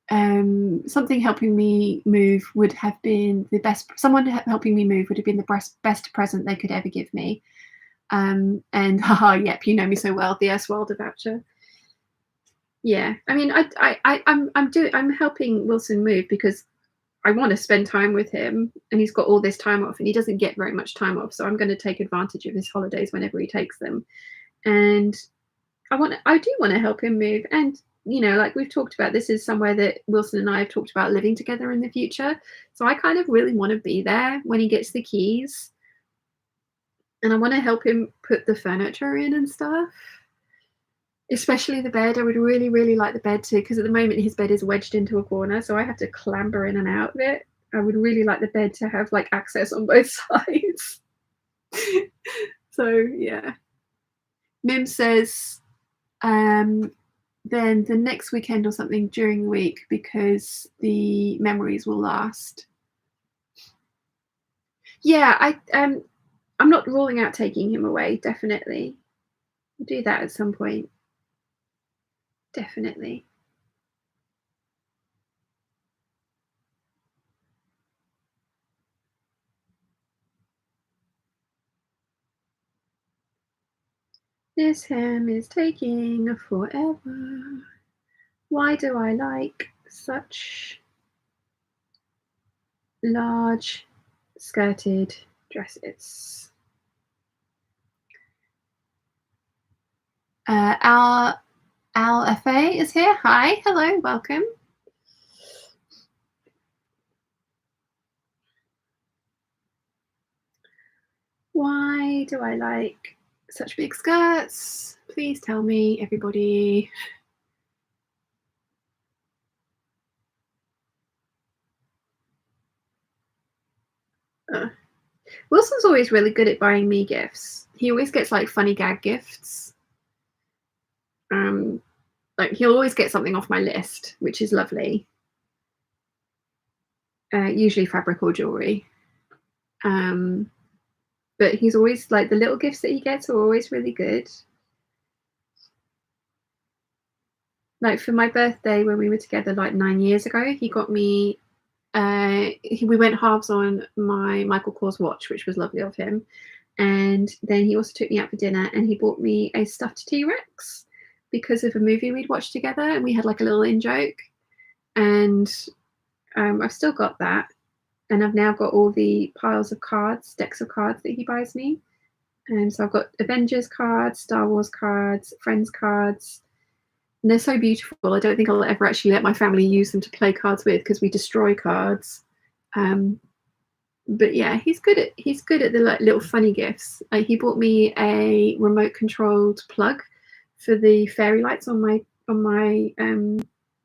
helping me move would have been the best. Someone helping me move would have been the best present they could ever give me. And haha, yep, you know me so well. The Erstwilder voucher. Yeah, I mean, I'm helping Wilson move because I want to spend time with him, and he's got all this time off, and he doesn't get very much time off. So I'm going to take advantage of his holidays whenever he takes them, and I do want to help him move. And you know, like we've talked about, this is somewhere that Wilson and I have talked about living together in the future. So I kind of really want to be there when he gets the keys, and I want to help him put the furniture in and stuff. Especially the bed. I would really, really like the bed too, because at the moment his bed is wedged into a corner, so I have to clamber in and out of it. I would really like the bed to have like access on both sides. So yeah. Mim says, then the next weekend or something during the week, because the memories will last. Yeah, I'm not ruling out taking him away, definitely. I'll do that at some point. Definitely. This hem is taking forever. Why do I like such large skirted dresses? Our FA is here. Hi, hello, welcome. Why do I like such big skirts? Please tell me, everybody. Wilson's always really good at buying me gifts. He always gets like funny gag gifts. Like he'll always get something off my list, which is lovely. Usually fabric or jewelry. But he's always like, the little gifts that he gets are always really good. Like for my birthday when we were together like 9 years ago, he got me we went halves on my Michael Kors watch, which was lovely of him. And then he also took me out for dinner and he bought me a stuffed T-Rex because of a movie we'd watched together, and we had like a little in-joke. And I've still got that. And I've now got all the piles of cards, decks of cards that he buys me. And so I've got Avengers cards, Star Wars cards, Friends cards. And they're so beautiful. I don't think I'll ever actually let my family use them to play cards with because we destroy cards. But yeah, he's good at the like little funny gifts. He bought me a remote controlled plug for the fairy lights on my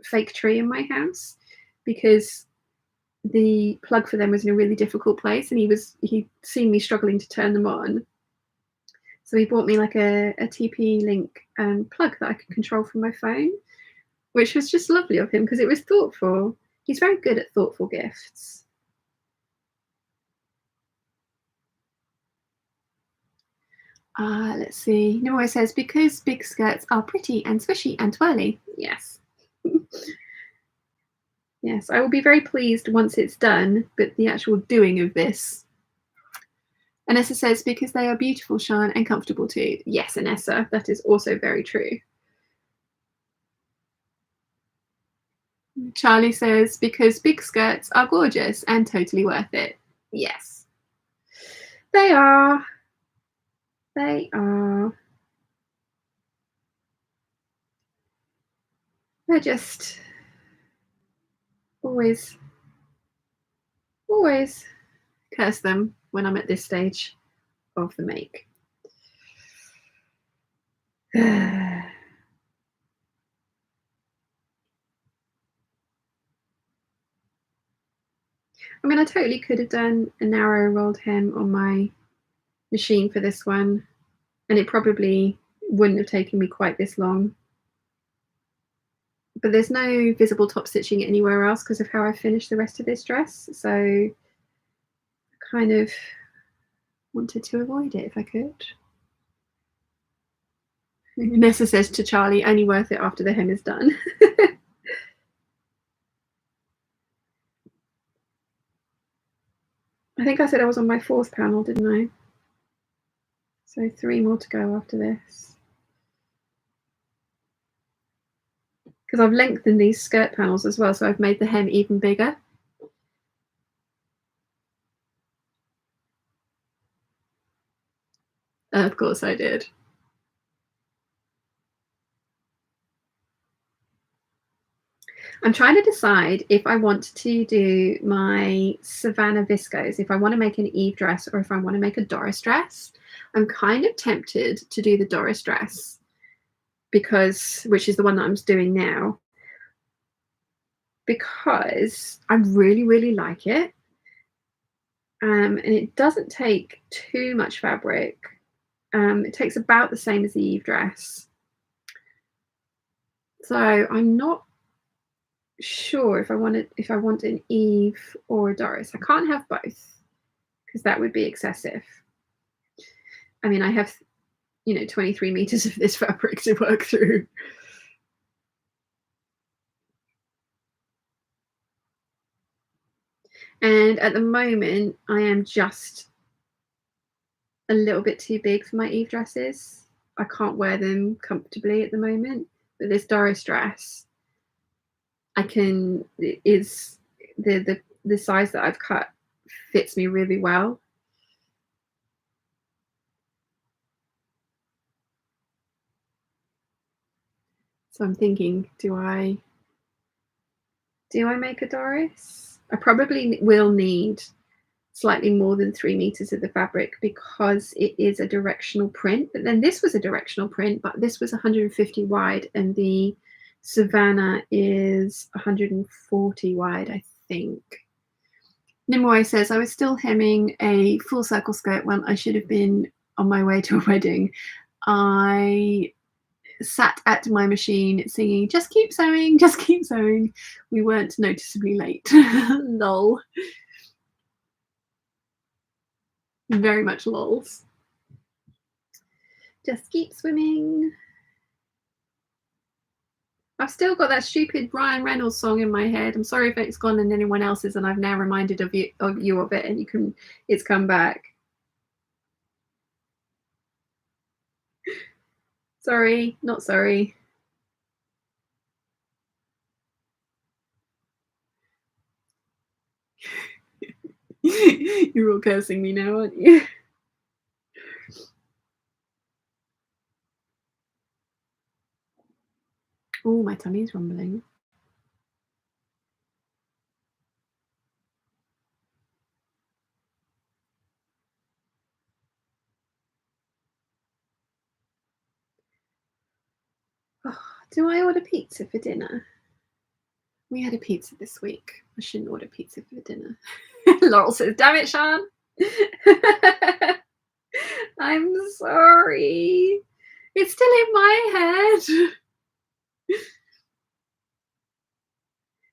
fake tree in my house, because the plug for them was in a really difficult place, and he'd seen me struggling to turn them on. So he bought me like a TP-Link plug that I could control from my phone, which was just lovely of him because it was thoughtful. He's very good at thoughtful gifts. Let's see. Nimue says, because big skirts are pretty and swishy and twirly. Yes. Yes, I will be very pleased once it's done, but the actual doing of this. Anessa says, because they are beautiful, Sean, and comfortable too. Yes, Anessa, that is also very true. Charlie says, because big skirts are gorgeous and totally worth it. Yes. They are. They are. They're just always curse them when I'm at this stage of the make. I mean, I totally could have done a narrow rolled hem on my machine for this one, and it probably wouldn't have taken me quite this long. But there's no visible top stitching anywhere else because of how I finished the rest of this dress. So I kind of wanted to avoid it if I could. Nessa says to Charlie, only worth it after the hem is done. I think I said I was on my 4th panel, didn't I? So 3 more to go after this. Because I've lengthened these skirt panels as well, so I've made the hem even bigger. Of course I did. I'm trying to decide if I want to do my Savannah viscose, if I want to make an Eve dress or if I want to make a Doris dress. I'm kind of tempted to do the Doris dress because, which is the one that I'm doing now, because I really, really like it. And it doesn't take too much fabric. It takes about the same as the Eve dress. So I'm not sure if I want an Eve or a Doris. I can't have both because that would be excessive. I mean, I have 23 meters of this fabric to work through. And at the moment I am just a little bit too big for my Eve dresses. I can't wear them comfortably at the moment, but this Doris dress is the size that I've cut fits me really well. So I'm thinking, do I make a Doris? I probably will need slightly more than 3 meters of the fabric because it is a directional print. But then this was a directional print, but this was 150 wide and the Savannah is 140 wide, I think. Nimue says, I was still hemming a full circle skirt when I should have been on my way to a wedding. I sat at my machine singing, just keep sewing, just keep sewing. We weren't noticeably late. Lol. Very much lols. Just keep swimming. I've still got that stupid Ryan Reynolds song in my head. I'm sorry if it's gone and anyone else's, and I've now reminded of you of it, and it's come back. Sorry, not sorry. You're all cursing me now, aren't you? Oh, my tummy's rumbling. Oh, do I order pizza for dinner? We had a pizza this week. I shouldn't order pizza for dinner. Laurel says, damn it, Sean. I'm sorry. It's still in my head.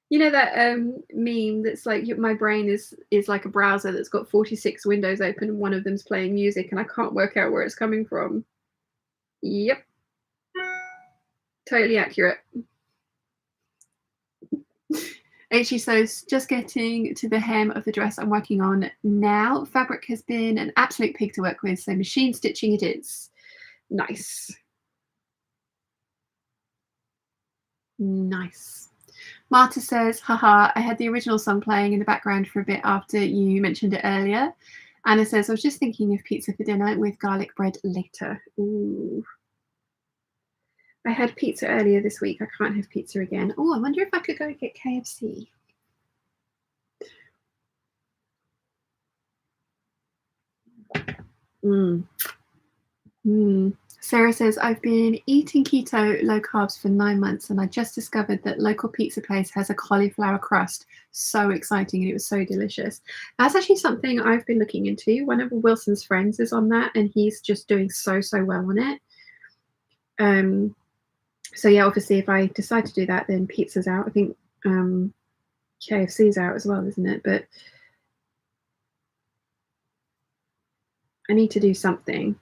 You know that meme that's like my brain is like a browser that's got 46 windows open and one of them's playing music and I can't work out where it's coming from. Yep, totally accurate. HE says, just getting to the hem of the dress I'm working on now. Fabric has been an absolute pig to work with, so machine stitching it is. Nice. Nice. Marta says, haha, I had the original song playing in the background for a bit after you mentioned it earlier. Anna says, I was just thinking of pizza for dinner with garlic bread later. Ooh. I had pizza earlier this week. I can't have pizza again. Oh, I wonder if I could go get KFC. Sarah says, I've been eating keto low carbs for 9 months and I just discovered that local pizza place has a cauliflower crust. So exciting, and it was so delicious. That's actually something I've been looking into. One of Wilson's friends is on that and he's just doing so well on it. So yeah, obviously if I decide to do that, then pizza's out. I think KFC's out as well, isn't it? But I need to do something.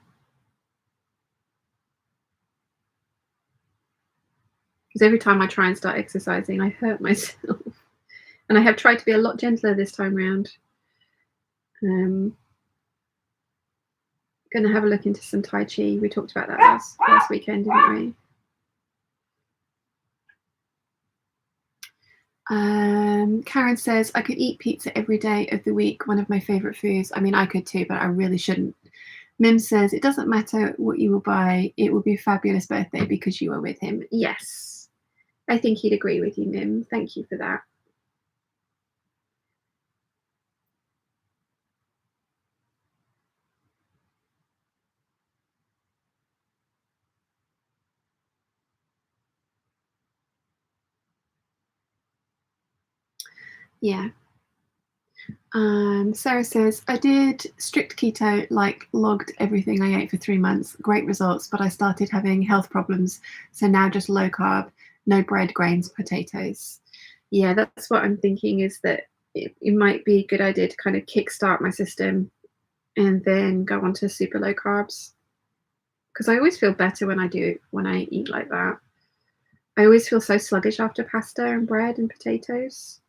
Because every time I try and start exercising, I hurt myself. And I have tried to be a lot gentler this time around. Going to have a look into some Tai Chi. We talked about that last weekend, didn't we? Karen says, I could eat pizza every day of the week, one of my favorite foods. I mean, I could too, but I really shouldn't. Mim says, it doesn't matter what you will buy. It will be a fabulous birthday because you are with him. Yes, I think he'd agree with you, Mim. Thank you for that. Yeah. Sarah says, I did strict keto, like logged everything I ate for 3 months. Great results, but I started having health problems. So now just low carb, no bread, grains, potatoes. Yeah, that's what I'm thinking, is that it might be a good idea to kind of kickstart my system and then go on to super low carbs. Because I always feel better when I eat like that. I always feel so sluggish after pasta and bread and potatoes.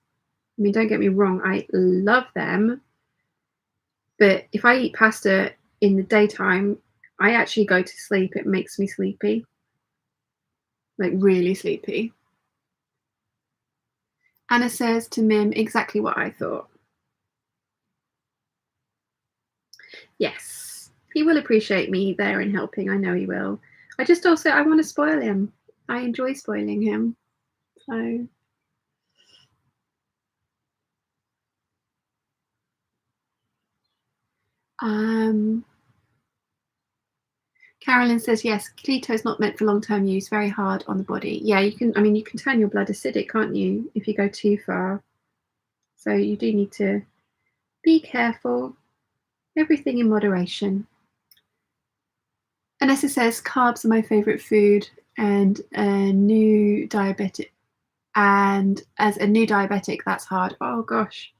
I mean, don't get me wrong, I love them. But if I eat pasta in the daytime, I actually go to sleep. It makes me sleepy, like really sleepy. Anna says to Mim exactly what I thought. Yes, he will appreciate me there and helping. I know he will. I want to spoil him. I enjoy spoiling him. So Carolyn says, yes, keto is not meant for long-term use, very hard on the body. Yeah, you can turn your blood acidic, can't you, if you go too far? So you do need to be careful. Everything in moderation. Anessa says, carbs are my favorite food and a new diabetic. And as a new diabetic, that's hard. Oh, gosh.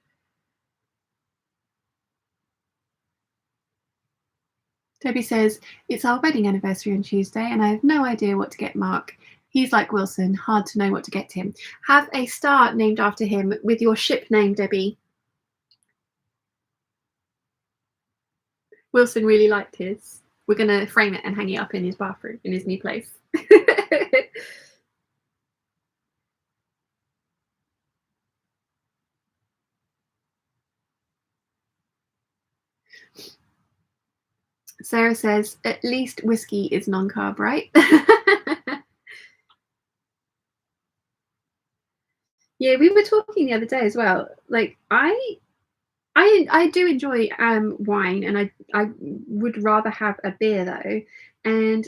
Debbie says, it's our wedding anniversary on Tuesday and I have no idea what to get Mark. He's like Wilson, hard to know what to get him. Have a star named after him with your ship name, Debbie. Wilson really liked his. We're going to frame it and hang it up in his bathroom, in his new place. Sarah says, at least whiskey is non-carb, right? Yeah, we were talking the other day as well. Like I do enjoy wine, and I would rather have a beer though. And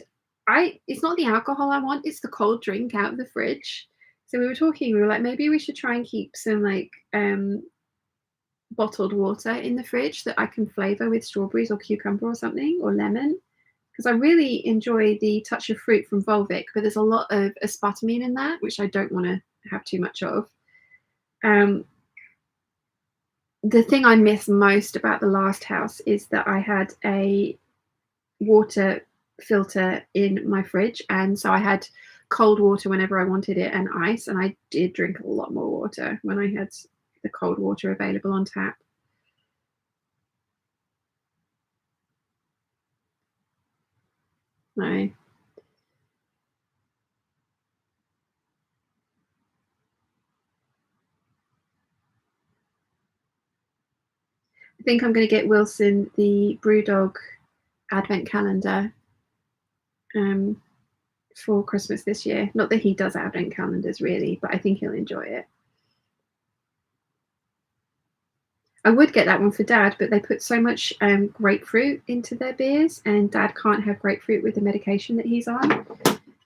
it's not the alcohol I want; it's the cold drink out of the fridge. So we were talking. We were like, maybe we should try and keep some like bottled water in the fridge that I can flavor with strawberries or cucumber or something, or lemon. Because I really enjoy the touch of fruit from Volvic, but there's a lot of aspartame in that, which I don't want to have too much of. The thing I miss most about the last house is that I had a water filter in my fridge, and so I had cold water whenever I wanted it and ice, and I did drink a lot more water when I had the cold water available on tap. No. I think I'm going to get Wilson the Brewdog advent calendar for Christmas this year. Not that he does advent calendars really, but I think he'll enjoy it. I would get that one for Dad, but they put so much grapefruit into their beers, and Dad can't have grapefruit with the medication that he's on.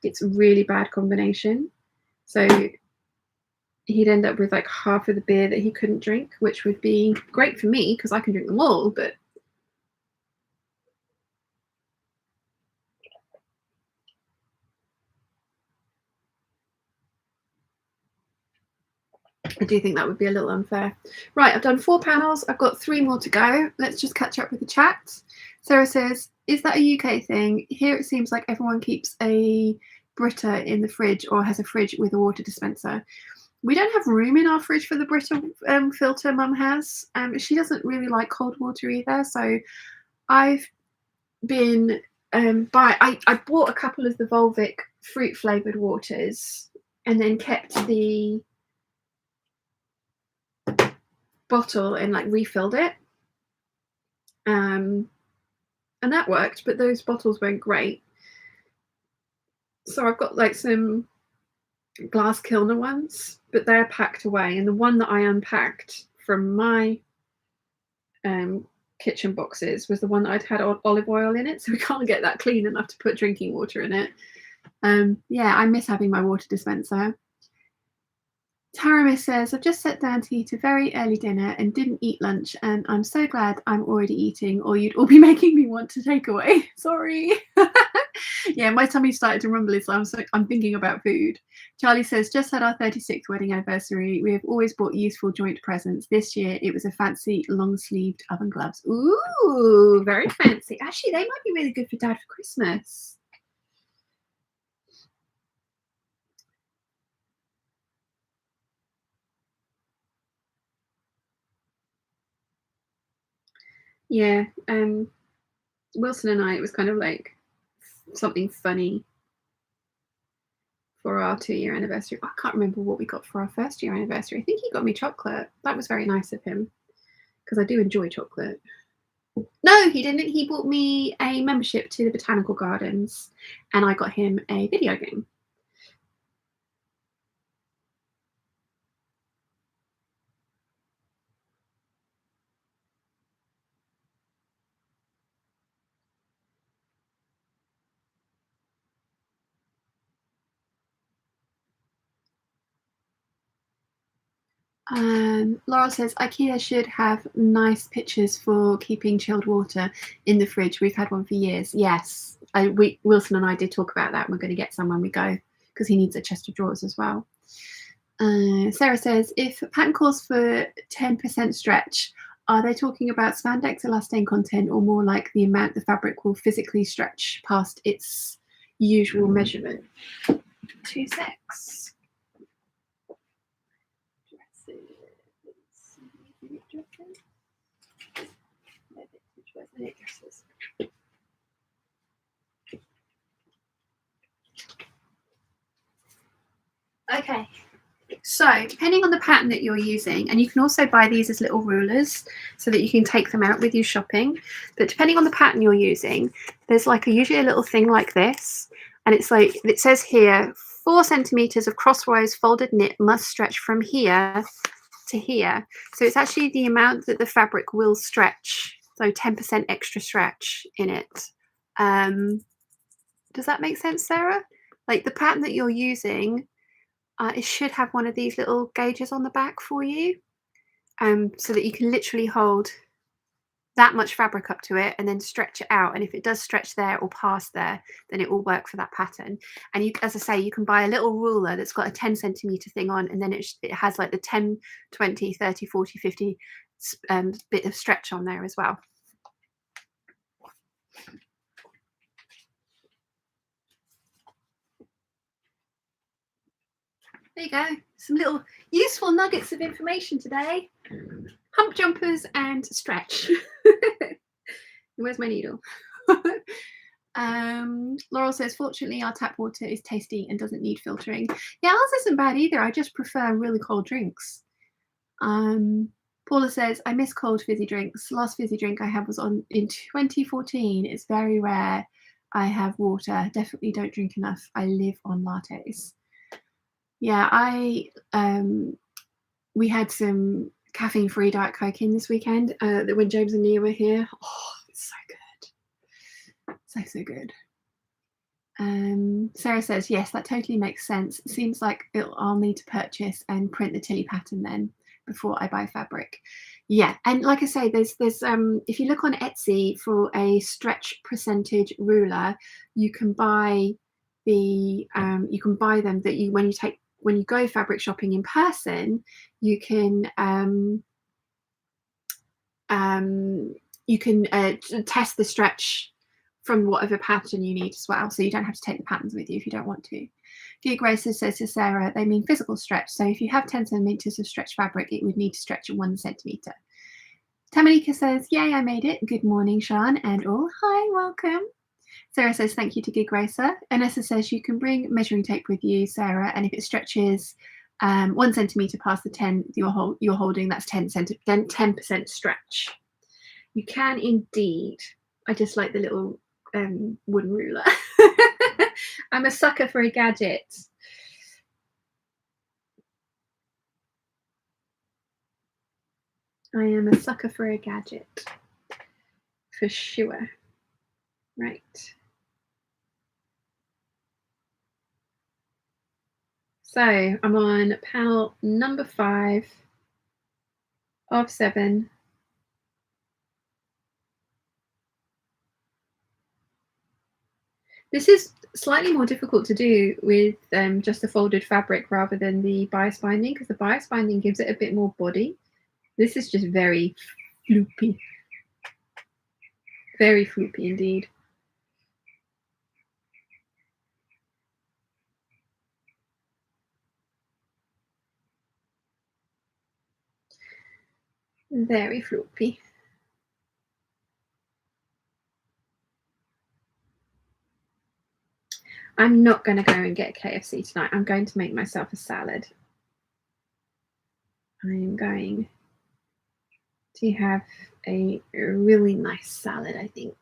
It's a really bad combination. So he'd end up with like half of the beer that he couldn't drink, which would be great for me because I can drink them all, but I do think that would be a little unfair. Right, I've done 4 panels. I've got 3 more to go. Let's just catch up with the chat. Sarah says, is that a UK thing? Here it seems like everyone keeps a Brita in the fridge or has a fridge with a water dispenser. We don't have room in our fridge for the Brita filter Mum has. She doesn't really like cold water either. So I've been I bought a couple of the Volvic fruit flavoured waters and then kept the bottle and like refilled it. And that worked, but those bottles weren't great. So I've got like some glass kilner ones, but they're packed away. And the one that I unpacked from my kitchen boxes was the one that I'd had olive oil in it, so we can't get that clean enough to put drinking water in it. Yeah, I miss having my water dispenser. Taramis says, I've just sat down to eat a very early dinner and didn't eat lunch, and I'm so glad I'm already eating, or you'd all be making me want to take away. Sorry. Yeah, my tummy started to rumble, so I'm thinking about food. Charlie says, just had our 36th wedding anniversary. We have always bought useful joint presents. This year it was a fancy long-sleeved oven gloves. Ooh, very fancy. Actually, they might be really good for Dad for Christmas. Yeah, Wilson and I, it was kind of like something funny for our 2-year anniversary. I can't remember what we got for our 1st-year anniversary. I think he got me chocolate. That was very nice of him because I do enjoy chocolate. No, he didn't. He bought me a membership to the botanical gardens, and I got him a video game. Laura says IKEA should have nice pictures for keeping chilled water in the fridge. We've had one for years. Yes, Wilson and I did talk about that. We're going to get some when we go because he needs a chest of drawers as well. Sarah says, if pattern calls for 10% stretch, are they talking about spandex elastane content or more like the amount the fabric will physically stretch past its usual measurement? 2 secs. Okay, so depending on the pattern that you're using, and you can also buy these as little rulers so that you can take them out with you shopping, but depending on the pattern you're using, there's like usually a little thing like this, and it's like, it says here 4 centimeters of crosswise folded knit must stretch from here to here. So it's actually the amount that the fabric will stretch, so 10% extra stretch in it. Does that make sense, Sarah? Like the pattern that you're using, it should have one of these little gauges on the back for you, so that you can literally hold that much fabric up to it and then stretch it out, and if it does stretch there or past there, then it will work for that pattern. And you, as I say, you can buy a little ruler that's got a 10 centimeter thing on, and then it has like the 10, 20, 30, 40, 50 bit of stretch on there as well. There you go, some little useful nuggets of information today. Hump jumpers and stretch. Where's my needle? Laurel says, fortunately, our tap water is tasty and doesn't need filtering. Yeah, ours isn't bad either. I just prefer really cold drinks. Paula says, I miss cold fizzy drinks. Last fizzy drink I had was in 2014. It's very rare. I have water. Definitely don't drink enough. I live on lattes. Yeah, we had some caffeine-free Diet Coke in this weekend when James and Nia were here. Oh, it's so good. So good. Sarah says, yes, that totally makes sense. It seems like I'll need to purchase and print the Tilly pattern then before I buy fabric. Yeah, and like I say, there's if you look on Etsy for a stretch percentage ruler, you can buy them that when you go fabric shopping in person, you can test the stretch from whatever pattern you need as well, so you don't have to take the patterns with you if you don't want to. Dear Grace says to Sarah, they mean physical stretch, so if you have 10 centimeters of stretch fabric, it would need to stretch 1 centimeter. Tamanika says, yay, I made it. Good morning, Sean and all. Hi, welcome. Sarah says, thank you to Gig Racer. Anessa says, you can bring measuring tape with you, Sarah, and if it stretches 1 centimeter past the 10 you're holding, that's 10% stretch. You can indeed. I just like the little wooden ruler. I'm a sucker for a gadget. I am a sucker for a gadget. For sure. Right. So I'm on panel number 5 of 7. This is slightly more difficult to do with just a folded fabric rather than the bias binding, because the bias binding gives it a bit more body. This is just very floopy. Very floopy indeed. Very floopy. I'm not going to go and get KFC tonight. I'm going to make myself a salad. I am going to have a really nice salad, I think.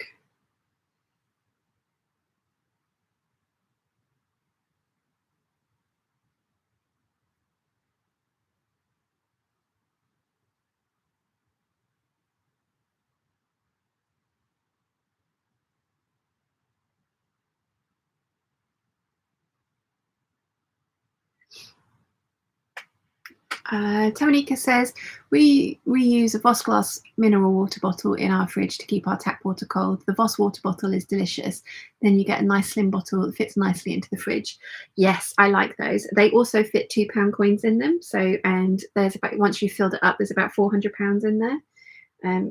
Tamanika says, we use a Voss glass mineral water bottle in our fridge to keep our tap water cold. The Voss water bottle is delicious. Then you get a nice slim bottle that fits nicely into the fridge. Yes, I like those. They also fit £2 coins in them. So, and there's about, once you've filled it up, there's about £400 in there.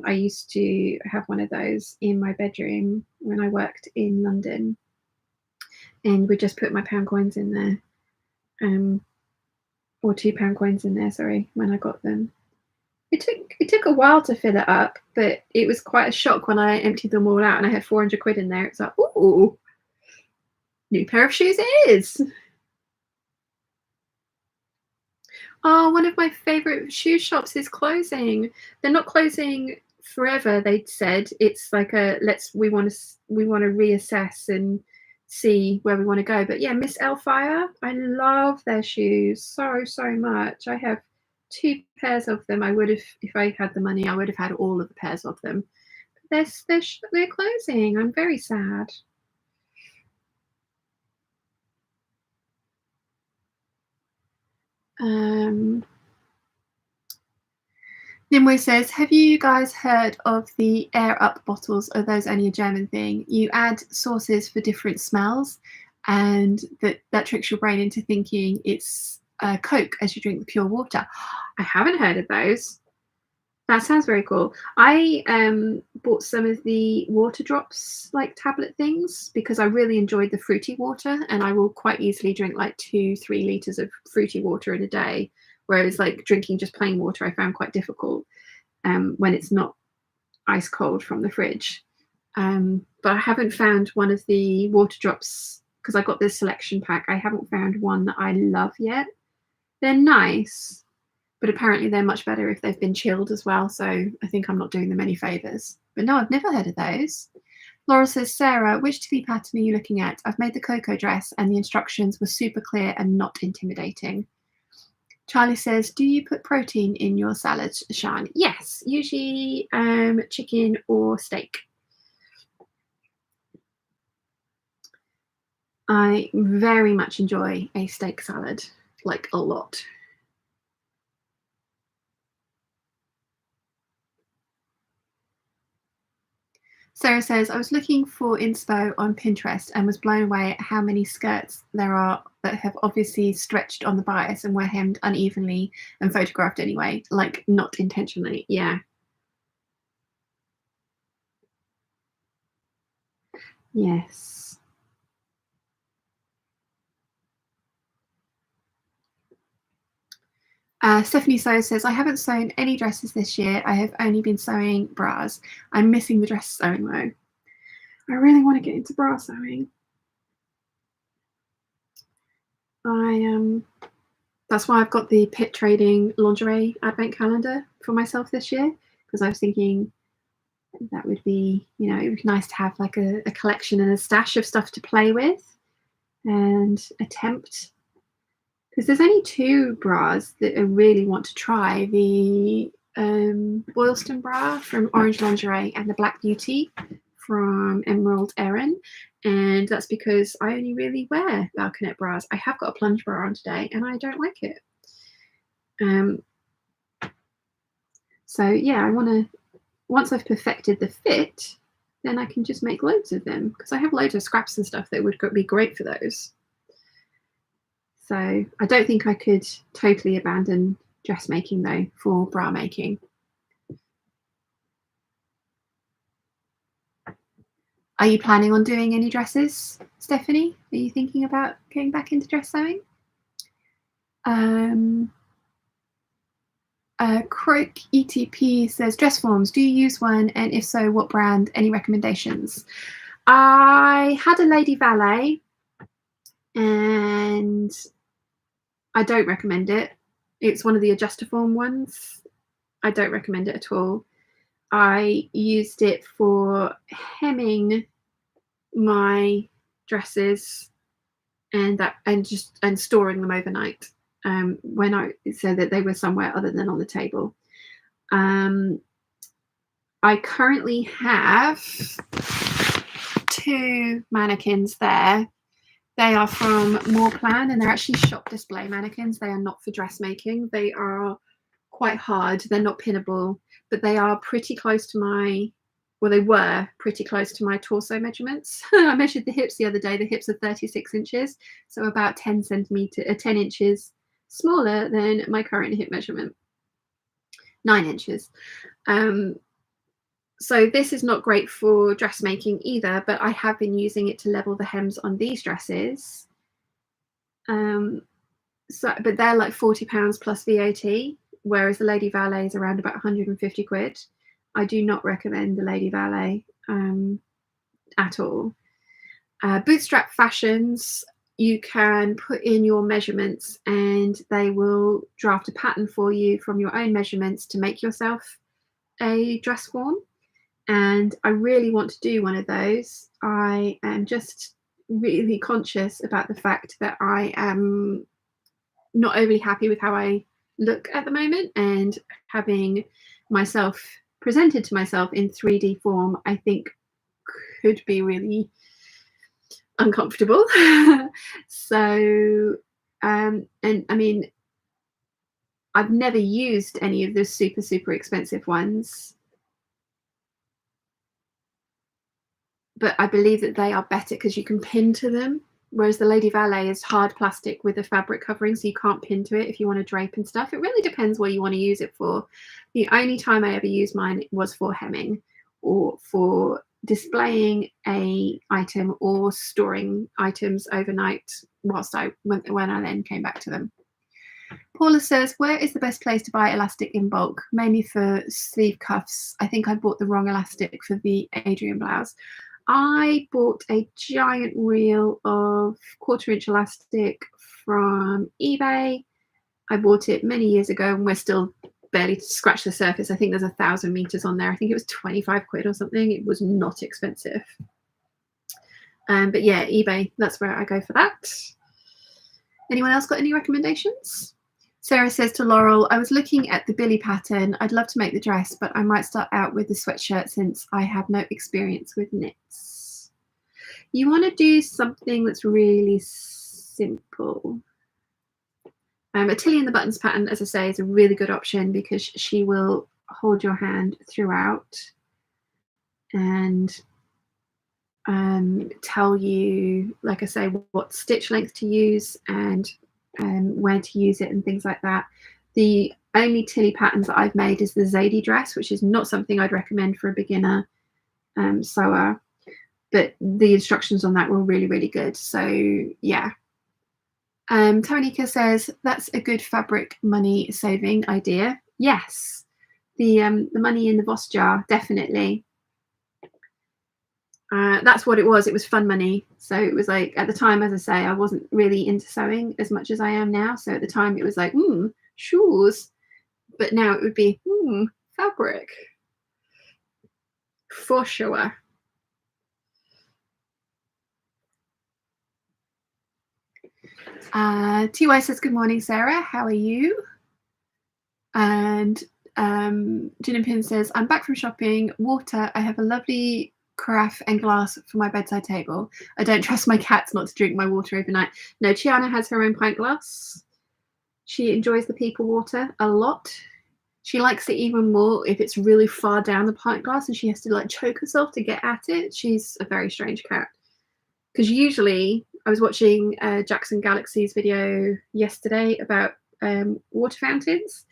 I used to have one of those in my bedroom when I worked in London, and would just put my pound coins in there. Or £2 coins in there, sorry, when I got them. It took a while to fill it up, but it was quite a shock when I emptied them all out and I had 400 quid in there. It's like, ooh, new pair of shoes it is. Oh, one of my favorite shoe shops is closing. They're not closing forever, they said. It's like we want to reassess and see where we want to go. But yeah, Miss Elfire, I love their shoes so much. I have 2 pairs of them. I would have, if I had the money, I would have had all of the pairs of them. But they're closing. I'm very sad. Nimue says, have you guys heard of the air up bottles? Are those only a German thing? You add sauces for different smells, and that tricks your brain into thinking it's Coke as you drink the pure water. I haven't heard of those. That sounds very cool. I bought some of the water drops, like tablet things, because I really enjoyed the fruity water, and I will quite easily drink like 2-3 liters of fruity water in a day. Whereas like drinking just plain water, I found quite difficult when it's not ice cold from the fridge. But I haven't found one of the water drops because I got this selection pack. I haven't found one that I love yet. They're nice, but apparently they're much better if they've been chilled as well. So I think I'm not doing them any favors. But no, I've never heard of those. Laura says, Sarah, which TV pattern are you looking at? I've made the cocoa dress and the instructions were super clear and not intimidating. Charlie says, do you put protein in your salad, Sian? Yes, usually chicken or steak. I very much enjoy a steak salad, like a lot. Sarah says, I was looking for inspo on Pinterest and was blown away at how many skirts there are that have obviously stretched on the bias and were hemmed unevenly and photographed anyway, like not intentionally. Yeah. Yes. Stephanie So says, I haven't sewn any dresses this year. I have only been sewing bras. I'm missing the dress sewing though. I really want to get into bra sewing. That's why I've got the Pit Trading lingerie advent calendar for myself this year, because I was thinking that would be, it would be nice to have like a collection and a stash of stuff to play with and attempt. Because there's only 2 bras that I really want to try: the Boylston bra from Orange Lingerie and the Black Beauty from Emerald Erin. And that's because I only really wear balconette bras. I have got a plunge bra on today and I don't like it. So yeah, I want to, once I've perfected the fit, then I can just make loads of them, because I have loads of scraps and stuff that would be great for those. So I don't think I could totally abandon dressmaking though for bra making. Are you planning on doing any dresses, Stephanie? Are you thinking about going back into dress sewing? Croak ETP says, dress forms, do you use one? And if so, what brand? Any recommendations? I had a Lady Valet and I don't recommend it. It's one of the Adjustaform ones. I don't recommend it at all. I used it for hemming my dresses and storing them overnight when I so that they were somewhere other than on the table. I currently have 2 mannequins there. They are from Moorplan and they're actually shop display mannequins. They are not for dressmaking. They are quite hard. They're not pinnable, but they are pretty close to my, well, they were pretty close to my torso measurements. I measured the hips the other day. The hips are 36 inches, so about 10 inches smaller than my current hip measurement, 9 inches. So this is not great for dressmaking either, but I have been using it to level the hems on these dresses. But they're like £40 plus VAT, whereas the Lady Valet is around about 150 quid. I do not recommend the Lady Valet at all. Bootstrap Fashions, you can put in your measurements and they will draft a pattern for you from your own measurements to make yourself a dress form. And I really want to do one of those. I am just really conscious about the fact that I am not overly happy with how I look at the moment, and having myself presented to myself in 3D form, I think could be really uncomfortable. So, and I mean, I've never used any of the super expensive ones, but I believe that they are better because you can pin to them, whereas the Lady Valet is hard plastic with a fabric covering, so you can't pin to it if you want to drape and stuff. It really depends what you want to use it for. The only time I ever used mine was for hemming or for displaying a item or storing items overnight whilst when I then came back to them. Paula says, where is the best place to buy elastic in bulk? Mainly for sleeve cuffs. I think I bought the wrong elastic for the Adrian blouse. I bought a giant reel of 1/4 inch elastic from eBay. I bought it many years ago and we're still barely scratched the surface. I think there's 1,000 meters on there. I think it was 25 quid or something. It was not expensive. But yeah, eBay, that's where I go for that. Anyone else got any recommendations? Sarah says to Laurel, I was looking at the Billy pattern. I'd love to make the dress, but I might start out with the sweatshirt since I have no experience with knits. You want to do something that's really simple. Tilly in the Buttons pattern, as I say, is a really good option because she will hold your hand throughout and tell you, like I say, what stitch length to use and where to use it and things like that. The only Tilly patterns that I've made is the Zadie dress, which is not something I'd recommend for a beginner sewer, but the instructions on that were really, really good. So yeah. Tonika says that's a good fabric money saving idea. Yes, the money in the Voss jar, definitely. That's what it was. It was fun money. So it was like, at the time, as I say, I wasn't really into sewing as much as I am now. So at the time it was like, shoes. But now it would be, fabric. For sure. TY says, good morning, Sarah. How are you? And Gin and Pin says, I'm back from shopping. Water. I have a lovely carafe and glass for my bedside table. I don't trust my cats not to drink my water overnight. No, Chiana has her own pint glass. She enjoys the people water a lot. She likes it even more if it's really far down the pint glass and she has to like choke herself to get at it. She's a very strange cat. Because usually, I was watching Jackson Galaxy's video yesterday about water fountains.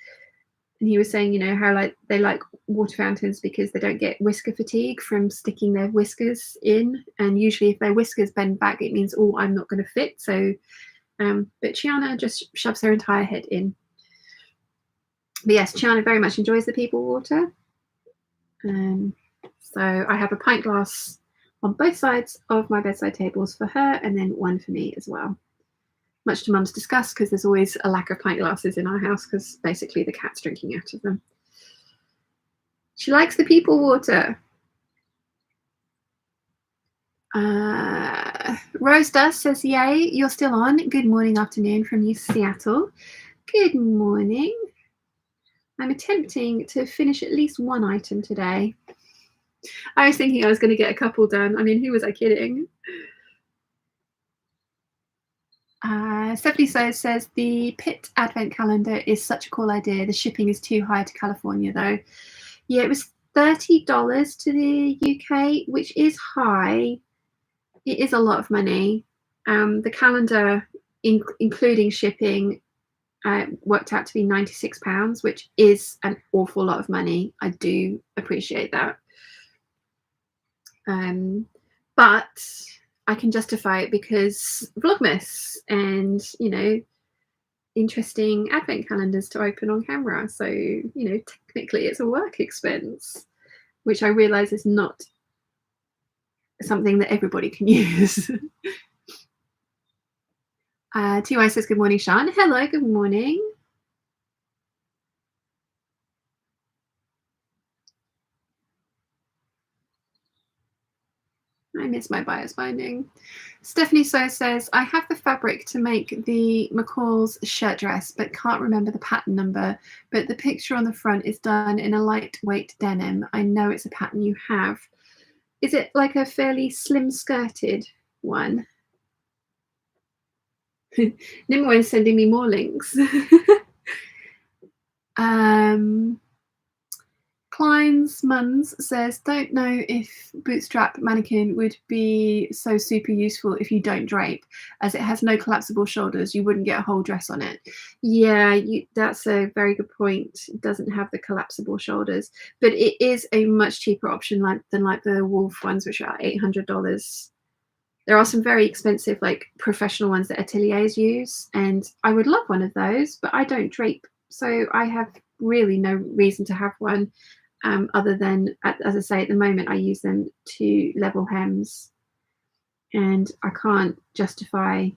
And he was saying, you know, how like they like water fountains because they don't get whisker fatigue from sticking their whiskers in. And usually if their whiskers bend back, it means, oh, I'm not going to fit. So, but Chiana just shoves her entire head in. But yes, Chiana very much enjoys the people water. So I have a pint glass on both sides of my bedside tables for her and then one for me as well. Much to Mum's disgust because there's always a lack of pint glasses in our house because basically the cat's drinking out of them. She likes the people water. Rose Dust says, yay, you're still on. Good morning, afternoon from Seattle. Good morning. I'm attempting to finish at least one item today. I was thinking I was going to get a couple done. I mean, who was I kidding? Stephanie says the Pitt Advent Calendar is such a cool idea. The shipping is too high to California, though. Yeah, it was $30 to the UK, which is high. It is a lot of money. The calendar, including shipping, worked out to be £96, which is an awful lot of money. I do appreciate that. But I can justify it because Vlogmas and, you know, interesting advent calendars to open on camera. So, you know, technically it's a work expense, which I realize is not something that everybody can use. TY says, good morning, Sean. Hello, good morning. I miss my bias binding. Stephanie says, I have the fabric to make the McCall's shirt dress, but can't remember the pattern number. But the picture on the front is done in a lightweight denim. I know it's a pattern you have. Is it like a fairly slim skirted one? Nimue is sending me more links. Klein's Mums says, don't know if bootstrap mannequin would be so super useful if you don't drape, as it has no collapsible shoulders. You wouldn't get a whole dress on it. Yeah, that's a very good point. It doesn't have the collapsible shoulders, but it is a much cheaper option than the Wolf ones, which are $800. There are some very expensive, like professional ones that ateliers use, and I would love one of those, but I don't drape, so I have really no reason to have one. Other than, as I say, at the moment I use them to level hems, and I can't justify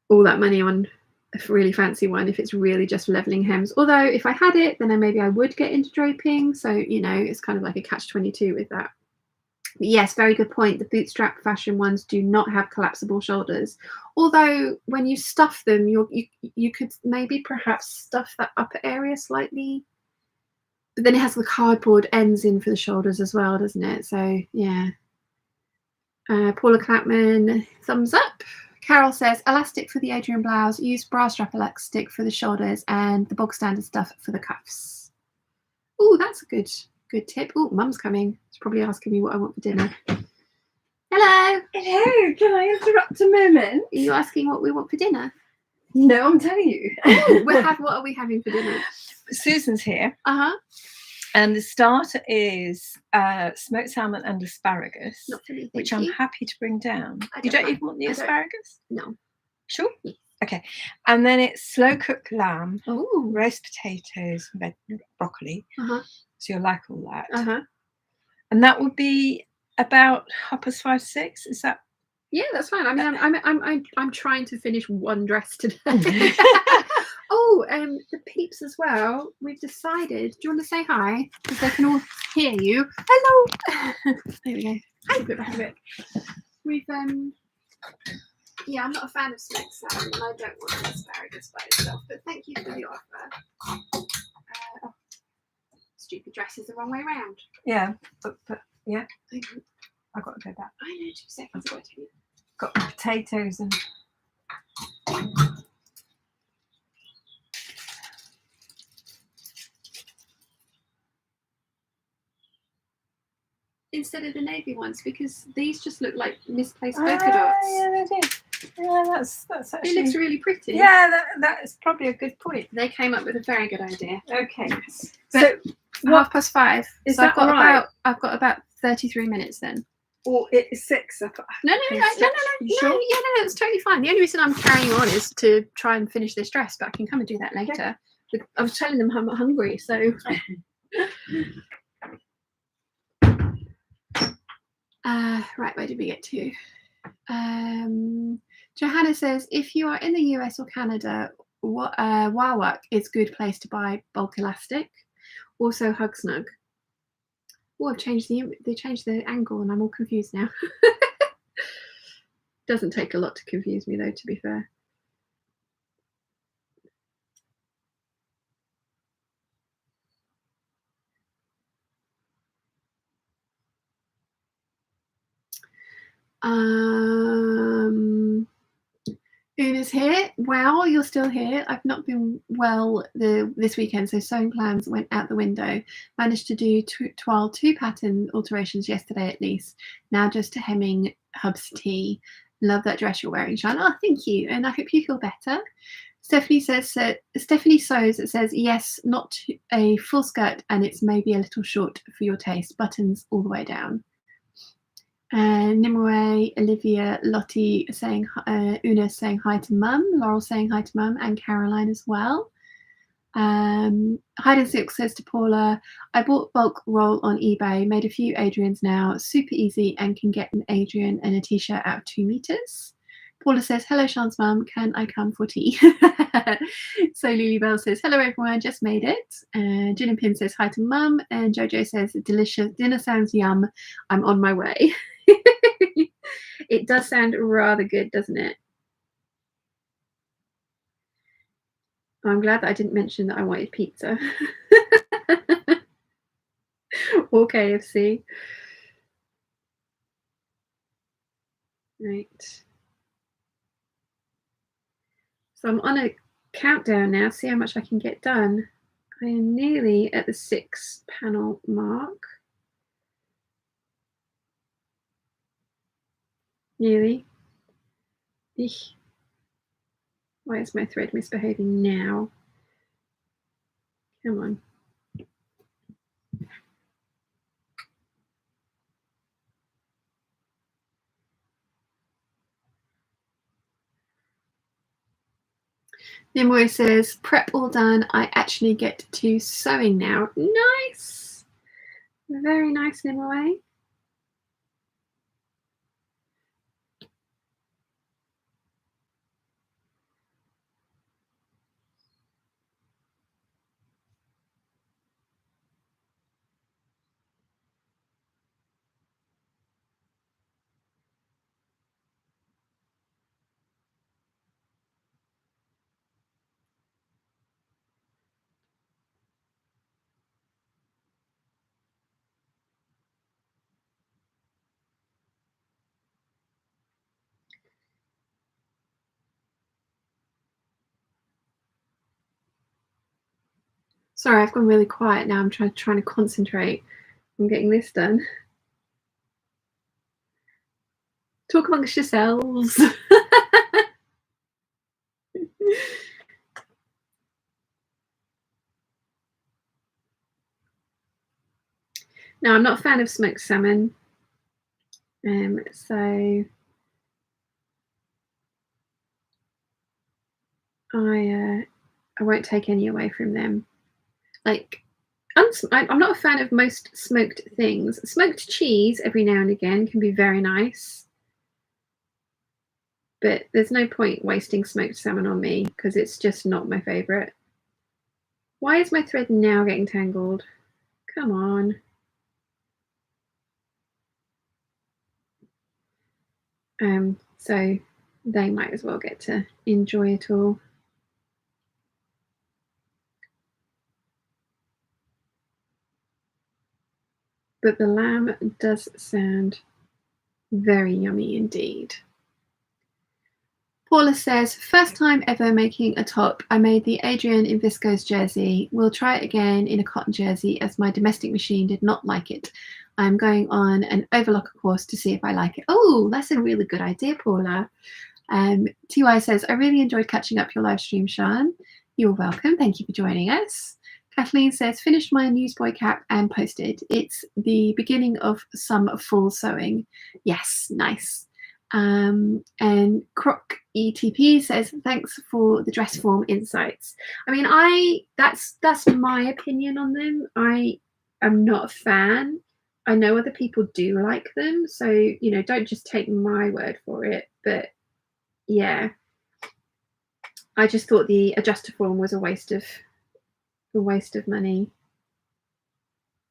all that money on a really fancy one if it's really just leveling hems. Although if I had it, then maybe I would get into draping, so it's kind of like a catch-22 with that. But yes, very good point. The bootstrap fashion ones do not have collapsible shoulders, although when you stuff them, you could maybe perhaps stuff that upper area slightly. But then it has the cardboard ends in for the shoulders as well, doesn't it? So, yeah. Paula Clapman, thumbs up. Carol says, elastic for the Adrian blouse. Use bra strap elastic for the shoulders and the bog standard stuff for the cuffs. Oh, that's a good tip. Oh, Mum's coming. She's probably asking me what I want for dinner. Hello. Hello. Can I interrupt a moment? Are you asking what we want for dinner? No, I'm telling you. What are we having for dinner? Susan's here. Uh-huh. And the starter is smoked salmon and asparagus, Not for me, which I'm happy to bring down. You don't even want the asparagus? No. Sure? Yes. Okay. And then it's slow cooked lamb, oh, roast potatoes, broccoli. Uh-huh. So you'll like all that. Uh-huh. And that would be about 5:30, 6. Is that? Yeah, that's fine. I mean, I'm trying to finish one dress today. Oh, the Peeps as well. We've decided. Do you want to say hi? Because they can all hear you. Hello. There we go. Hi. Put it back a bit. We've yeah, I'm not a fan of smoked salmon, and I don't want asparagus by itself. But thank you for the offer. Oh, stupid dress is the wrong way around. Yeah, but yeah. I've got to go back. I know, 2 seconds. I've got to tell you. Got the potatoes and. Instead of the navy ones, because these just look like misplaced polka dots. Yeah, they do. Yeah, that's actually. It looks really pretty. Yeah, that is probably a good point. They came up with a very good idea. Okay. So what, 5:30. Is so that I've got about 33 minutes then. Or it's 6. No. You Yeah, sure? no, it's totally fine. The only reason I'm carrying on is to try and finish this dress, but I can come and do that later. Okay. I was telling them I'm hungry, so. Right, where did we get to? Johanna says, if you are in the US or Canada, Wawak is a good place to buy bulk elastic. Also, Hug Snug. Oh, they changed the angle, and I'm all confused now. Doesn't take a lot to confuse me, though, to be fair. Una's here. Wow, you're still here. I've not been well this weekend, so sewing plans went out the window. Managed to do 2 pattern alterations yesterday at least. Now just to hemming Hub's tea. Love that dress you're wearing, Sean. Oh, thank you, and I hope you feel better. Stephanie sews. It says yes, not a full skirt, and it's maybe a little short for your taste. Buttons all the way down. Nimue, Olivia, Lottie saying, Una saying hi to Mum, Laurel saying hi to Mum, and Caroline as well. Hide and Silk says to Paula, I bought bulk roll on eBay, made a few Adrians now, super easy, and can get an Adrian and a t-shirt out of 2 meters. Paula says, hello Sean's mum, can I come for tea? So Lily Bell says, hello everyone, just made it. Gin and Pin says hi to Mum, and Jojo says, delicious, dinner sounds yum, I'm on my way. It does sound rather good, doesn't it? I'm glad that I didn't mention that I wanted pizza. Or KFC. Right. So I'm on a countdown now, see how much I can get done. I am nearly at the 6 panel mark. Nearly. Eesh. Why is my thread misbehaving now? Come on. Nimue says, prep all done. I actually get to sewing now. Nice. Very nice, Nimue. Sorry, I've gone really quiet now. I'm trying to concentrate on getting this done. Talk amongst yourselves. Now, I'm not a fan of smoked salmon, so I won't take any away from them. Like, I'm not a fan of most smoked things. Smoked cheese every now and again can be very nice, but there's no point wasting smoked salmon on me because it's just not my favorite. Why is my thread now getting tangled? Come on. So they might as well get to enjoy it all. But the lamb does sound very yummy indeed. Paula says, first time ever making a top. I made the Adrian in viscose jersey. We'll try it again in a cotton jersey as my domestic machine did not like it. I'm going on an overlocker course to see if I like it. Oh, that's a really good idea, Paula. TY says, I really enjoyed catching up your live stream, Sean. You're welcome. Thank you for joining us. Kathleen says, finished my newsboy cap and posted. It's the beginning of some fall sewing. Yes, nice. And Croc ETP says, thanks for the dress form insights. I mean, that's my opinion on them. I am not a fan. I know other people do like them, so you know, don't just take my word for it. But yeah, I just thought the adjuster form was a waste of money.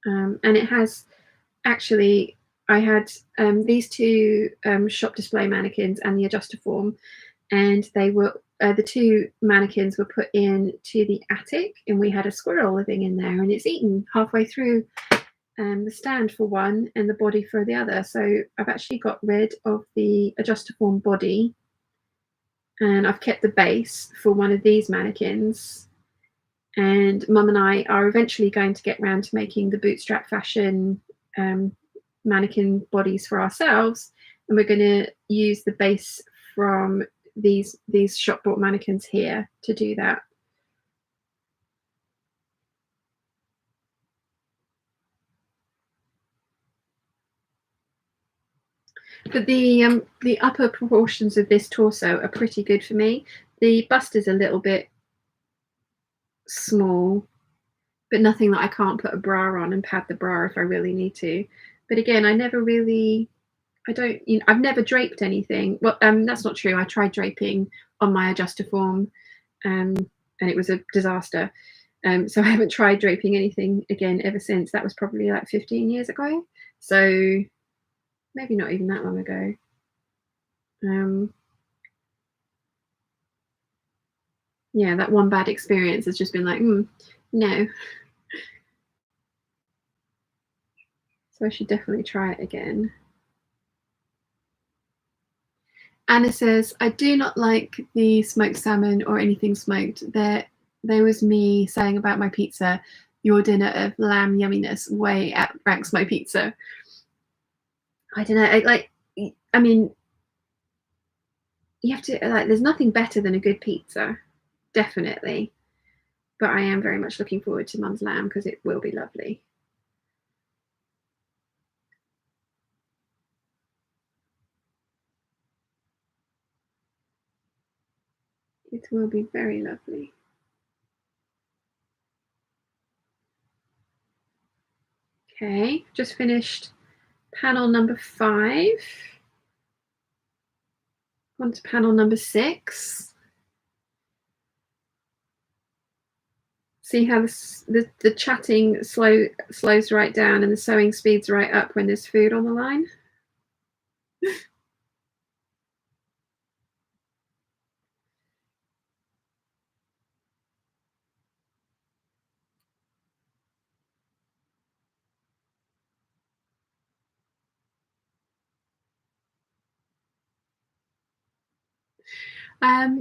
And it has actually, I had these two shop display mannequins and the adjuster form, and they were the two mannequins were put in to the attic, and we had a squirrel living in there, and it's eaten halfway through the stand for one and the body for the other. So I've actually got rid of the adjuster form body, and I've kept the base for one of these mannequins. And Mum and I are eventually going to get round to making the bootstrap fashion mannequin bodies for ourselves, and we're going to use the base from these shop bought mannequins here to do that. But the upper proportions of this torso are pretty good for me. The bust is a little bit small, but nothing that I can't put a bra on and pad the bra if I really need to. But again, I've never draped anything. Well, that's not true. I tried draping on my adjuster form, and it was a disaster. So I haven't tried draping anything again ever since. That was probably like 15 years ago. So maybe not even that long ago. Yeah, that one bad experience has just been like, no. So I should definitely try it again. Anna says, I do not like the smoked salmon or anything smoked. There was me saying about my pizza, your dinner of lamb yumminess way outranks my pizza. I don't know. I mean, you have to, there's nothing better than a good pizza, definitely. But I am very much looking forward to Mum's lamb because it will be lovely. It will be very lovely. Okay, just finished panel number 5. On to panel number 6. See how the chatting slows right down and the sewing speeds right up when there's food on the line.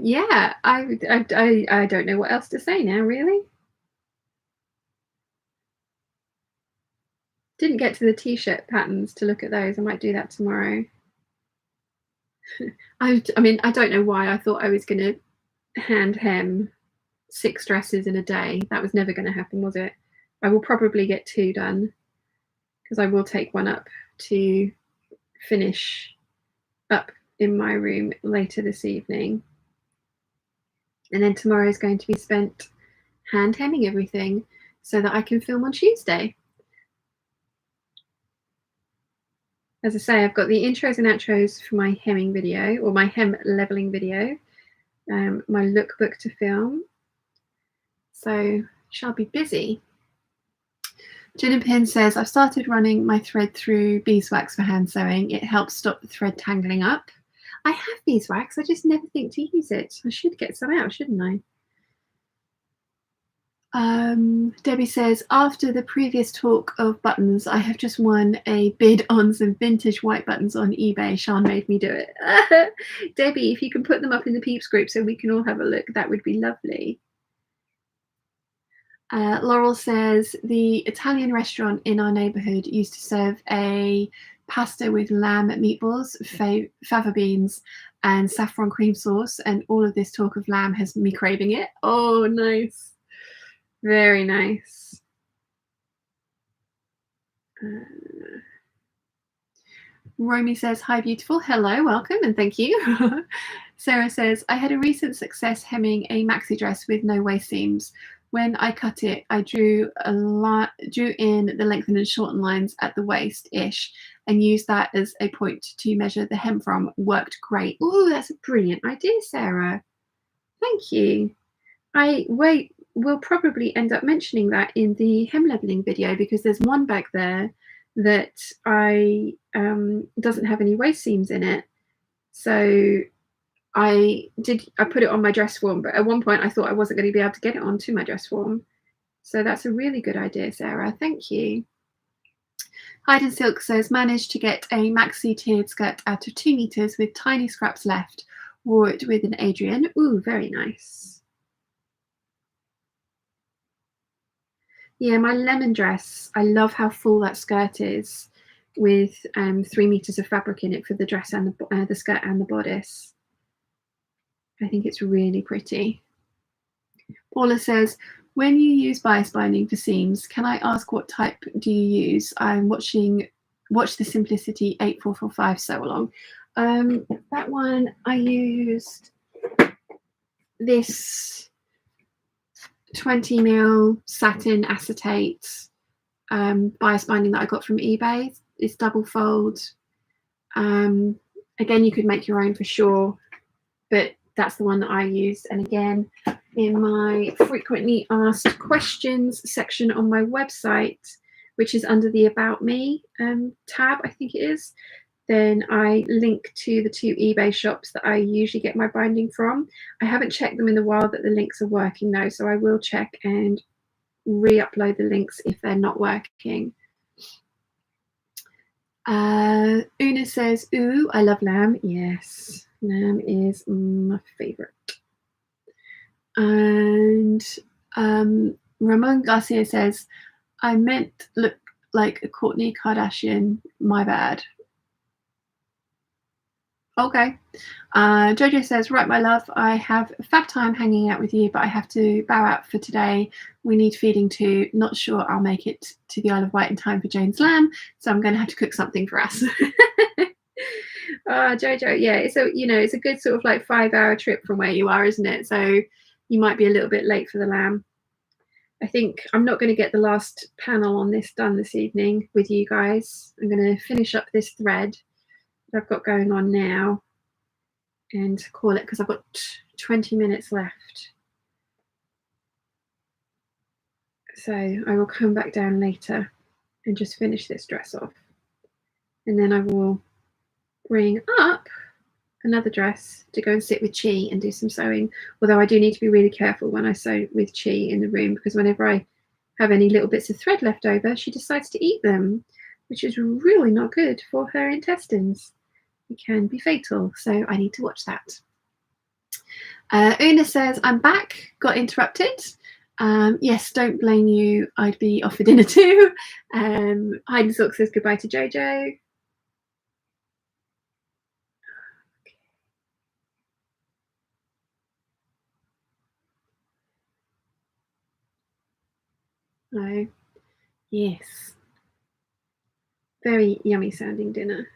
Yeah, I don't know what else to say now, really. Didn't get to the t-shirt patterns to look at those. I might do that tomorrow. I mean, I don't know why I thought I was going to hand hem 6 dresses in a day. That was never going to happen, was it? I will probably get 2 done because I will take one up to finish up in my room later this evening. And then tomorrow is going to be spent hand hemming everything so that I can film on Tuesday. As I say, I've got the intros and outros for my hemming video, or my hem leveling video, my lookbook to film. So shall be busy. Gin Pin says, I've started running my thread through beeswax for hand sewing. It helps stop the thread tangling up. I have beeswax, I just never think to use it. I should get some out, shouldn't I? Debbie says, after the previous talk of buttons, I have just won a bid on some vintage white buttons on eBay. Sean made me do it. Debbie, if you can put them up in the Peeps group so we can all have a look, that would be lovely. Laurel says, the Italian restaurant in our neighborhood used to serve a pasta with lamb meatballs, fava beans, and saffron cream sauce, and all of this talk of lamb has me craving it. Oh, nice. Very nice. Romy says, hi, beautiful. Hello, welcome, and thank you. Sarah says, I had a recent success hemming a maxi dress with no waist seams. When I cut it, I drew in the lengthen and shorten lines at the waist-ish and used that as a point to measure the hem from. Worked great. Oh, that's a brilliant idea, Sarah. Thank you. We'll probably end up mentioning that in the hem leveling video because there's one back there that doesn't have any waist seams in it. So I put it on my dress form, but at one point I thought I wasn't going to be able to get it onto my dress form. So that's a really good idea, Sarah. Thank you. Hide and Silk says, managed to get a maxi tiered skirt out of 2 meters with tiny scraps left. Wore it with an Adrian. Ooh, very nice. Yeah, my lemon dress, I love how full that skirt is with 3 meters of fabric in it for the dress and the skirt and the bodice. I think it's really pretty. Paula says, when you use bias binding for seams, can I ask what type do you use? I'm watch the Simplicity 8445 sew along. That one I used this 20 mil satin acetate bias binding that I got from eBay. It's double fold. Again, you could make your own for sure, but that's the one that I used. And again, in my frequently asked questions section on my website, which is under the About Me tab, I think it is, then I link to the 2 eBay shops that I usually get my binding from. I haven't checked them in a while that the links are working though, so I will check and re-upload the links if they're not working. Una says, ooh, I love lamb. Yes, lamb is my favorite. And Ramon Garcia says, I meant look like a Kourtney Kardashian. My bad. Okay. Jojo says, right, my love, I have a fab time hanging out with you, but I have to bow out for today. We need feeding too. Not sure I'll make it to the Isle of Wight in time for Jane's lamb, so I'm going to have to cook something for us. Jojo, yeah, it's a good sort of like 5-hour trip from where you are, isn't it? So you might be a little bit late for the lamb. I think I'm not going to get the last panel on this done this evening with you guys. I'm going to finish up this thread that I've got going on now and call it, because I've got 20 minutes left. So I will come back down later and just finish this dress off. And then I will bring up another dress to go and sit with Chi and do some sewing. Although I do need to be really careful when I sew with Chi in the room, because whenever I have any little bits of thread left over, she decides to eat them, which is really not good for her intestines. It can be fatal, so I need to watch that. Una says, I'm back, got interrupted. Yes, don't blame you, I'd be off for dinner too. Hayden Silk says goodbye to Jojo. Oh, yes. Very yummy sounding dinner.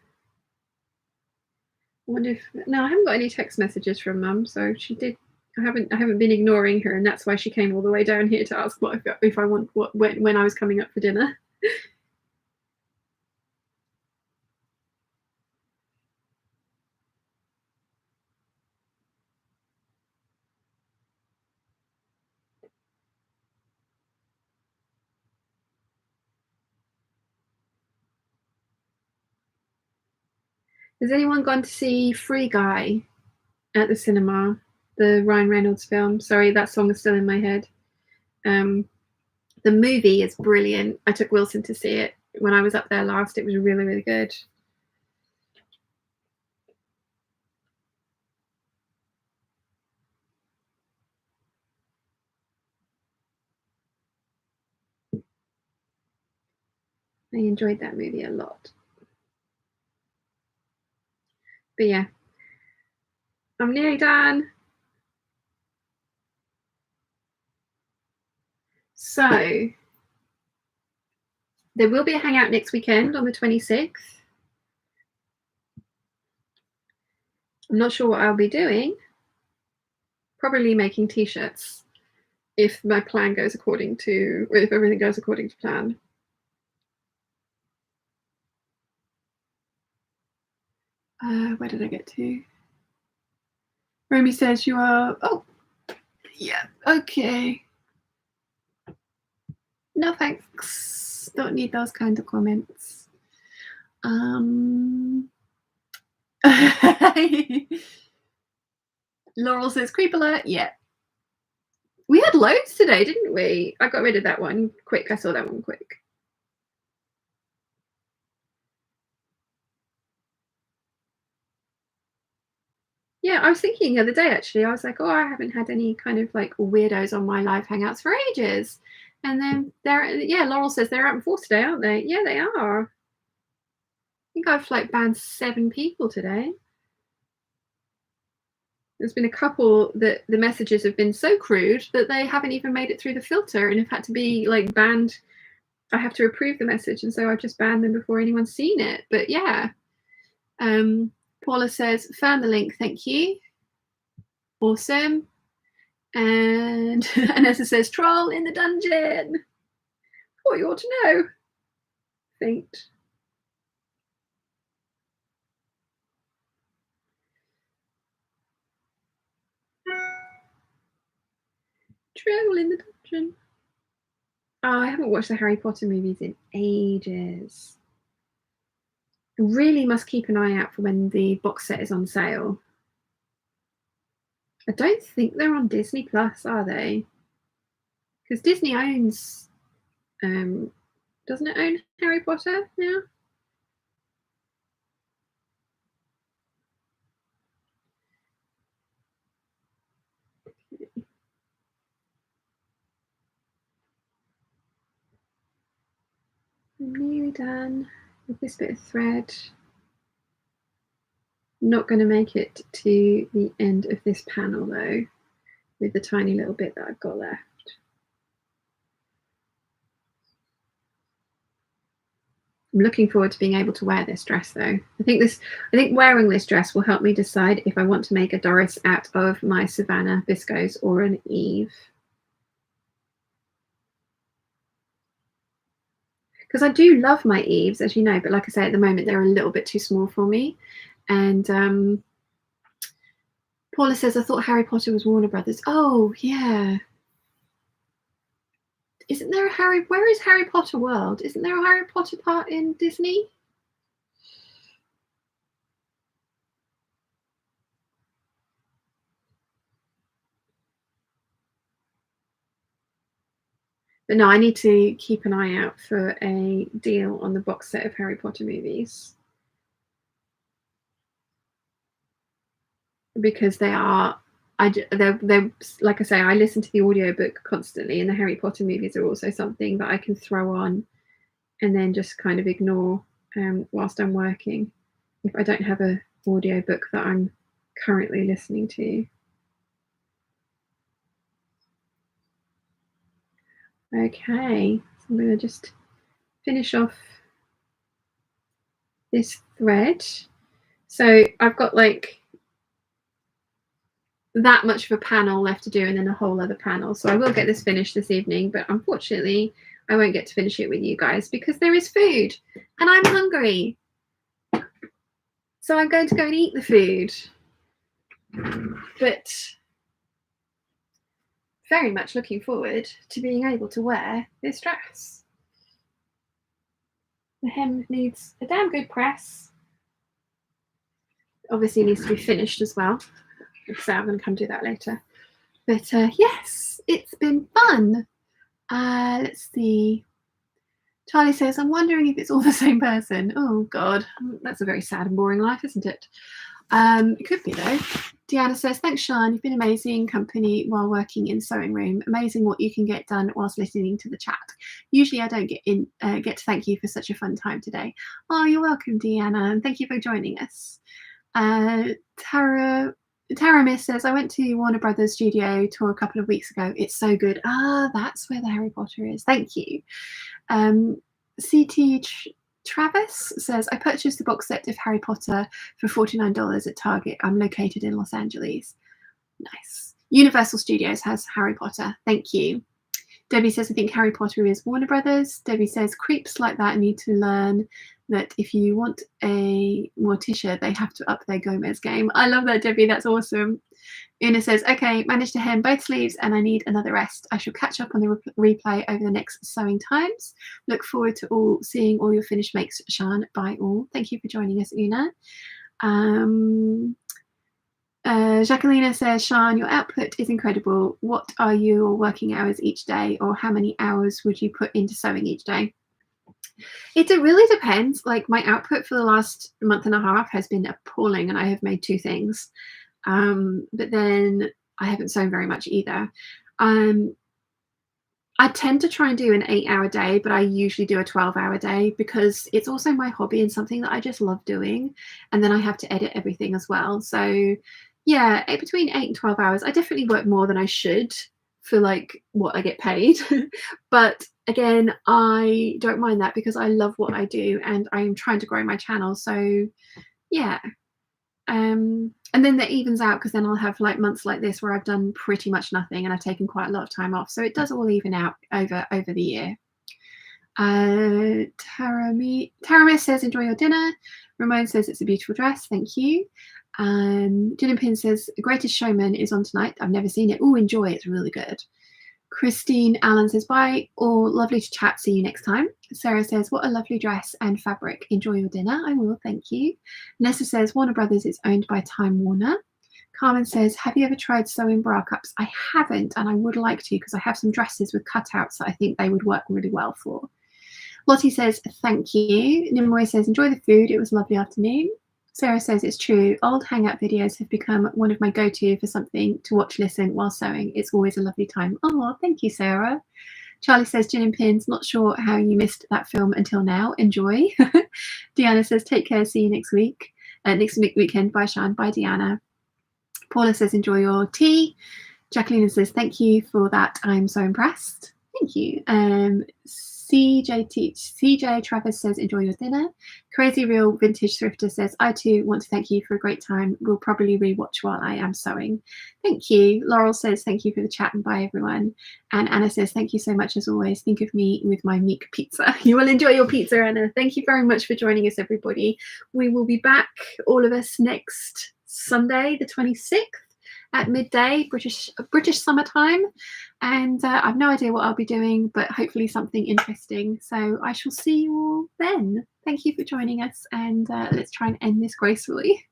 I wonder if no, I haven't got any text messages from Mum, so she did. I haven't been ignoring her, and that's why she came all the way down here to ask what if I want what when I was coming up for dinner. Has anyone gone to see Free Guy at the cinema? The Ryan Reynolds film. Sorry, that song is still in my head. The movie is brilliant. I took Wilson to see it when I was up there last. It was really, really good. I enjoyed that movie a lot. But yeah, I'm nearly done. So there will be a hangout next weekend on the 26th. I'm not sure what I'll be doing. Probably making t-shirts if my plan goes according to, or if everything goes according to plan. Where did I get to? Romy says you are, oh, yeah, okay. No thanks, don't need those kind of comments. Laurel says creep alert, yeah. We had loads today, didn't we? I got rid of that one quick. I saw that one quick. Yeah, I was thinking the other day, actually, I was like, oh, I haven't had any kind of like weirdos on my live hangouts for ages. And then Laurel says they're out in force today, aren't they? Yeah, they are. I think I've like banned 7 people today. There's been a couple that the messages have been so crude that they haven't even made it through the filter and have had to be like banned. I have to approve the message, and so I've just banned them before anyone's seen it. But yeah. Paula says, found the link, thank you. Awesome. And Anessa says, troll in the dungeon. What you ought to know. Faint. Troll in the dungeon. Oh, I haven't watched the Harry Potter movies in ages. I really must keep an eye out for when the box set is on sale. I don't think they're on Disney Plus, are they? Because Disney owns, doesn't it own Harry Potter now? I'm nearly done with this bit of thread. I'm not going to make it to the end of this panel though, with the tiny little bit that I've got left. I'm looking forward to being able to wear this dress though. I think wearing this dress will help me decide if I want to make a Doris out of my Savannah viscose or an Eve. Because I do love my Eves, as you know, but like I say, at the moment they're a little bit too small for me. And Paula says, I thought Harry Potter was Warner Brothers. Oh, yeah. Isn't there a where is Harry Potter World? Isn't there a Harry Potter part in Disney? But no, I need to keep an eye out for a deal on the box set of Harry Potter movies. Because they're like I say, I listen to the audiobook constantly, and the Harry Potter movies are also something that I can throw on and then just kind of ignore whilst I'm working if I don't have a audiobook that I'm currently listening to. Okay, so I'm going to just finish off this thread. So I've got like that much of a panel left to do and then a whole other panel. So I will get this finished this evening, but unfortunately I won't get to finish it with you guys because there is food and I'm hungry. So I'm going to go and eat the food. But very much looking forward to being able to wear this dress. The hem needs a damn good press. Obviously needs to be finished as well. So I'm going to come do that later. But yes, it's been fun. Let's see. Charlie says, I'm wondering if it's all the same person. Oh, God. That's a very sad and boring life, isn't it? It could be, though. Deanna says, thanks, Sean. You've been amazing company while working in sewing room. Amazing what you can get done whilst listening to the chat. Usually I don't get to thank you for such a fun time today. Oh, you're welcome, Deanna, and thank you for joining us. Tara Miss says, I went to Warner Brothers studio tour a couple of weeks ago. It's so good. Ah, that's where the Harry Potter is. Thank you. CT Travis says, I purchased the box set of Harry Potter for $49 at Target. I'm located in Los Angeles. Nice. Universal Studios has Harry Potter. Thank you. Debbie says, I think Harry Potter is Warner Brothers. Debbie says, creeps like that need to learn that if you want a Morticia, they have to up their Gomez game. I love that, Debbie. That's awesome. Una says, okay, managed to hem both sleeves and I need another rest. I shall catch up on the replay over the next sewing times. Look forward to seeing all your finished makes, Sean. Bye all. Thank you for joining us, Una. Jacqueline says, Sean, your output is incredible. What are your working hours each day, or how many hours would you put into sewing each day? It really depends. Like, my output for the last month and a half has been appalling and I have made 2 things. But then I haven't sewn very much either. I tend to try and do an 8-hour day, but I usually do a 12-hour day because it's also my hobby and something that I just love doing. And then I have to edit everything as well. So yeah, between 8 and 12 hours. I definitely work more than I should for like what I get paid. But again, I don't mind that because I love what I do and I'm trying to grow my channel. So yeah. And then that evens out because then I'll have like months like this where I've done pretty much nothing and I've taken quite a lot of time off. So it does all even out over the year. Tara says, enjoy your dinner. Ramon says, it's a beautiful dress. Thank you. Gin and Pin says, Greatest Showman is on tonight. I've never seen it. Oh, enjoy. It's really good. Christine Allen says, bye. All lovely to chat. See you next time. Sarah says, what a lovely dress and fabric. Enjoy your dinner. I will, thank you. Nessa says, Warner Brothers is owned by Time Warner. Carmen says, have you ever tried sewing bra cups? I haven't, and I would like to because I have some dresses with cutouts that I think they would work really well for. Lottie says, thank you. Nimoy says, enjoy the food. It was a lovely afternoon. Sarah says, it's true. Old hangout videos have become one of my go-to for something to watch, listen while sewing. It's always a lovely time. Oh, thank you, Sarah. Charlie says, gin and pins, not sure how you missed that film until now. Enjoy. Deanna says, take care, see you next week. Next weekend. Bye, Sean. Bye, Deanna. Paula says, enjoy your tea. Jacqueline says, thank you for that. I'm so impressed. Thank you. CJ Travis says, enjoy your dinner. Crazy Real Vintage Thrifter says, I too want to thank you for a great time. We'll probably rewatch while I am sewing. Thank you. Laurel says, thank you for the chat and bye, everyone. And Anna says, thank you so much as always. Think of me with my meek pizza. You will enjoy your pizza, Anna. Thank you very much for joining us, everybody. We will be back, all of us, next Sunday, the 26th. At midday, British summertime, and I've no idea what I'll be doing, but hopefully something interesting. So I shall see you all then. Thank you for joining us, and let's try and end this gracefully.